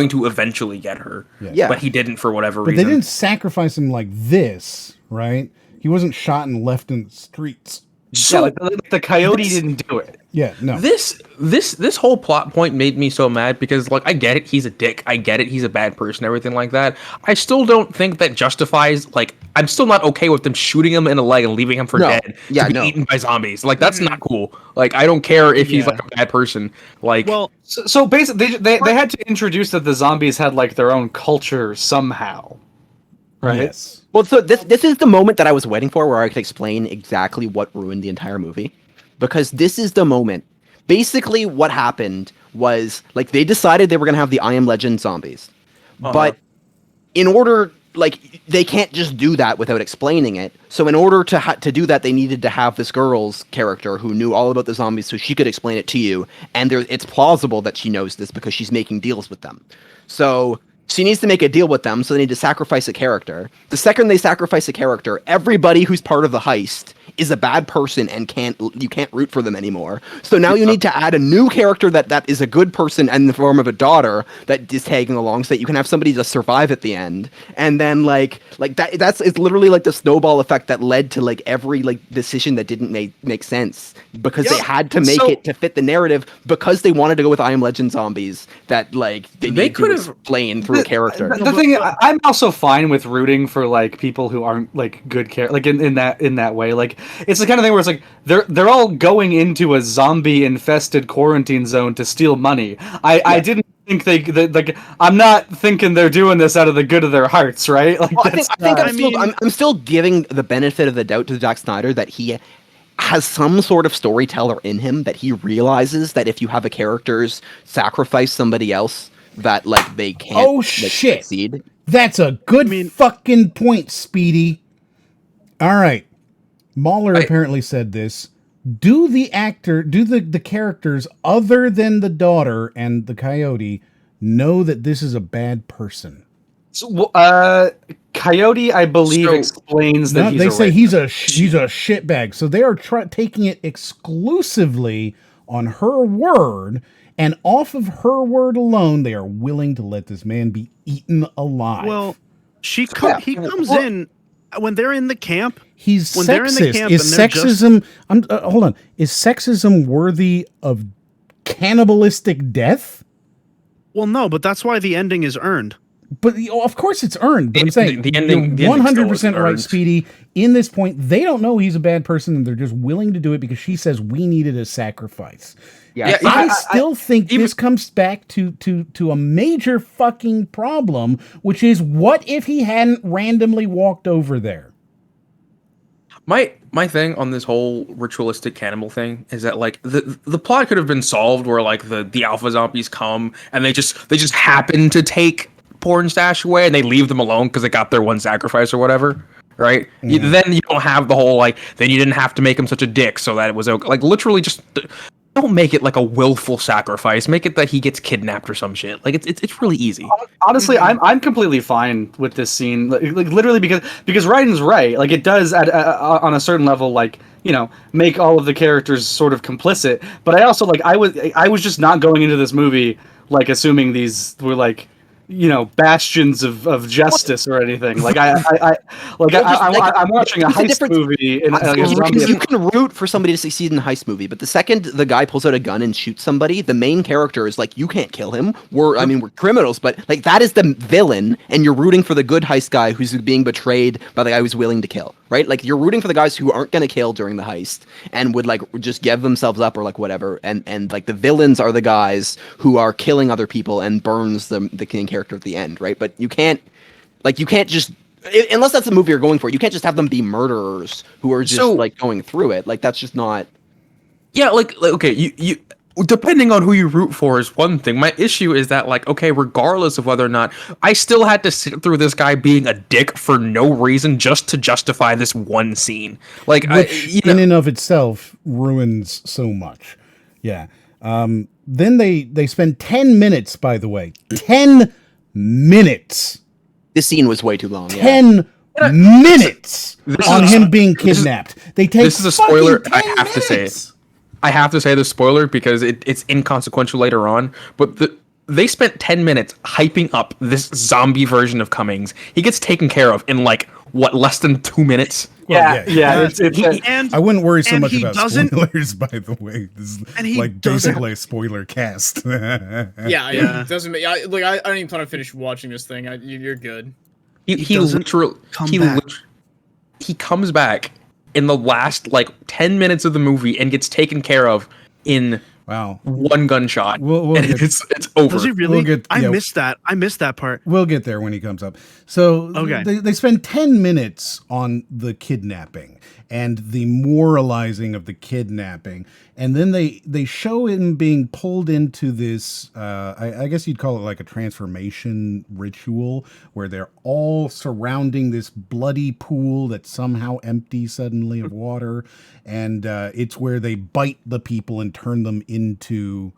to eventually get her. Yeah. But he didn't for whatever But reason. they didn't sacrifice him like this, right? He wasn't shot and left in the streets. So yeah, like the Coyote didn't do it. Yeah, no. This whole plot point made me so mad because like I get it, he's a dick. I get it, he's a bad person, everything like that. I still don't think that justifies like I'm still not okay with them shooting him in the leg and leaving him for dead to be eaten by zombies. Like that's not cool. Like I don't care if he's like a bad person. Like so basically they had to introduce that the zombies had like their own culture somehow. Right? Yes. Well, so this is the moment that I was waiting for where I could explain exactly what ruined the entire movie. Because this is the moment. Basically, what happened was, like, they decided they were going to have the I Am Legend zombies. But in order, like, they can't just do that without explaining it. So in order to do that, they needed to have this girl's character who knew all about the zombies so she could explain it to you. And it's plausible that she knows this because she's making deals with them. So she needs to make a deal with them, so they need to sacrifice a character. The second they sacrifice a character, everybody who's part of the heist is a bad person and you can't root for them anymore. So now you need to add a new character that is a good person in the form of a daughter that is tagging along so that you can have somebody just survive at the end. And then like it's literally like the snowball effect that led to like every like decision that didn't make sense because they had to make it to fit the narrative because they wanted to go with I Am Legend zombies that like they could have explained through a character. The thing I'm also fine with rooting for like people who aren't like good like in that way. Like it's the kind of thing where it's like they're all going into a zombie infested quarantine zone to steal money. I didn't think they like I'm not thinking they're doing this out of the good of their hearts, right? Like well, I'm still giving the benefit of the doubt to Zack Snyder that he has some sort of storyteller in him that he realizes that if you have a character's sacrifice somebody else that like they can't succeed. That's a good fucking point, Speedy. All right. Mahler apparently said this. Do the characters other than the daughter and the Coyote know that this is a bad person? So, Coyote, I believe, explains that they say he's a shitbag. So they are taking it exclusively on her word, and off of her word alone, they are willing to let this man be eaten alive. Well, he comes in when they're in the camp. He's when sexist. They're in the camp is sexism? Hold on. Is sexism worthy of cannibalistic death? Well, no, but that's why the ending is earned. But of course it's earned. But I'm saying the ending, you're 100% right, Speedy. In this point, they don't know he's a bad person, and they're just willing to do it because she says we needed a sacrifice. Yeah, I still think this comes back to a major fucking problem, which is what if he hadn't randomly walked over there? My thing on this whole ritualistic cannibal thing is that like the plot could have been solved where like the alpha zombies come and they just happen to take Porn Stash away and they leave them alone because they got their one sacrifice or whatever, right? Then you don't have the whole like then you didn't have to make him such a dick so that it was okay. Like literally just don't make it like a willful sacrifice. Make it that he gets kidnapped or some shit. Like it's really easy. Honestly, I'm completely fine with this scene, like literally because Ryan's right. Like it does on a certain level, like make all of the characters sort of complicit. But I also I was just not going into this movie like assuming these were like bastions of justice or anything. Like I'm watching a heist movie in a zombie. You can root for somebody to succeed in a heist movie, but the second the guy pulls out a gun and shoots somebody, the main character is like, you can't kill him. We're criminals, but like that is the villain, and you're rooting for the good heist guy who's being betrayed by the guy who's willing to kill. Right? Like you're rooting for the guys who aren't gonna kill during the heist and would like just give themselves up or like whatever. And like the villains are the guys who are killing other people and burns the main character at the end, right? But you can't just unless that's the movie you're going for, you can't just have them be murderers who are just like going through it. Like that's just not. Yeah, like okay, you depending on who you root for is one thing. My issue is that like, okay, regardless of whether or not I still had to sit through this guy being a dick for no reason just to justify this one scene. Like which in and of itself ruins so much. Yeah. Then they spend 10 minutes, by the way. 10 minutes. This scene was way too long. 10 minutes on him being kidnapped. They take this is a spoiler. I have minutes. to say it. I have to say the spoiler because it's inconsequential later on. But they spent 10 minutes hyping up this zombie version of Cummings. He gets taken care of in like less than 2 minutes. Yeah. I wouldn't worry so much about doesn't- spoilers, by the way. This is like basically a spoiler cast. It doesn't make. I don't even plan to finish watching this thing. You're good. He literally he comes back in the last like 10 minutes of the movie and gets taken care of in one gunshot. It's over. Does he really? I missed that. I missed that part. We'll get there when he comes up. So they spend 10 minutes on the kidnapping and the moralizing of the kidnapping. And then they show him being pulled into this, I guess you'd call it like a transformation ritual, where they're all surrounding this bloody pool that's somehow empty suddenly of water. And it's where they bite the people and turn them into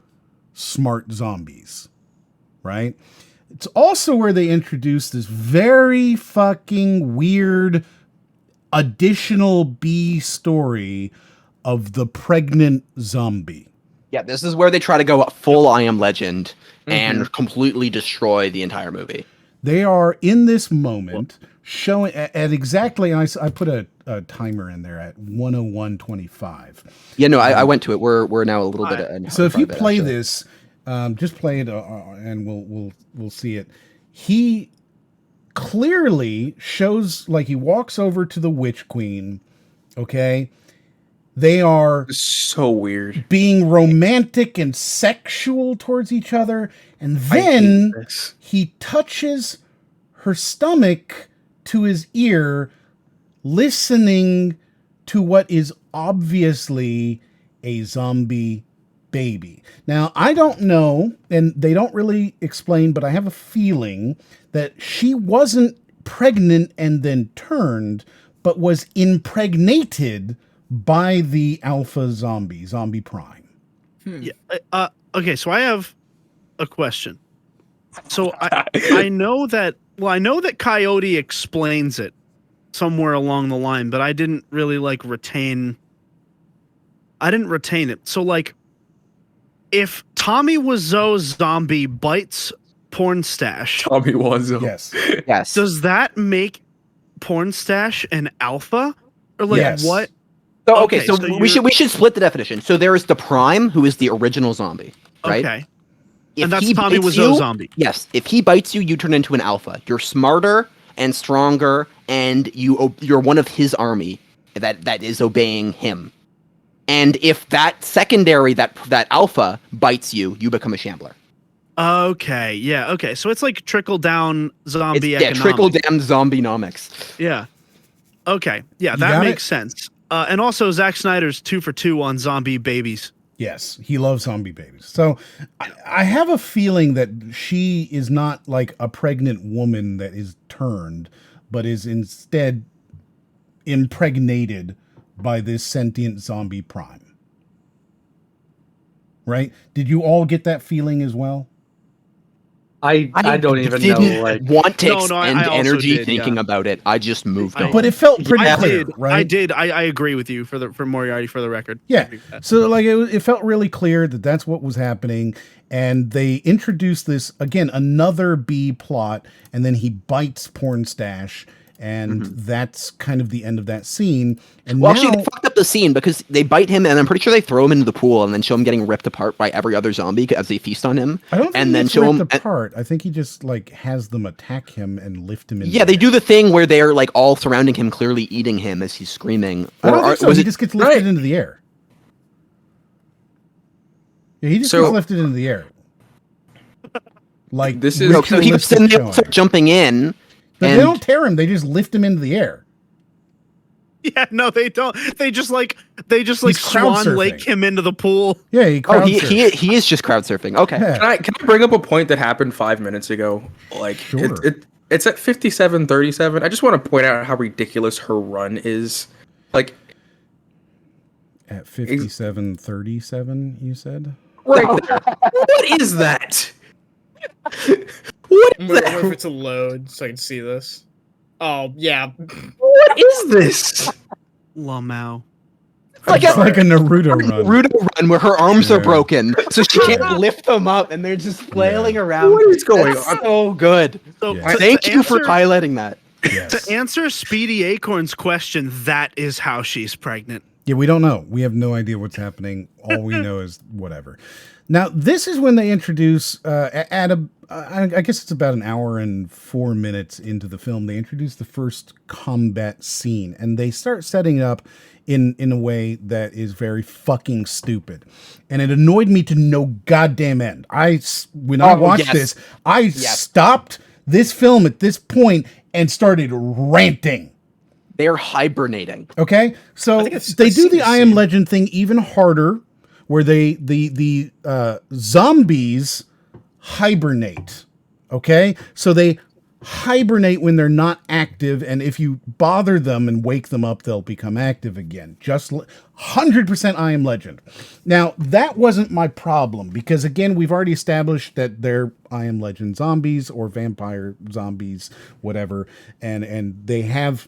smart zombies, right? It's also where they introduce this very fucking weird additional B story of the pregnant zombie. Yeah, this is where they try to go full I Am Legend and completely destroy the entire movie. They are in this moment showing at exactly, and I put a timer in there at 1:01:25. Yeah, no, I went to it. We're now a little bit. So if you play this, just play it, and we'll see it. He clearly shows, like, he walks over to the Witch Queen. Okay, they are so weird, being romantic and sexual towards each other, and then he touches her stomach to his ear, listening to what is obviously a zombie baby. Now, I don't know, and they don't really explain, but I have a feeling that she wasn't pregnant and then turned, but was impregnated by the alpha zombie prime. Yeah. Okay, so I have a question. So I know that Coyote explains it somewhere along the line, but I didn't really retain it. So like, if Tommy Wiseau's zombie bites Pornstache, Tommy Wiseau, yes, does that make Pornstache an alpha, or what? So okay, so we should split the definition. So there is the prime, who is the original zombie, right? Okay. And that's Tommy Wiseau zombie. Yes. If he bites you, you turn into an alpha. You're smarter and stronger, and you're one of his army that is obeying him. And if that secondary, that alpha bites you, you become a shambler. Okay. Yeah. Okay. So it's like trickle down zombie economics. Yeah, trickle down zombie-nomics. Yeah. Okay. Yeah, that makes sense. And also, Zack Snyder's 2 for 2 on zombie babies. Yes, he loves zombie babies. So I have a feeling that she is not like a pregnant woman that is turned, but is instead impregnated by this sentient zombie prime. right? Did you all get that feeling as well? I don't even didn't know. Like, want to No, expend I also energy did, thinking yeah. about it. I just moved on. But it felt pretty I clear, did. right? I did. I agree with you for Moriarty for the record. Yeah. So like it felt really clear that that's what was happening, and they introduced this again, another B plot, and then he bites Porn Stash, and that's kind of the end of that scene. And Well, now, actually, they fucked up the scene because they bite him, and I'm pretty sure they throw him into the pool and then show him getting ripped apart by every other zombie as they feast on him. I don't think and he then gets show ripped him. apart. I think he just like has them attack him and lift him in. Yeah, they do the thing where they're like all surrounding him, clearly eating him as he's screaming. I don't think so. was He it- just gets lifted Right. into the air. Yeah, he just So- gets lifted into the air. Like This is- No, so he was in ritualistic there showing. jumping in. But and they don't tear him. They just lift him into the air. Yeah, no, they don't. They just like He's crowd Swan Lake surfing. him into the pool. Yeah, he oh, crowd he surfs. is just crowd surfing. Okay. Yeah. Can I bring up a point that happened 5 minutes ago? Like Sure. it's at 57:37. I just want to point out how ridiculous her run is. Like At 57:37, you said? right there. What is that? What I'm is waiting for that? it to load so I can see this. Oh yeah, What is this? Lamau. Like It's like a Naruto run. Naruto run where her arms are Yeah. broken, so she Yeah. can't lift them up, and they're just flailing around. What is going That's on? so good. So Yeah. to Thank you for answer- highlighting that. Yes. To answer Speedy Acorn's question, that is how she's pregnant. Yeah, we don't know. We have no idea what's happening. All we know is whatever. Now, this is when they introduce, I guess it's about an hour and 4 minutes into the film, they introduce the first combat scene, and they start setting it up in a way that is very fucking stupid. And it annoyed me to no goddamn end. When I watched yes. this, I stopped this film at this point and started ranting. They're hibernating. Okay, so I think it's- they I've do seen the this I Am scene. Legend thing even harder, where the zombies hibernate. Okay, so they hibernate when they're not active, and if you bother them and wake them up, they'll become active again. 100% I Am Legend. Now that wasn't my problem because again, we've already established that they're I Am Legend zombies or vampire zombies, whatever, and they have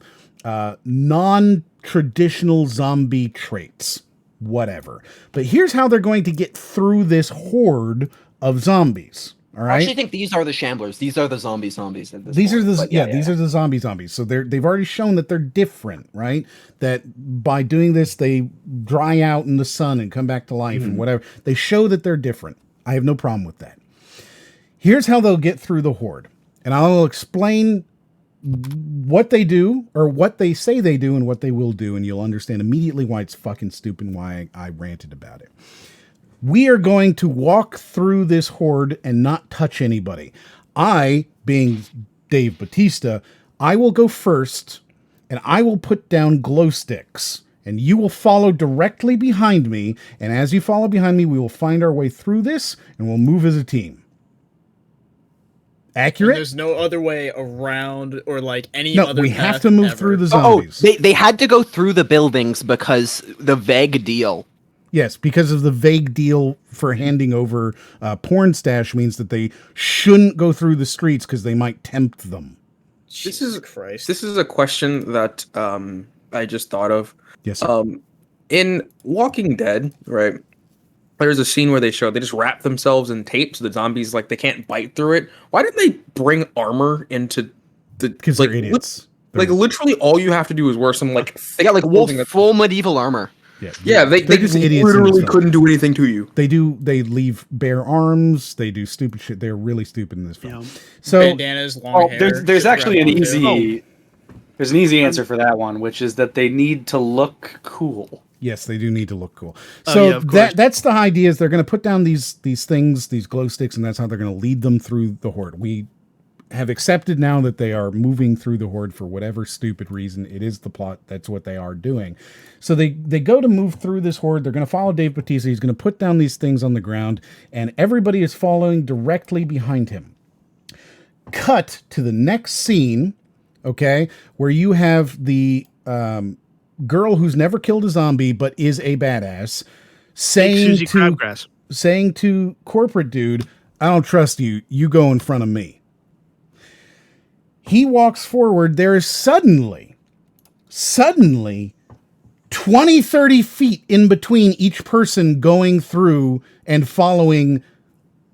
non-traditional zombie traits, whatever. But here's how they're going to get through this horde of zombies. All I right. actually think these are the shamblers. These are the zombies. At These point. are the But these are the zombies. So they've already shown that they're different, right? That by doing this, they dry out in the sun and come back to life and whatever. They show that they're different. I have no problem with that. Here's how they'll get through the horde, and I'll explain what they do or what they say they do and what they will do, and you'll understand immediately why it's fucking stupid and why I ranted about it. We are going to walk through this horde and not touch anybody. I, being Dave Bautista, I will go first and I will put down glow sticks and you will follow directly behind me. And as you follow behind me, we will find our way through this and we'll move as a team. And Accurate? there's no other way around or like any No, other. we have path to move ever. through the Oh, zombies. they had to go through the buildings because the vague deal. Yes, because of the vague deal for handing over porn stash means that they shouldn't go through the streets because they might tempt them. Jesus Christ. This is a question that I just thought of. Yes, sir. In Walking Dead, right? There's a scene where they just wrap themselves in tape so the zombies they can't bite through it. Why didn't they bring armor into the? Because they're idiots. Literally, all you have to do is wear some They thick got clothing that- full medieval armor. Yeah, they they're just idiots in this literally film. couldn't do anything to you. They leave bare arms. They do stupid shit. They're really stupid in this film. Yeah. So Bandanas, long Well, hair. there's shit actually an wrapped onto it. there's an easy answer for that one, which is that they need to look cool. yes, they do need to look cool. Oh, So yeah, of course. that's the idea is they're going to put down these things, these glow sticks, and that's how they're going to lead them through the horde. We have accepted now that they are moving through the horde for whatever stupid reason. It is the plot. That's what they are doing. So they go to move through this horde. They're going to follow Dave Bautista. He's going to put down these things on the ground, and everybody is following directly behind him. Cut to the next scene, okay, where you have the girl who's never killed a zombie but is a badass saying Susie to Crabgrass. saying to corporate dude, I don't trust you. You go in front of me. He walks forward. There is suddenly 20, 30 feet in between each person going through and following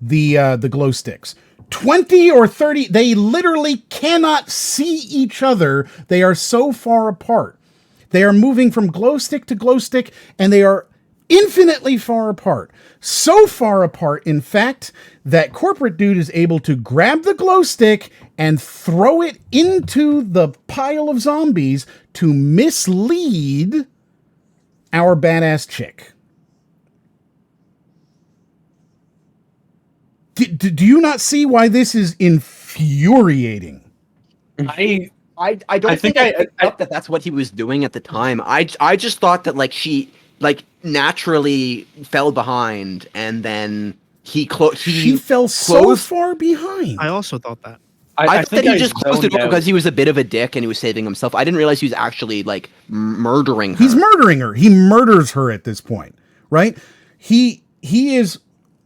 the glow sticks. 20 or 30, they literally cannot see each other. They are so far apart. They are moving from glow stick to glow stick, and they are infinitely far apart. So far apart, in fact, that corporate dude is able to grab the glow stick and throw it into the pile of zombies to mislead our badass chick. Do you not see why this is infuriating? I don't think I picked up that that's what he was doing at the time. I just thought that like she like naturally fell behind, and then she fell so far behind. I also thought that. I thought that he just closed it zoned out. because he was a bit of a dick and he was saving himself. I didn't realize he was actually like murdering her. He's murdering her. He murders her at this point, right? He is.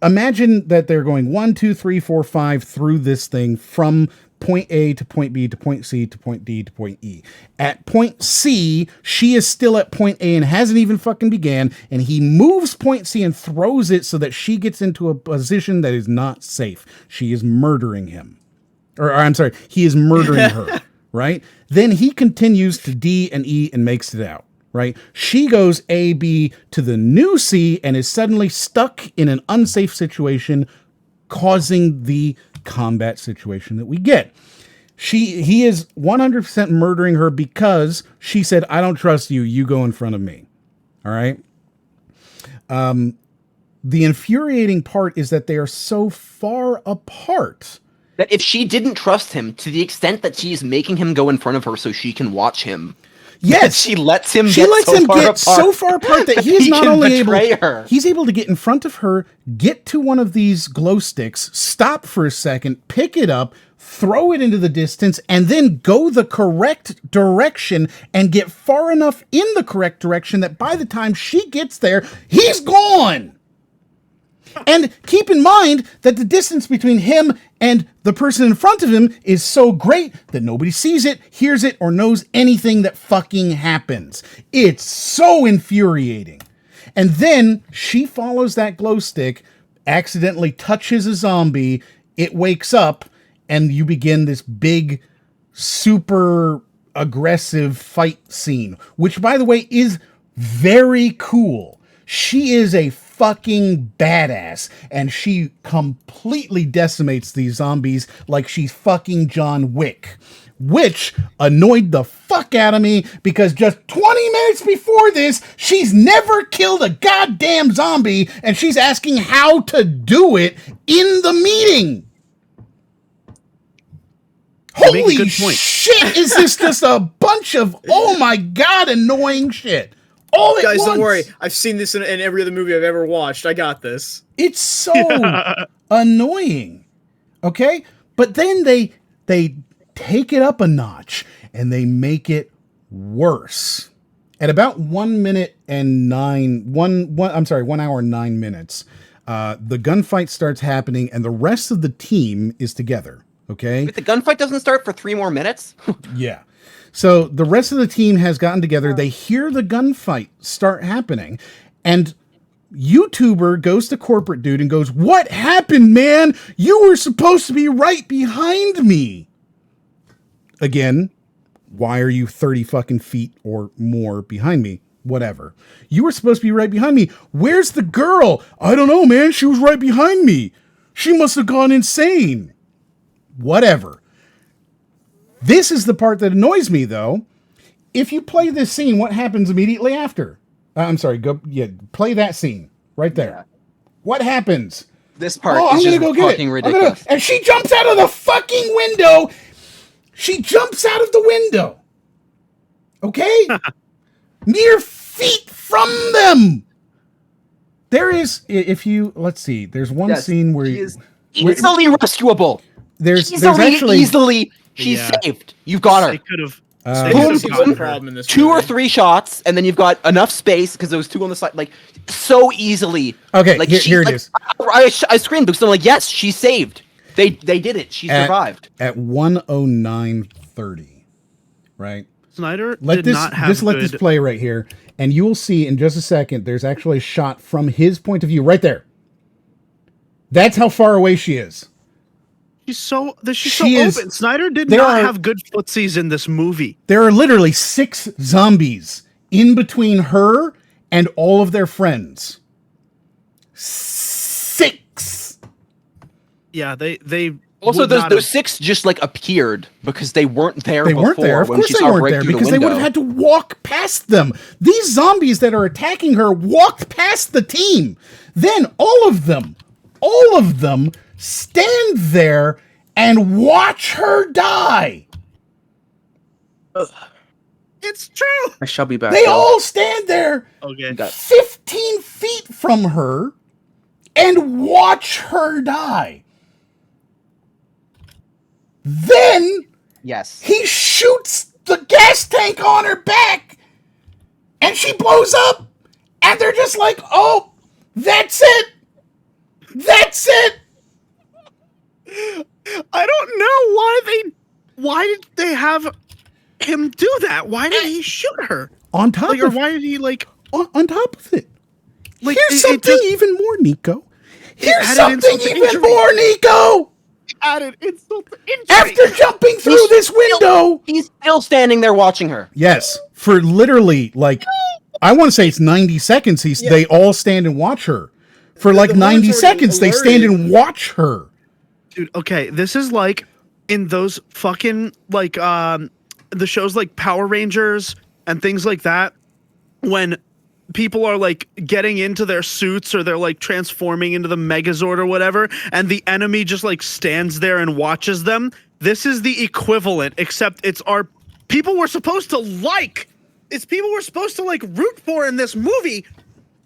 Imagine that they're going 1, 2, 3, 4, 5 through this thing from point A to point B to point C to point D to point E. At point C, she is still at point A and hasn't even fucking began, and he moves point C and throws it so that she gets into a position that is not safe. She is murdering him. Or I'm sorry, he is murdering her, right? Then he continues to D and E and makes it out. Right? She goes A, B to the new C and is suddenly stuck in an unsafe situation, causing the combat situation that we get. He is 100% murdering her because she said, I don't trust you. You go in front of me. All right. The infuriating part is that they are so far apart that if she didn't trust him to the extent that she's making him go in front of her so she can watch him. Yes, she lets him get so far apart that he is not only he's able to get in front of her, get to one of these glow sticks, stop for a second, pick it up, throw it into the distance, and then go the correct direction and get far enough in the correct direction that by the time she gets there, he's gone. And keep in mind that the distance between him and the person in front of him is so great that nobody sees it, hears it, or knows anything that fucking happens. It's so infuriating. And then she follows that glow stick, accidentally touches a zombie, it wakes up, and you begin this big, super aggressive fight scene, which, by the way, is very cool. She is a fucking badass, and she completely decimates these zombies like she's fucking John Wick, which annoyed the fuck out of me because just 20 minutes before this, she's never killed a goddamn zombie, and she's asking how to do it in the meeting. Holy shit, is this just a bunch of, oh my god, annoying shit. All Guys, don't worry. I've seen this in every other movie I've ever watched. I got this. It's so annoying. Okay? But then they take it up a notch and they make it worse. At about 1 hour and 9 minutes, the gunfight starts happening and the rest of the team is together. Okay? But the gunfight doesn't start for 3 more minutes? Yeah. So the rest of the team has gotten together. They hear the gunfight start happening. And YouTuber goes to corporate dude and goes, what happened, man? You were supposed to be right behind me. Again, why are you 30 fucking feet or more behind me? Whatever. You were supposed to be right behind me. Where's the girl? I don't know, man. She was right behind me. She must have gone insane. Whatever. This is the part that annoys me, though. If you play this scene, what happens immediately after? Play that scene right there. Yeah. What happens? This part is just fucking ridiculous. And she jumps out of the fucking window. She jumps out of the window. Okay? Mere feet from them. There is, there's one scene where... She is easily rescuable. There's actually... She's saved. You've got her. They Boom, don't seem boom, the problem in this 2 or movie. 3 shots, and then you've got enough space because those 2 on the side, like so easily. Okay, like here it like, is. I screamed because I'm like, yes, she's saved. They did it. She survived. At 1:09:30, right? Snyder Let did this not have just let good... this play right here, and you will see in just a second. There's actually a shot from his point of view right there. That's how far away she is. She's so She is- open. Snyder did there not are- have good footsies in this movie. There are literally 6 zombies in between her and all of their friends. 6. Yeah, they Also, would not those have- 6 just like appeared because they weren't there. They weren't there. Of when course she they saw weren't break there through the because they would have window. had to walk past them. These zombies that are attacking her walked past the team. Then all of them stand there and watch her die. It's true. I shall be back. They though. all stand there Okay. 15 feet from her and watch her die. Then Yes. he shoots the gas tank on her back and she blows up and they're just like, oh, that's it. That's it. I don't know why did they have him do that? Why did he shoot her? On top Like, or of why did he like on top of it. like Here's it something just even more, Nico. Here's added something insult to even injury. more, Nico. added insult to injury? After jumping through this window. He's still standing there watching her. Yes, for literally like I want to say it's 90 seconds. They all stand and watch her. For like the 90 woman's already seconds, they stand alerted. and watch her. Dude, okay, this is like in those fucking like the shows like Power Rangers and things like that when people are like getting into their suits or they're like transforming into the Megazord or whatever and the enemy just like stands there and watches them. This is the equivalent, except it's our people we're supposed to like. It's people we're supposed to like root for in this movie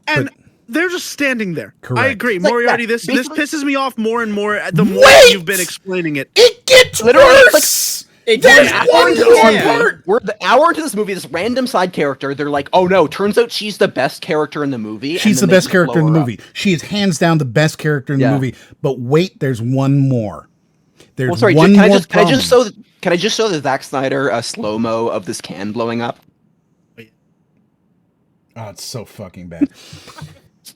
and But- they're just standing there. I Correct. agree. Like, Moriarty, yeah, this basically- pisses me off more and more the more Wait! you've been explaining it. It gets Literally, it's worse. It There's does. one Yeah. more Yeah. part. We're the hour into this movie. This random side character. They're like, oh no, turns out she's the best character in the movie. and She's the then they best just character in blow the her up. movie. She is hands down the best character in the Yeah. movie. But wait, there's one more. There's Well, sorry. one Can I more just problem. show the Zack Snyder slow mo of this can blowing up? Oh, it's so fucking bad.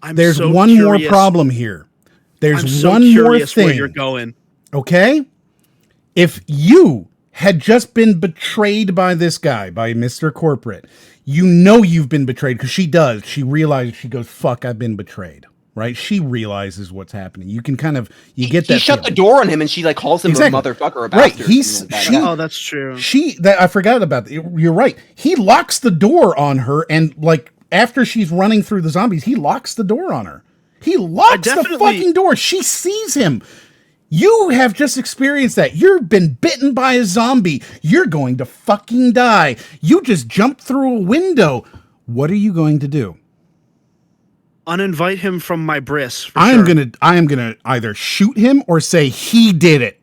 I'm There's so one more curious. problem here. There's I'm so one more curious where thing. you're going. Okay? If you had just been betrayed by this guy, by Mr. Corporate, you know you've been betrayed because she does. She realizes, she goes, fuck, I've been betrayed. Right? She realizes what's happening. You can kind of, you get that He shut the feeling. door on him, and she like calls him Exactly. a motherfucker or a Right, bastard. he's- something like she- that. Oh, that's true. I forgot about that. You're right. He locks the door on her, and like after she's running through the zombies, he locks the door on her. He locks the definitely- fucking door. She sees him. You have just experienced that. You've been bitten by a zombie. You're going to fucking die. You just jumped through a window. What are you going to do? Uninvite him from my bris. For I sure. am gonna either shoot him or say he did it.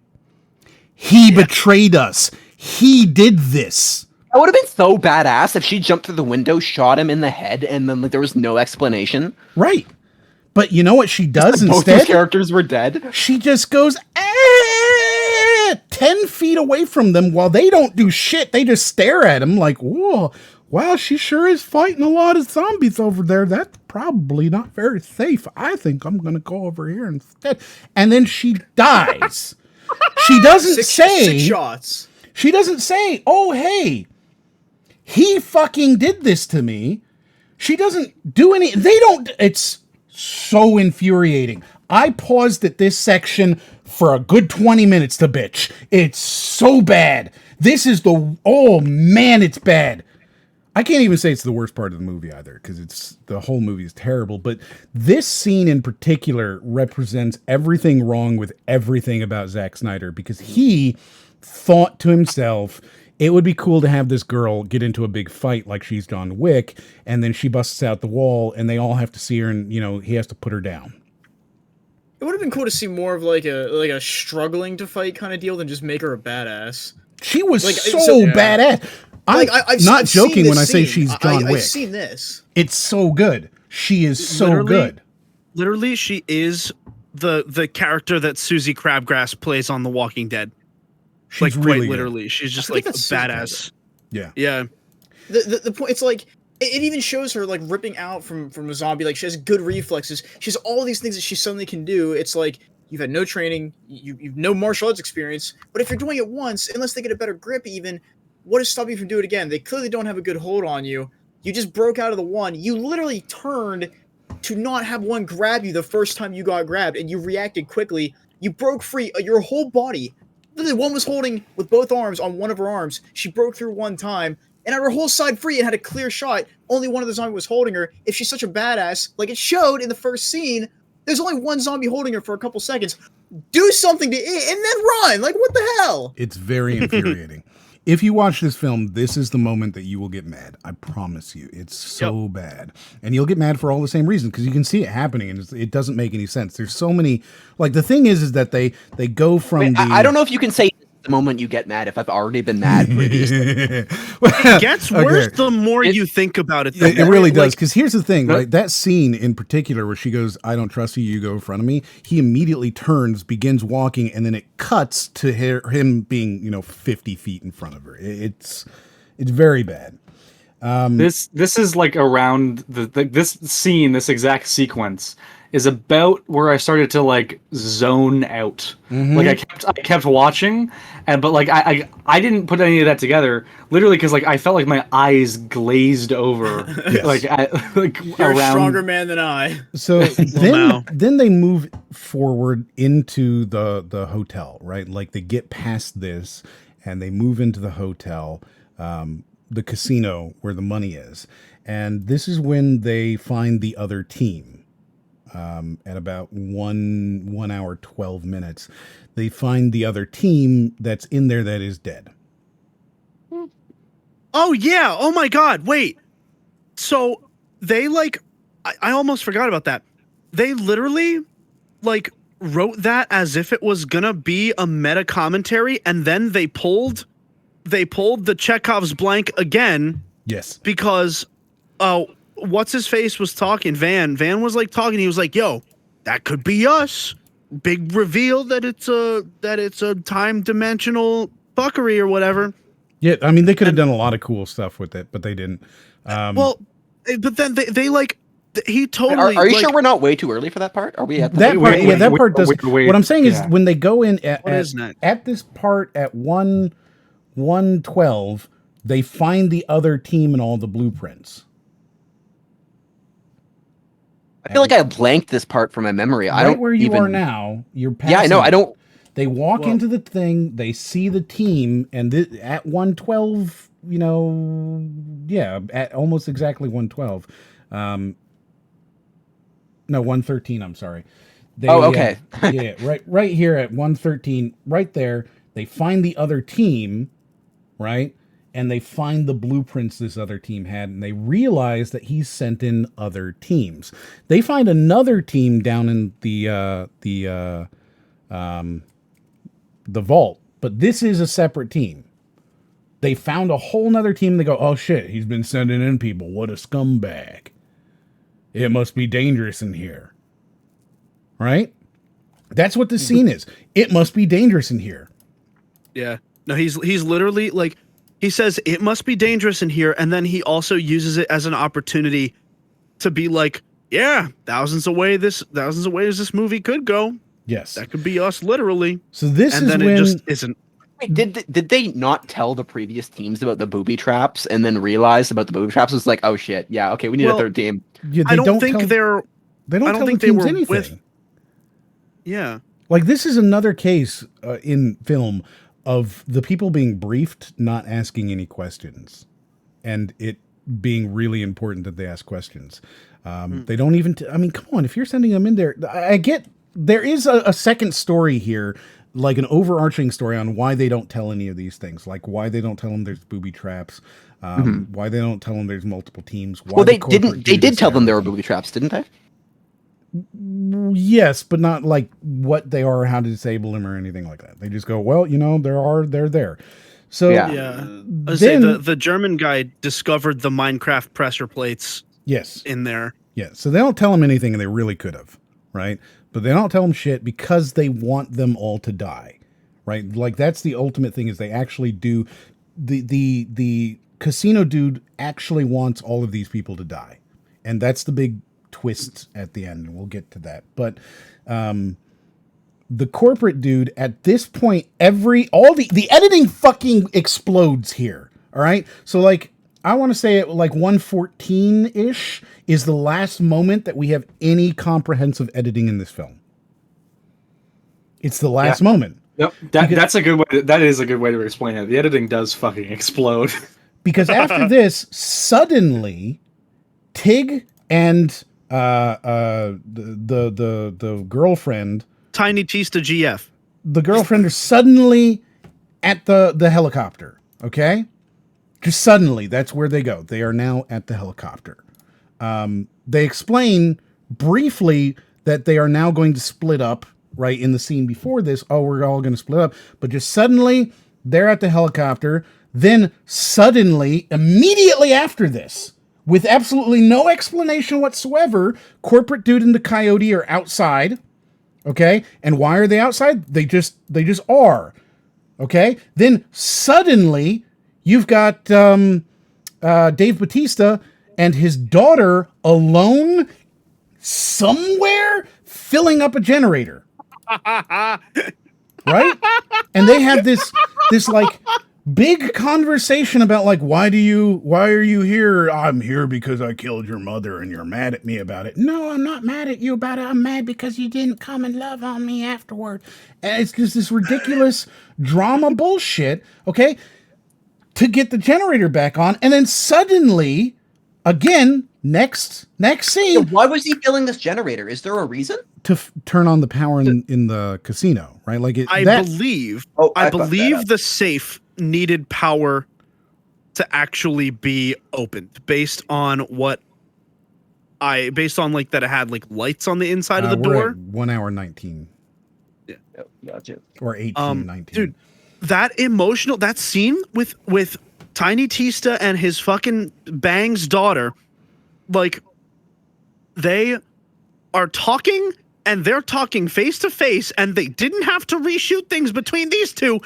He betrayed us. He did this. That would have been so badass if she jumped through the window, shot him in the head, and then like there was no explanation. Right. But you know what she does Both instead? those characters were dead. She just goes 10 feet away from them while they don't do shit. They just stare at him like, whoa, wow, she sure is fighting a lot of zombies over there. That's probably not very safe. I think I'm going to go over here instead. And then she dies. She doesn't Six say, shots. she doesn't say, oh, hey, he fucking did this to me. She doesn't do any, they don't, it's so infuriating. I paused at this section for a good 20 minutes to bitch. It's so bad. This is oh man, it's bad. I can't even say it's the worst part of the movie either, because the whole movie is terrible. But this scene in particular represents everything wrong with everything about Zack Snyder, because he thought to himself, it would be cool to have this girl get into a big fight like she's John Wick, and then she busts out the wall, and they all have to see her, and he has to put her down. It would have been cool to see more of like a struggling to fight kind of deal than just make her a badass. She was Like, so so- yeah. badass. I've not seen joking this when I say scene. she's John Wick. I've seen this. It's so good. She is so Literally- good. Literally, she is the character that Susie Crabgrass plays on The Walking Dead. She's Like really quite good. literally, she's just I like think a that's Susie badass. Yeah. Yeah. The point, it's like it even shows her like ripping out from a zombie. Like she has good reflexes. She has all these things that she suddenly can do. It's like you've had no training, you've no martial arts experience. But if you're doing it once, unless they get a better grip, even what is stopping you from doing it again? They clearly don't have a good hold on you. You just broke out of the one. You literally turned to not have one grab you the first time you got grabbed, and you reacted quickly. You broke free. Your whole body. Literally, one was holding with both arms on one of her arms. She broke through one time and had her whole side free and had a clear shot. Only one of the zombies was holding her. If she's such a badass, like it showed in the first scene, there's only one zombie holding her for a couple seconds. Do something to it and then run. Like, what the hell? It's very infuriating. If you watch this film, this is the moment that you will get mad. I promise you. It's so bad. And you'll get mad for all the same reasons, because you can see it happening and it doesn't make any sense. There's so many, like the thing is that they go from I don't know if you can say the moment you get mad if I've already been mad previously. It gets worse the more you think about it. It really does. Because here's the thing, right? That scene in particular where she goes, "I don't trust you, you go in front of me." He immediately turns, begins walking, and then it cuts to him being, 50 feet in front of her. It's very bad. This is like around this scene, this exact sequence is about where I started to like zone out. Like I kept watching, but like I didn't put any of that together. Literally, because like I felt like my eyes glazed over. Yes. You're around. a stronger man than I. So then they move forward into the hotel, right? Like they get past this and they move into the hotel, the casino where the money is. And this is when they find the other team. At about 1 hour, 12 minutes, they find the other team that's in there that is dead. Oh yeah. Oh my God. Wait. So they I almost forgot about that. They literally wrote that as if it was gonna be a meta commentary, and then they pulled the Chekhov's blank again. Yes. Because what's his face was talking. Van was talking. He was like, "Yo, that could be us." Big reveal that it's a time dimensional fuckery or whatever. Yeah, I mean they could have done a lot of cool stuff with it, but they didn't. But then they he totally. Are you sure we're not way too early for that part? Are we at that part? Yeah, that part does. What I'm saying is when they go in at this part at 1:12, they find the other team and all the blueprints. I feel like I blanked this part from my memory. I don't where you are now. You're passing. Yeah, I know. I don't. They walk into the thing. They see the team, and at 1:12, at almost exactly 1:12. No, 1:13. I'm sorry. Okay. Right here at 1:13, right there. They find the other team, right? And they find the blueprints this other team had, and they realize that he's sent in other teams. They find another team down in the vault, but this is a separate team. They found a whole nother team. They go, "Oh shit, he's been sending in people. What a scumbag. It must be dangerous in here." Right? That's what the scene is. It must be dangerous in here. Yeah. No, he's literally he says it must be dangerous in here, and then he also uses it as an opportunity to be like, yeah, thousands of ways this movie could go. Yes. That could be us literally. So this and is then when it just isn't. Wait, did they not tell the previous teams about the booby traps and then realize about the booby traps? It's like, oh shit, yeah, okay, we need a third team. Yeah, I don't think they don't tell tell the they teams were anything. with. Yeah. Like this is another case in film of the people being briefed, not asking any questions, and it being really important that they ask questions. They don't even. I mean, come on, if you're sending them in there, I get there is a second story here, like an overarching story on why they don't tell any of these things, like why they don't tell them there's booby traps, why they don't tell them there's multiple teams. Why Well, they didn't. They did tell them there were booby traps, didn't they? Yes, but not like what they are, how to disable them, or anything like that. They just go, well, they're there. So Yeah. Yeah. then The German guy discovered the Minecraft pressure plates yes, in there. yeah. So they don't tell him anything, and they really could have, right? But they don't tell him shit because they want them all to die, right? Like that's the ultimate thing is they actually do. The casino dude actually wants all of these people to die, and that's the big twist at the end, and we'll get to that. But the corporate dude at this point, the editing fucking explodes here. All right, so like I want to say it like 114-ish is the last moment that we have any comprehensive editing in this film. It's the last moment. Yep, that's a good way. That is a good way to explain it. The editing does fucking explode. Because after this, suddenly, Tig and the girlfriend, Tiny Tista GF. the girlfriend are suddenly at the helicopter. Okay, just suddenly, that's where they go. They are now at the helicopter. They explain briefly that they are now going to split up. Right in the scene before this, oh, we're all going to split up. But just suddenly, they're at the helicopter. Then suddenly, immediately after this, with absolutely no explanation whatsoever, corporate dude and the coyote are outside. Okay, and why are they outside? They just are. Okay, then suddenly you've got Dave Bautista and his daughter alone somewhere filling up a generator. Right? And they have this like big conversation about like why are you here? I'm here because I killed your mother and you're mad at me about it. No, I'm not mad at you about it. I'm mad because you didn't come and love on me afterward. And it's just this ridiculous drama bullshit, okay? To get the generator back on, and then suddenly again, next scene. Why was he filling this generator? Is there a reason? To turn on the power in the casino, right? Like I believe the safe needed power to actually be opened based on like that it had like lights on the inside of the we're door. at 1 hour 19. Yeah, gotcha. Or 18, 19. Dude, that scene with Tiny Tista and his fucking Bang's daughter, like they are talking and they're talking face to face and they didn't have to reshoot things between these two,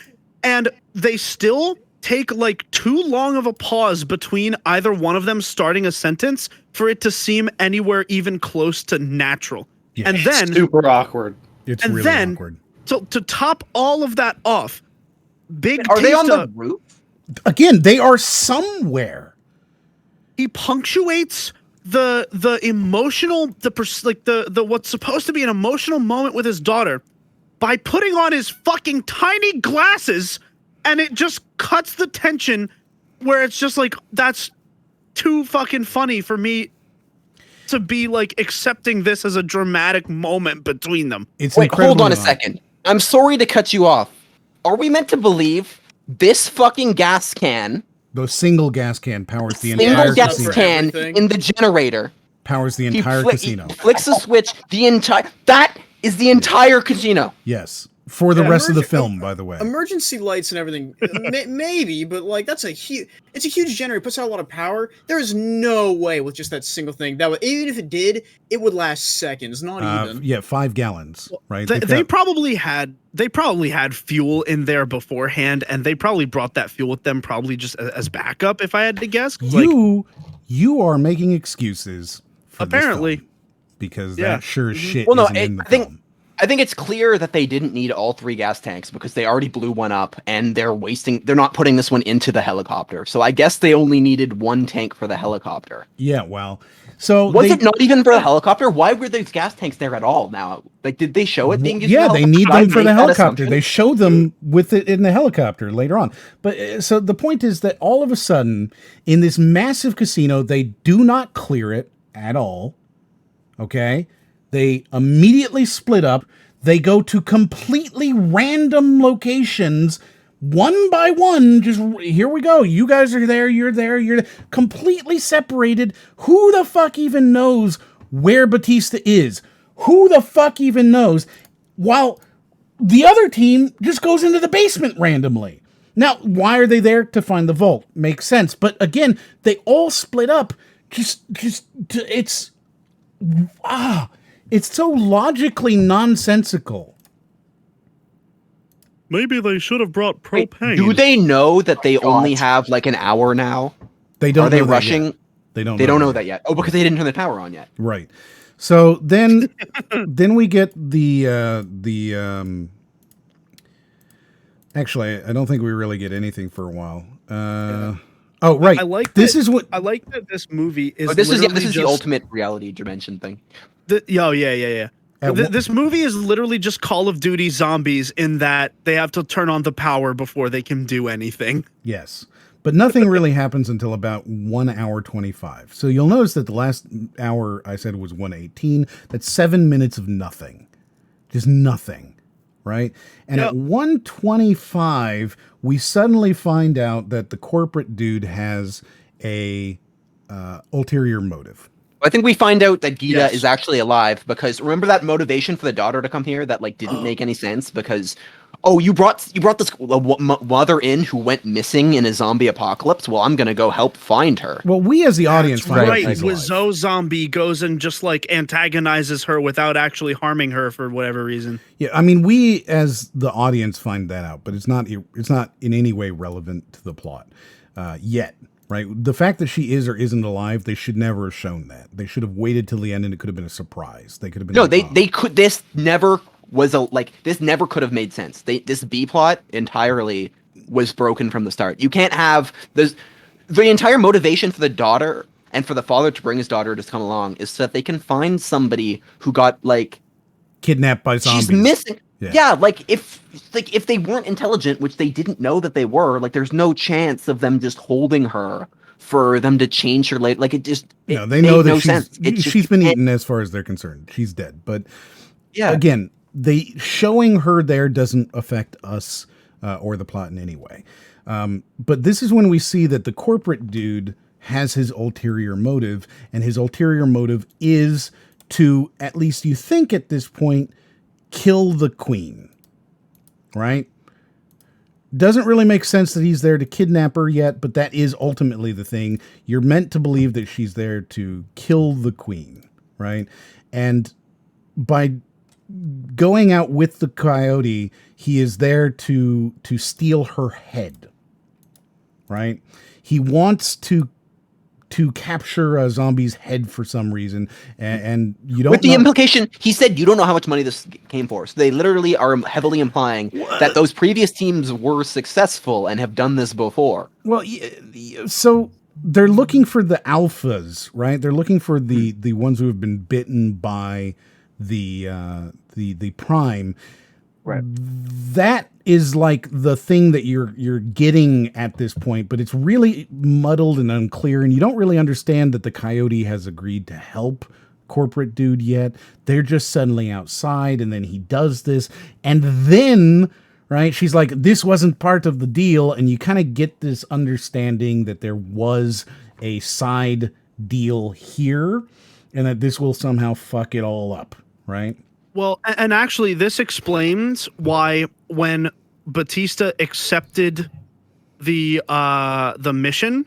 and they still take like too long of a pause between either one of them starting a sentence for it to seem anywhere even close to natural. Yeah. And then Super awkward. It's and really then awkward. so to top all of that off, Are they on the roof? Again, they are somewhere. He punctuates the emotional the what's supposed to be an emotional moment with his daughter by putting on his fucking tiny glasses, and it just cuts the tension where it's just like that's too fucking funny for me to be like accepting this as a dramatic moment between them. It's Wait, hold incredibly on a odd. second. I'm sorry to cut you off. Are we meant to believe this fucking gas can, The single gas can powers the single entire gas casino. can Everything. in the generator? Powers the He entire casino. He flicks a switch. That is the entire casino. Yes. For the Yeah, rest of the film, by the way. Emergency lights and everything, maybe, but like that's it's a huge generator. It puts out a lot of power. There is no way with just that single thing that would, even if it did, it would last seconds, not even. Yeah, 5 gallons, right? They probably had fuel in there beforehand, and they probably brought that fuel with them, probably just as backup, if I had to guess. You are making excuses for Apparently. this film, because Yeah. that sure as shit Well, no, isn't in the I think film. I think it's clear that they didn't need all 3 gas tanks because they already blew one up and they're not putting this one into the helicopter. So I guess they only needed 1 tank for the helicopter. Yeah, well, so Was it not even for the helicopter? Why were those gas tanks there at all now? Like, did they show it being used? Yeah, for the they need helicopter? them for I the make that helicopter. assumption. They show them with it in the helicopter later on. But so the point is that all of a sudden, in this massive casino, they do not clear it at all. Okay? They immediately split up. They go to completely random locations, one by one. Just here we go. You guys are there. You're there. You're there. Completely separated. Who the fuck even knows where Batista is? Who the fuck even knows? While the other team just goes into the basement randomly. Now, why are they there? To find the vault. Makes sense. But again, they all split up. It's so logically nonsensical. Maybe they should have brought Wait, propane. do they know that they only have like an hour now? They don't. Are they know that rushing? yet. They don't. They don't know that yet. Oh, because they didn't turn the power on yet. Right. So then we get the actually, I don't think we really get anything for a while. Oh, right. I like this that, is what I like that this movie is. This is literally the ultimate reality dimension thing. Yeah. This movie is literally just Call of Duty zombies in that they have to turn on the power before they can do anything. Yes. But nothing really happens until about 1 hour 25. So you'll notice that the last hour I said was 1:18. That's 7 minutes of nothing. Just nothing. Right? And at 1:25, we suddenly find out that the corporate dude has a ulterior motive. I think we find out that Gita is actually alive because remember that motivation for the daughter to come here that like didn't make any sense because you brought this mother in who went missing in a zombie apocalypse. Well, I'm gonna go help find her. Well, we as the audience find Right, out she's alive. Wizzo Zombie goes and just like antagonizes her without actually harming her for whatever reason. Yeah, I mean, we as the audience find that out, but it's not in any way relevant to the plot yet. Right, the fact that she is or isn't alive, they should never have shown that. They should have waited till the end, and it could have been a surprise. They could have been they could. This never could have made sense. This B plot entirely was broken from the start. You can't have the entire motivation for the daughter and for the father to bring his daughter to come along is so that they can find somebody who got like kidnapped by zombies. She's missing. Yeah, like if they weren't intelligent, which they didn't know that they were, like there's no chance of them just holding her for them to change her late. Like they know that she's been eaten as far as they're concerned. She's dead. But again, showing her there doesn't affect us or the plot in any way. But this is when we see that the corporate dude has his ulterior motive, and his ulterior motive is to, at least you think at this point, kill the queen, right? Doesn't really make sense that he's there to kidnap her yet, but that is ultimately the thing. You're meant to believe that she's there to kill the queen, right? And by going out with the coyote, he is there to steal her head, right? He wants to capture a zombie's head for some reason, and you don't. With the implication, he said you don't know how much money this came for. So they literally are heavily implying that those previous teams were successful and have done this before. Well, so they're looking for the alphas, right? They're looking for the ones who have been bitten by the prime. Right. That is like the thing that you're getting at this point, but it's really muddled and unclear, and you don't really understand that the coyote has agreed to help corporate dude yet. They're just suddenly outside, and then he does this, and then right, she's like, this wasn't part of the deal, and you kind of get this understanding that there was a side deal here, and that this will somehow fuck it all up, right? Well, and actually, this explains why when Batista accepted the mission,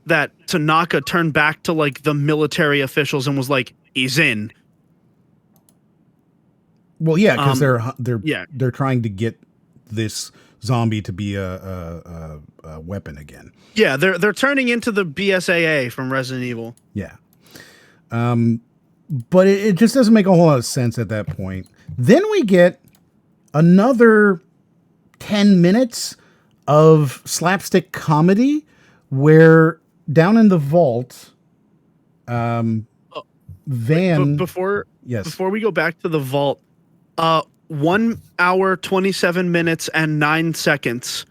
that Tanaka turned back to like the military officials and was like, "He's in." Well, yeah, because they're trying to get this zombie to be a weapon again. Yeah, they're turning into the BSAA from Resident Evil. Yeah. But it just doesn't make a whole lot of sense at that point. Then we get another 10 minutes of slapstick comedy where down in the vault, Van... Before we go back to the vault, 1 hour, 27 minutes, and 9 seconds.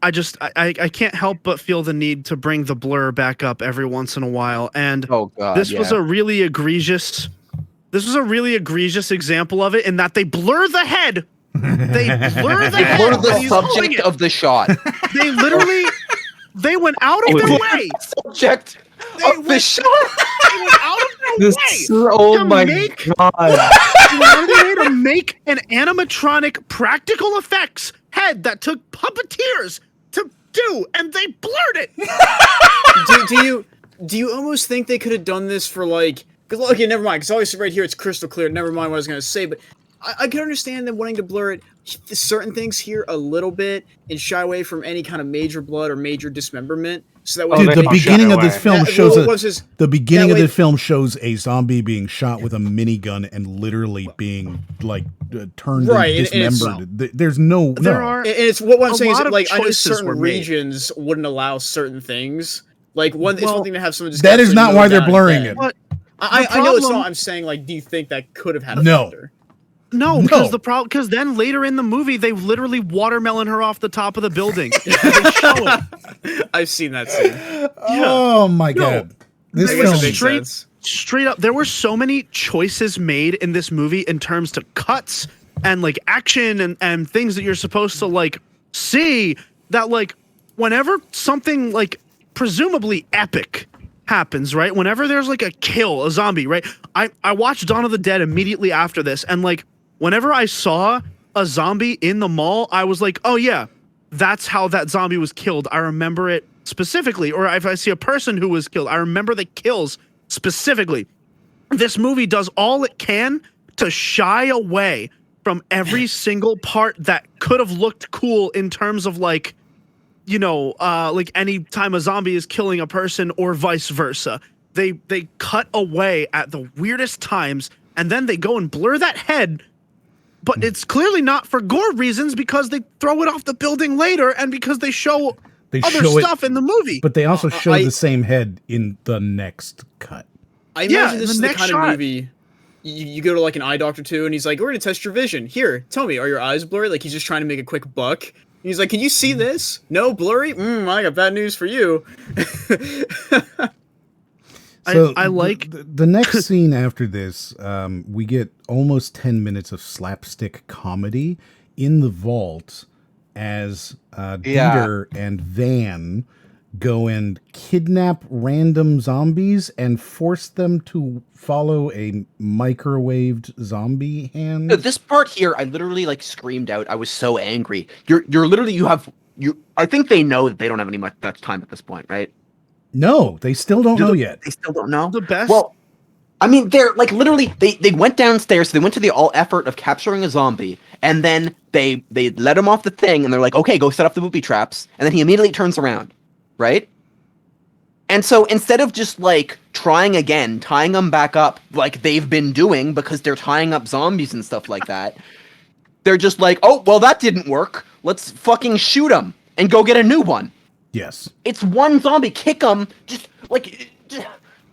I can't help but feel the need to bring the blur back up every once in a while, and this was a really egregious example of it in that they blur the head. They blur the subject of the shot. They literally went out of their way. Subject of the shot. They went out of their way. Oh my god! To make an animatronic practical effects head that took puppeteers to do, and they blurred it. do you almost think they could have done this for like? Because okay, never mind. Because obviously right here it's crystal clear. Never mind what I was gonna say, but I could understand them wanting to blur it certain things here a little bit and shy away from any kind of major blood or major dismemberment. So that way, Dude, the beginning of this film shows the film shows a zombie being shot with a minigun and literally being like turned and dismembered. There's no. And it's what I'm saying is that, like I know certain regions wouldn't allow certain things. Like it's one thing to have someone just. That is not why they're blurring it. I know it's not. I'm saying like, do you think that could have had a factor? No, because then later in the movie they literally watermelon her off the top of the building. They show it. I've seen that scene. Oh my god, this film straight up. There were so many choices made in this movie in terms to cuts and like action and things that you're supposed to like see. That like whenever something like presumably epic happens, right? Whenever there's like a kill, a zombie, right? I watched Dawn of the Dead immediately after this, and like whenever I saw a zombie in the mall, I was like, oh yeah, that's how that zombie was killed. I remember it specifically. Or if I see a person who was killed, I remember the kills specifically. This movie does all it can to shy away from every single part that could have looked cool in terms of like, you know, like any time a zombie is killing a person or vice versa. They cut away at the weirdest times, and then they go and blur that head. But it's clearly not for gore reasons, because they throw it off the building later and because they show other stuff in the movie. But they also show the same head in the next cut. I imagine this is the kind of movie you go to like an eye doctor too, and he's like, we're going to test your vision. Here, tell me, are your eyes blurry? Like he's just trying to make a quick buck. And he's like, can you see this? No, blurry? I got bad news for you. So I like the next scene after this. We get almost 10 minutes of slapstick comedy in the vault as Dieter and Van go and kidnap random zombies and force them to follow a microwaved zombie hand. This part here, I literally like screamed out. I was so angry. You're literally I think they know that they don't have any much time at this point, right? No, they still don't know yet. They still don't know. The best. Well, I mean, they're like literally they went downstairs. So they went to the all effort of capturing a zombie, and then they let him off the thing, and they're like, okay, go set up the booby traps, and then he immediately turns around, right? And so instead of just like trying again, tying them back up like they've been doing because they're tying up zombies and stuff like that, they're just like, oh well, that didn't work. Let's fucking shoot him and go get a new one. Yes. It's one zombie. Kick him. Just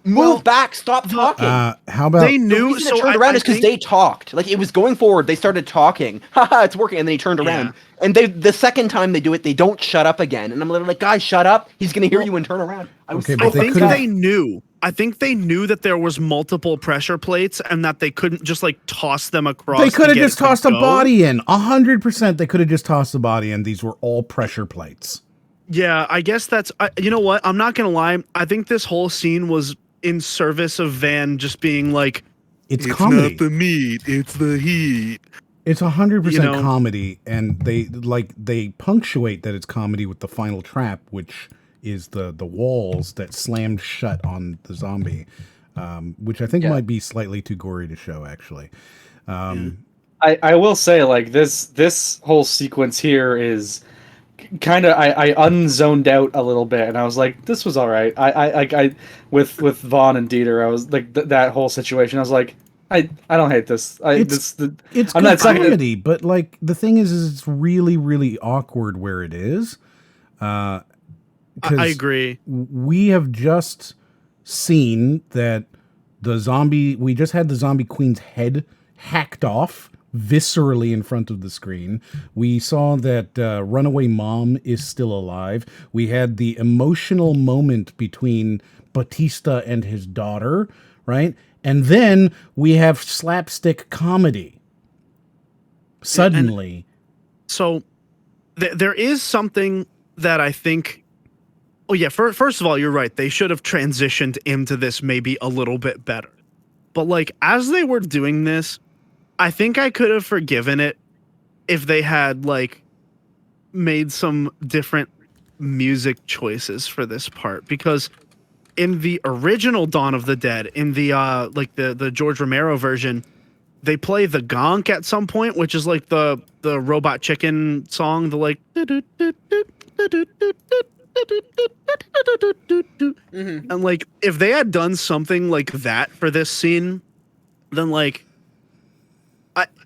move back. Stop talking. How about they knew? The reason it turned around is because they talked. Like it was going forward. They started talking. Haha, it's working. And then he turned around. And the second time they do it, they don't shut up again. And I'm literally like, guys, shut up. He's gonna hear you and turn around. I think they knew. I think they knew that there was multiple pressure plates and that they couldn't just like toss them across. They could have just tossed a body in. 100%. They could have just tossed the body in. These were all pressure plates. Yeah, I guess that's. You know what? I'm not gonna lie. I think this whole scene was in service of Van just being like, "It's comedy. Not the meat, it's the heat." It's 100% comedy, and they punctuate that it's comedy with the final trap, which is the walls that slammed shut on the zombie, which I think might be slightly too gory to show. Actually, I will say like this whole sequence here is. Kind of, I unzoned out a little bit, and I was like, "This was all right." I with Vaughn and Dieter, I was like that whole situation. I was like, I don't hate this. It's good comedy, but like the thing is it's really really awkward where it is. I agree. We have just seen that we just had the zombie queen's head hacked off viscerally in front of the screen. We saw that runaway mom is still alive. We had the emotional moment between Batista and his daughter, right? And then we have slapstick comedy. Suddenly. So there is something that I think. Oh yeah, first of all, you're right. They should have transitioned into this maybe a little bit better. But like as they were doing this, I think I could have forgiven it if they had like made some different music choices for this part, because in the original Dawn of the Dead, in the like the George Romero version, they play the gonk at some point, which is like the Robot Chicken song, the like and like if they had done something like that for this scene, then like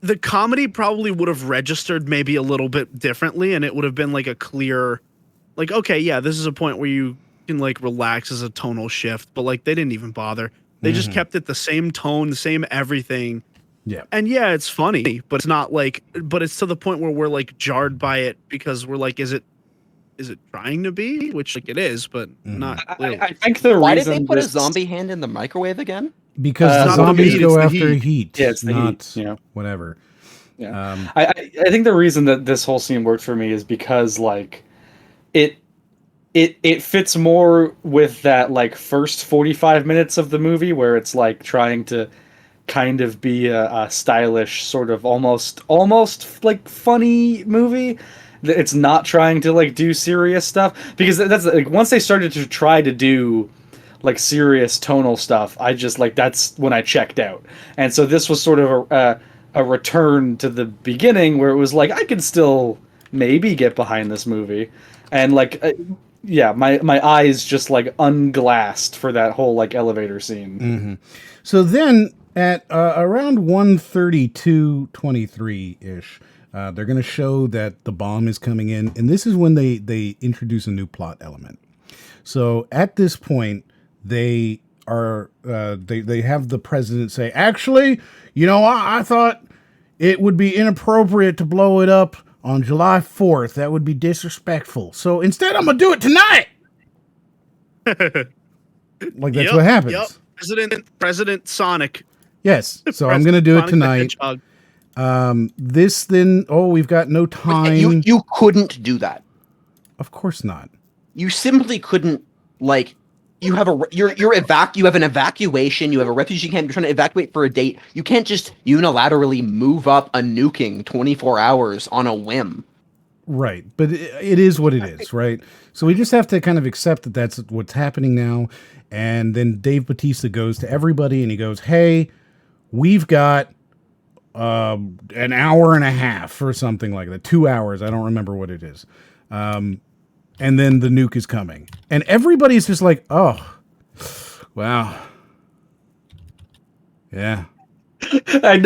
the comedy probably would have registered maybe a little bit differently, and it would have been like a clear, like, okay, yeah, this is a point where you can like relax as a tonal shift, but like they didn't even bother. They just kept it the same tone, the same everything. Yeah. And yeah, it's funny, but it's not like, but it's to the point where we're like jarred by it because we're like, is it trying to be? Which like it is, but not clearly. I think the Why did reason they put a this- zombie hand in the microwave again? Because the It's not the zombies heat, go it's the after heat. heat. Yeah, it's the not heat, yeah. whatever. Yeah. I think the reason that this whole scene worked for me is because like it fits more with that like first 45 minutes of the movie where it's like trying to kind of be a stylish sort of almost like funny movie. It's not trying to like do serious stuff, because that's like once they started to try to do like serious tonal stuff, I just like that's when I checked out. And so this was sort of a return to the beginning where it was like I could still maybe get behind this movie, and like yeah, my eyes just like unglassed for that whole like elevator scene. So then at around 1:32:23 ish, they're going to show that the bomb is coming in, and this is when they introduce a new plot element. So at this point, they are they have the president say, actually, you know, I thought it would be inappropriate to blow it up on July 4th. That would be disrespectful. So instead, I'm gonna do it tonight. Like that's what happens. Yep. President Sonic. Yes. So I'm gonna do it Sonic the tonight. Hedgehog. This then. Oh, we've got no time. You couldn't do that. Of course not. You simply couldn't, like, you have you have an evacuation, you have a refugee camp, you're trying to evacuate for a date. You can't just unilaterally move up a nuking 24 hours on a whim. Right, but it is what it is, right? So we just have to kind of accept that that's what's happening now. And then Dave Bautista goes to everybody and he goes, hey, we've got an hour and a half or something like that. 2 hours. I don't remember what it is. And then the nuke is coming. And everybody's just like, oh, wow. Yeah. I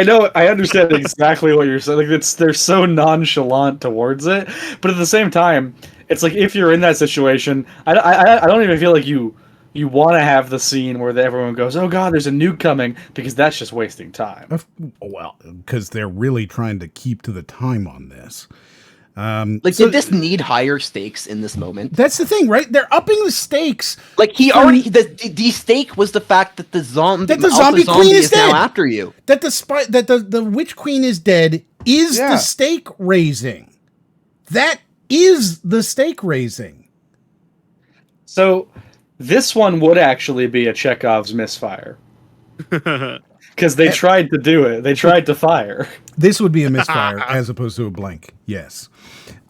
know. I understand exactly what you're saying. Like they're so nonchalant towards it, but at the same time, it's like if you're in that situation, I don't even feel like you want to have the scene where everyone goes, "Oh God, there's a nuke coming," because that's just wasting time. Well, because they're really trying to keep to the time on this. Did this need higher stakes in this moment? That's the thing, right? They're upping the stakes. Like the stake was the fact that the zombie queen is dead. now after you. That the witch queen is dead is the stake raising. That is the stake raising. So this one would actually be a Chekhov's misfire. Because they tried to do it. They tried to fire. This would be a misfire as opposed to a blank. Yes.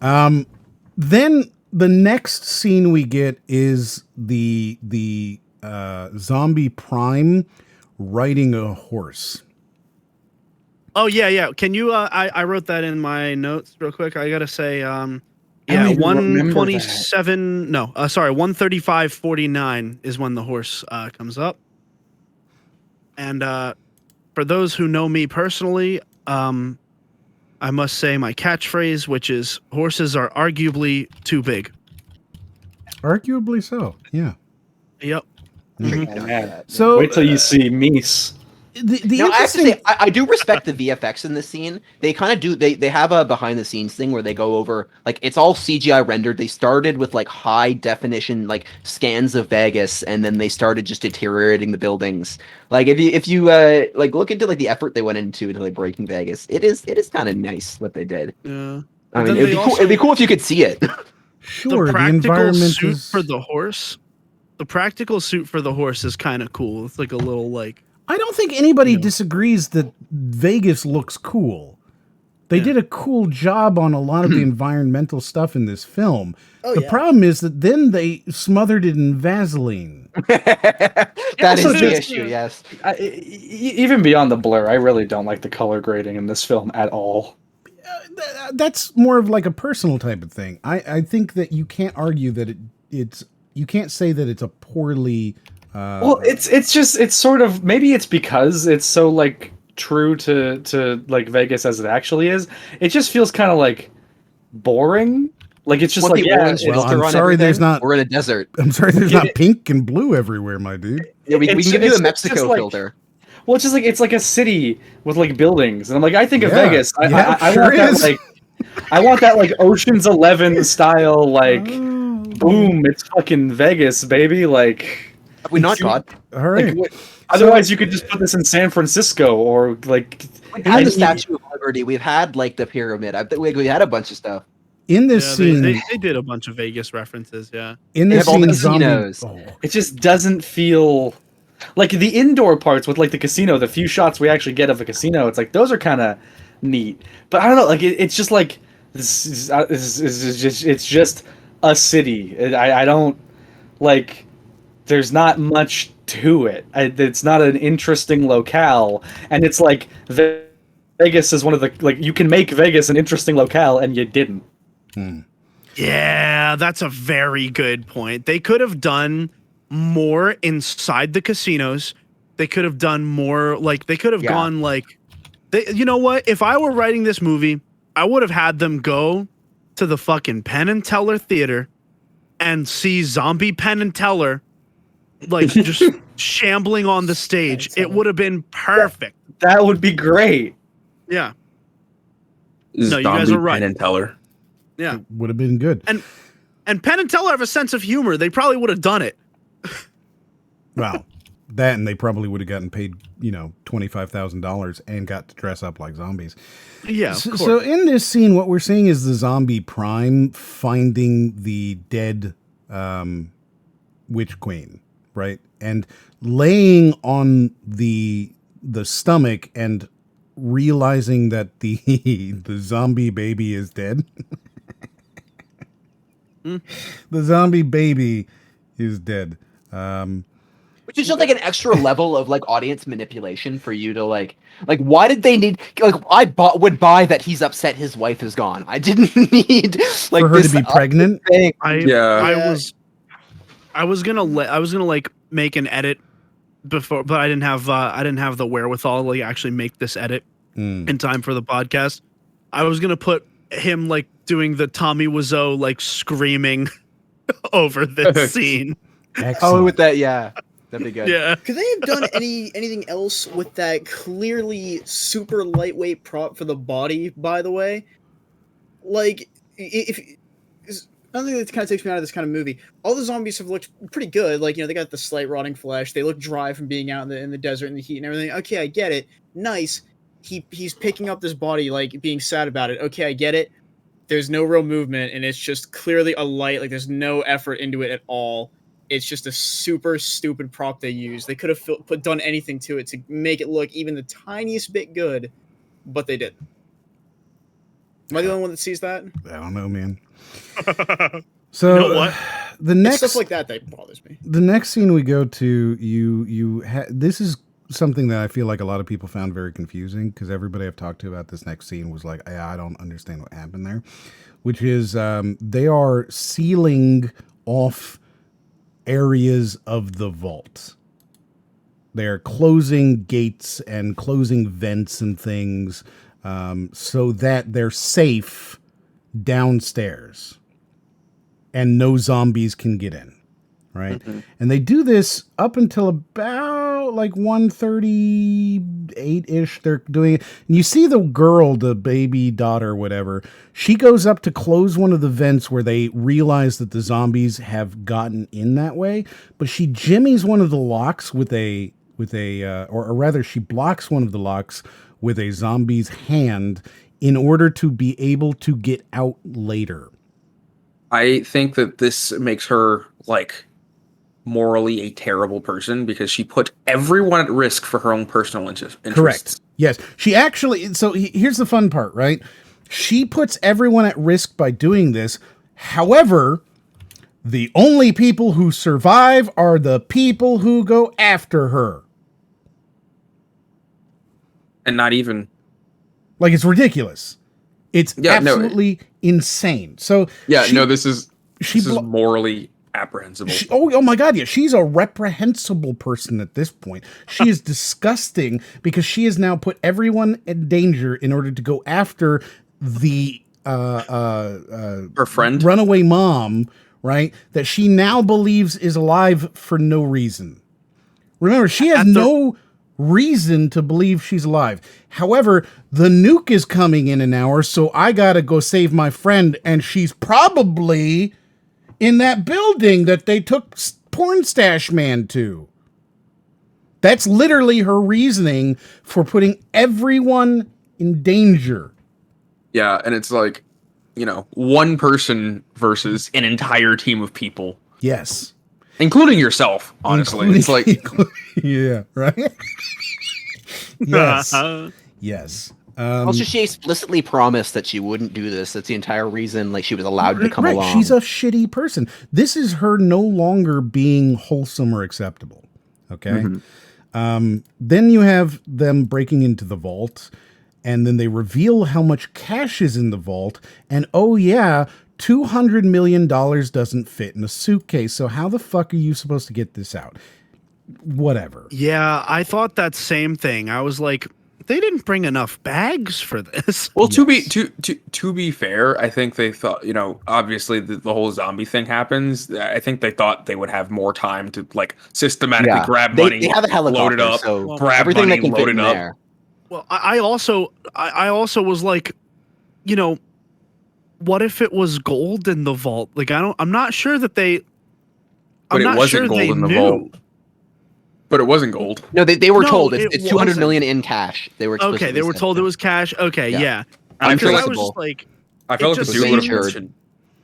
Then the next scene we get is the zombie prime riding a horse. Oh yeah. Can you? I wrote that in my notes real quick. I gotta say, yeah, 127. No, sorry, 135:49 is when the horse comes up. And for those who know me personally, I must say my catchphrase, which is "horses are arguably too big." Arguably so. Yeah. Yep. Man. So wait till you see Mies. Now, I have to say, I do respect the VFX in this scene. They kind of do. They have a behind the scenes thing where they go over, like, it's all CGI rendered. They started with like high definition like scans of Vegas, and then they started just deteriorating the buildings. Like if you like look into like the effort they went into like breaking Vegas, it is kind of nice what they did. Yeah. I mean, it'd be cool if you could see it. Sure, the the practical environment suit is... for the horse. The practical suit for the horse is kind of cool. It's like a little like. I don't think anybody disagrees that Vegas looks cool. They did a cool job on a lot of the environmental stuff in this film. Oh, The yeah. problem is that then they smothered it in Vaseline. That is Also, the just- issue, yes. Even beyond the blur, I really don't like the color grading in this film at all. That's more of like a personal type of thing. I think that you can't argue that it's you can't say that it's a poorly. Well, it's sort of, maybe it's because it's so like true to like Vegas as it actually is. It just feels kind of like boring. Like it's just Want like, the yeah, orange it's- Well, filter I'm on sorry there's everything? not- We're in a desert. I'm sorry, there's Yeah. not pink and blue everywhere, my dude. Yeah, we It's- can give you it's- a it's just Mexico like- filter. well, it's just like, it's like a city with like buildings, and I'm like, I think of Yeah. Vegas. Yeah, I sure want that is. like, I want that like Ocean's 11 style, like, boom, it's fucking Vegas, baby. Like, Have we not got? All right. like what, otherwise you could just put this in San Francisco or like. We've had the Statue of Liberty. We've had like the pyramid. I think we had a bunch of stuff. In this Yeah, scene, they did a bunch of Vegas references. Yeah. in They this have all the scene, zombie. casinos. Oh, It just doesn't feel like the indoor parts with like the casino. The few shots we actually get of a casino, it's like those are kind of neat. But I don't know, like it's just like this is just, it's just a city. I don't like. There's not much to it. It's not an interesting locale, and it's like Vegas is one of the, like, you can make Vegas an interesting locale, and you didn't. Yeah, that's a very good point. They could have done more inside the casinos. They could have done more, like they could have Yeah. gone like you know what? If I were writing this movie, I would have had them go to the fucking Penn and Teller theater and see zombie Penn and Teller like just shambling on the stage. It would have been perfect. That would be great. Yeah. No, you guys are right. Penn and Teller. Yeah. would have been good. And Penn and Teller have a sense of humor. They probably would have done it. Wow. That and they probably would have gotten paid, $25,000 and got to dress up like zombies. Yeah, of So, course. so in this scene, what we're seeing is the zombie prime finding the dead witch queen, right? And laying on the stomach and realizing that the the zombie baby is dead. The zombie baby is dead. Which is just like an extra level of like audience manipulation for you to like why did they need would buy that he's upset his wife is gone. I didn't need like for her to this be pregnant. thing. Yeah. I was gonna like make an edit before, but I didn't have the wherewithal to like actually make this edit in time for the podcast. I was gonna put him like doing the Tommy Wiseau like screaming over this scene. Excellent. Oh, with that, yeah. That'd be good. Yeah. Could they have done anything else with that clearly super lightweight prop for the body? By the way, like if another thing that kind of takes me out of this kind of movie, all the zombies have looked pretty good. Like they got the slight rotting flesh. They look dry from being out in the desert and the heat and everything. Okay, I get it. Nice. He's picking up this body, like being sad about it. Okay, I get it. There's no real movement, and it's just clearly a light. Like there's no effort into it at all. It's just a super stupid prop they used. They could have done anything to it to make it look even the tiniest bit good, but they didn't. Am I the only one that sees that? I don't know, man. So You know what? the It's next stuff like that bothers me. the next scene we go to, this is something that I feel like a lot of people found very confusing because everybody I've talked to about this next scene was like, I don't understand what happened there, which is they are sealing off areas of the vault. They're closing gates and closing vents and things so that they're safe downstairs and no zombies can get in, right? Mm-hmm. And they do this up until about like 1:38-ish. They're doing it. And you see the girl, the baby daughter, whatever, she goes up to close one of the vents where they realize that the zombies have gotten in that way, but she jimmies one of the locks or rather she blocks one of the locks with a zombie's hand in order to be able to get out later. I think that this makes her like morally a terrible person because she put everyone at risk for her own personal interests. Correct. Yes. She actually, so here's the fun part, right? She puts everyone at risk by doing this. However, the only people who survive are the people who go after her. And not even. Like, it's ridiculous. It's absolutely insane. So this is morally apprehensible. Oh my God, yeah. She's a reprehensible person at this point. She is disgusting because she has now put everyone in danger in order to go after the her friend, runaway mom, right? That she now believes is alive for no reason. Remember, she has no reason to believe she's alive. However, the nuke is coming in an hour, so I gotta go save my friend, and she's probably in that building that they took Porn Stash Man to. That's literally her reasoning for putting everyone in danger. Yeah, and it's like, one person versus an entire team of people. Yes. Including yourself, honestly. It's like... yeah, right? Yes. Yes. Also, she explicitly promised that she wouldn't do this. That's the entire reason, she was allowed to come along. She's a shitty person. This is her no longer being wholesome or acceptable. Okay. Mm-hmm. Then you have them breaking into the vault, and then they reveal how much cash is in the vault. And oh yeah, $200 million doesn't fit in a suitcase. So how the fuck are you supposed to get this out? Whatever. Yeah, I thought that same thing. I was like, they didn't bring enough bags for this. Well, to be fair, I think they thought, obviously the whole zombie thing happens. I think they thought they would have more time to systematically grab money. They have a helicopter, load it up, so grab everything money, that can load fit it in up. there. Well, I also was like, what if it was gold in the vault? I'm not sure that they. But it wasn't gold in the vault. But it wasn't gold. No, they were told it's $200 million in cash. They were okay. They were told it was cash. Okay, yeah. I feel like I was just like, I felt like the dude would have mentioned.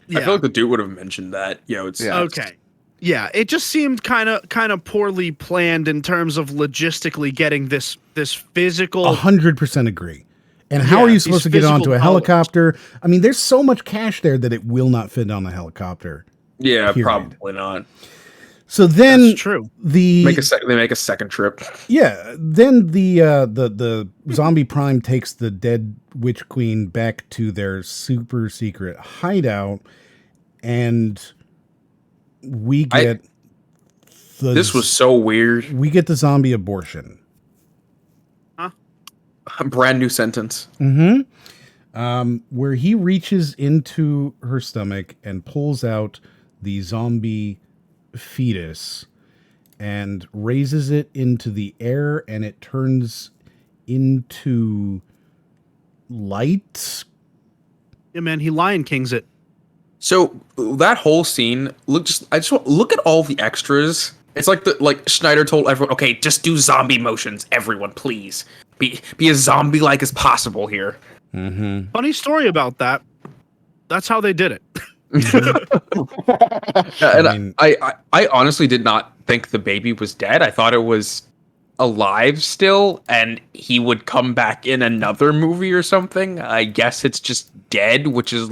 Yeah. I feel like the dude would have mentioned that. It's okay. Yeah, it just seemed kind of poorly planned in terms of logistically getting this physical. 100% agree. And how are you supposed to get onto a helicopter? I mean, there's so much cash there that it will not fit on a helicopter. Yeah, probably not. So then that's true. They make a second trip. Yeah, then the zombie prime takes the dead witch queen back to their super secret hideout, and we get this was so weird. We get the zombie abortion. Huh? A brand new sentence. Mm-hmm. Where he reaches into her stomach and pulls out the zombie fetus and raises it into the air, and it turns into light. Yeah, man, he Lion Kings it. So that whole scene, look at all the extras. It's like Schneider told everyone, okay, just do zombie motions, everyone, please. Be as zombie-like as possible here. Mm-hmm. Funny story about that. That's how they did it. I honestly did not think the baby was dead. I thought it was alive still, and he would come back in another movie or something. I guess it's just dead, which is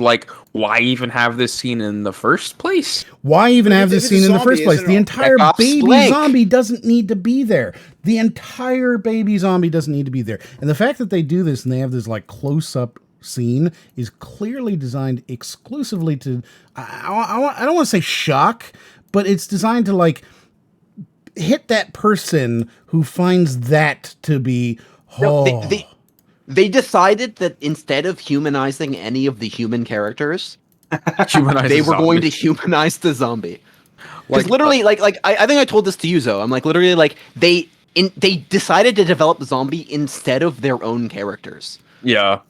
why even have this scene in the first place? Why even have this scene in the first place? The entire baby zombie doesn't need to be there. The entire baby zombie doesn't need to be there. And the fact that they do this and they have this close-up scene is clearly designed exclusively to I don't want to say shock, but it's designed to hit that person who finds that to be they decided that instead of humanizing any of the human characters, they were going to humanize the zombie. Because literally, I think I told this to you, Zo. I'm literally they decided to develop the zombie instead of their own characters. Yeah.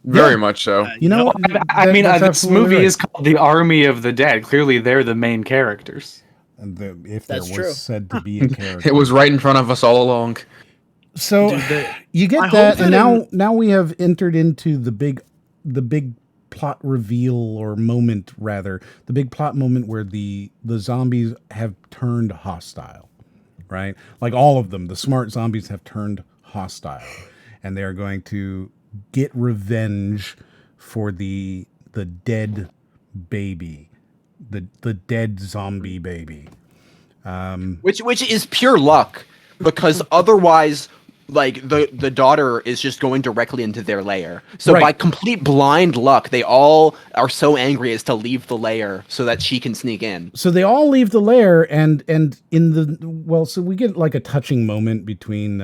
Very much so. This movie is called The Army of the Dead. Clearly, they're the main characters. And if there was said to be a character, it was right in front of us all along. So you get that, and now we have entered into the big plot reveal or moment, rather, the big plot moment where the zombies have turned hostile, right? Like all of them, the smart zombies have turned hostile, and they are going to get revenge for the dead baby, the dead zombie baby. Which is pure luck, because otherwise, like the daughter is just going directly into their lair. So Right. by complete blind luck, they all are so angry as to leave the lair so that she can sneak in. So they all leave the lair, and in the so we get like a touching moment between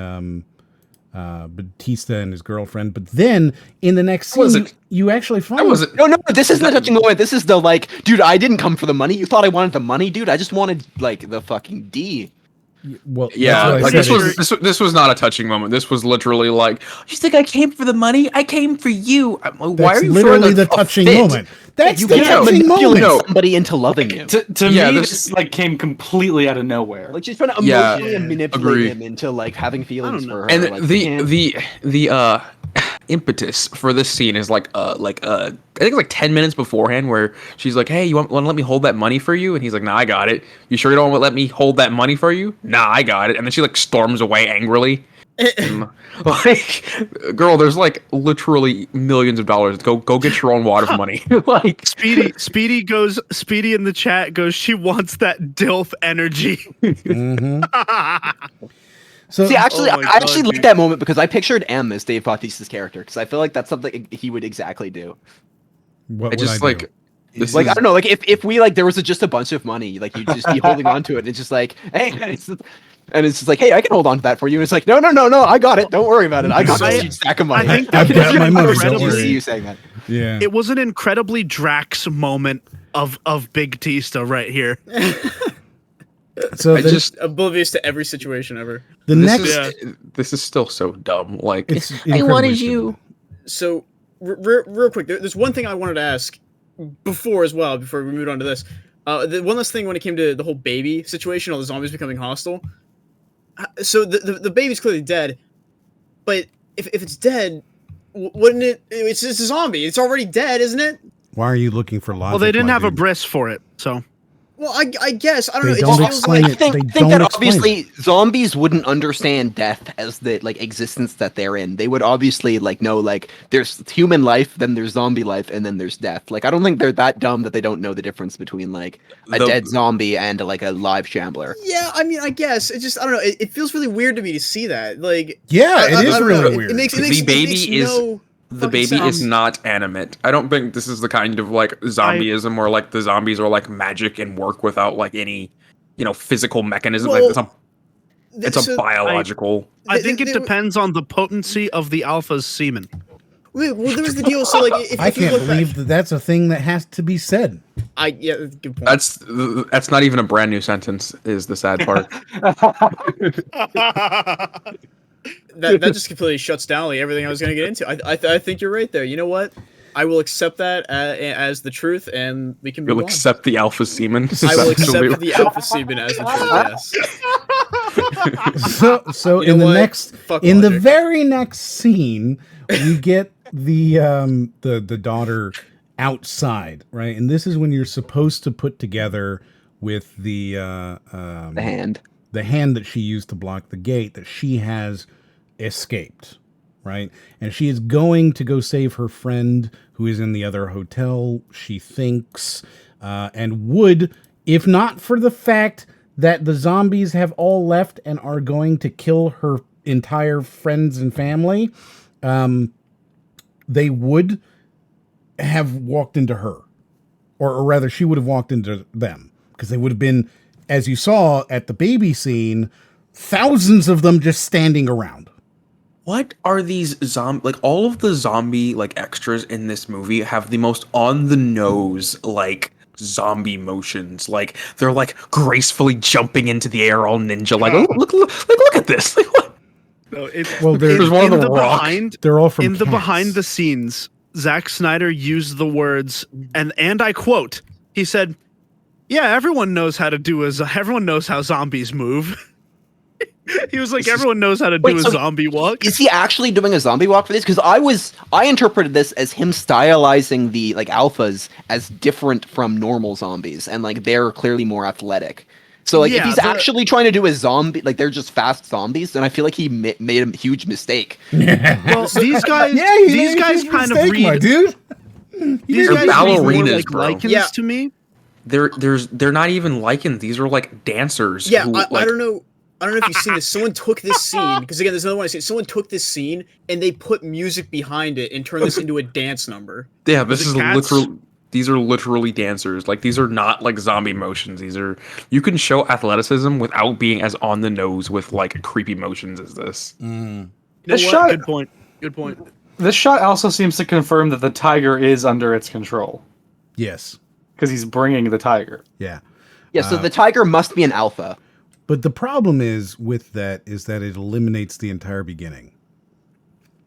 Batista and his girlfriend, but then in the next scene, wasn't- you actually find No, this isn't a touching moment. This is the like, dude, I didn't come for the money. You thought I wanted the money, dude? I just wanted like the fucking D. well, Yeah, that's what I like said. this was not a touching moment. This was literally like, you think I came for the money? I came for you. Why That's are you literally throwing the a touching fit? moment. That's You the can't touching manipulate moment. somebody into loving you. To Yeah, me, this- this like came completely out of nowhere. Like she's trying to Yeah, emotionally manipulate agree. him into like having feelings know. for her. And like, you can't- the impetus for this scene is I think it's like 10 minutes beforehand, where she's like, hey, you want to let me hold that money for you? And he's like, nah, I got it. You sure you don't want to let me hold that money for you? Nah, I got it. And then she like storms away angrily. And, like, girl, there's like literally millions of dollars. Go get your own water money. Like, Speedy in the chat goes, she wants that DILF energy. So See, actually, Oh my I actually God, like that moment because I pictured M as Dave Bautista's character, because I feel like that's something he would exactly do. what I would just I like do? this Like, is, I don't know, like if we like there was just a bunch of money, like you'd just be holding on to it. It's just like, hey, and it's just like, hey, I can hold on to that for you. And it's like, no, I got it. Don't worry about it. I got this huge stack of money. I think I've got my money, I don't can see worry. you saying that. Yeah. It was an incredibly Drax moment of Big Tista right here. So I just Oblivious to every situation ever. the this next is this is still so dumb. Like, it's I wanted incredibly you. stupid. So, real quick, there's one thing I wanted to ask before we moved on to this. The one last thing when it came to the whole baby situation, all the zombies becoming hostile. So the baby's clearly dead, but if it's dead, wouldn't it? It's a zombie. It's already dead, isn't it? Why are you looking for logic? Well, they didn't my have a dude? bris for it, so. Well, I guess I don't They know. It don't just feels explain like it. I think They don't that explain obviously zombies wouldn't understand death as the like existence that they're in. They would obviously like know like there's human life, then there's zombie life, and then there's death. Like I don't think they're that dumb that they don't know the difference between like a The- dead zombie and like a live shambler. Yeah, I mean, I guess it just I don't know. It feels really weird to me to see that. Like, Yeah, I it is don't really know. weird. It makes The baby is- no The fucking baby is sense. not animate. I don't think this is the kind of like zombieism where like the zombies are like magic and work without like any, physical mechanism. Well, Like it's a so- biological. I think it they- depends on the potency of the alpha's semen. Well, there was the deal. So like, if I you can't look believe back, that that's a thing that has to be said. yeah, that's a good point. That's not even a brand new sentence. Is the sad part. that just completely shuts down like everything I was going to get into. I think you're right there. You know what? I will accept that as the truth, and we can move You'll on. accept the alpha semen. I will Essentially. accept the alpha semen as the truth. Yes. So You in know the what? next Fuck in the logic. very next scene, we get the daughter outside, right? And this is when you're supposed to put together with the hand. the hand that she used to block the gate that she has escaped, right? And she is going to go save her friend who is in the other hotel, she thinks, and would, if not for the fact that the zombies have all left and are going to kill her entire friends and family, they would have walked into her. Or rather, she would have walked into them. Because they would have been, as you saw at the baby scene, thousands of them just standing around. What are these like all of the zombie like extras in this movie have the most on the nose like zombie motions. Like they're like gracefully jumping into the air all ninja like, oh, look at this. Like, what? No, it's Well, There's one in of the the Rock. behind They're all from in the Cats. behind the scenes. Zack Snyder used the words and I quote. He said, "Yeah, everyone knows how to do everyone knows how zombies move." He was like, everyone knows how to do a zombie walk. Is he actually doing a zombie walk for this? Because I interpreted this as him stylizing the like alphas as different from normal zombies, and like they're clearly more athletic. So like if he's actually trying to do a zombie, like they're just fast zombies, then I feel like he made a huge mistake. Well, these guys, these guys kind of read, my dude. These guys ballerinas, read more like bro. lichens to me. They're not even lichens. These are like dancers. Yeah, who, I don't know. I don't know if you've seen this. Someone took this scene because again, there's another one I see. Someone took this scene and they put music behind it and turned this into a dance number. Yeah, this is cats? literal. These are literally dancers. Like these are not like zombie motions. These are you can show athleticism without being as on the nose with like creepy motions as this. This shot, Good point. Good point. this shot also seems to confirm that the tiger is under its control Yes. because he's bringing the tiger. Yeah. Yeah, so the tiger must be an alpha. But the problem is with that is that it eliminates the entire beginning,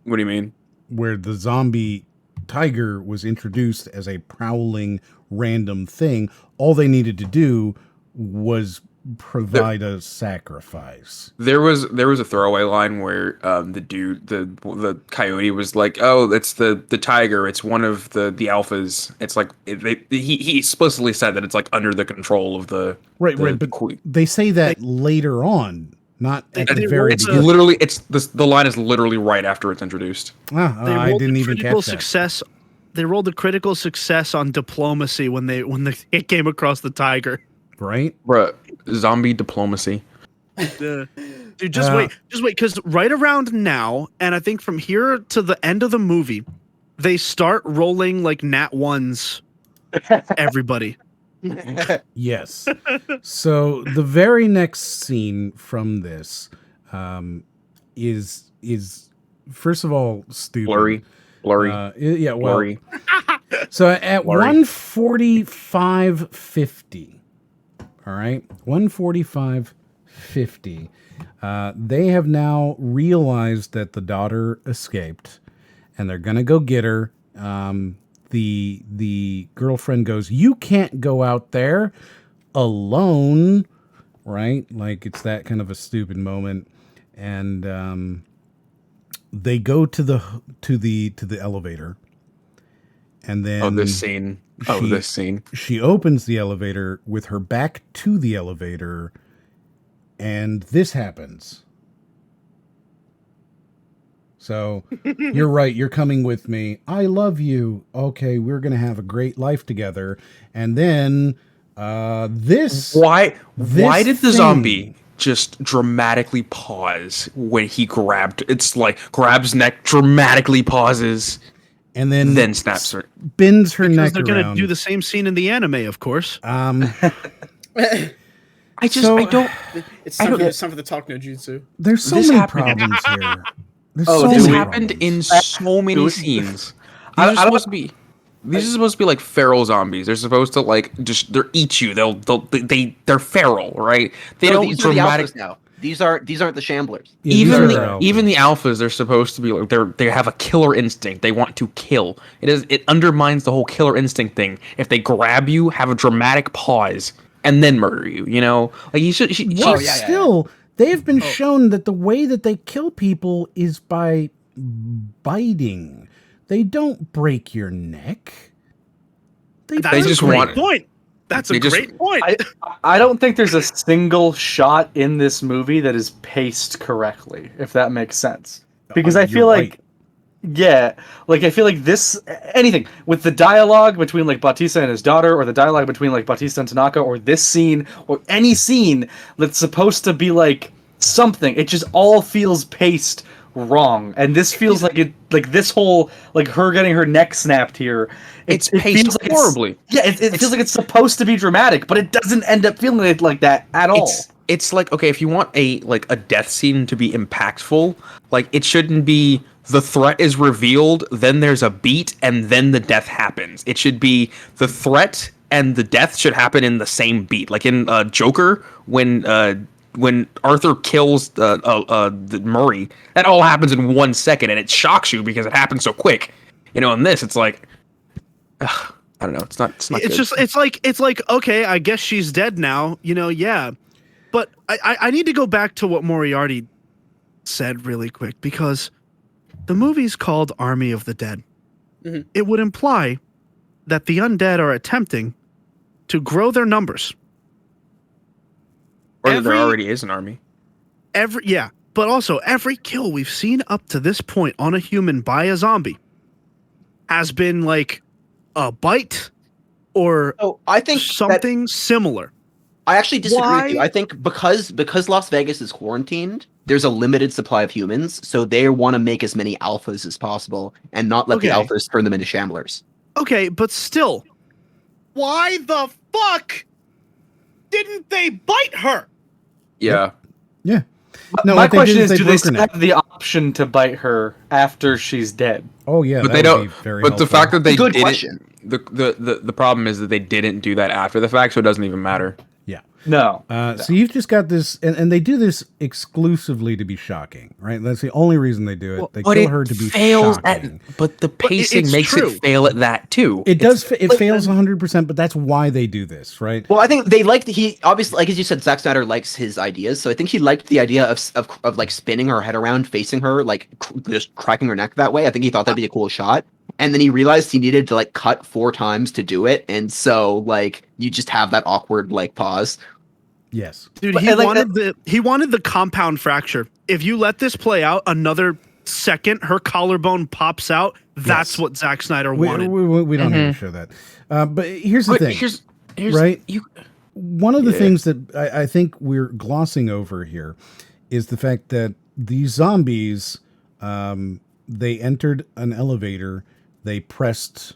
What do you mean? where the zombie tiger was introduced as a prowling random thing. All they needed to do was provide a sacrifice. There was a throwaway line where the dude the coyote was like, "Oh, it's the tiger. It's one of the alphas." It's like he explicitly said that it's like under the control of the Right, the right. But queen. they say that later on, not at the very It's beginning. literally the line is literally right after it's introduced. I didn't even catch that. success. They rolled a critical success on diplomacy when it came across the tiger. Right? Bruh, zombie diplomacy. Dude, just wait, because right around now, and I think from here to the end of the movie, they start rolling like nat ones. Everybody. Yes. So the very next scene from this is first of all stupid. Blurry. Yeah, well. Blurry. So at 1:45:50, all right, 1:45:50, they have now realized that the daughter escaped, and they're gonna go get her. The girlfriend goes, "You can't go out there alone," right? Like it's that kind of a stupid moment, and they go to the elevator, and then This scene. she opens the elevator with her back to the elevator, and this happens. So you're right. You're coming with me. I love you. Okay, we're gonna have a great life together. And then this. Why did the thing- zombie just dramatically pause when he grabs neck, dramatically pauses, And then snaps her? bends her neck They're around. gonna do the same scene in the anime, of course. It's time for the talk no jutsu. There's so This many happened- problems here. There's Oh, so this many happened problems. in so many scenes. These are supposed to be like feral zombies. They're supposed to like they'll eat you. They're feral, right? They No, don't these are the dramatic. alphas now. These aren't the shamblers. Yeah, these Even are the alphas. even the alphas, they're supposed to be like they have a killer instinct. They want to kill. It undermines the whole killer instinct thing. If they grab you, have a dramatic pause, and then murder you. You know, like you should. Well, still, they have been shown that the way that they kill people is by biting. They don't break your neck. That's just a great want- point. That's a they just- great point. I don't think there's a single shot in this movie that is paced correctly, if that makes sense. Because I feel you're like, yeah, like I feel like anything with the dialogue between like Bautista and his daughter, or the dialogue between like Bautista and Tanaka, or this scene, or any scene that's supposed to be like something, it just all feels paced wrong. And this feels like this whole like her getting her neck snapped here. It's it paced feels like horribly. It feels like it's supposed to be dramatic, but it doesn't end up feeling like that at all. It's like, okay, if you want a death scene to be impactful, like it shouldn't be the threat is revealed, then there's a beat, and then the death happens. It should be the threat and the death should happen in the same beat. Like in Joker, when Arthur kills the Murray, that all happens in 1 second, and it shocks you because it happens so quick. You know, in this, it's like, I don't know. It's not. It's good. just it's like okay, I guess she's dead now. You know, yeah. But I need to go back to what Moriarty said really quick, because the movie's called Army of the Dead. Mhm. It would imply that the undead are attempting to grow their numbers. Or that there Every- already is an army. But also every kill we've seen up to this point on a human by a zombie has been like a bite or Oh, I think something similar. I actually disagree with you. Why? I think because Las Vegas is quarantined, there's a limited supply of humans, so they want to make as many alphas as possible and not let the Okay. alphas turn them into shamblers. Okay, but still, why the fuck didn't they bite her? Yeah. Yeah. But No, my what they question did is, is they do they broke her still neck. have the option to bite her after she's dead? Oh yeah, But that they would don't. be very But the helpful. fact that they Good didn't. question. The problem is that they didn't do that after the fact, so it doesn't even matter. No. So you've just got this, and they do this exclusively to be shocking, right? That's the only reason they do it. They kill her to be shocking. But the pacing it's makes true. it fail at that too. It does. It fails 100%, but that's why they do this, right? Well, I think they liked he obviously, like as you said, Zack Snyder likes his ideas, so I think he liked the idea of like spinning her head around, facing her, like just cracking her neck that way. I think he thought that'd be a cool shot, and then he realized he needed to like cut 4 times to do it, and so like you just have that awkward like pause. Yes. Dude, But- he and, like, wanted the compound fracture. If you let this play out another second, her collarbone pops out. That's Yes. what Zack Snyder We wanted. don't need to show that. But here's the But thing. here's right? You, One of the Yeah. things that I think we're glossing over here is the fact that these zombies, they entered an elevator, they pressed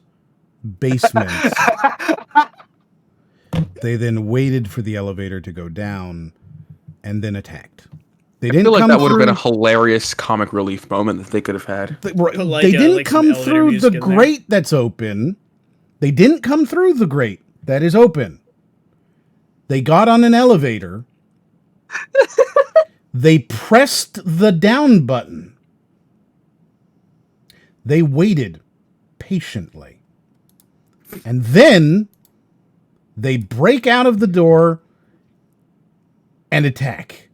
basement, they then waited for the elevator to go down, and then attacked. They I didn't feel like come that would have been a through- hilarious comic relief moment that they could have had. They, Put, they didn't like, some come elevator through the music in there. grate that's open. They didn't come through the grate that is open. They got on an elevator. They pressed the down button. They waited patiently. And then they break out of the door and attack.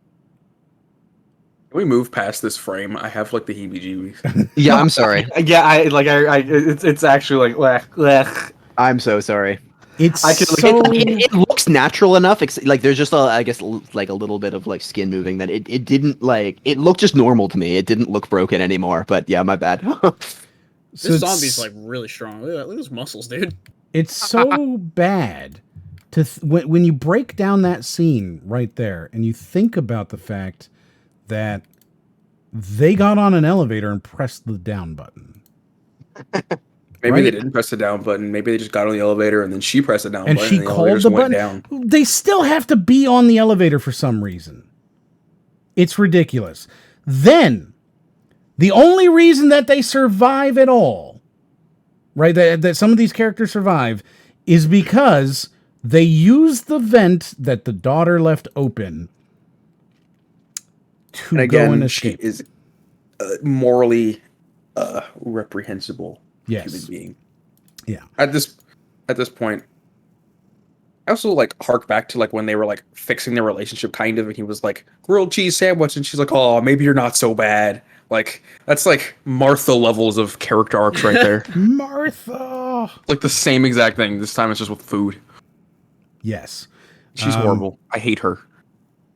Can we move past this frame? I have like the heebie-jeebies. Yeah, I'm sorry. Yeah, it's actually like, blech. I'm so sorry. It's I could- so... It looks natural enough. Like there's just I guess like a little bit of like skin moving that it didn't like. It looked just normal to me. It didn't look broken anymore. But yeah, my bad. This it's- zombie's like really strong. Look at those muscles, dude. It's so bad to when you break down that scene right there and you think about the fact that they got on an elevator and pressed the down button. Maybe Right. they didn't press the down button. Maybe they just got on the elevator and then she pressed the down And button. she and the elevator called just the went button. down. They still have to be on the elevator for some reason. It's ridiculous. Then, the only reason that they survive at all, right, that some of these characters survive, is because they use the vent that the daughter left open to And go and again, she escape. is morally reprehensible Yes. human being. Yeah. At this point, I also like hark back to like when they were like fixing their relationship, kind of, and he was like grilled cheese sandwich, and she's like, "Oh, maybe you're not so bad." Like that's like Martha levels of character arcs right there. Martha! Like the same exact thing. This time it's just with food. Yes. She's horrible. I hate her.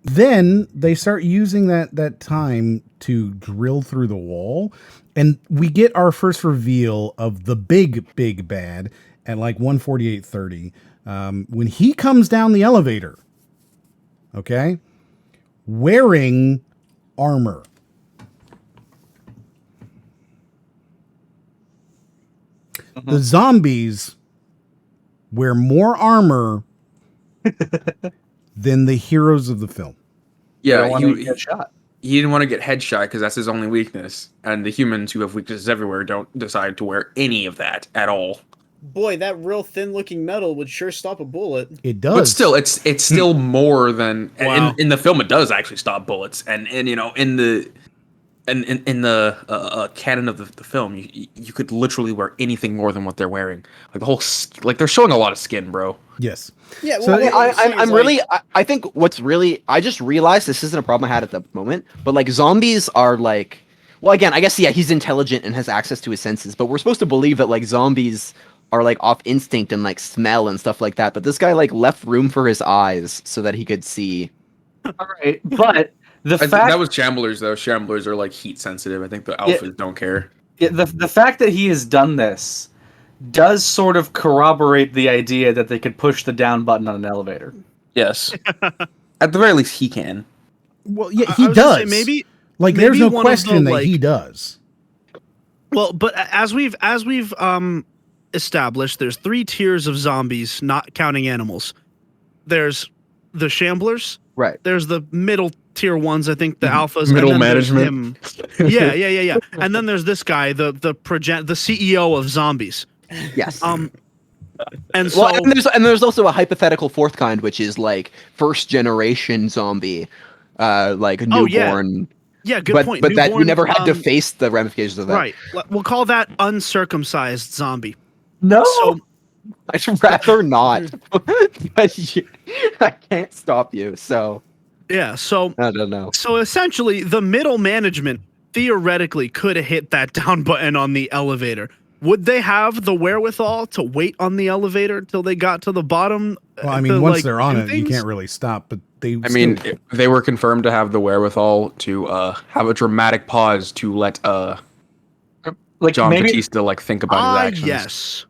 Then they start using that time to drill through the wall, and we get our first reveal of the big bad at like 1:48:30 when he comes down the elevator. Okay, wearing armor. The zombies wear more armor than the heroes of the film. Yeah, He get shot. he didn't want to get headshot because that's his only weakness. And the humans who have weaknesses everywhere don't decide to wear any of that at all. Boy, that real thin-looking metal would sure stop a bullet. It does. But still, it's still more than Wow. in the film. It does actually stop bullets, and you know in the in the canon of the film, you could literally wear anything more than what they're wearing. Like the whole like they're showing a lot of skin, bro. Yes. Yeah, So well, it- what I'm saying I'm is, really. I think what's really. I just realized this isn't a problem I had at the moment, but like zombies are like. Well, again, I guess yeah, he's intelligent and has access to his senses, but we're supposed to believe that like zombies are like off instinct and like smell and stuff like that. But this guy like left room for his eyes so that he could see. All right, but the I think fact that was Shamblers though. Shamblers are like heat sensitive. I think the alphas don't care. the fact that he has done this does sort of corroborate the idea that they could push the down button on an elevator. Yes. At the very least, he can. Well, yeah, I he was gonna say, does. maybe Like, maybe there's no one of question the, that like- he does. Well, but as we've established, there's 3 tiers of zombies, not counting animals. There's the Shamblers. Right. There's the middle tier ones. I think the alphas. Middle and then there's management. him. Yeah. And then there's this guy, the CEO of zombies. Yes. And so Well, and there's also a hypothetical fourth kind, which is like first generation zombie, like a Oh, yeah. newborn. yeah, good but point. but that we Newborn, never had to face the ramifications of that. Right. We'll call that uncircumcised zombie. No. So I'd rather not. But I can't stop you. So yeah. So I don't know. So essentially, the middle management theoretically could have hit that down button on the elevator. Would they have the wherewithal to wait on the elevator till they got to the bottom? Well, I mean, to, once like, they're on do it, you things? can't really stop. But they. I mean, they were confirmed to have the wherewithal to have a dramatic pause to let like John maybe Batista like think about his actions. Yes.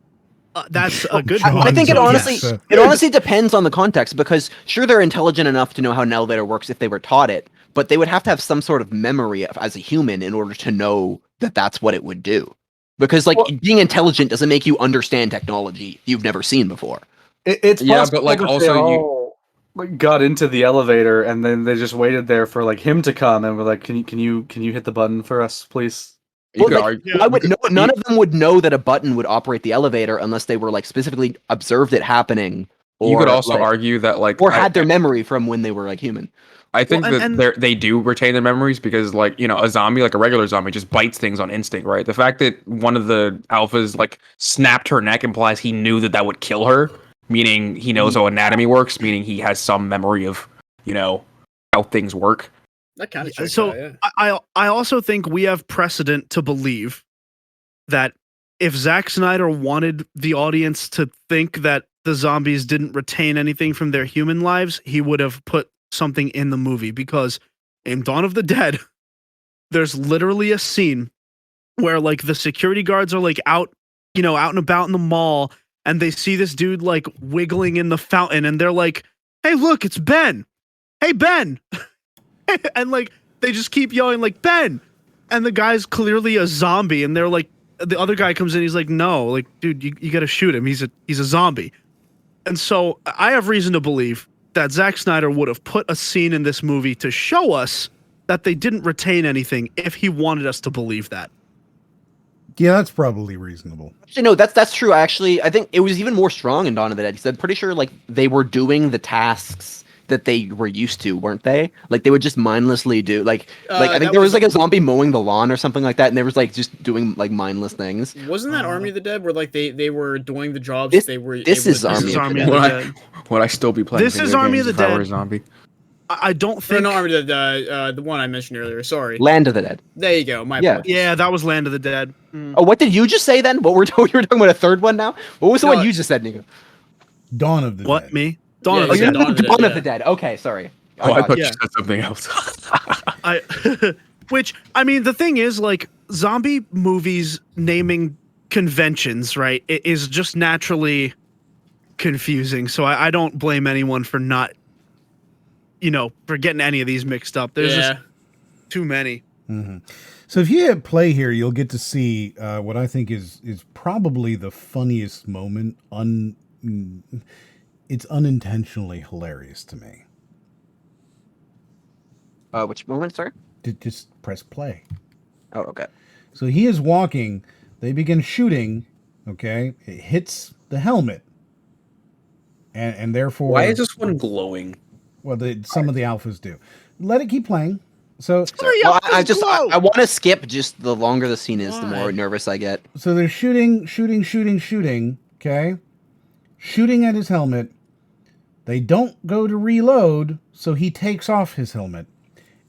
That's a good John point. I think it John, honestly yes. it honestly depends on the context because sure they're intelligent enough to know how an elevator works if they were taught it, but they would have to have some sort of memory as a human in order to know that that's what it would do. Because like being intelligent doesn't make you understand technology you've never seen before. it's Yeah, possible but, like, that also they you- all, like, got into the elevator and then they just waited there for like him to come and were like, can you hit the button for us, please? You Well, could like, argue, I would none of them would know that a button would operate the elevator unless they were like specifically observed it happening. Or, you could also like, argue that like or had their memory from when they were like human. I think Well, that they do retain their memories because, like, you know, a zombie, like a regular zombie, just bites things on instinct, right? The fact that one of the alphas, like, snapped her neck implies he knew that would kill her, meaning he knows how anatomy works, meaning he has some memory of, you know, how things work. That kind of So I also think we have precedent to believe that if Zack Snyder wanted the audience to think that the zombies didn't retain anything from their human lives, he would have put something in the movie because in Dawn of the Dead, there's literally a scene where like the security guards are like out and about in the mall and they see this dude like wiggling in the fountain and they're like, "Hey, look, it's Ben. Hey, Ben." And like they just keep yelling like Ben, and the guy's clearly a zombie, and they're like, the other guy comes in, he's like, "No, like, dude, you got to shoot him. He's a zombie." And so I have reason to believe that Zack Snyder would have put a scene in this movie to show us that they didn't retain anything if he wanted us to believe that. Yeah, that's probably reasonable. Actually, no, that's true. I think it was even more strong in Dawn of the Dead. He said, pretty sure like they were doing the tasks that they were used to, weren't they? Like they would just mindlessly do like I think there was like a zombie mowing the lawn or something like that, and they was like just doing like mindless things. Wasn't that Army of the Dead where like they were doing the jobs This- they were? this able is to do? Army This is of the Army Dead. of the Would I, Dead. would I still be playing This is video Army games of the if I were Dead. a zombie? I don't No, think. no, Army of the Dead, the one I mentioned earlier. Sorry. Land of the Dead. There you go. My Yeah. apologies. Yeah, that was Land of the Dead. Oh, what did you just say then? What we're you were talking about a third one now? What was the No, one you just said, Nico? Dawn of the What Dead. me? Dawn Yeah, of Oh, the yeah, you're Dead. Dawn of the Dead, Dawn of yeah. the Dead. Okay, sorry. Oh, I got thought you. you said something else. I which I mean the thing is like zombie movies naming conventions, right? It is just naturally confusing. So I don't blame anyone for not for getting any of these mixed up. There's just too many. So if you hit play here, you'll get to see what I think is probably the funniest moment. It's unintentionally hilarious to me. Which moment, sorry? Just press play. Oh, okay. So he is walking. They begin shooting. Okay, it hits the helmet, and therefore, Why is this one glowing? well, some of the alphas do. Let it keep playing. So Well, I want to skip. Just the longer the scene is, the more nervous I get. so they're shooting. Okay, shooting at his helmet. They don't go to reload, so he takes off his helmet,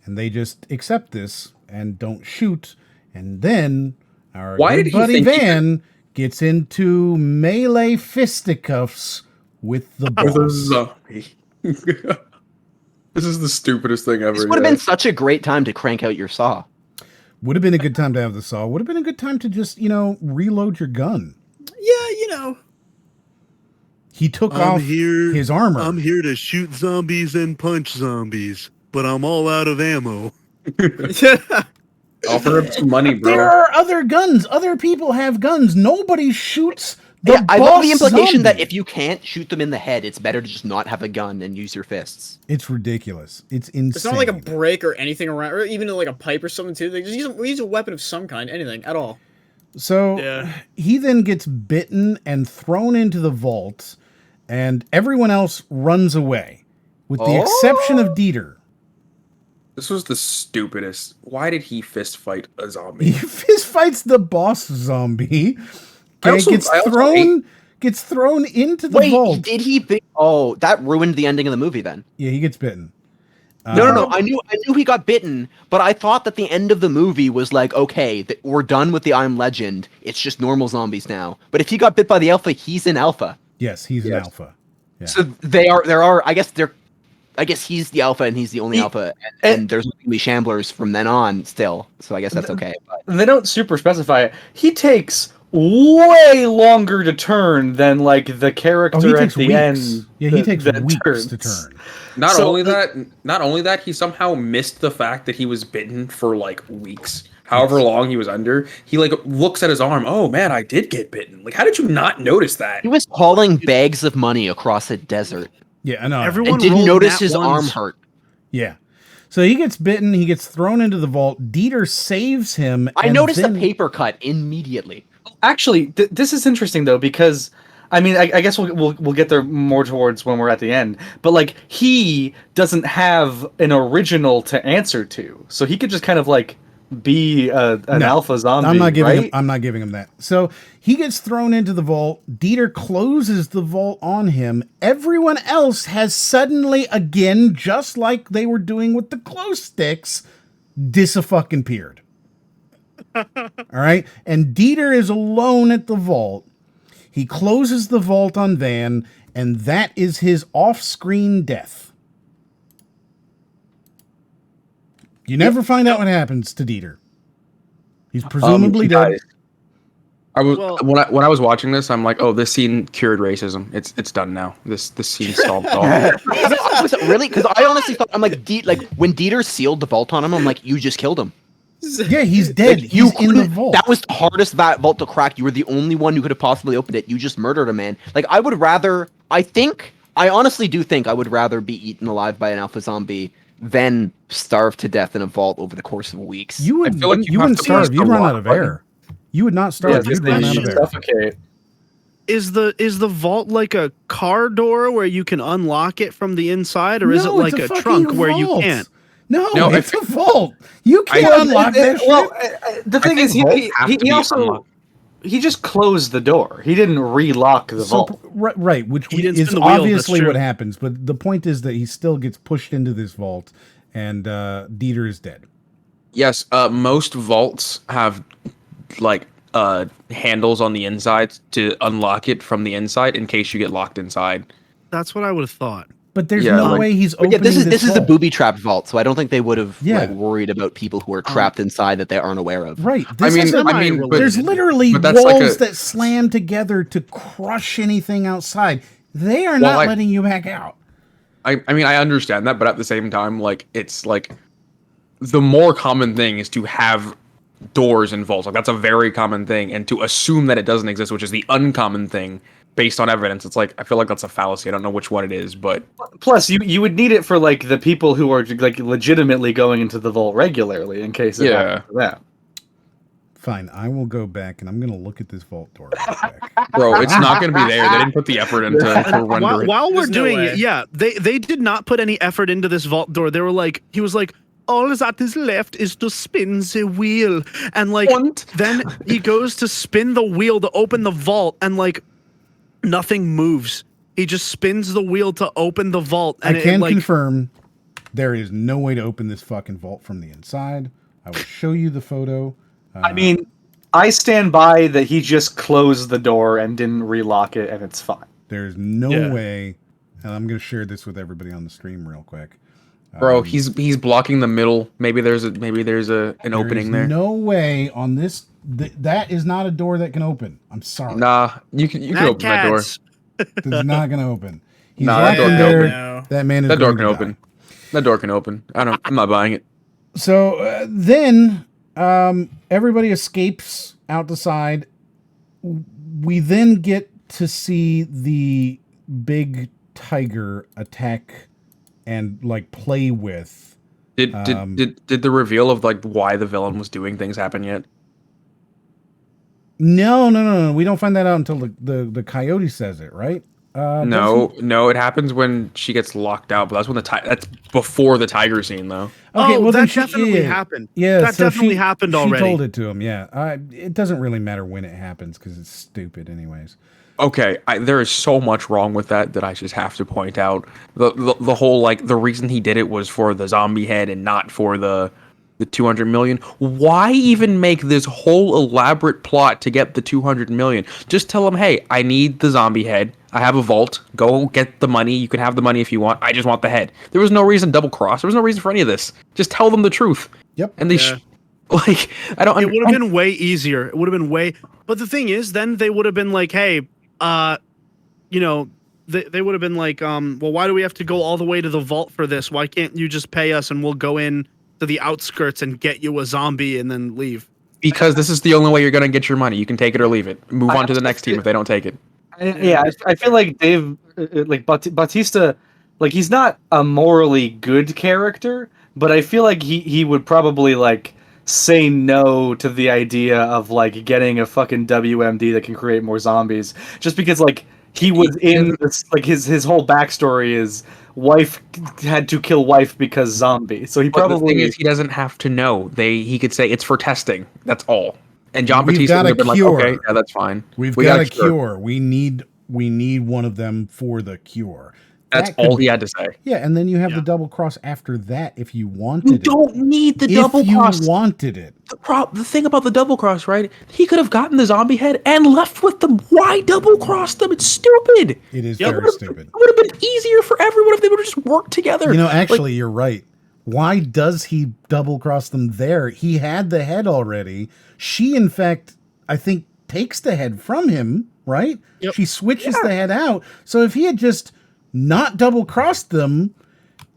and they just accept this and don't shoot. And then our good buddy Van gets into melee fisticuffs with the boss. Zombie. This is the stupidest thing ever. This would have been such a great time to crank out your saw. Would have been a good time to have the saw. Would have been a good time to just, reload your gun. Yeah, He took off his armor. I'm here to shoot zombies and punch zombies, but I'm all out of ammo. Offer him some money, bro. There are other guns. Other people have guns. Nobody shoots the I love the implication zombie. that if you can't shoot them in the head, it's better to just not have a gun and use your fists. It's ridiculous. It's insane. it's not like a brick or anything around, or even like a pipe or something too. They just use a weapon of some kind, anything at all. So he then gets bitten and thrown into the vault, and everyone else runs away, with the exception of Dieter. This was the stupidest. Why did he fist fight a zombie? He fist fights the boss zombie. Gets thrown into the vault. Did he? Oh, that ruined the ending of the movie. Then Yeah, he gets bitten. no. I knew he got bitten, but I thought that the end of the movie was like, okay, we're done with the I'm Legend. It's just normal zombies now. But if he got bit by the alpha, he's an alpha. Yes, he's an alpha. Yeah. So there are. I guess he's the alpha and he's the only alpha, and there's going to be shamblers from then on still. So I guess that's okay. But. They don't super specify it. He takes way longer to turn than like the character at the end. Yeah, he takes weeks to turn. Not only that, he somehow missed the fact that he was bitten for like weeks. However long he was under, he like looks at his arm. Oh man, I did get bitten. Like, how did you not notice that? He was hauling bags of money across a desert. Yeah, I know. And didn't notice his arm hurt. Yeah. So he gets bitten. He gets thrown into the vault. Dieter saves him. I noticed the paper cut immediately. Actually, this is interesting though, because I mean, I guess we'll get there more towards when we're at the end. But like, he doesn't have an original to answer to, so he could just kind of like be an alpha zombie. I'm not giving him that. So he gets thrown into the vault. Dieter closes the vault on him. Everyone else has suddenly, again, just like they were doing with the glow sticks, dis-a-fucking-peared. All right? And Dieter is alone at the vault. He closes the vault on Van, and that is his off-screen death. You never find out what happens to Dieter. He's presumably dead. I was when I was watching this, I'm like, oh, this scene cured racism. It's done now. This scene solved all. Was it really? Because I honestly thought, I'm like, when Dieter sealed the vault on him, I'm like, you just killed him. Yeah, he's dead. Like, he's in the vault. That was the hardest vault to crack. You were the only one who could have possibly opened it. You just murdered a man. Like, I honestly do think I would rather be eaten alive by an alpha zombie than starve to death in a vault over the course of weeks. You wouldn't starve. You'd run out of air. You would not starve. You'd run out of air. Suffocate. Is the vault like a car door where you can unlock it from the inside, or is it like a trunk where you can't? No, it's a vault. You can't unlock that shit. Well, the thing is, he also he just closed the door. He didn't relock the vault. Right, which is obviously what happens. But the point is that he still gets pushed into this vault, and Dieter is dead. Yes, most vaults have like handles on the inside to unlock it from the inside in case you get locked inside. That's what I would have thought. But there's no way he's opening this this is a vault. booby trap vault, so I don't think they would have worried about people who are trapped inside that they aren't aware of. Right. But There's literally walls that slam together to crush anything outside. They are not letting you back out. I mean, I understand that, but at the same time, like, it's like the more common thing is to have doors in vaults. Like, that's a very common thing, and to assume that it doesn't exist, which is the uncommon thing. Based on evidence, it's like, I feel like that's a fallacy. I don't know which one it is, but plus you would need it for like the people who are like legitimately going into the vault regularly in case it happens to them. Fine, I will go back and I'm gonna look at this vault door. Bro, it's not gonna be there. They didn't put the effort into to render it. While we're doing it, they did not put any effort into this vault door. They were like, he was like, all that is left is to spin the wheel. And like, then he goes to spin the wheel to open the vault, and like, nothing moves. He just spins the wheel to open the vault. And I can confirm there is no way to open this fucking vault from the inside. I will show you the photo. I mean, I stand by that he just closed the door and didn't relock it, and it's fine. There's no way, and I'm going to share this with everybody on the stream real quick. Bro, he's blocking the middle. Maybe there's an opening there. No way on this. That is not a door that can open. I'm sorry. Nah, you can open that door. It's not going to open. He's Nah, locked that door in can there. open. That man is That door going can to open. die. That door can open. I'm not buying it. So then everybody escapes out the side. We then get to see the big tiger attack and like play with. Did the reveal of like why the villain was doing things happen yet? No. We don't find that out until the coyote says it, right? No, it happens when she gets locked out, but that's when that's before the tiger scene, though. Okay, well, that definitely happened. Yeah, that definitely happened already. She told it to him. Yeah, it doesn't really matter when it happens because it's stupid, anyways. Okay, there is so much wrong with that I just have to point out. The whole like the reason he did it was for the zombie head and not for the 200 million. Why even make this whole elaborate plot to get the 200 million? Just tell him, hey, I need the zombie head. I have a vault. Go get the money. You can have the money if you want. I just want the head. There was no reason double cross. There was no reason for any of this. Just tell them the truth. Yep. And they like I don't. It would have been way easier. It would have been way. But the thing is, then they would have been like, hey, you know, they would have been like, well, why do we have to go all the way to the vault for this? Why can't you just pay us and we'll go in to the outskirts and get you a zombie and then leave? Because this is the only way you're gonna get your money. You can take it or leave it. Move on to the next team if they don't take it. I feel like Dave, like Batista, like he's not a morally good character, but I feel like he would probably like say no to the idea of like getting a fucking WMD that can create more zombies, just because like he was in this, like his whole backstory is wife had to kill wife because zombie. So he probably. The thing is, he doesn't have to know. He could say it's for testing. That's all. And John We've Batista got would a have been like, cure. okay, yeah, that's fine. We got a cure. We need one of them for the cure. That's all he had to say. Yeah, and then you have the double cross after that if you wanted it. You don't need the double cross. If you wanted it. The thing about the double cross, right? He could have gotten the zombie head and left with them. Why double cross them? It's stupid. It is very stupid. It would have been easier for everyone if they would have just worked together. You know, actually, you're right. Why does he double cross them there? He had the head already. She, in fact, I think, takes the head from him, right? Yep. She switches the head out. So if he had just not double crossed them,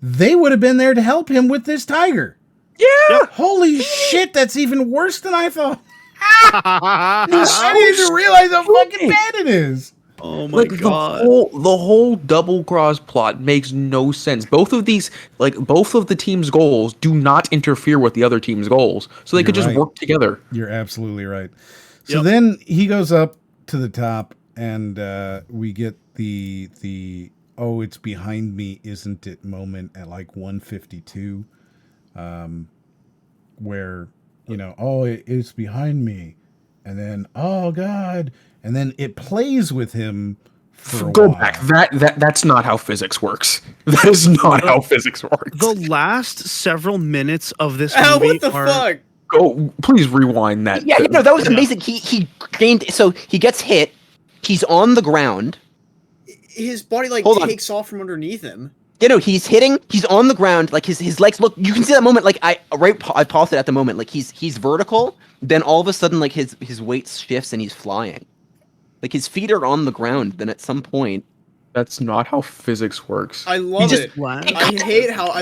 they would have been there to help him with this tiger. Yeah. Yep. Holy shit, that's even worse than I thought. I didn't even realize how fucking bad it is. Oh my god. The whole double cross plot makes no sense. Both of the team's goals do not interfere with the other team's goals. So they could just work together. You're absolutely right. So then he goes up to the top and we get the oh, it's behind me, isn't it moment at like 152 where, you know, oh, it's behind me. And then, oh god. And then it plays with him for a Go while. back. That's not how physics works. That is not how physics works. The last several minutes of this Oh, movie what the are fuck? Go, please rewind that. Yeah, no, that was amazing. He gained, so he gets hit. He's on the ground. His body like Hold on. takes off from underneath him. You know, he's hitting. He's on the ground. Like his legs look. You can see that moment. Like I paused it at the moment. Like he's vertical. Then all of a sudden, like his weight shifts and he's flying. Like his feet are on the ground. Then at some point, That's not how physics works. I love just- it. I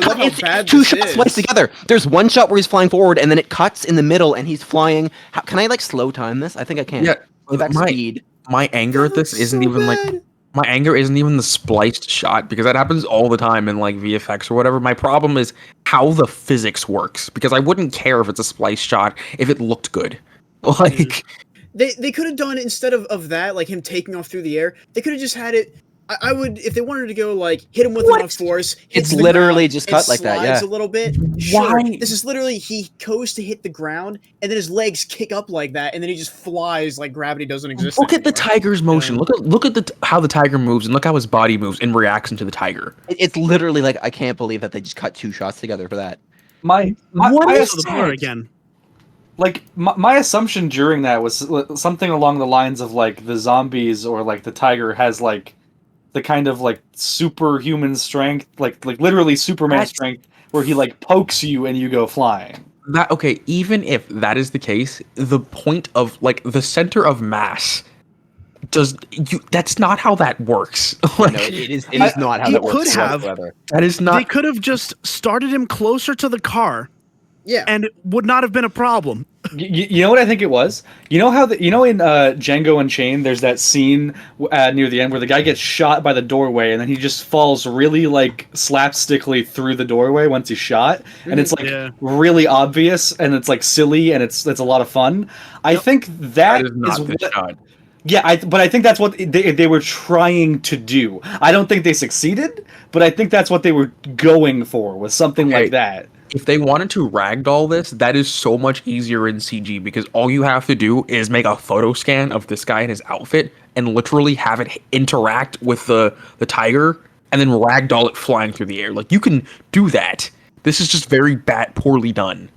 love how it's bad two this shots is. spliced together. There's one shot where he's flying forward, and then it cuts in the middle, and he's flying. Can I like slow time this? I think I can. Yeah, Play back speed. my anger at this isn't even like my anger isn't even the spliced shot, because that happens all the time in like VFX or whatever. My problem is how the physics works, because I wouldn't care if it's a spliced shot if it looked good. Like They could have done, instead of that, like him taking off through the air, they could have just had it I would, if they wanted to go like hit him with enough force. It's literally just cut like that. Yeah. A little bit. Sure. This is literally he goes to hit the ground and then his legs kick up like that and then he just flies like gravity doesn't exist. Look at the tiger's motion. Look at how the tiger moves and look how his body moves in reaction to the tiger. It's literally like I can't believe that they just cut 2 shots together for that. My the blur again. Like my assumption during that was something along the lines of like the zombies or like the tiger has like the kind of like superhuman strength, like literally Superman strength, where he like pokes you and you go flying. That okay, even if that is the case, the point of like the center of mass that's not how that works. Like, no, it is not how that works. That is not. They could have just started him closer to the car. Yeah, and it would not have been a problem. You know what I think it was? You know how in Django Unchained, there's that scene near the end where the guy gets shot by the doorway and then he just falls really like slapstickly through the doorway once he's shot, and it's like really obvious and it's like silly and it's a lot of fun. I think that is not the shot. Yeah, but I think that's what they were trying to do. I don't think they succeeded, but I think that's what they were going for, was something like that. If they wanted to ragdoll this, that is so much easier in CG because all you have to do is make a photo scan of this guy in his outfit and literally have it interact with the tiger and then ragdoll it flying through the air. Like, you can do that. This is just very poorly done.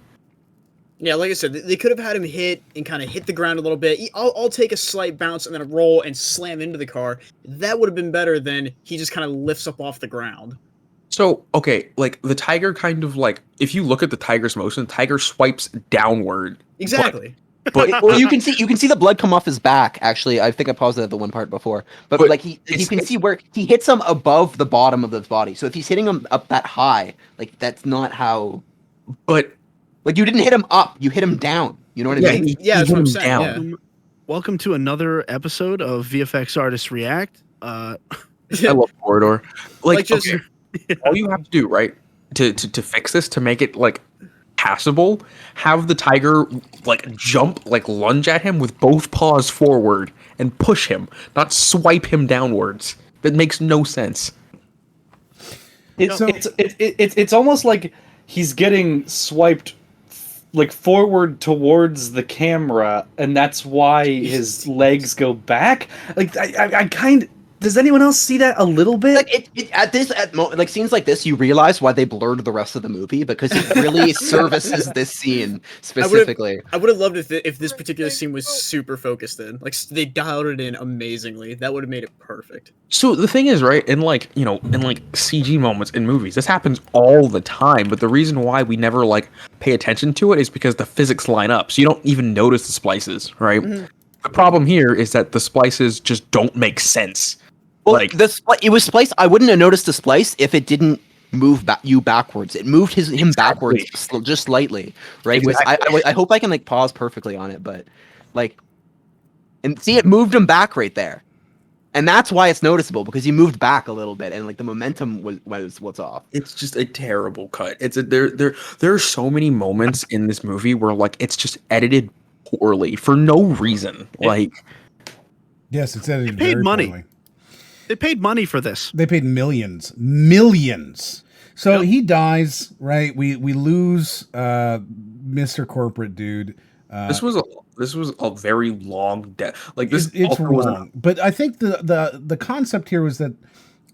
Yeah, like I said, they could have had him hit and kind of hit the ground a little bit. I'll take a slight bounce and then a roll and slam into the car. That would have been better than he just kind of lifts up off the ground. So, okay, like, the tiger kind of, like, if you look at the tiger's motion, the tiger swipes downward. Exactly. But well, you can see the blood come off his back. Actually, I think I paused it at the one part before. But like you can see where he hits him above the bottom of his body. So if he's hitting him up that high, like that's not how. But like you didn't hit him up, you hit him down. You know what I mean? Yeah, that's what I'm saying. Yeah. Welcome to another episode of VFX Artists React. I love Corridor. Like just. Okay. All you have to do, right, to fix this, to make it like passable, have the tiger like jump, like lunge at him with both paws forward and push him, not swipe him downwards. That makes no sense. It's almost like he's getting swiped like forward towards the camera, and that's why his legs go back. Like I kind. Does anyone else see that a little bit? Like scenes like this, you realize why they blurred the rest of the movie because it really services this scene specifically. I would have loved if this particular scene was super focused in. Like they dialed it in amazingly. That would have made it perfect. So the thing is, right, in like CG moments in movies, this happens all the time. But the reason why we never like pay attention to it is because the physics line up, so you don't even notice the splices, right? Mm-hmm. The problem here is that the splices just don't make sense. Well, like it was spliced. I wouldn't have noticed the splice if it didn't move you backwards. It moved him backwards just slightly, right? Exactly. I hope I can like pause perfectly on it, but like, and see, it moved him back right there, and that's why it's noticeable because he moved back a little bit, and like the momentum was what's off. It's just a terrible cut. There are so many moments in this movie where like it's just edited poorly for no reason. Like, yes, it's edited. They paid very money. Poorly. They paid money for this. They paid millions. So he dies, right? We lose Mr. Corporate Dude. This was a very long death. Like this, it's long. But I think the concept here was that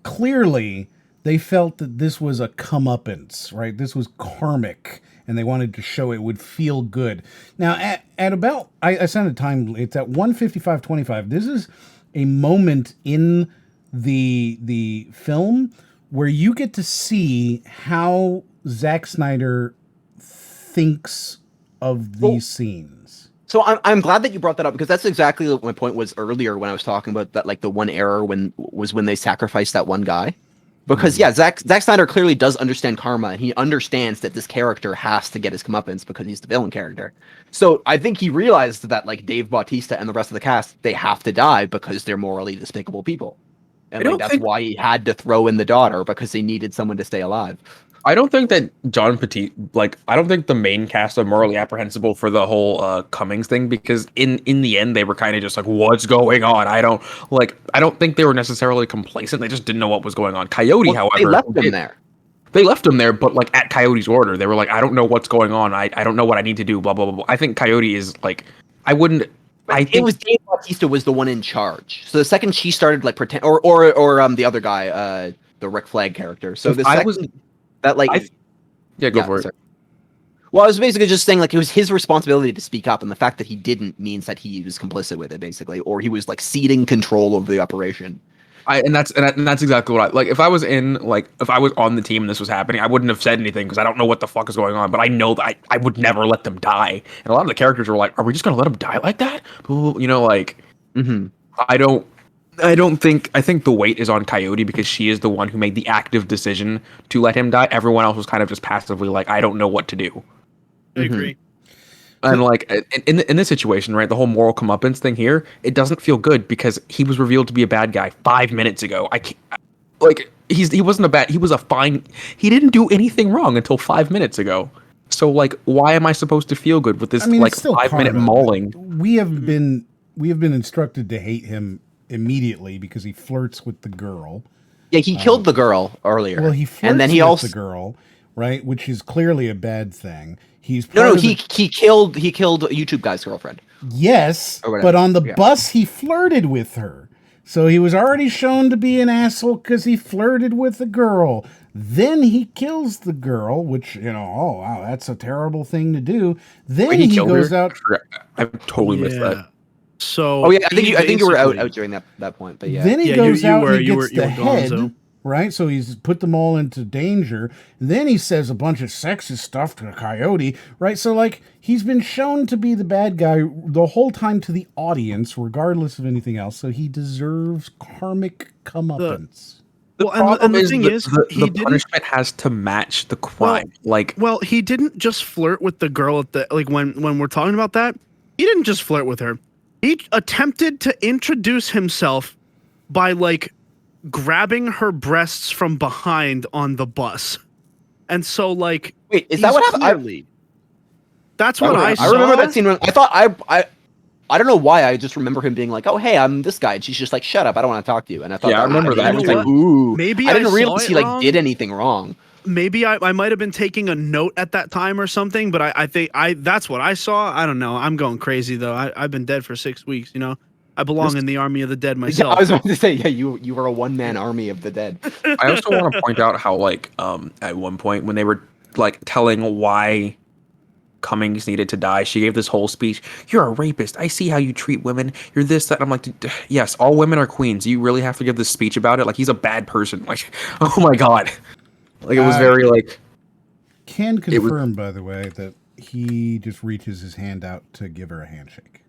clearly they felt that this was a comeuppance, right? This was karmic, and they wanted to show it would feel good. Now, at about I sent a time. It's at 1:55:25. This is a moment in the film where you get to see how Zack Snyder thinks of these scenes. So I'm glad that you brought that up because that's exactly what my point was earlier when I was talking about that, like the one error when they sacrificed that one guy. Because yeah, Zack Snyder clearly does understand karma, and he understands that this character has to get his comeuppance because he's the villain character. So I think he realized that like Dave Bautista and the rest of the cast, they have to die because they're morally despicable people. And like, that's why he had to throw in the daughter because they needed someone to stay alive. I don't think that John Petit, like, I don't think the main cast are morally apprehensible for the whole Cummings thing, because in the end they were kind of just like, what's going on? I don't think they were necessarily complacent. They just didn't know what was going on. Coyote, Well, however, they left him there. They left him there, but like at Coyote's order, they were like, I don't know what's going on. I don't know what I need to do. Blah blah blah. Blah. I think Coyote is like, I wouldn't. I It think was Dave Bautista was the one in charge. So the second she started like pretend, or the other guy, the Rick Flag character. So If the I second was- that like yeah, go for it. sorry. Well, I was basically just saying like it was his responsibility to speak up, and the fact that he didn't means that he was complicit with it, basically, or he was like ceding control of the operation. And that's exactly what I like. If I was on the team and this was happening, I wouldn't have said anything because I don't know what the fuck is going on. But I know that I would never let them die. And a lot of the characters were like, "Are we just gonna let them die like that?" You know, like I don't think. I think the weight is on Coyote because she is the one who made the active decision to let him die. Everyone else was kind of just passively like, "I don't know what to do." I agree. And like in this situation, right, the whole moral comeuppance thing here, it doesn't feel good because he was revealed to be a bad guy 5 minutes ago. I can't, like he wasn't a bad. He was a fine. He didn't do anything wrong until 5 minutes ago. So like, why am I supposed to feel good with this it's like still 5 minute karma. mauling? We have been instructed to hate him immediately because he flirts with the girl. Yeah, he killed the girl earlier. Well, he flirts and then he with also the girl, right, which is clearly a bad thing. He's no, part of he the- killed a YouTube guy's girlfriend. Yes, Or whatever. but on the Yeah. bus he flirted with her. So he was already shown to be an asshole because he flirted with the girl. Then he kills the girl, which, oh, wow, that's a terrible thing to do. Then Wait, he killed goes her? out. I totally missed that. So Oh yeah, I think you were out basically- during that point. But yeah, Then he Yeah, goes you out were- and he you gets were- you the were gone, head, so. right? So he's put them all into danger. Then he says a bunch of sexist stuff to Coyote, right? So like he's been shown to be the bad guy the whole time to the audience, regardless of anything else. So he deserves karmic comeuppance. Well, and the thing is, he the didn't. punishment has to match the crime. Well, he didn't just flirt with the girl at the when we're talking about that. He didn't just flirt with her. He attempted to introduce himself by grabbing her breasts from behind on the bus, and so wait, is that he's what happened? clearly- That's what I saw. I remember that scene. I thought I don't know why. I just remember him being like, "Oh, hey, I'm this guy," and she's just like, "Shut up, I don't want to talk to you." And I thought, Yeah, I remember and that. I You was know like, what? "Ooh." Maybe I didn't saw realize it he wrong. did anything wrong. Maybe I might have been taking a note at that time or something, but I think that's what I saw. I don't know. I'm going crazy though. I've been dead for 6 weeks. I belong in the army of the dead Yeah, myself. I was about to say, yeah, you were a one-man army of the dead. I also want to point out how at one point when they were telling why Cummings needed to die, she gave this whole speech. "You're a rapist. I see how you treat women. You're this, that." I'm like, yes, all women are queens. You really have to give this speech about it? Like, he's a bad person. Like, oh my god. Like, it was very Can confirm, by the way, that he just reaches his hand out to give her a handshake.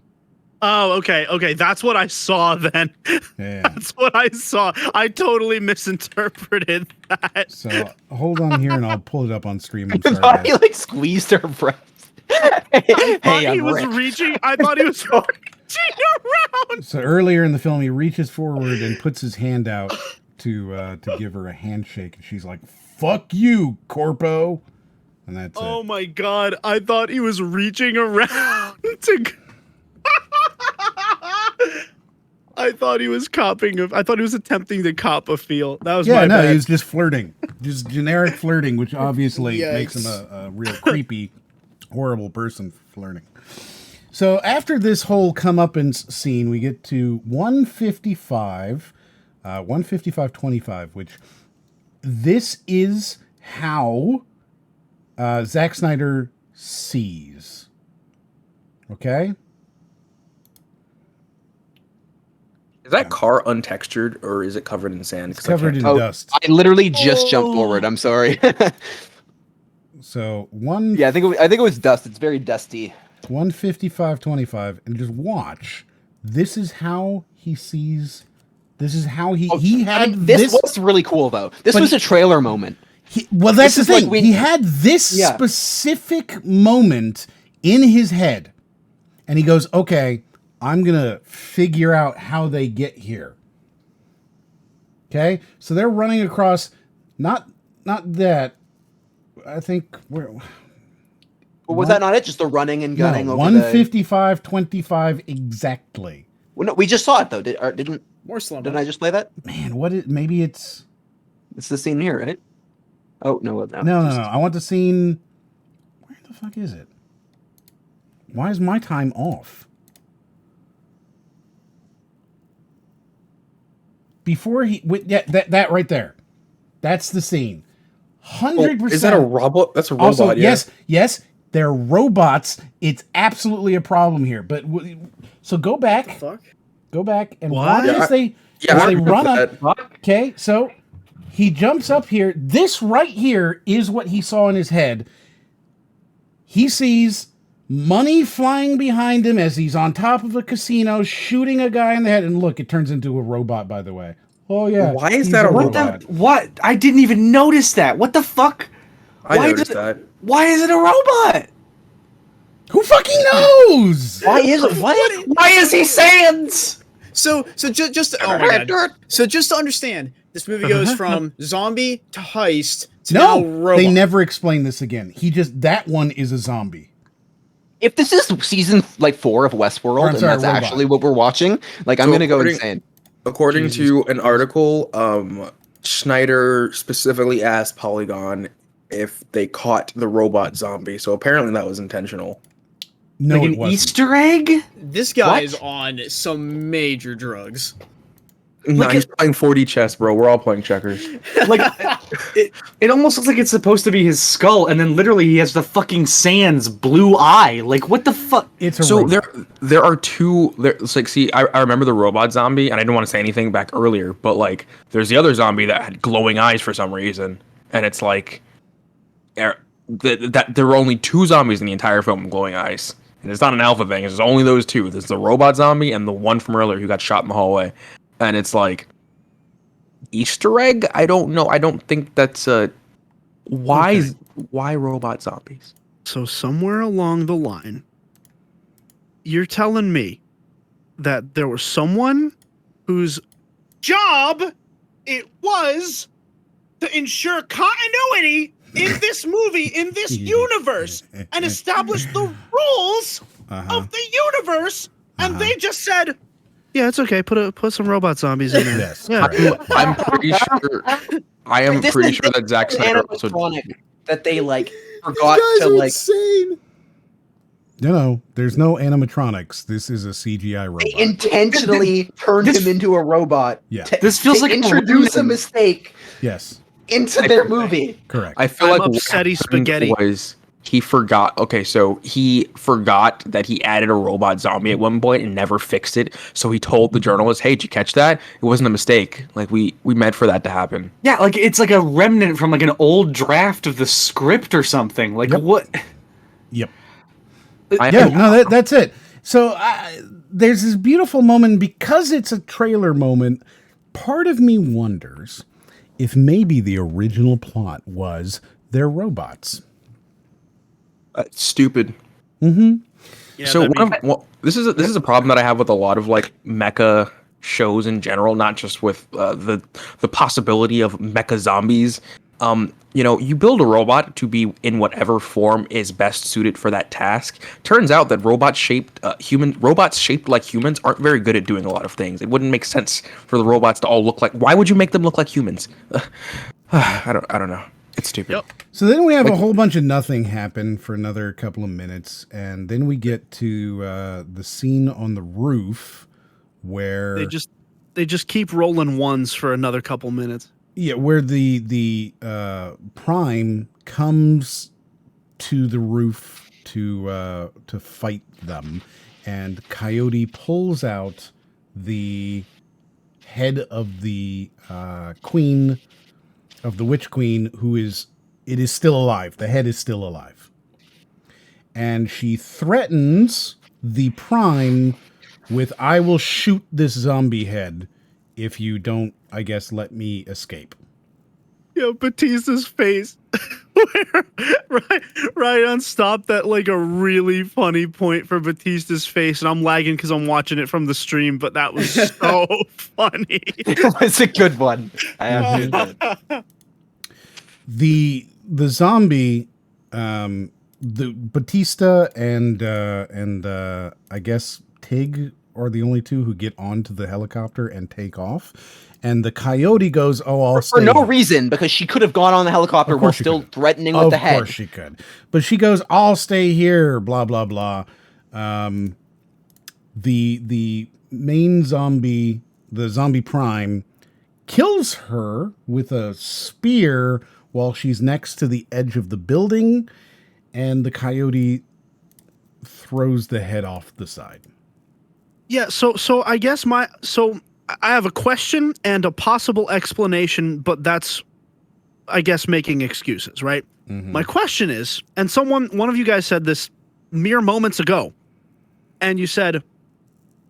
Oh, okay. That's what I saw then. Yeah. That's what I saw. I totally misinterpreted that. So hold on here, and I'll pull it up on stream. I'm I sorry, thought he guys. squeezed her breast. I thought hey, he I'm was rich. reaching. I thought he was reaching around. So earlier in the film, he reaches forward and puts his hand out to give her a handshake, and she's like, "Fuck you, Corpo," and that's Oh it. my god! I thought he was reaching around to. I thought he was I thought he was attempting to cop a feel. That was Yeah, my no, bad. he was just flirting, just generic flirting, which obviously makes him Yikes. a real creepy, horrible person for flirting. So after this whole comeuppance scene, we get to 155, 155.25, which this is how Zack Snyder sees. Okay? Is that car untextured or is it covered in sand? It's covered in Oh, dust. I literally just jumped forward. I'm sorry. So yeah, I think it was dust. It's very dusty. 155.25, and just watch. This is how he sees. This is how he had I mean, this was really cool though. This But was a trailer moment. well, that's the this is like thing. when- he had this Yeah. specific moment in his head, and he goes, "Okay, I'm gonna figure out how they get here." Okay, so they're running across not that. I think we're. Or was that not it? Just the running and gunning over 155-25 exactly. Well, no, we just saw it though. Didn't More slow. didn't I just play that? Man, maybe it's the scene here, right? Oh no, no. I want the scene. Where the fuck is it? Why is my time off? Before that right there. That's the scene. 100%. Is that a robot? That's a robot. Also, yeah. yes, they're robots. It's absolutely a problem here. But so go back. Fuck. Go back and What? watch Yeah, as they run up. Okay, so he jumps up here. This right here is what he saw in his head. He sees money flying behind him as he's on top of a casino shooting a guy in the head. And look, it turns into a robot, by the way. Oh, yeah. Why is he's that a robot? What? I didn't even notice that. What the fuck? I Why noticed did- that. Why is it a robot? Who fucking knows? Why is it? What? Why is he Sans? So just oh my god. So just to understand, this movie goes from zombie to heist to now robot. They never explain this again. That one is a zombie. If this is season 4 of Westworld, and that's robot. actually what we're watching, I'm So gonna go according- insane. According to an article, Schneider specifically asked Polygon if they caught the robot zombie. So apparently that was intentional. No, Like it an wasn't. Easter egg? This guy What? is on some major drugs. No, he's playing 4D chess, bro. We're all playing checkers. Like, it almost looks like it's supposed to be his skull, and then literally he has the fucking Sans blue eye. Like, what the fuck? It's a So robot. there are two. It's like, see, I remember the robot zombie, and I didn't want to say anything back earlier, but there's the other zombie that had glowing eyes for some reason, and it's like, that there were only two zombies in the entire film with glowing eyes, and it's not an alpha thing. It's only those two. There's the robot zombie and the one from earlier who got shot in the hallway, and it's like Easter egg. I don't know. I don't think that's a why robot zombies. So somewhere along the line, you're telling me that there was someone whose job it was to ensure continuity in this movie, in this universe, and establish the rules of the universe, and they just said, yeah, it's okay. Put some robot zombies in there. Yes. Yeah. I'm pretty sure. I am This pretty is sure that Zack Snyder also. animatronic that they forgot to insane. No, there's no animatronics. This is a CGI robot. They intentionally turned him into a robot. Yeah. This feels to like a introduce a remnant. mistake Yes, into their movie. correct. I feel I'm like what upsetty happened spaghetti. was he forgot. Okay, so he forgot that he added a robot zombie at one point and never fixed it. So he told the journalist, "Hey, did you catch that? It wasn't a mistake. Like we meant for that to happen." Yeah, like it's like a remnant from like an old draft of the script or something. Like Yep. what? Yep. I- Yeah, no, that's it. So there's this beautiful moment because it's a trailer moment. Part of me wonders if maybe the original plot was they're robots. Stupid. Yeah, So that'd be- this is a problem that I have with a lot of mecha shows in general, not just with the possibility of mecha zombies. You build a robot to be in whatever form is best suited for that task. Turns out that robots shaped like humans aren't very good at doing a lot of things. It wouldn't make sense for the robots to all look like. Why would you make them look like humans? I don't know. It's stupid. Yep. So then we have a whole bunch of nothing happen for another couple of minutes, and then we get to the scene on the roof where they just keep rolling ones for another couple minutes. where the Prime comes to the roof to fight them, and Coyote pulls out the head of the queen. Of the Witch Queen, it is still alive. The head is still alive. And she threatens the Prime with, I will shoot this zombie head if you don't, I guess, let me escape. Yo, Batista's face. right on stop that a really funny point for Batista's face, and I'm lagging because I'm watching it from the stream, but that was so funny. It's a good one. I have to admit. the zombie, the Batista and I guess Tig are the only two who get onto the helicopter and take off. And the coyote goes, "Oh, I'll stay." For no reason, because she could have gone on the helicopter while still threatening with the head. Of course she could. But she goes, "I'll stay here," blah, blah, blah. The main zombie, the zombie prime, kills her with a spear while she's next to the edge of the building, and the coyote throws the head off the side. Yeah, so I guess I have a question and a possible explanation, but that's, I guess, making excuses, right? Mm-hmm. My question is, and one of you guys said this mere moments ago, and you said,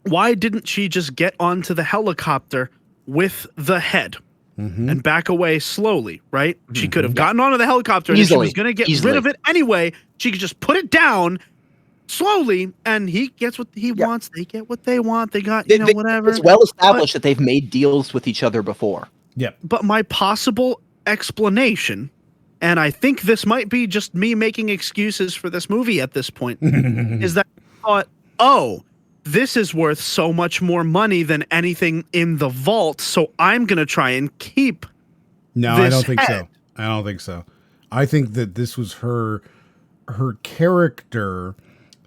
why didn't she just get onto the helicopter with the head and back away slowly, right? She could have gotten onto the helicopter, and if she was going to get rid of it anyway, she could just put it down slowly, and he gets what he wants. They get what they want. They got, whatever. It's well established that they've made deals with each other before. Yep. But my possible explanation, and I think this might be just me making excuses for this movie at this point, is that I thought, oh, this is worth so much more money than anything in the vault, so I'm going to try and keep No, this I don't think head. so. I don't think so. I think that this was her character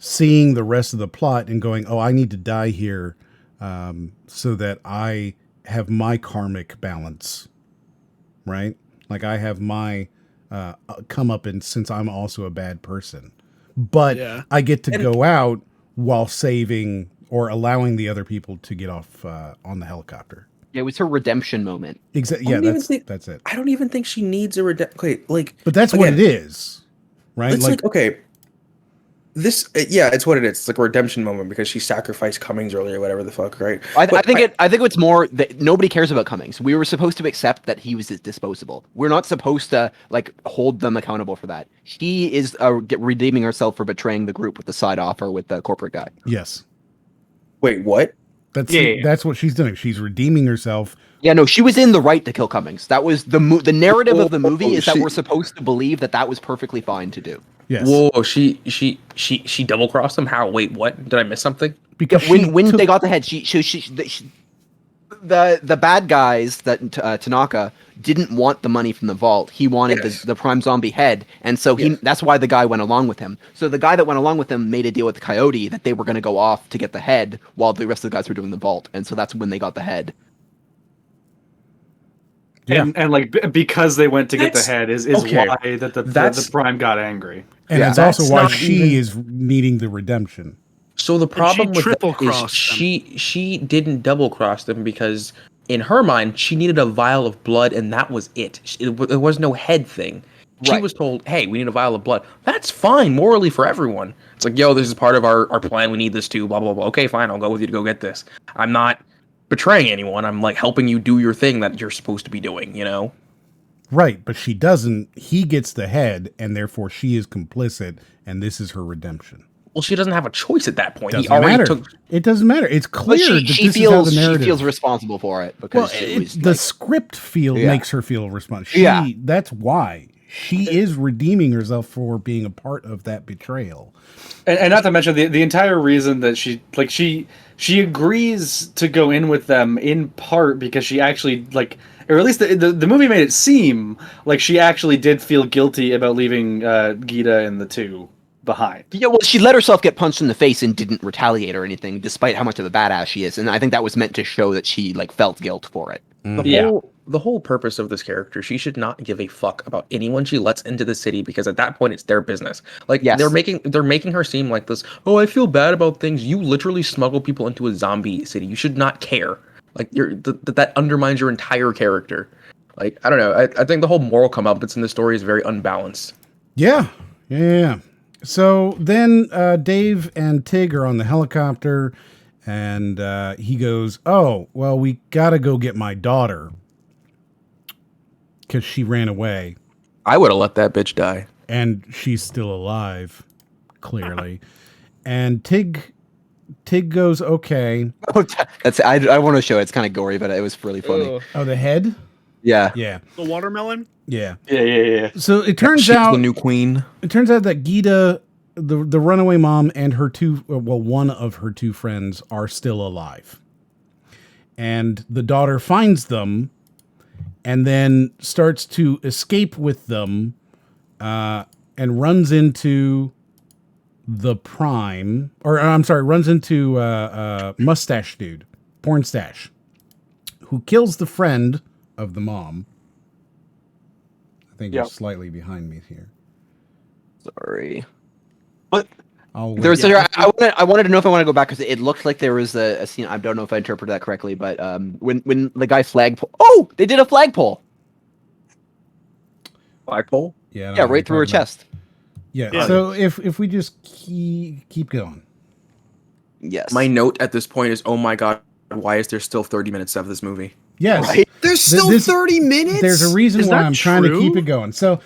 seeing the rest of the plot and going, "Oh, I need to die here so that I have my karmic balance," right? Like I have my come up, and since I'm also a bad person, but I get to go out while saving or allowing the other people to get off on the helicopter. Yeah, it was her redemption moment. Exactly. Yeah, that's it. I don't even think she needs a redemption. But that's what it is, right? It's like okay. This, it's what it is. It's like a redemption moment because she sacrificed Cummings earlier, or whatever the fuck, right? I think it's more that nobody cares about Cummings. We were supposed to accept that he was disposable. We're not supposed to hold them accountable for that. She is redeeming herself for betraying the group with the side offer with the corporate guy. Yes. Wait, what? That's what she's doing. She's redeeming herself. Yeah, no, she was in the right to kill Cummings. That was the narrative of the movie is that we're supposed to believe that was perfectly fine to do. Yes. Whoa, she double crossed him. How? Wait, what? Did I miss something? Because when they got the head, the bad guys that Tanaka didn't want the money from the vault. He wanted the prime zombie head, and so that's why the guy went along with him. So the guy that went along with him made a deal with the coyote that they were going to go off to get the head while the rest of the guys were doing the vault, and so that's when they got the head. Yeah. And because they went to get the head is okay. why the prime got angry. And it's also why she is needing the redemption. So the problem with triple that is crossed she didn't double cross them because in her mind she needed a vial of blood and that was it. There was no head thing. She was told, "Hey, we need a vial of blood." That's fine morally for everyone. It's like, "Yo, this is part of our plan. We need this too." Blah blah blah. Okay, fine. I'll go with you to go get this. I'm not betraying anyone. I'm helping you do your thing that you're supposed to be doing. Right, but she doesn't. He gets the head, and therefore she is complicit, and this is her redemption. Well, she doesn't have a choice at that point. Doesn't matter. It doesn't matter. It's clear that she feels responsible for it because the script makes her feel responsible. That's why she is redeeming herself for being a part of that betrayal. And not to mention the entire reason that she agrees to go in with them in part because she actually or at least the movie made it seem like she actually did feel guilty about leaving Gita and the two behind. Yeah, well, she let herself get punched in the face and didn't retaliate or anything, despite how much of a badass she is. And I think that was meant to show that she felt guilt for it. The whole purpose of this character, she should not give a fuck about anyone she lets into the city because at that point it's their business. They're making her seem like this. Oh, I feel bad about things. You literally smuggle people into a zombie city. You should not care. That undermines your entire character. I don't know. I think the whole moral comeuppance in the story is very unbalanced. Yeah. So then Dave and Tig are on the helicopter, and he goes, "Oh, well, we gotta go get my daughter because she ran away." I would have let that bitch die. And she's still alive, clearly. And Tig goes, "Okay." Oh, I want to show it. It's kind of gory, but it was really funny. Oh, the head? Yeah. Yeah, The watermelon. yeah. Yeah. So it turns She's out the new queen. It turns out that Gita, the runaway mom, and her one of her two friends are still alive. And the daughter finds them and then starts to escape with them and runs into the Prime, runs into Mustache Dude, Porn Stash, who kills the friend of the mom. I think you're slightly behind me here. Sorry. But There's I wanted to know if I want to go back because it looked like there was a scene. I don't know if I interpreted that correctly, but when the guy flagpole. Oh, they did a flagpole. Flagpole. Yeah, Yeah, right through her chest. Yeah. Yeah. So if we just keep going. Yes. My note at this point is, oh my god, why is there still 30 minutes of this movie? Yes. Right? There's still 30 minutes. There's a reason Is why that I'm trying to keep true? it going. So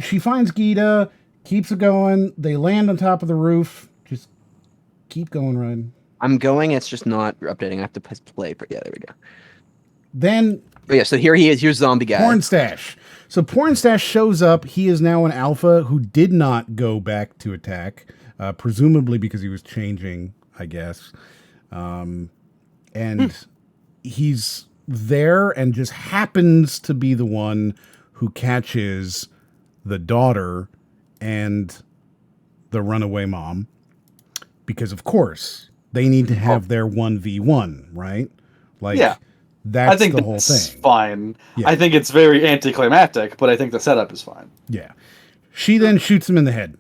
she finds Gita, keeps it going. They land on top of the roof. Just keep going, Ryan. I'm going. It's just not updating. I have to press play. But yeah, there we go. Then Oh yeah. So here he is. Here's zombie guy. Porn Stash. So Porn Stash shows up. He is now an alpha who did not go back to attack, presumably because he was changing, I guess. And he's there and just happens to be the one who catches the daughter and the runaway mom. Because, of course, they need to have their 1v1, right? Like, Yeah. that's I think the whole that's thing. fine. Yeah. I think it's very anticlimactic, but I think the setup is fine. Yeah. She then shoots him in the head.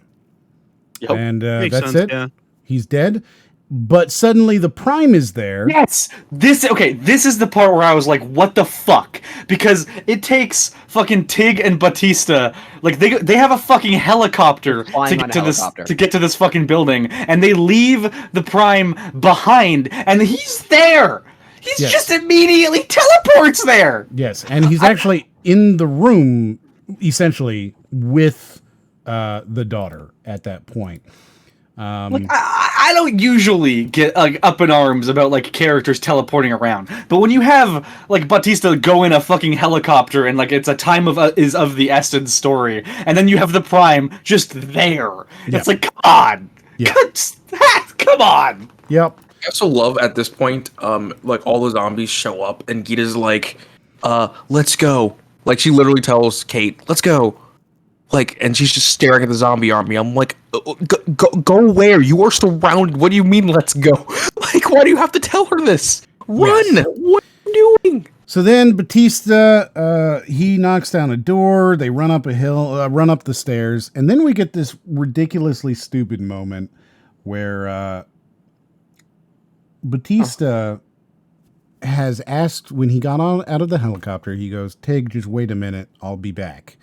Yep. And Makes that's sense, it. yeah. He's dead. But suddenly the Prime is there. Yes, this is the part where I was like, "What the fuck?" Because it takes fucking Tig and Batista, like they have a fucking helicopter Flying on a helicopter. to get to this fucking building, and they leave the Prime behind, and he's there. He's Yes. just immediately teleports there. Yes. And he's actually in the room, essentially, with the daughter at that point. Like I don't usually get like up in arms about like characters teleporting around, but when you have like Batista go in a fucking helicopter and like it's a time is of the essence story, and then you have the Prime just there, Yeah. it's like come on, Yeah. come on. Yep. I also love at this point, like all the zombies show up and Gita's like, let's go. Like she literally tells Kate, let's go. Like, and she's just staring at the zombie army. I'm like, go where? You are surrounded. What do you mean, let's go? Like, why do you have to tell her this? Run! Yes. What are you doing? So then Batista, he knocks down a door. They run up a hill, run up the stairs. And then we get this ridiculously stupid moment where Batista has asked, when he got out of the helicopter, he goes, Tig, just wait a minute. I'll be back.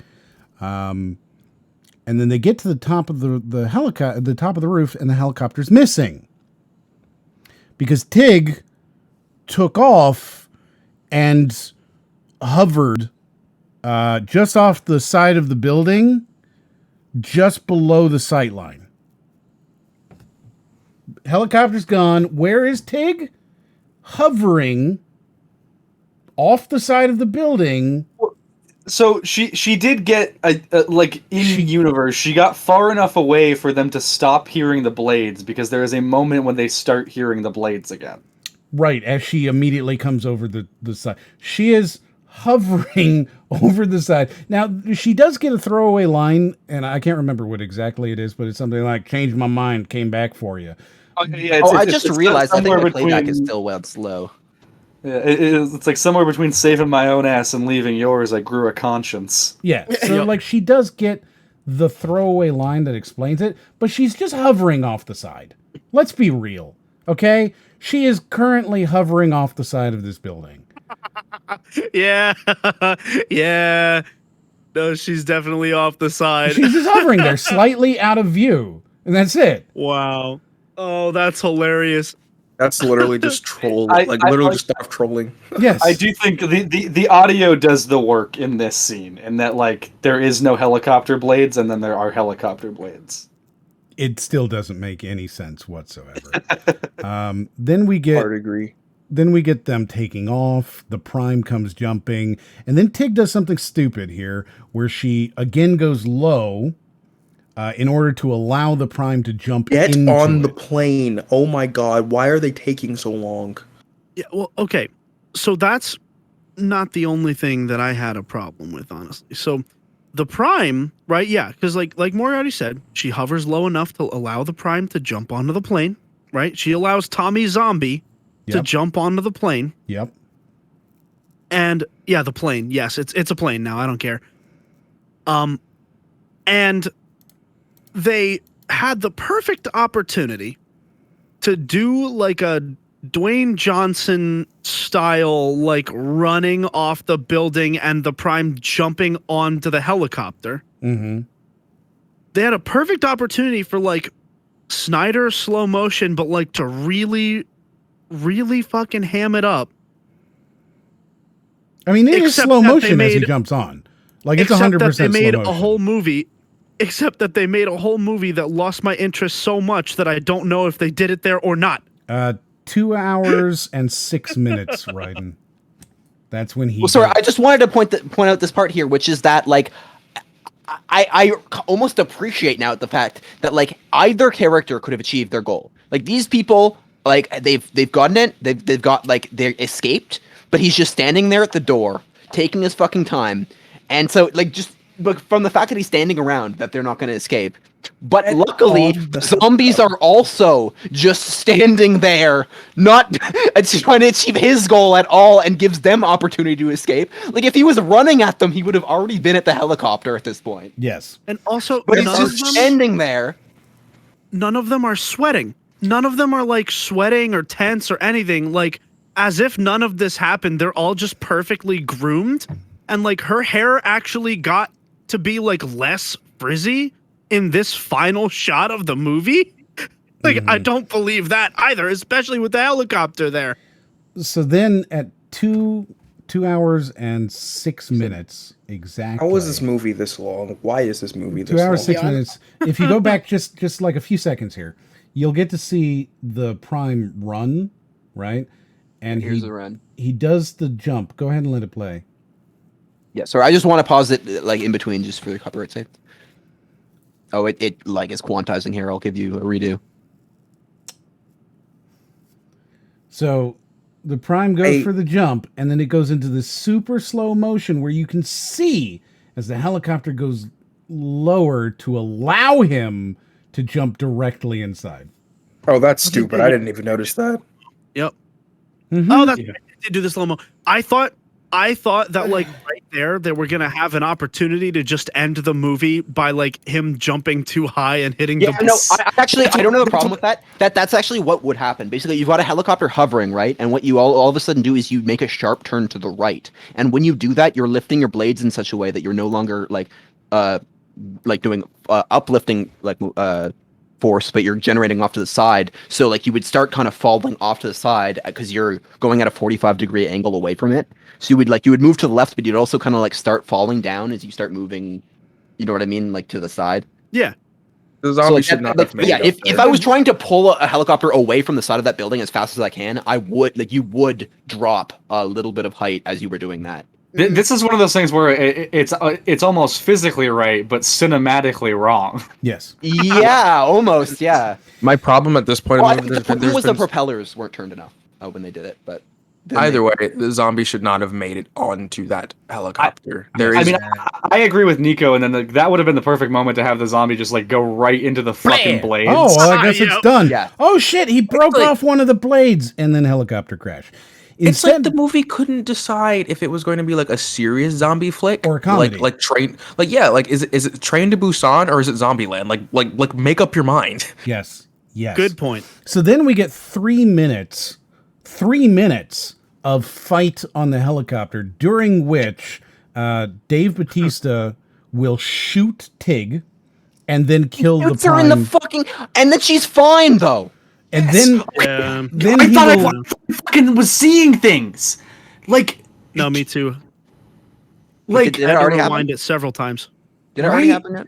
And then they get to the top of the helicopter, the top of the roof, and the helicopter's missing because Tig took off and hovered just off the side of the building, just below the sight line. Helicopter's gone. Where is Tig? Hovering off the side of the building. So she did get like in universe. She got far enough away for them to stop hearing the blades because there is a moment when they start hearing the blades again. Right, as she immediately comes over the side. She is hovering over the side. Now, she does get a throwaway line, and I can't remember what exactly it is, but it's something like, changed my mind, came back for you. Yeah, I just realized I think somewhere the playback is between- still well slow. Yeah, it's like somewhere between saving my own ass and leaving yours. I grew a conscience. Yeah, so like she does get the throwaway line that explains it, but she's just hovering off the side. Let's be real, okay? She is currently hovering off the side of this building. Yeah. Yeah. No, she's definitely off the side. She's just hovering there, slightly out of view, and that's it. Wow. Oh, that's hilarious. That's literally just troll. I Literally like- just stop trolling. Yes. I do think the audio does the work in this scene, and that like there is no helicopter blades, and then there are helicopter blades. It still doesn't make any sense whatsoever. Then we get Hard agree. then we get them taking off. The Prime comes jumping, and then Tig does something stupid here, where she again goes low in order to allow the Prime to jump Get into on the it. plane. Oh my god, why are they taking so long? Yeah, well, okay. So that's not the only thing that I had a problem with, honestly. So the Prime, right? Yeah, because like Moriarty said, she hovers low enough to allow the Prime to jump onto the plane, right? She allows Tommy Zombie to Yep. jump onto the plane. Yep. And yeah, the plane. Yes, it's a plane now. I don't care. And they had the perfect opportunity to do like a Dwayne Johnson style, like running off the building and the Prime jumping onto the helicopter. Mm-hmm. They had a perfect opportunity for like Snyder slow motion, but like to really, really fucking ham it up. I mean, it is Except slow that they motion as he made- jumps on. Like, it's Except 100% that they made slow motion. a whole movie. Except that they made a whole movie that lost my interest so much that I don't know if they did it there or not. 2 hours and 6 minutes, Raiden. That's when he... Well, sorry, I just wanted to point out this part here, which is that like I almost appreciate now the fact that like either character could have achieved their goal. Like these people, like they've gotten it, they've got like they escaped, but he's just standing there at the door, taking his fucking time, and so like just but from the fact that he's standing around, that they're not going to escape. But luckily, zombies are also just standing there, not trying to achieve his goal at all, and gives them opportunity to escape. Like, if he was running at them, he would have already been at the helicopter at this point. Yes. And also, But he's none just of them, standing there. none of them are sweating. None of them are like sweating or tense or anything. Like, as if none of this happened. They're all just perfectly groomed. And like her hair actually got to be like less frizzy in this final shot of the movie. Like, I don't believe that either, especially with the helicopter there. So then at 2 hours and 6 minutes exactly. How is this movie this long? Why is this movie this 2 hours, long? 6 minutes. If you go back just like a few seconds here, you'll get to see the Prime run, right? And Here's the run. he does the jump. Go ahead and let it play. Yeah, sorry, I just want to pause it like in between just for the copyright sake. Oh, it like is quantizing here. I'll give you a redo. So the Prime goes for the jump, and then it goes into this super slow motion where you can see as the helicopter goes lower to allow him to jump directly inside. Oh, that's stupid. I didn't even notice that. Yep. Mhm. Oh, that's right. They do the slow mo. I thought that like right there they were gonna have an opportunity to just end the movie by like him jumping too high and hitting Yeah, the no, I don't have a problem with that. That's actually what would happen. Basically, you've got a helicopter hovering, right? And what you all of a sudden do is you make a sharp turn to the right. And when you do that, you're lifting your blades in such a way that you're no longer like doing uplifting force, but you're generating off to the side. So like you would start kind of falling off to the side because you're going at a 45-degree angle away from it. So you would move to the left, but you'd also kind of like start falling down as you start moving. You know what I mean, like to the side. Yeah. The zombie should not have made it. If I was trying to pull a helicopter away from the side of that building as fast as I can, I would you would drop a little bit of height as you were doing that. This is one of those things where it's almost physically right, but cinematically wrong. Yes. Yeah, almost. Yeah. My problem at this point Well, I in think the the movie, problem was the there's been- propellers weren't turned enough when they did it, but then either way, the zombie should not have made it onto that helicopter. I agree with Nicco, and then that would have been the perfect moment to have the zombie just like go right into the fucking blades. Oh, well, I guess it's done. Yeah. Oh shit, he broke off one of the blades and then helicopter crash. It's like the movie couldn't decide if it was going to be like a serious zombie flick or a comedy. like Train, like yeah, like is it Train to Busan or is it Zombieland? Like make up your mind. Yes. Good point. So then we get 3 minutes of fight on the helicopter, during which Dave Bautista will shoot Tig and then kill the shoots her Prime. in the fucking, and then she's fine though. And then I he thought will- I fucking was seeing things. Like, No, me too. like Did it already rewind happen? it several times. Did it already happen yet?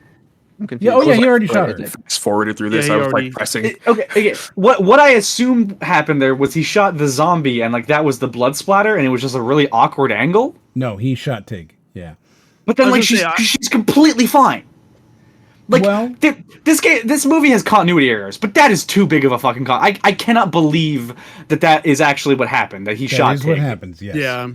I'm confused. Yeah, oh yeah, he already shot her. Fast forwarded through this. Yeah, I he was already- like pressing. Okay. What I assumed happened there was he shot the zombie and like that was the blood splatter and it was just a really awkward angle. No, he shot Tig. Yeah. But then I was like gonna say, she's completely fine. Like Well- this movie has continuity errors, but that is too big of a fucking I cannot believe that is actually what happened. That he shot That is what Tig. happens. Yes. Yeah.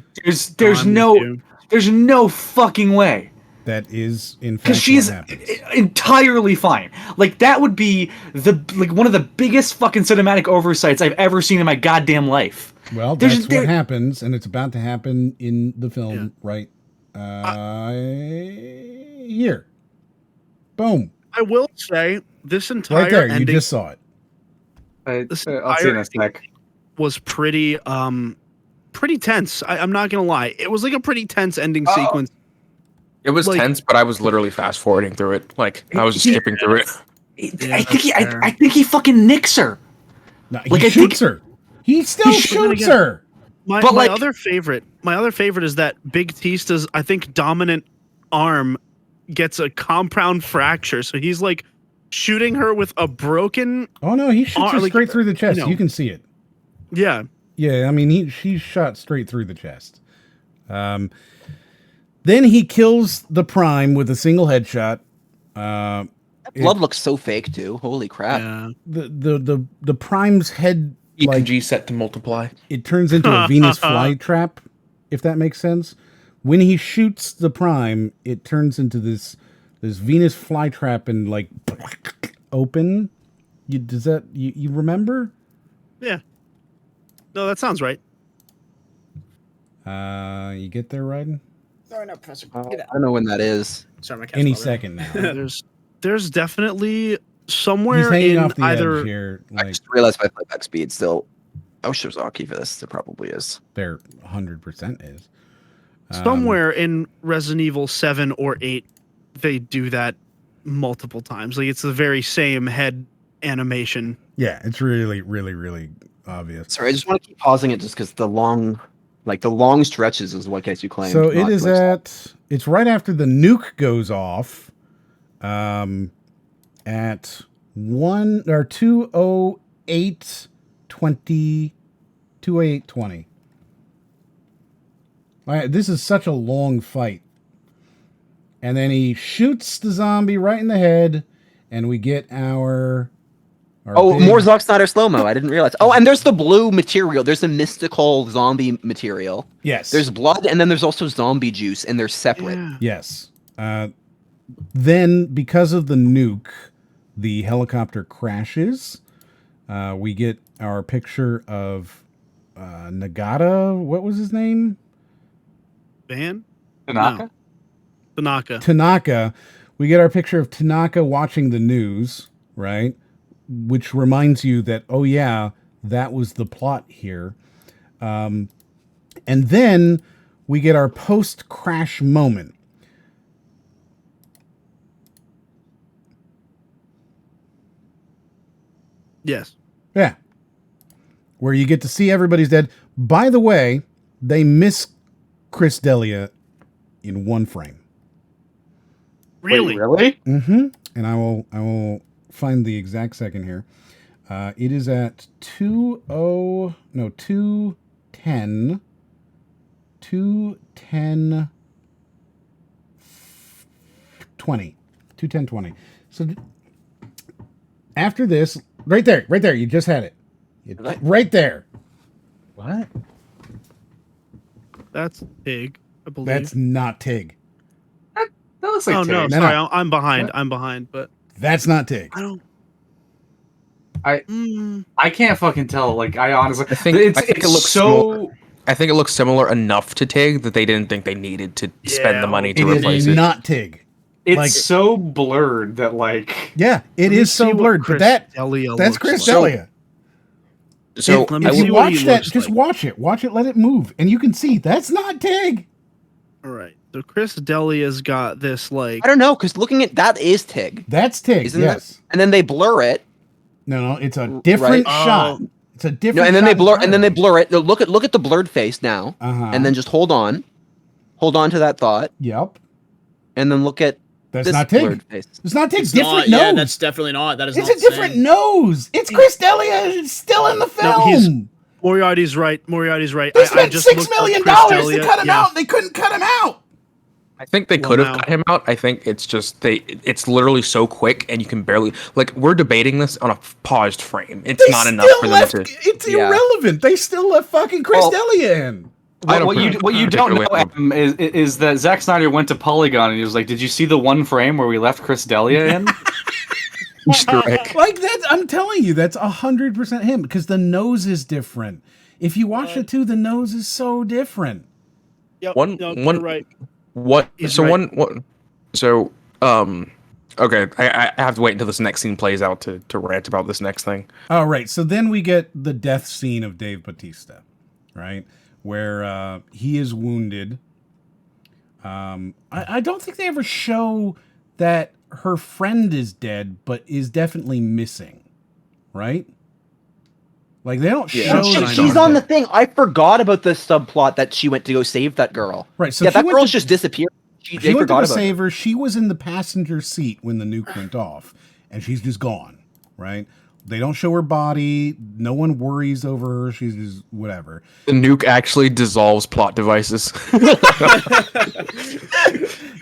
There's I'm no with you. there's no fucking way. That is in fact Because what she's happens. entirely fine. Like that would be one of the biggest fucking cinematic oversights I've ever seen in my goddamn life. Well, that's what happens, and it's about to happen in the film right here. Boom. I will say this entire Right there. You ending just saw it. This I'll see in a entire sec. was pretty tense. I'm not gonna lie. It was like a pretty tense ending sequence. It was Like- tense, but I was literally fast forwarding through it. Like I was just Yeah. skipping through it. I think he fucking nicks her. No, he Like, I shoots think- her. He still shoots again- her. My But, like- other favorite is that Big Tista's I think dominant arm gets a compound fracture, so he's like shooting her with a broken. Oh no, he shoots her like, straight through the chest. you know. You can see it. Yeah, Yeah, I mean she's shot straight through the chest. Then he kills the Prime with a single headshot. That blood looks so fake too. Holy crap! yeah. The Prime's head EMG set to multiply. it turns into a Venus flytrap, if that makes sense. When he shoots the Prime, it turns into this Venus flytrap and like open. You remember? Yeah. No, that sounds right. You get there, Ryden? Sorry, not Professor. I don't know when that is. Sorry, my cat's Any bothering me. second now. There's definitely He's somewhere hanging in off the either edge here. I Like just realized my playback speed still. I wish there was hotkey for this. There probably is. there 100% is. somewhere in Resident Evil 7 or 8 they do that multiple times. Like it's the very same head animation. Yeah, it's really, really, really obvious. Sorry, I just want to keep pausing it just because the long stretches is what gets you claimed. So it not is like- it's right after the nuke goes off, at 1 or 2:08:20. This is such a long fight. And then he shoots the zombie right in the head, and we get our Oh, big- more Zack Snyder slow-mo. I didn't realize. Oh, and there's the blue material. There's the mystical zombie material. Yes. There's blood, and then there's also zombie juice, and they're separate. Yeah. Yes. Then, because of the nuke, the helicopter crashes. We get our picture of Nagata. What was his name? Van? Tanaka? Tanaka. Tanaka. We get our picture of Tanaka watching the news, right? Which reminds you that, oh yeah, that was the plot here. And then we get our post-crash moment. Yes. Yeah. Where you get to see everybody's dead. By the way, they miss Chris D'Elia in one frame. Really? Really? Mm-hmm. And I will find the exact second here. It is at 2:10 20. 2:10:20. So after this, right there, you just had it. Right there. What? That's big, I believe. That's not Tig. That looks like oh no, Tig. No, sorry, no. I'm behind. What? I'm behind, but That's not Tig. I don't. I- Mm, I can't fucking tell. Like I honestly, I think it's it looks so. similar. I think it looks similar enough to Tig that they didn't think they needed to spend Yeah, the money It to replace is it. not Tig. It's like- so blurred that like. Yeah, it let me is see so what blurred. But Chris that's D'Elia Chris looks like. D'Elia. So Let me If see you what he watch that, looks just like. watch it, let it move, and you can see that's not Tig. All right, so Chris D'Elia's got this like. I don't know, because looking at that is Tig, That's Tig. isn't yes. it? And then they blur it. No, it's a different Right. shot. Oh. It's a different. No, and then they shot blur, and then they entirely. blur it. No, look at the blurred face now, Uh-huh. and then just hold on to that thought, Yep. and then look at That's This not Tig. blurred face. It's not Tig. It's Different not, nose. yeah, that's definitely not. That is It's not a different same. nose. It's Chris D'Elia. It's still in the No, film. Moriarty's right. Moriarty's right. They I spent just $6 looked up million. Chris They D'Elia. cut him Yeah. out. And they couldn't cut him out. I think they Well, could have now- cut him out. I think it's just it's literally so quick and you can barely like we're debating this on a paused frame. It's They not enough still for them left. to. It's Yeah. irrelevant. They still left fucking Chris Well, D'Elia in. I don't What you don't know particularly- Em, is that Zack Snyder went to Polygon and he was like, "Did you see the one frame where we left Chris D'Elia in?" Easter egg. Like that, I'm telling you, that's 100% him because the nose is different. If you watch it too, the nose is so different. Yep. One- no, one- you're right. What? He's So right. Okay. I have to wait until this next scene plays out to rant about this next thing. All right, so then we get the death scene of Dave Bautista, right, where he is wounded. I don't think they ever show that her friend is dead, but is definitely missing, right? Like they don't Yeah. show. that She's on the thing. I forgot about the subplot that she went to go save that girl. Right, so yeah, she that went girl's to- just disappeared. She They went to forgot go about save her. her. She was in the passenger seat when the nuke went off, and she's just gone. Right? They don't show her body. No one worries over her. She's just whatever. The nuke actually dissolves plot devices.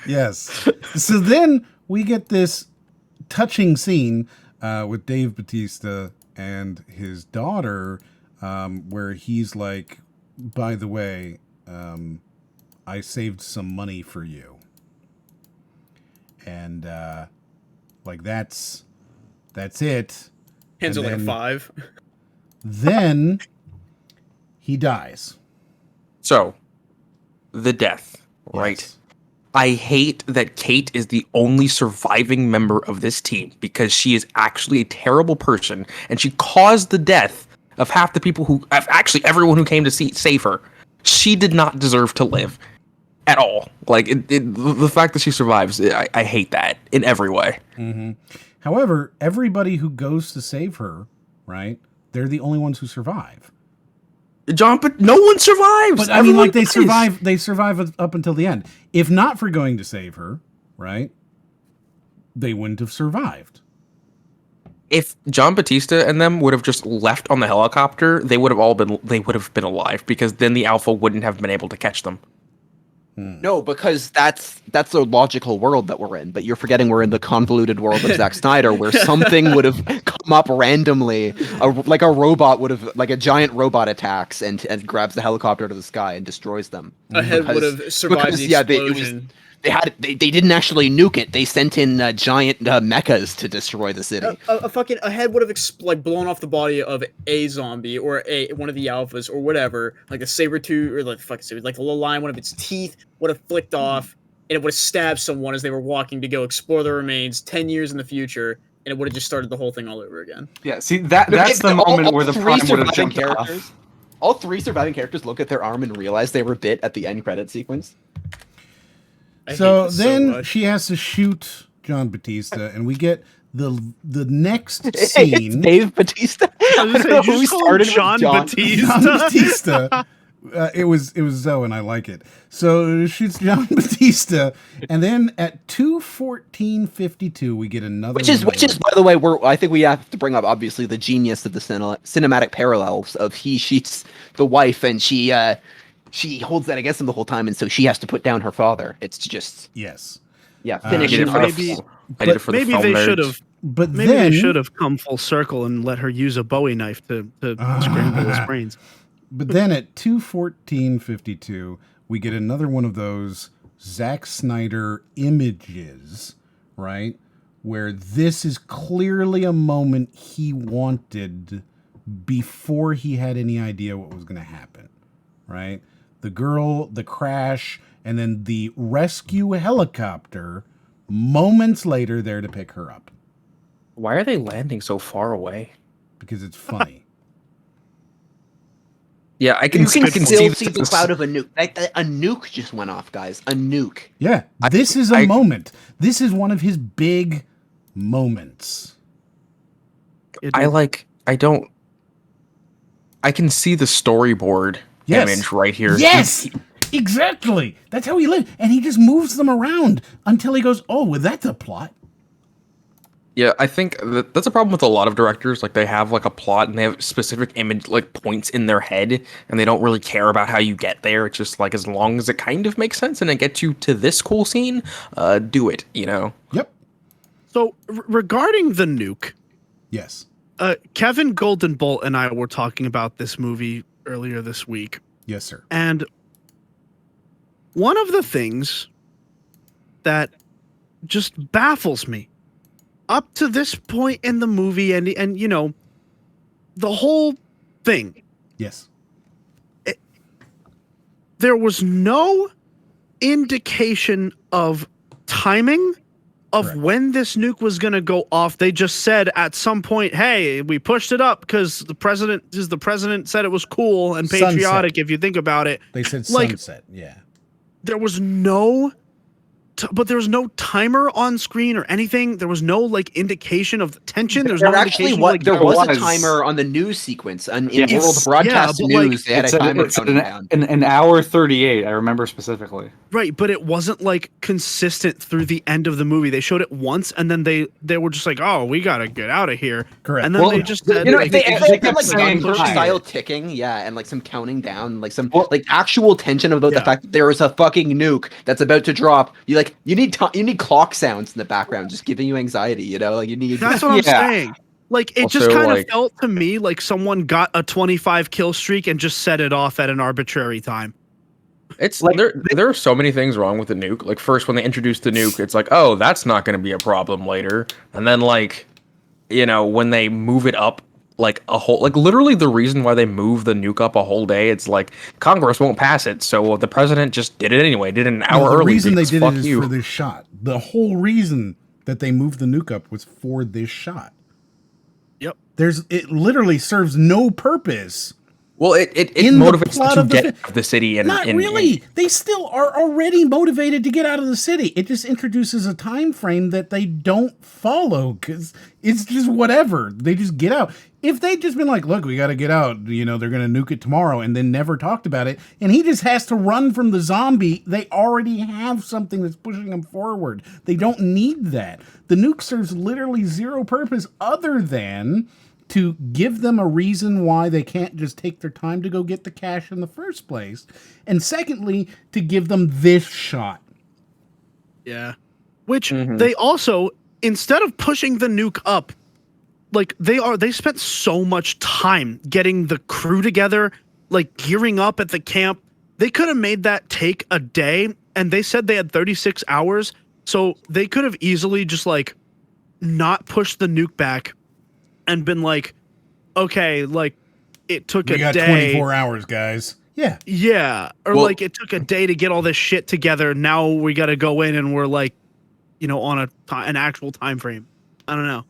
Yes. So then we get this touching scene with Dave Bautista and his daughter, where he's like, "By the way, I saved some money for you," and like that's it. Hands And are like a then- 5. Then he dies. So, the death, right? Yes. I hate that Kate is the only surviving member of this team because she is actually a terrible person and she caused the death of half the people who, actually everyone who came to save her. She did not deserve to live at all. Like, the fact that she survives, I hate that in every way. Mm-hmm. However, everybody who goes to save her, right? They're the only ones who survive. John, but no one survives. But I mean, like they dies. survive. They survive up until the end. If not for going to save her, right? They wouldn't have survived. If John Batista and them would have just left on the helicopter, they would have been alive because then the Alpha wouldn't have been able to catch them. No, because that's a logical world that we're in. But you're forgetting we're in the convoluted world of Zack Snyder, where something would have come up randomly, like a robot would have, like a giant robot attacks and grabs the helicopter to the sky and destroys them. A head would Because- have survived the yeah, explosion. they didn't actually nuke it. They sent in giant mechas to destroy the city. A head would have like blown off the body of a zombie or one of the alphas or whatever, like a saber-tooth or like like a little lion. One of its teeth would have flicked off, and it would have stabbed someone as they were walking to go explore the remains 10 years in the future, and it would have just started the whole thing all over again. Yeah, see that's the moment where the prime would have jumped off. All three surviving characters look at their arm and realize they were bit at the end credit sequence. I hate So this so then much. she has to shoot John Batista, and we get the next It's scene. Dave Batista. I was don't know gonna say, who just call him started with John Batista. John Batista. It was Zoe, and I like it. So shoots John Batista, and then at 2:14:52, we get another. Which is, one. by the way, I think we have to bring up obviously the genius of the cinematic parallels of he shoots the wife and she holds that against him the whole time, and so she has to put down her father. It's just yes. yeah, I finishing did it for off. maybe- I did it for the Maybe film they nerds. should have. But Maybe then they should have come full circle and let her use a Bowie knife to scramble his brains. But then at 2:14:52, we get another one of those Zack Snyder images, right? Where this is clearly a moment he wanted before he had any idea what was going to happen, right? The girl, the crash, and then the rescue helicopter moments later there to pick her up Why are they landing so far away? because it's funny. Yeah, I can You can see still this see the as- cloud of a nuke. A nuke just went off, guys. A nuke. Yeah, this is a moment. This is one of his big moments. I can see the storyboard Yes. image right here. Yes! Exactly. That's how he lived. And he just moves them around until he goes, oh, well, that's a plot. Yeah, I think that's a problem with a lot of directors. Like, they have like a plot and they have specific image, like points in their head, and they don't really care about how you get there. It's just like, as long as it kind of makes sense and it gets you to this cool scene, do it. You know. Yep. So regarding the nuke, Yes. Kevin Goldenbolt and I were talking about this movie earlier this week, Yes, sir. and one of the things that just baffles me up to this point in the movie, and you know, the whole thing, Yes. there was no indication of timing of Correct. when this nuke was going to go off. They just said at some point, hey, we pushed it up because the president said it was cool and patriotic. Sunset. If you think about it, They said like, sunset. Yeah. there was no but there was no timer on screen or anything. There was no like indication of the tension. There was no indication, like, there was a was. timer on the news sequence in Yes. World Broadcast Yeah, but, like, News. They had a It said timer it's counting down. an hour 38. I remember specifically. right, but it wasn't like consistent through the end of the movie. They showed it once and then they were just like, oh, we gotta get out of here. Correct. And then Well, they just said, you know, like, They they had kept like saying gun push time. style ticking, yeah, and like some counting down, like some Well- like actual tension about Yeah. the fact that there is a fucking nuke that's about to drop. You need clock sounds in the background, just giving you anxiety. You know, like you need. that's what I'm Yeah. saying. Like, it just Also, kind of like- felt to me like someone got a 25 kill streak and just set it off at an arbitrary time. It's Like, there are so many things wrong with the nuke. Like, first, when they introduced the nuke, it's like, oh, that's not going to be a problem later. And then, like, you know, when they move it up like a whole, like, literally the reason why they move the nuke up a whole day, it's like Congress won't pass it, so the president just did it anyway. Did it an hour No, the early. reason they because did fuck it is you. for this shot. The whole reason that they moved the nuke up was for this shot. Yep. It literally serves no purpose. Well, it in the motivates plot them of to the get out of the city and Not really. They still are already motivated to get out of the city. It just introduces a time frame that they don't follow because it's just whatever. They just get out. If they'd just been like, look, we got to get out, you know, they're going to nuke it tomorrow, and then never talked about it, and he just has to run from the zombie, they already have something that's pushing them forward. They don't need that. The nuke serves literally zero purpose other than to give them a reason why they can't just take their time to go get the cash in the first place. And secondly, to give them this shot. Yeah. Which they also, instead of pushing the nuke up, like they spent so much time getting the crew together, like gearing up at the camp. They could have made that take a day, and they said they had 36 hours. So they could have easily just like not pushed the nuke back and been like, okay, like it took We a got day. 24 hours, guys. Yeah. Yeah, or Well- like it took a day to get all this shit together. Now we got to go in and we're like, you know, on an actual time frame. I don't know.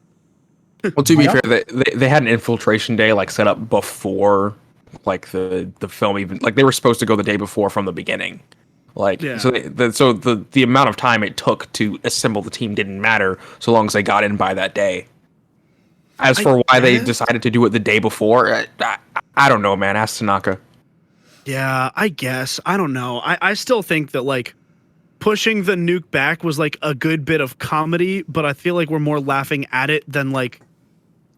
Well, to be Yeah. fair, they had an infiltration day like set up before, like the film even, like they were supposed to go the day before from the beginning. Like, Yeah. so the amount of time it took to assemble the team didn't matter so long as they got in by that day. As for why they guess. decided to do it the day before, I don't know, man. Ask Tanaka. Yeah, I guess. I don't know. I still think that like pushing the nuke back was like a good bit of comedy, but I feel like we're more laughing at it than like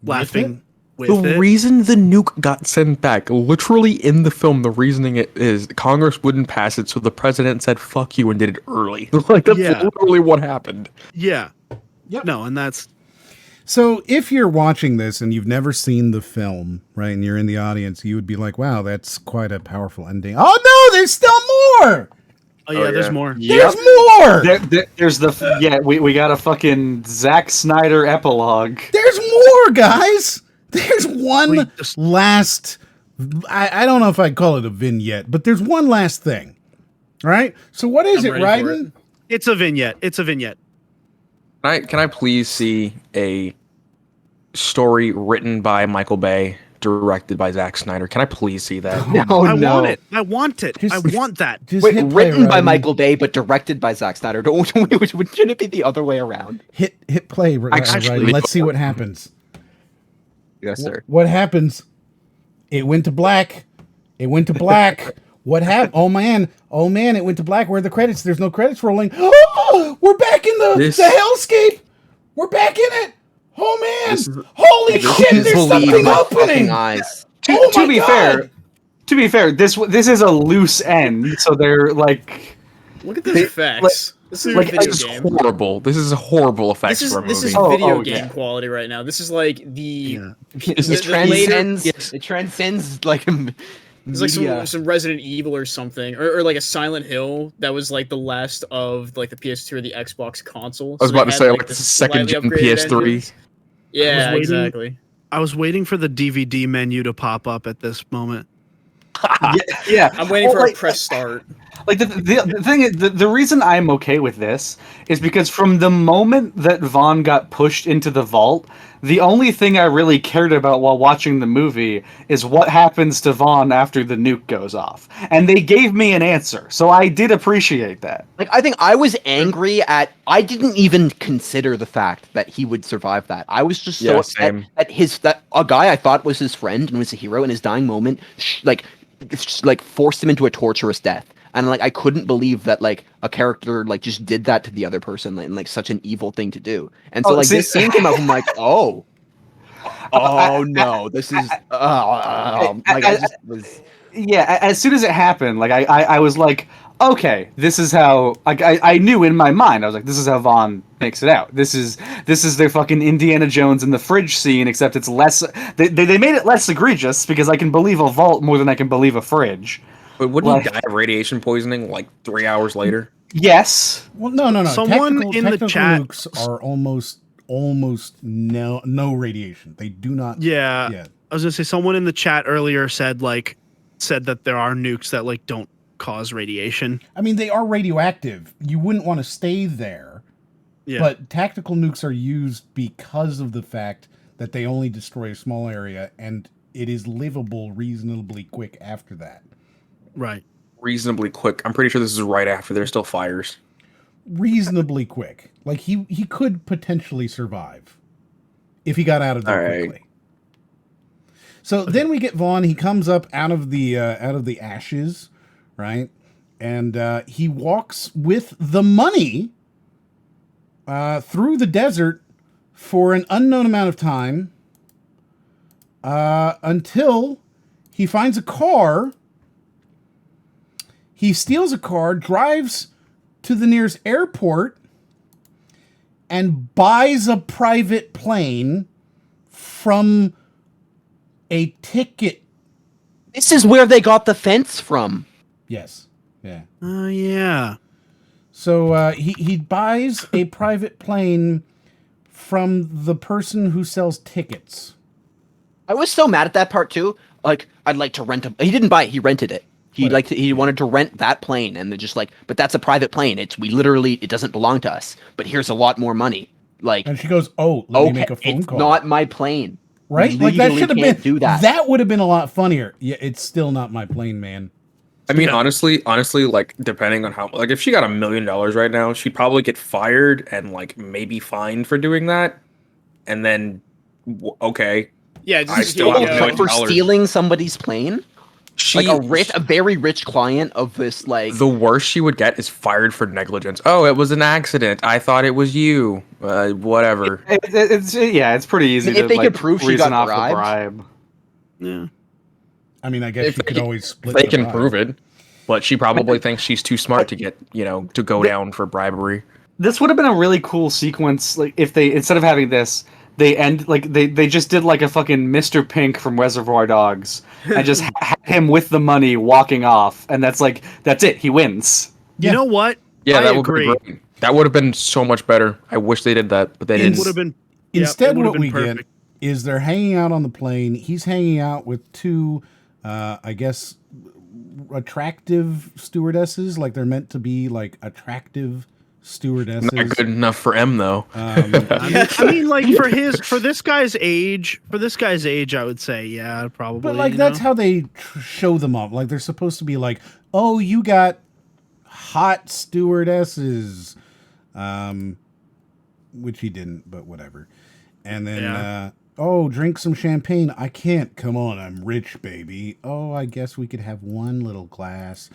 laughing with The it. reason the nuke got sent back, literally in the film, the reasoning it is Congress wouldn't pass it, so the president said "fuck you" and did it early. Like that's Yeah. literally what happened. Yeah. Yep. No, and that's So if you're watching this and you've never seen the film, right, and you're in the audience, you would be like, wow, that's quite a powerful ending. Oh, no, there's still more. oh yeah, there's yeah. more. There's more. There's we got a fucking Zack Snyder epilogue. There's more, guys. There's one Wait, just- last, I don't know if I'd call it a vignette, but there's one last thing. All right. So what is I'm it, ready for Ryden? It's a vignette. It's a vignette. Can I please see a story written by Michael Bay, directed by Zack Snyder? Can I please see that? No, I no. want it. I want it. Just- I want that. Just Wait, hit play, written by Ryden. Michael Bay, but directed by Zack Snyder. Shouldn't it be the other way around? Hit play, Actually, Ryden. Let's see what happens. Yes, sir. What happens? It went to black. It went to black. What happened? Oh man, it went to black. Where are the credits? There's no credits rolling. Oh, we're back in the hellscape. We're back in it. Oh man, holy shit! There's something opening. Eyes. To be fair, this is a loose end, so they're like. Look at this effects. This is like, a video This is game. horrible. This is horrible effects This is for a movie. this is Oh, video oh, game yeah. quality right now. This is like the It transcends. It transcends like a. It's like some Resident Evil or something, or like a Silent Hill that was like the last of like the PS2 or the Xbox console. I was So about they to had, say like the this is second slightly gen upgraded PS3. engines. Yeah, waiting- exactly. I was waiting for the DVD menu to pop up at this moment. Yeah, I'm waiting for a like, press start. Like the thing is, the reason I'm okay with this is because from the moment that Vaughn got pushed into the vault, the only thing I really cared about while watching the movie is what happens to Vaughn after the nuke goes off. And they gave me an answer, so I did appreciate that. Like, I think I was angry at. I didn't even consider the fact that he would survive that. I was just so upset that a guy I thought was his friend and was a hero in his dying moment, forced him into a torturous death. And like I couldn't believe that like a character like just did that to the other person and like such an evil thing to do. And so this scene came up. I'm like, oh no, this is I just was. Yeah, as soon as it happened, like I was like, okay, this is how. Like I knew in my mind, I was like, this is how Vaughn makes it out. This is their fucking Indiana Jones in the fridge scene, except it's less. They made it less egregious because I can believe a vault more than I can believe a fridge. But wouldn't he die of radiation poisoning like 3 hours later? Yes. Well, no. Someone in the technical chat- nukes are almost no radiation. They do not. Yeah. Yeah. I was gonna say someone in the chat earlier said that there are nukes that like don't cause radiation. I mean, they are radioactive. You wouldn't want to stay there. Yeah. But tactical nukes are used because of the fact that they only destroy a small area and it is livable reasonably quick after that. Right. Reasonably quick. I'm pretty sure this is right after there's still fires. Reasonably quick. Like he could potentially survive if he got out of there quickly. So then we get Vaughn. He comes up out of the ashes, right? And he walks with the money through the desert for an unknown amount of time until he finds a car. He steals a car, drives to the nearest airport, and buys a private plane from a ticket. This is where they got the fence from. Yes. Yeah. Oh yeah. So he buys a private plane from the person who sells tickets. I was so mad at that part too. Like, I'd like to rent he didn't buy it, he rented it. He wanted to rent that plane, and they're just like, but that's a private plane. It doesn't belong to us. But here's a lot more money. Like, And she goes, "Oh, let me make a phone it's call." not my plane. Right? You Like that legally should have can't been do that. That would have been a lot funnier. Yeah, it's still not my plane, man. I mean, honestly, like depending on how, like if she got $1 million right now, she'd probably get fired and like maybe fined for doing that. And then, okay, Yeah, I still have go. $1 For million. stealing somebody's plane? She, Like a very rich client of this, like... the worst she would get is fired for negligence. Oh, it was an accident. I thought it was you. Whatever. It's pretty easy. If to, they like, could prove she reason got off the bribed. bribe. Yeah. I mean, I guess If you they could can- always split. They the can bribe. prove it, but she probably thinks she's too smart to get, to go down for bribery. This would have been a really cool sequence, like if they instead of having this, they just did like a fucking Mr. Pink from Reservoir Dogs and just had him with the money walking off, and that's it. He wins. Yeah. You know what? Yeah, I that would agree. be great. That would have been so much better. I wish they did that, but they It didn't. would have been. Instead, it would have what we been get perfect. is they're hanging out on the plane. He's hanging out with two, I guess, attractive stewardesses. Like they're meant to be like attractive stewardesses. Not good enough for M though. I mean, like for this guy's age, I would say, yeah, probably. But like that's how they show them up. Like they're supposed to be like, oh, you got hot stewardesses, which he didn't, but whatever. And then Oh, drink some champagne. I can't. Come on, I'm rich, baby. Oh, I guess we could have one little glass.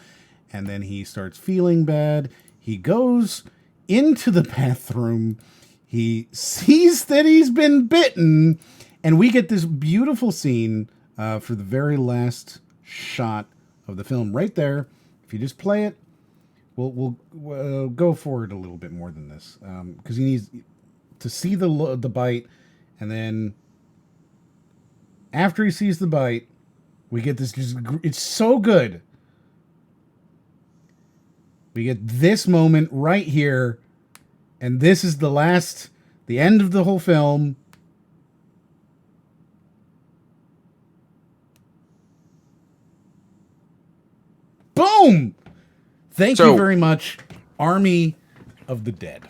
And then he starts feeling bad. He goes into the bathroom. He sees that he's been bitten. And we get this beautiful scene for the very last shot of the film right there. If you just play it, we'll go forward a little bit more than this. Because he needs to see the bite. And then after he sees the bite, we get this it's so good. We get this moment right here, and this is the end of the whole film. Boom! Thank you very much, Army of the Dead.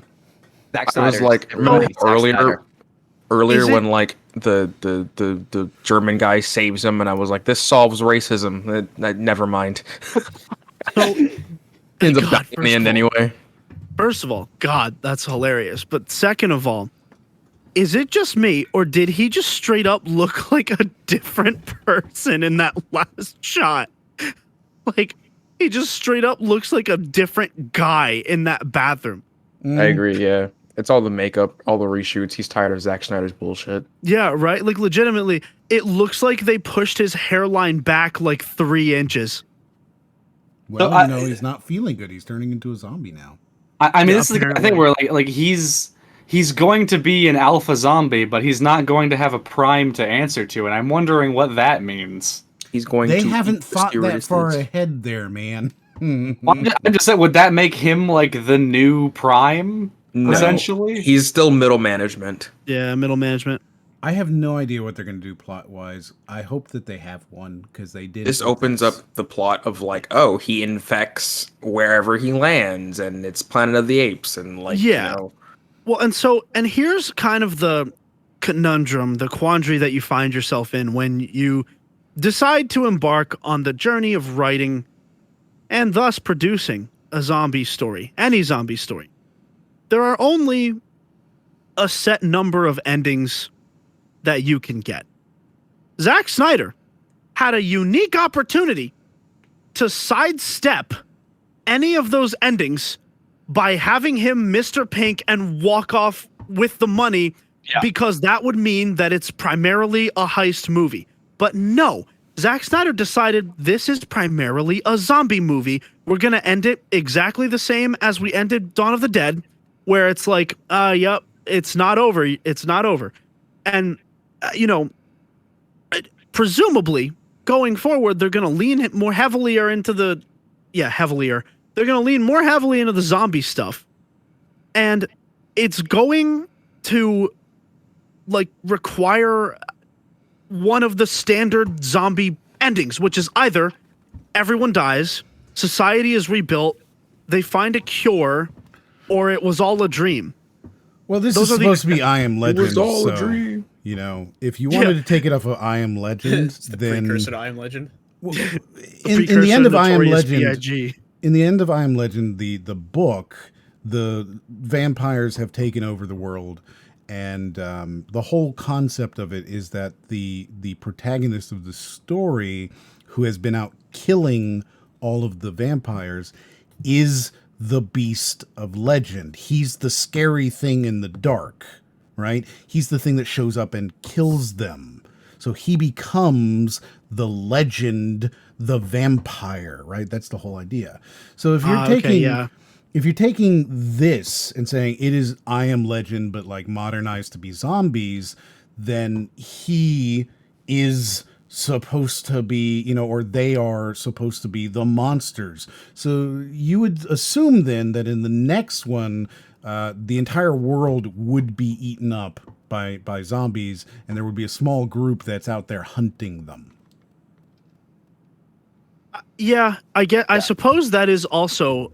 Zack It was Snyder's like everybody. Zack Snyder. earlier when like the German guy saves him, and I was like, this solves racism. Never mind. So, Ends up God, dying in the end anyway. first of all, God, that's hilarious. But second of all, is it just me, or did he just straight up look like a different person in that last shot? Like, he just straight up looks like a different guy in that bathroom. I agree, yeah. It's all the makeup, all the reshoots. He's tired of Zack Snyder's bullshit. Yeah, right? Like, legitimately, it looks like they pushed his hairline back like 3 inches. Well, So you know, he's not feeling good. He's turning into a zombie now. I mean, Yeah, this is the kind of thing where like he's going to be an alpha zombie, but he's not going to have a prime to answer to, and I'm wondering what that means. He's going They to haven't eat the thought that stewardess far nuts. ahead there, man. Well, I'm just saying, would that make him like the new prime? No, Essentially? he's still middle management. Yeah, middle management. I have no idea what they're going to do plot-wise. I hope that they have one, because they did. This with opens up the plot of like, oh, he infects wherever he lands, and it's Planet of the Apes, and like, Yeah. you know, Well, and here's kind of the conundrum, the quandary that you find yourself in when you decide to embark on the journey of writing and thus producing a zombie story, any zombie story. There are only a set number of endings that you can get. Zack Snyder had a unique opportunity to sidestep any of those endings by having him Mr. Pink and walk off with the money, because that would mean that it's primarily a heist movie. But no, Zack Snyder decided this is primarily a zombie movie. We're going to end it exactly the same as we ended Dawn of the Dead, where it's like, yep, it's not over. It's not over. And, presumably going forward, they're going to lean more heavilier into the, heavilier. They're going to lean more heavily into the zombie stuff. And it's going to like require one of the standard zombie endings, which is either everyone dies, society is rebuilt, they find a cure, or it was all a dream. Well, this Those is are the- supposed to be I Am Legend. was all so, a dream. You know, if you wanted to take it off of I Am Legend, It's the then precursor to I Am Legend. well, The in the precursor end to of I Am Notorious Legend, B.I.G.. in the end of I Am Legend, the book, the vampires have taken over the world, and the whole concept of it is that the protagonist of the story, who has been out killing all of the vampires, is the beast of legend. He's the scary thing in the dark, right? He's the thing that shows up and kills them. So he becomes the legend, the vampire, right? That's the whole idea. So if you're if you're taking this and saying it is I Am Legend, but like modernized to be zombies, then he is supposed to be, you know, or they are supposed to be the monsters. So you would assume then that in the next one, the entire world would be eaten up by zombies, and there would be a small group that's out there hunting them. I suppose that is also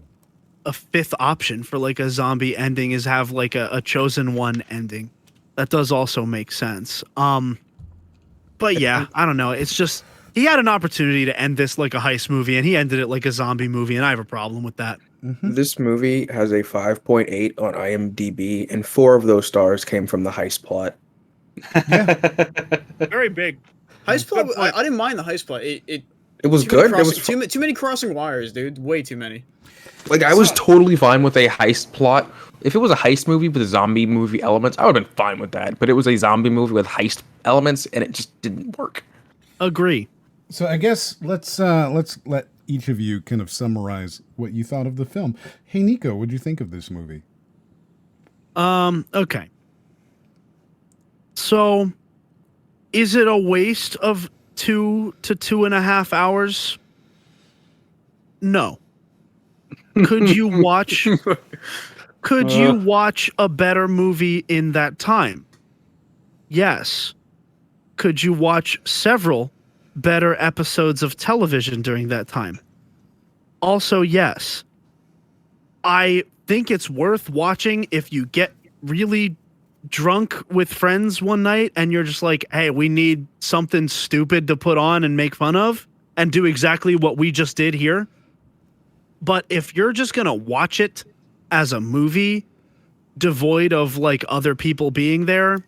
a fifth option for like a zombie ending, is have like a chosen one ending. That does also make sense. But yeah, I don't know. It's just, he had an opportunity to end this like a heist movie, and he ended it like a zombie movie, and I have a problem with that. This movie has a 5.8 on IMDb, and 4 of those stars came from the heist plot. Very big. Heist plot. Good point. I didn't mind the heist plot. It was too many good. It was crossing- too many crossing wires, dude. Way too many. Like, I was totally fine with a heist plot. If it was a heist movie with zombie movie elements, I would have been fine with that. But it was a zombie movie with heist elements, and it just didn't work. Agree. So I guess let's let each of you kind of summarize what you thought of the film. Hey, Nico, what'd you think of this movie? Okay. So, is it a waste of 2 to 2.5 hours? No. Could you watch a better movie in that time? Yes. Could you watch several better episodes of television during that time? Also, yes. I think it's worth watching if you get really drunk with friends one night and you're just like, hey, we need something stupid to put on and make fun of and do exactly what we just did here. But if you're just going to watch it as a movie devoid of like other people being there,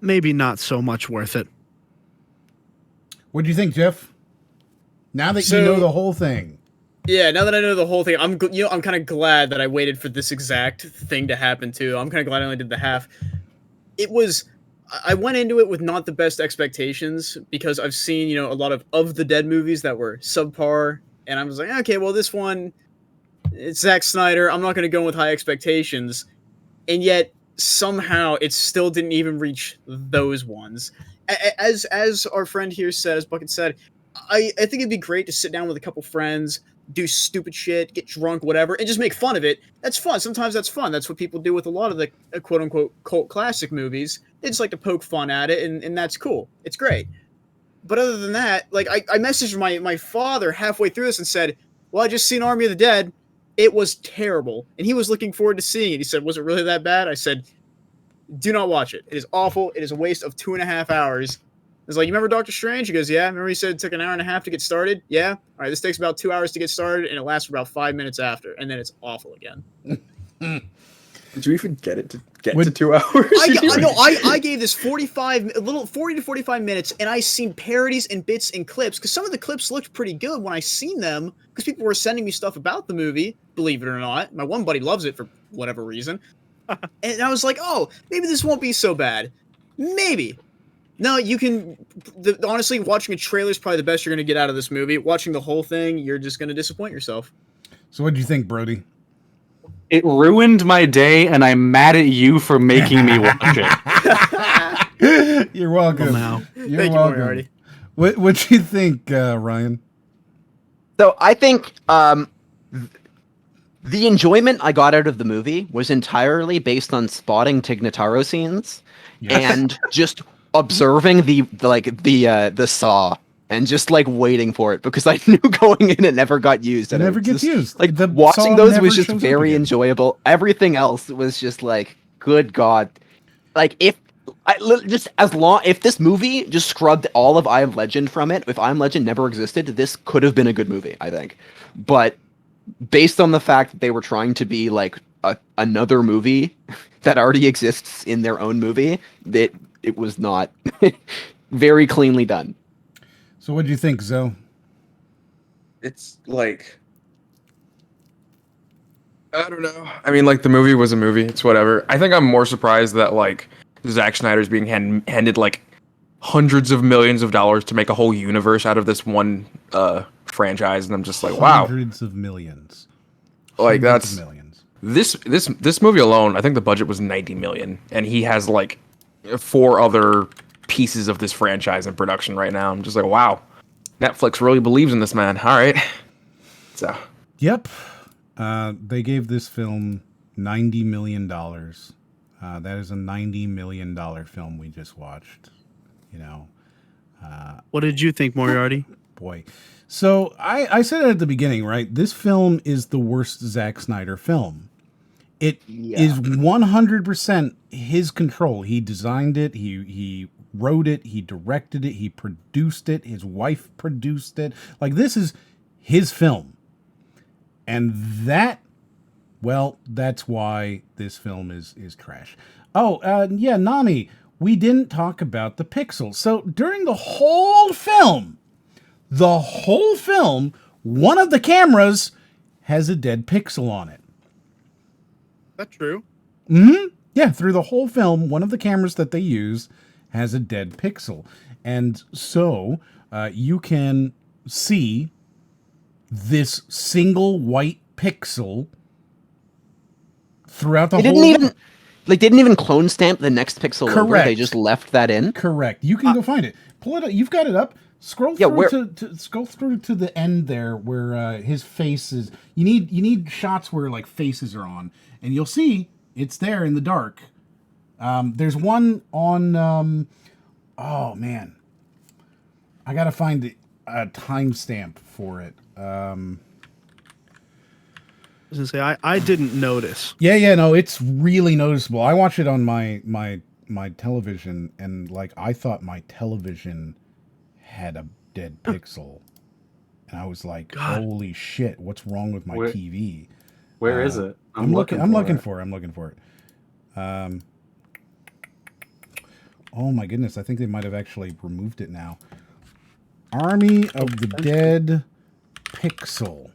maybe not so much worth it. What do you think, Jeff? Now that you know the whole thing. Yeah, now that I know the whole thing, I'm kind of glad that I waited for this exact thing to happen too. I'm kind of glad I only did the half. I went into it with not the best expectations because I've seen, a lot of the Dead movies that were subpar, and I was like, okay, well this one, it's Zack Snyder. I'm not going to go with high expectations, and yet somehow it still didn't even reach those ones. As our friend here said, as Bucket said, I think it'd be great to sit down with a couple friends, do stupid shit, get drunk, whatever, and just make fun of it. That's fun. Sometimes that's fun. That's what people do with a lot of the quote-unquote cult classic movies. They just like to poke fun at it, and that's cool. It's great. But other than that, like, I messaged my father halfway through this and said, well, I just seen Army of the Dead. It was terrible. And he was looking forward to seeing it. He said, was it really that bad? I said, do not watch it. It is awful. It is a waste of 2.5 hours. It's like, you remember Doctor Strange? He goes, yeah. Remember he said it took an hour and a half to get started? Yeah. All right, this takes about 2 hours to get started, and it lasts for about 5 minutes after, and then it's awful again. Did you even get it to get to 2 hours? I gave this 40 to 45 minutes, and I seen parodies and bits and clips, because some of the clips looked pretty good when I seen them, because people were sending me stuff about the movie, believe it or not. My one buddy loves it for whatever reason. And I was like, oh, maybe this won't be so bad. Maybe. No, you can... honestly, watching a trailer is probably the best you're going to get out of this movie. Watching the whole thing, you're just going to disappoint yourself. So what do you think, Brody? It ruined my day, and I'm mad at you for making me watch it. You're welcome. You're Thank welcome. you, Moriarty. What do you think, Ryan? So I think the enjoyment I got out of the movie was entirely based on spotting Tignataro scenes and just observing the saw and just like waiting for it, because I knew going in it never got used. It never gets used. Like The watching saw those never was just shows up very again. enjoyable. Everything else was just like, good God. Like if this movie just scrubbed all of I Am Legend from it, if I Am Legend never existed, this could have been a good movie, I think. But based on the fact that they were trying to be like another movie that already exists in their own movie, it was not very cleanly done. So what do you think, Zoe? It's like, I don't know. I mean, like, the movie was a movie. It's whatever. I think I'm more surprised that, like, Zack Snyder's being handed, like, hundreds of millions of dollars to make a whole universe out of this one franchise, and I'm just like, wow. Hundreds of millions. Like, Hundreds that's... of millions. This movie alone, I think the budget was 90 million, and he has, like, 4 other pieces of this franchise in production right now. I'm just like, wow. Netflix really believes in this man. All right. So... Yep. They gave this film $90 million. That is a $90 million film we just watched. You know. What did you think, Moriarty? Boy. So I said it at the beginning, right? This film is the worst Zack Snyder film. It is 100% his control. He designed it. He wrote it. He directed it. He produced it. His wife produced it. Like, this is his film. And that, well, that's why this film is trash. Oh, yeah, Nami, we didn't talk about the pixels. So during the whole film, one of the cameras has a dead pixel on it. That's true. Yeah, through the whole film, one of the cameras that they use has a dead pixel. And so you can see this single white pixel throughout the whole... They didn't even clone stamp the next pixel over. Correct. They just left that in. Correct. You can go find it. Pull it up. You've got it up. Scroll Yeah, through to scroll through to the end there where his face is. You need shots where like faces are on, and you'll see it's there in the dark. There's one on. Oh man, I gotta find a timestamp for it. I was gonna say I didn't notice. Yeah, no, it's really noticeable. I watch it on my television, and like I thought my television had a dead pixel, and I was like, "Holy shit, what's wrong with my TV?" Where is it? I'm looking for it. Oh my goodness, I think they might have actually removed it now. Army of the Dead Pixel.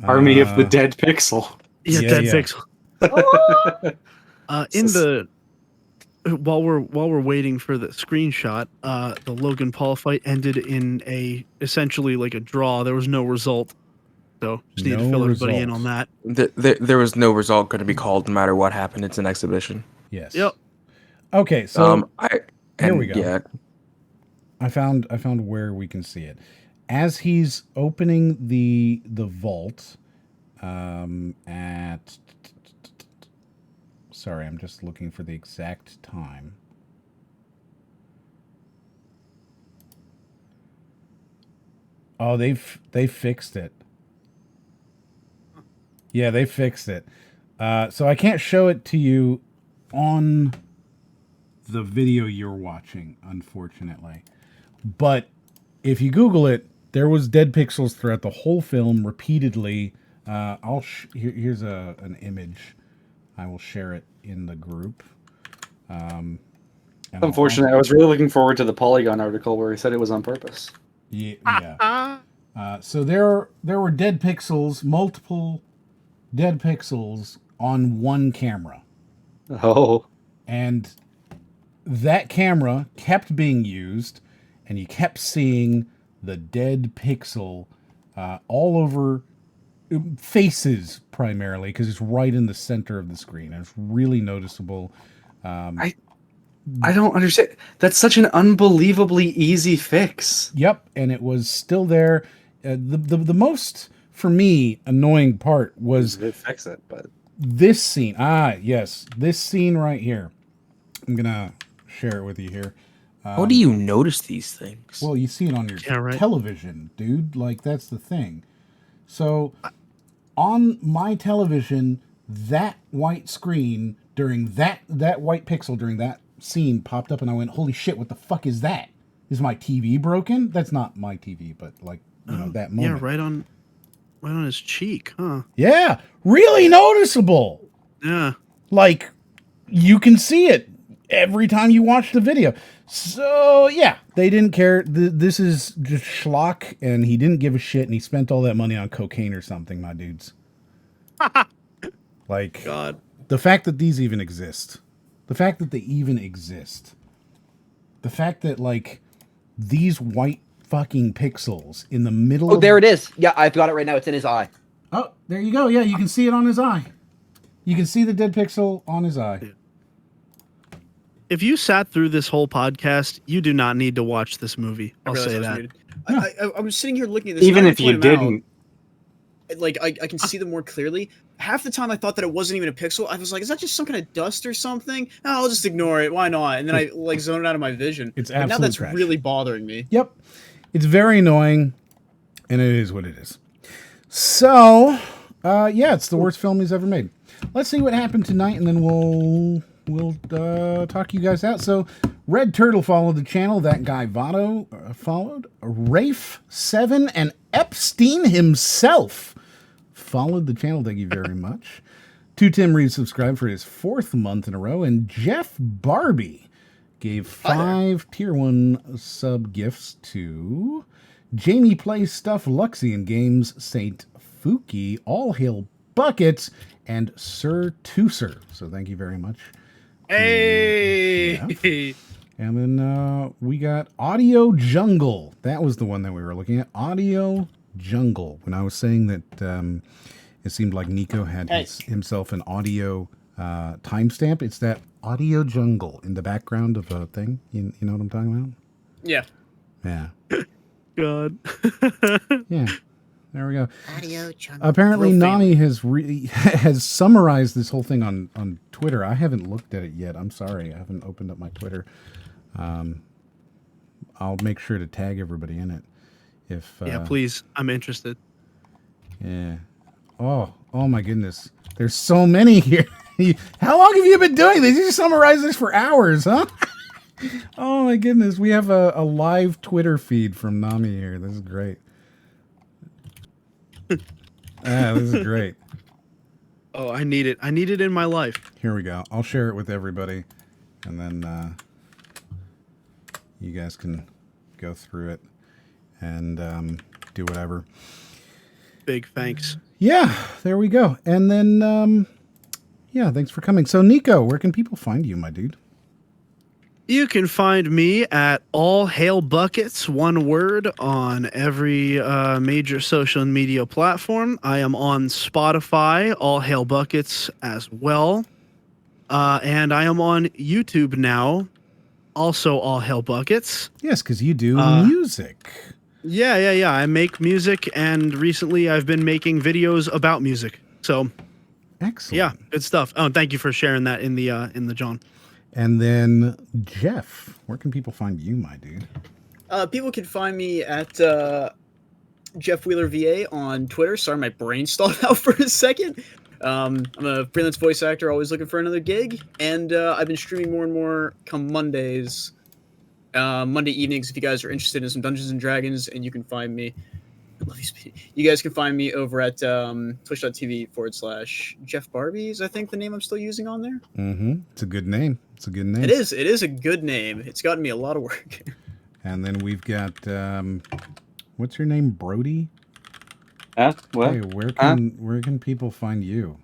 Army of the Dead Pixel. Yeah, Yeah, dead yeah. pixel. While we're waiting for the screenshot, the Logan Paul fight ended in essentially like a draw. There was no result, so just need to fill everybody in on that. There was no result going to be called no matter what happened. It's an exhibition. Yes. Yep. Okay, so here we go. Yeah, I found where we can see it. As he's opening the vault, at... Sorry, I'm just looking for the exact time. Oh, they fixed it. Yeah, they fixed it. So I can't show it to you on the video you're watching, unfortunately. But if you Google it, there was dead pixels throughout the whole film repeatedly. Here's an image. I will share it in the group. Unfortunately, I was really looking forward to the Polygon article where he said it was on purpose. Yeah. So there were dead pixels, multiple dead pixels on one camera. Oh. And that camera kept being used, and you kept seeing the dead pixel all over faces primarily, because it's right in the center of the screen. And it's really noticeable. I don't understand. That's such an unbelievably easy fix. Yep, and it was still there. The most, for me, annoying part was They fix it, but this scene. Yes, this scene right here. I'm gonna share it with you here. how do you notice these things? Well, you see it on your television, dude. Like, that's the thing. So, on my television, that white screen during that white pixel during that scene popped up, and I went, "Holy shit! What the fuck is that? Is my TV broken?" That's not my TV, but like, you know, that moment. Yeah, right on his cheek, huh? Yeah, really noticeable. Yeah. Like, you can see it every time you watch the video. So, yeah, they didn't care. This is just schlock, and he didn't give a shit, and he spent all that money on cocaine or something, my dudes. Like, God. The fact that these even exist. The fact that they even exist. The fact that, like, these white fucking pixels in the middle of... Oh, there it is. Yeah, I've got it right now. It's in his eye. Oh, there you go. Yeah, you can see it on his eye. You can see the dead pixel on his eye. If you sat through this whole podcast, you do not need to watch this movie. I'll say that. I was sitting here looking at this. even and I if you point them out, didn't, like I can see them more clearly. Half the time I thought that it wasn't even a pixel. I was like, is that just some kind of dust or something? Oh, I'll just ignore it. Why not? And then I like zone it out of my vision. It's But now absolute that's trash. really bothering me. Yep. It's very annoying, and it is what it is. So, yeah, it's the worst film he's ever made. Let's see what happened tonight, and then we'll talk you guys out. So, Red Turtle followed the channel. That guy Vado followed. Rafe7 and Epstein himself followed the channel. Thank you very much. To Tim Reed subscribed for his 4th month in a row, and Jeff Barbie gave 5 tier 1 sub gifts to Jamie Plays Stuff, Luxian Games, Saint Fuki, All Hail Buckets, and Sir Tooser. So thank you very much. Hey. And then we got Audio Jungle. That was the one that we were looking at. Audio Jungle. When I was saying that it seemed like Nicco had himself an audio timestamp, it's that Audio Jungle in the background of a thing. You know what I'm talking about? Yeah. Yeah. God. Yeah. There we go. Audio Jungle. Apparently, Real Nami has summarized this whole thing on Twitter. I haven't looked at it yet. I'm sorry. I haven't opened up my Twitter. I'll make sure to tag everybody in it. If Yeah, please. I'm interested. Yeah. Oh my goodness. There's so many here. How long have you been doing this? You summarize this for hours, huh? Oh my goodness. We have a live Twitter feed from Nami here. This is great. This is great. Oh, I need it. I need it in my life. Here we go. I'll share it with everybody, and then you guys can go through it and do whatever. Big thanks. Yeah, there we go. And then, yeah, thanks for coming. So, Nicco, where can people find you, my dude? You can find me at All Hail Buckets, one word, on every major social media platform. I am on Spotify, All Hail Buckets as well. And I am on YouTube now, also All Hail Buckets. Yes, because you do music. Yeah. I make music, and recently I've been making videos about music. So, excellent. Yeah, good stuff. Oh, thank you for sharing that in the John. And then, Jeff, where can people find you, my dude? People can find me at Jeff Wheeler VA on Twitter. Sorry, my brain stalled out for a second. I'm a freelance voice actor, always looking for another gig, and I've been streaming more and more come Mondays, Monday evenings. If you guys are interested in some Dungeons and Dragons, and you can find me. I love you, Speedy. You guys can find me over at twitch.tv/Jeff Barbies, I think the name I'm still using on there. Mm-hmm. It's a good name. It's a good name. It is. It is a good name. It's gotten me a lot of work. And then we've got, what's your name, Brody? What? Hey, where can people find you?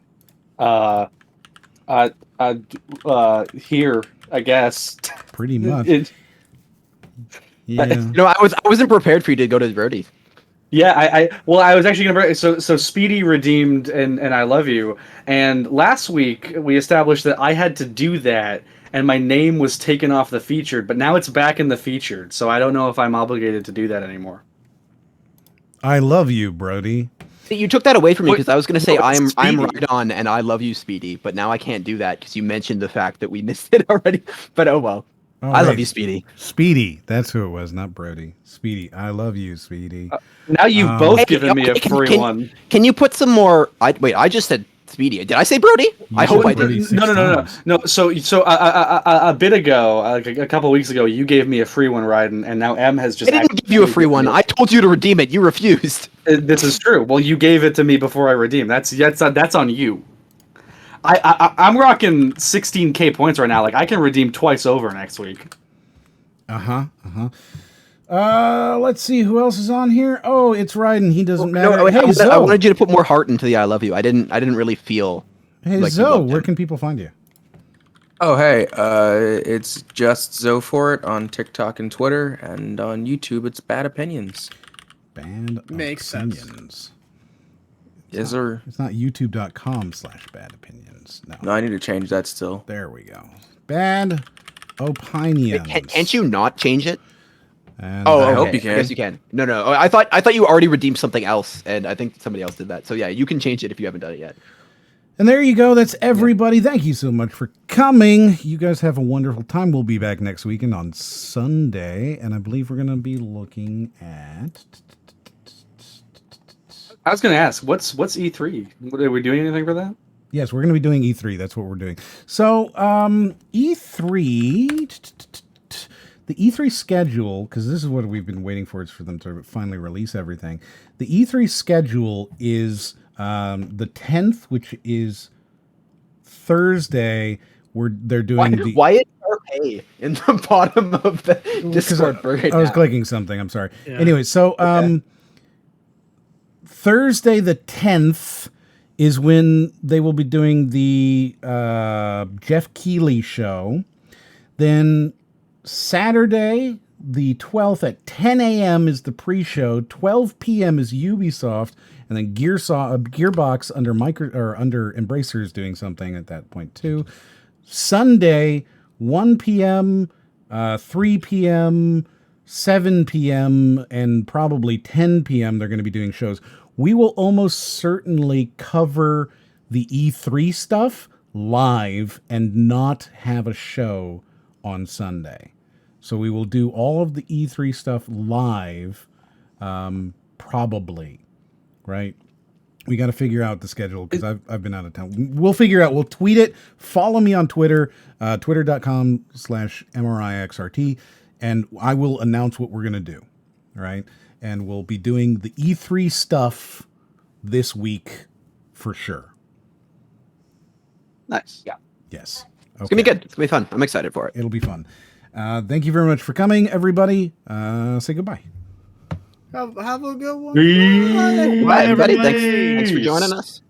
Here, I guess. Pretty much. Yeah. No, I wasn't prepared for you to go to Brody. Yeah, I was actually gonna so Speedy redeemed and I love you. And last week we established that I had to do that, and my name was taken off the featured, but now it's back in the featured. So I don't know if I'm obligated to do that anymore. I love you, Brody. You took that away from me because I was going to say I'm Speedy. right on and I love you, Speedy, but now I can't do that because you mentioned the fact that we missed it already. But oh well. I love you, Speedy. Speedy, that's who it was, not Brody. Speedy, I love you, Speedy. Now you've both given me a free one. Can you put some more? Wait, I just said Speedy. Did I say Brody? I hope I did. No. So a bit ago, like a couple weeks ago, you gave me a free one, right? And now M has just. I didn't give you a free one. I told you to redeem it. You refused. This is true. Well, you gave it to me before I redeemed. That's on you. I'm rocking 16K points right now. Like I can redeem twice over next week. Let's see who else is on here. Oh, it's Ryden. He doesn't matter. No, hey, Zoe. I wanted you to put more heart into the "I love you." I didn't really feel. Hey, like Zoe, where can people find you? Oh, hey, it's just Zoe for it on TikTok and Twitter, and on YouTube it's Bad Opinions. Makes sense. Yes, sir. It's not youtube.com/badopinions. No, I need to change that still. There we go. Bad Opinions. Can't you not change it? And I hope you can. I guess you can. No. Oh, I thought you already redeemed something else, and I think somebody else did that. So yeah, you can change it if you haven't done it yet. And there you go. That's everybody. Yeah. Thank you so much for coming. You guys have a wonderful time. We'll be back next weekend on Sunday, and I believe we're going to be looking at. I was going to ask, what's E3? Are we doing anything for that? Yes, we're going to be doing E3. That's what we're doing. So E3, the E3 schedule, because this is what we've been waiting for, is for them to finally release everything. The E3 schedule is the 10th, which is Thursday, they're doing the. Why is RK in the bottom of the Discord for right I was now? clicking something. I'm sorry. Yeah. Anyway, so Thursday the 10th is when they will be doing the Jeff Keighley show. Then Saturday the 12th at 10 a.m. is the pre-show. 12 p.m. is Ubisoft, and then Gearbox under MRIXRT is doing something at that point too. Sunday 1 p.m., 3 p.m., 7 p.m., and probably 10 p.m. they're going to be doing shows. We will almost certainly cover the E3 stuff live and not have a show on Sunday. So we will do all of the E3 stuff live, probably, right? We got to figure out the schedule because I've been out of town. We'll figure out. We'll tweet it. Follow me on Twitter, twitter.com/MRIXRT, and I will announce what we're going to do, right? And we'll be doing the E3 stuff this week for sure. Nice. Yeah. Yes. It's going to be good. It's going to be fun. I'm excited for it. It'll be fun. Thank you very much for coming, everybody. Say goodbye. Have a good one. Bye, everybody. Thanks for joining us.